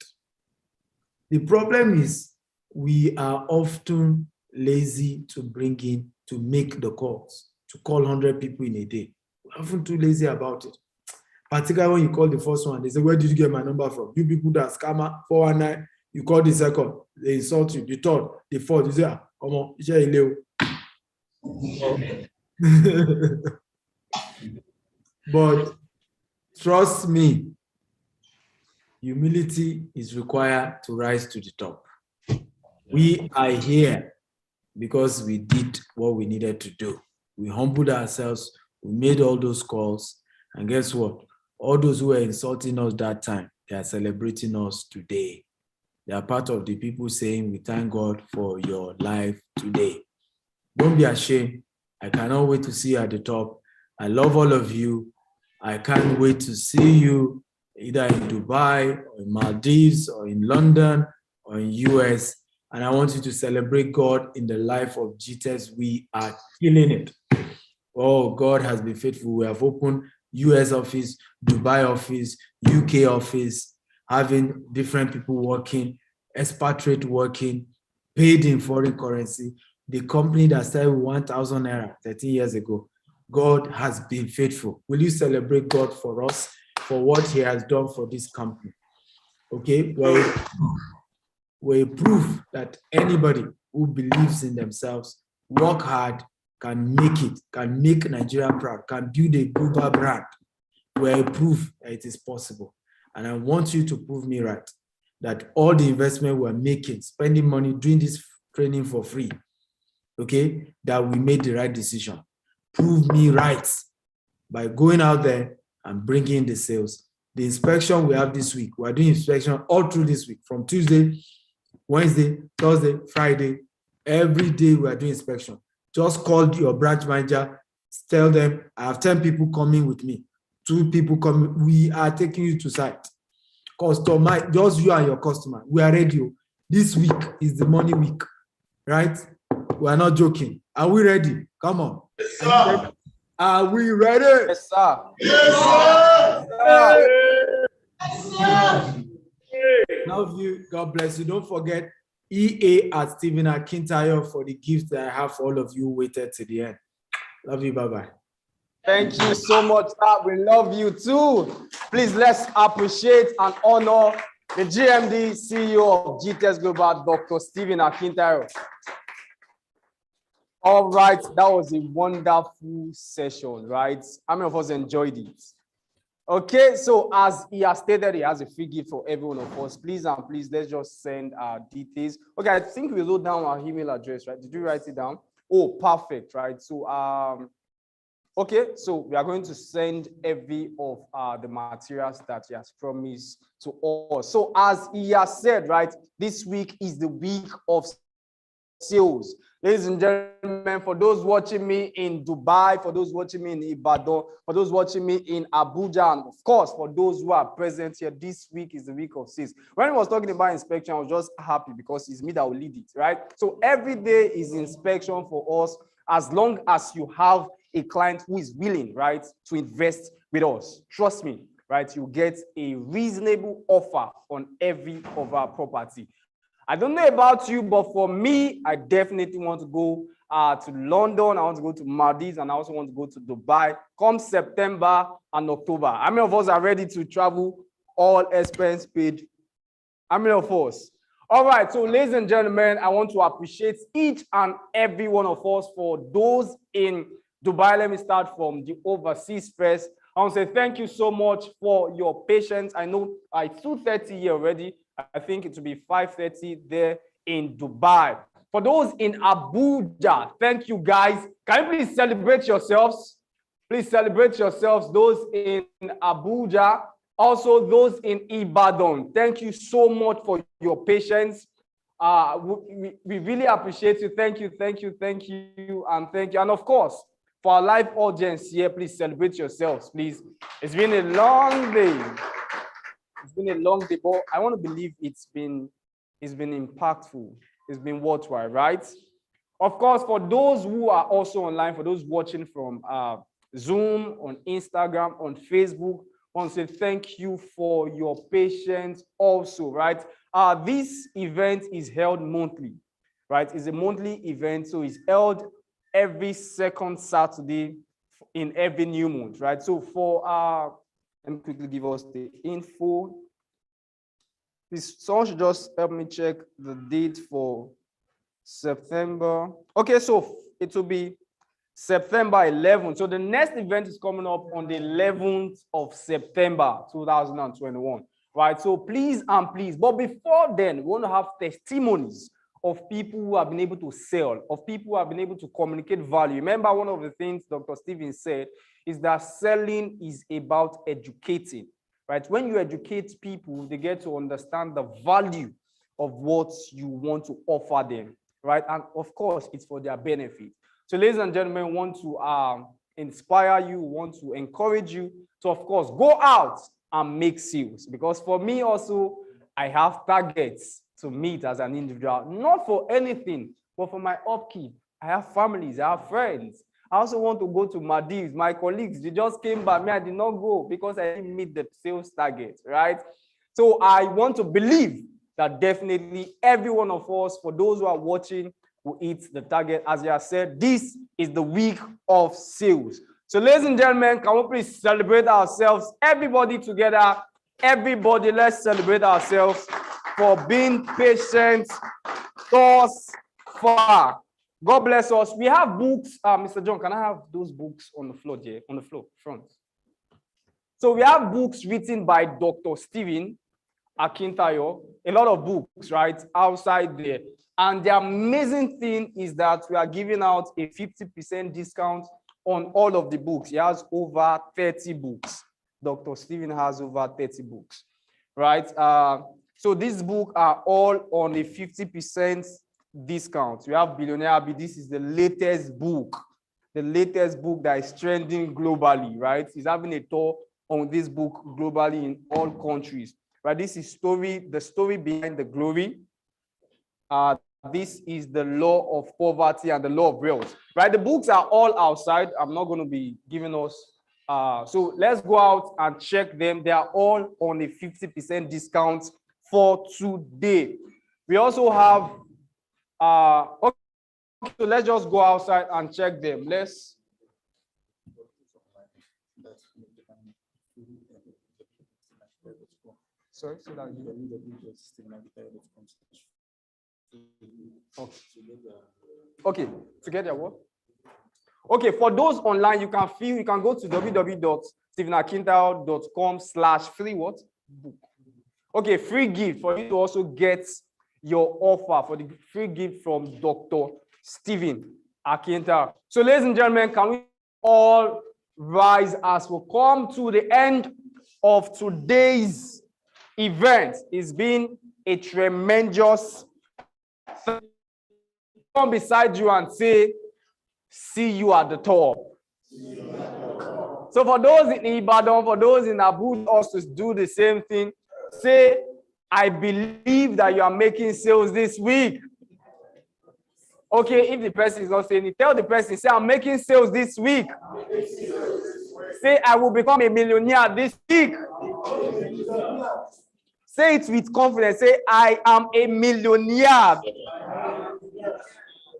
The problem is we are often lazy to bring in, to make the calls, to call 100 people in a day. We're often too lazy about it. Particularly when you call the first one, they say, where did you get my number from? You people that scammer, 419, you call the second, they insult you. The third, the fourth, you say, come on, but trust me, humility is required to rise to the top. We are here because we did what we needed to do. We humbled ourselves, we made all those calls, and guess what? All those who were insulting us that time, they are celebrating us today. They are part of the people saying, we thank God for your life today. Don't be ashamed. I cannot wait to see you at the top. I love all of you. I can't wait to see you either in Dubai or in Maldives or in London or in US. And I want you to celebrate God in the life of GText. We are killing it. Oh, God has been faithful. We have opened US office, Dubai office, UK office, having different people working, expatriate working, paid in foreign currency. The company that started with 1,000 naira 13 years ago, God has been faithful. Will you celebrate God for us, for what he has done for this company? Okay, well, we're proof that anybody who believes in themselves, work hard, can make it, can make Nigeria proud, can build a global brand. We're proof that it is possible. And I want you to prove me right, that all the investment we're making, spending money, doing this training for free, okay, that we made the right decision. Prove me right by going out there and bringing the sales. The inspection we have this week, we're doing inspection all through this week, from Tuesday, Wednesday, Thursday, Friday, every day we are doing inspection. Just call your branch manager, tell them, I have 10 people coming with me. 2 people come, we are taking you to site. Customer, just you and your customer. We are ready. This week is the money week, right? We are not joking. Are we ready? Come on. Yes, sir. Are we ready? Yes, sir. Yes, sir. Love you. God bless you. Don't forget EA at Stephen Akintayo for the gift that I have for all of you waited to the end. Love you. Bye-bye. Thank you so much, sir. We love you too. Please, let's appreciate and honor the GMD CEO of GText Global, Dr. Stephen Akintayo. All right, that was a wonderful session, right? How many of us enjoyed it? Okay, so as he has stated, he has a free gift for every one of us. Please and please, let's just send our details. Okay, I think we wrote down our email address, right? Did you write it down? Oh, perfect, right? So, okay, so we are going to send every of the materials that he has promised to us. So as he has said, right, this week is the week of sales. Ladies and gentlemen, for those watching me in Dubai, for those watching me in Ibadan, for those watching me in Abuja, and of course, for those who are present here, this week is the week of sales. When I was talking about inspection, I was just happy because it's me that will lead it, right? So every day is inspection for us, as long as you have a client who is willing, right, to invest with us. Trust me, right, you get a reasonable offer on every of our property. I don't know about you, but for me, I definitely want to go to London. I want to go to Maldives, and I also want to go to Dubai come September and October. How many of us are ready to travel all expense paid? How many of us? All right, so ladies and gentlemen, I want to appreciate each and every one of us. For those in Dubai, let me start from the overseas first. I want to say thank you so much for your patience. I know it's 2:30 here already. I think it will be 5:30 there in Dubai. For those in Abuja, thank you guys. Can you please celebrate yourselves? Please celebrate yourselves. Those in Abuja, also those in Ibadan, thank you so much for your patience. We really appreciate you. Thank you, thank you, thank you, and thank you. And of course, for our live audience here, please celebrate yourselves, please. It's been a long day. It's been a long day, but I want to believe it's been impactful. It's been worthwhile, right? Of course, for those who are also online, for those watching from Zoom, on Instagram, on Facebook, I want to say thank you for your patience also, right? This event is held monthly, right? It's a monthly event, so it's held every second Saturday in every new month, right? So for let me quickly give us the info. Please, someone should just help me check the date for September. Okay, so it will be September 11th. So the next event is coming up on the 11th of September, 2021, right? So please and please, but before then, we want to have testimonies of people who have been able to sell, of people who have been able to communicate value. Remember, one of the things Dr. Stephen said is that selling is about educating, right? When you educate people, they get to understand the value of what you want to offer them, right? And of course, it's for their benefit. So ladies and gentlemen, want to inspire you, want to encourage you to, of course, go out and make sales. Because for me also, I have targets to meet as an individual, not for anything, but for my upkeep. I have families, I have friends. I also want to go to Maldives. My colleagues, they just came back. Me, I did not go because I didn't meet the sales target, right? So I want to believe that definitely every one of us, for those who are watching, will hit the target. As you have said, this is the week of sales. So ladies and gentlemen, can we please celebrate ourselves? Everybody together, everybody, let's celebrate ourselves for being patient thus far. God bless us. We have books. Mr. John, can I have those books on the floor there, on the floor, front? So we have books written by Dr. Stephen Akintayo, a lot of books, right, outside there. And the amazing thing is that we are giving out a 50% discount on all of the books. He has over 30 books. Dr. Stephen has over 30 books, right? So these books are all on a 50% discount. We have Billionaire Abbey. This is the latest book that is trending globally, right? He's having a tour on this book globally in all countries, right? This is the story behind the glory. This is the law of poverty and the law of wealth, right? The books are all outside. I'm not going to be giving us. So let's go out and check them. They are all on a 50% discount for today. We also have, okay, so let's just go outside and check them. Let's. Sorry, so that okay, together what? Okay, for those online, you can go to www.stephenakintal.com/free what? Book. Okay, free gift for you to also get your offer for the free gift from Dr. Stephen Akintal. So, ladies and gentlemen, can we all rise as we come to the end of today's event? It's been a tremendous thing. Come beside you and say, see you at the top. So for those in Ibadan, for those in Abuja, also do the same thing. Say, I believe that you are making sales this week. Okay, if the person is not saying it, tell the person, say, I'm making sales this week. Say, I will become a millionaire this week. Say it with confidence. Say, I am a millionaire.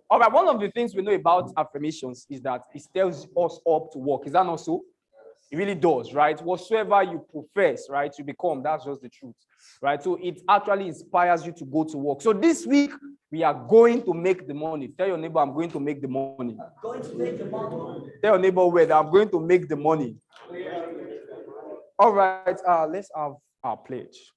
All right, one of the things we know about affirmations is that it tells us up to work. Is that not so? It really does, right? Whatsoever you profess, right, you become. That's just the truth, right? So it actually inspires you to go to work. So this week, we are going to make the money. Tell your neighbor, I'm going to make the money. I'm going to make the money. Tell your neighbor where I'm going to make the money. All right, let's have our pledge.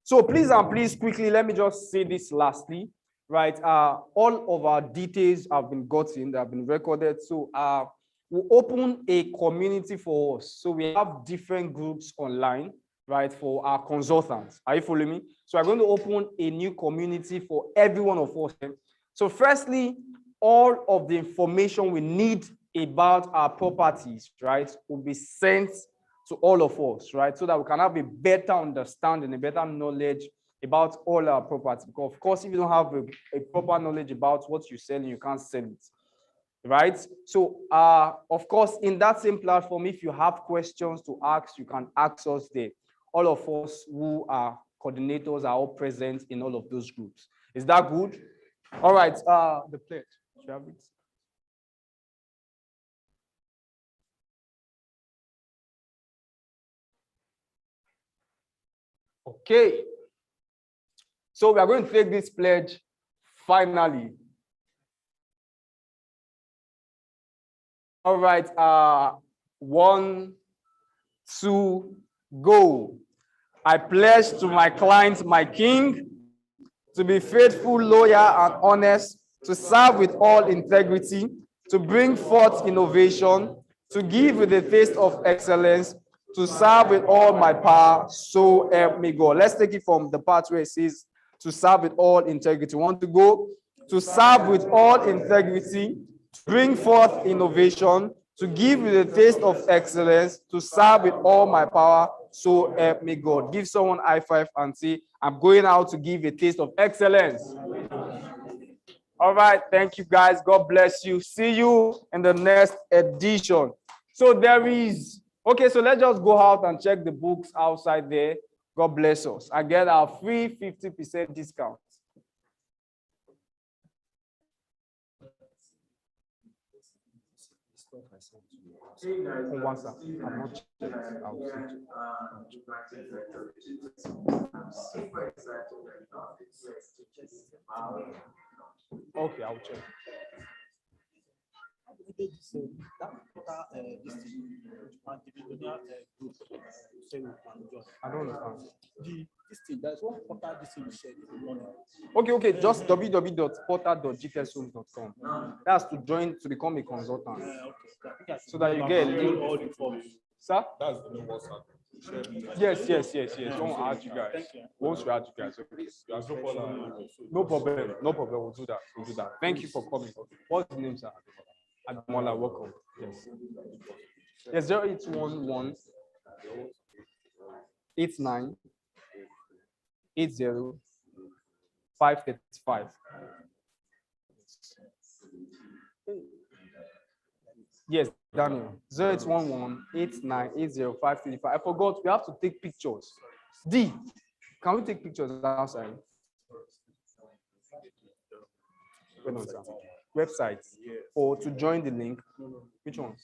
So please and please quickly, let me just say this lastly, right? All of our details have been gotten, they have been recorded. So we'll open a community for us. So we have different groups online, right, for our consultants. Are you following me? So I'm going to open a new community for every one of us. So firstly, all of the information we need about our properties, right, will be sent to all of us, right? So that we can have a better understanding, a better knowledge about all our properties. Because of course, if you don't have a proper knowledge about what you're selling, you can't sell it, right? So of course, in that same platform, if you have questions to ask, you can ask us there. All of us who are coordinators are all present in all of those groups. Is that good? All right, the pledge. Should you have it? Okay. So we are going to take this pledge finally. All right. 1, 2, go. I pledge to my client, my king, to be faithful, loyal, and honest, to serve with all integrity, to bring forth innovation, to give with a taste of excellence, to serve with all my power, so help me God. Let's take it from the part where it says, to serve with all integrity. Want to go? To serve with all integrity, to bring forth innovation, to give with a taste of excellence, to serve with all my power, so help me God. Give someone high five and say, I'm going out to give a taste of excellence. All right, thank you guys. God bless you. See you in the next edition. So there is, okay, so let's just go out and check the books outside there. God bless us. I get our free 50% discount. On one side, I'm not checked. I will okay, I will check. I don't understand. There's one portal this thing you shared in the morning. Okay, just www.portal.gtexthomes.com. That's to join to become a consultant. So that you get a link. Sir? That's the new WhatsApp. Yes. Don't add you guys. Once we add you guys, okay. No problem. We'll do that. Thank you for coming. What's the name, sir? Ademola, welcome. Yes. Yes, 0811 89 80 535. Yes, Daniel. 0811 89 80 535. I forgot, we have to take pictures. D, can we take pictures outside? Website or to join the link. Which one?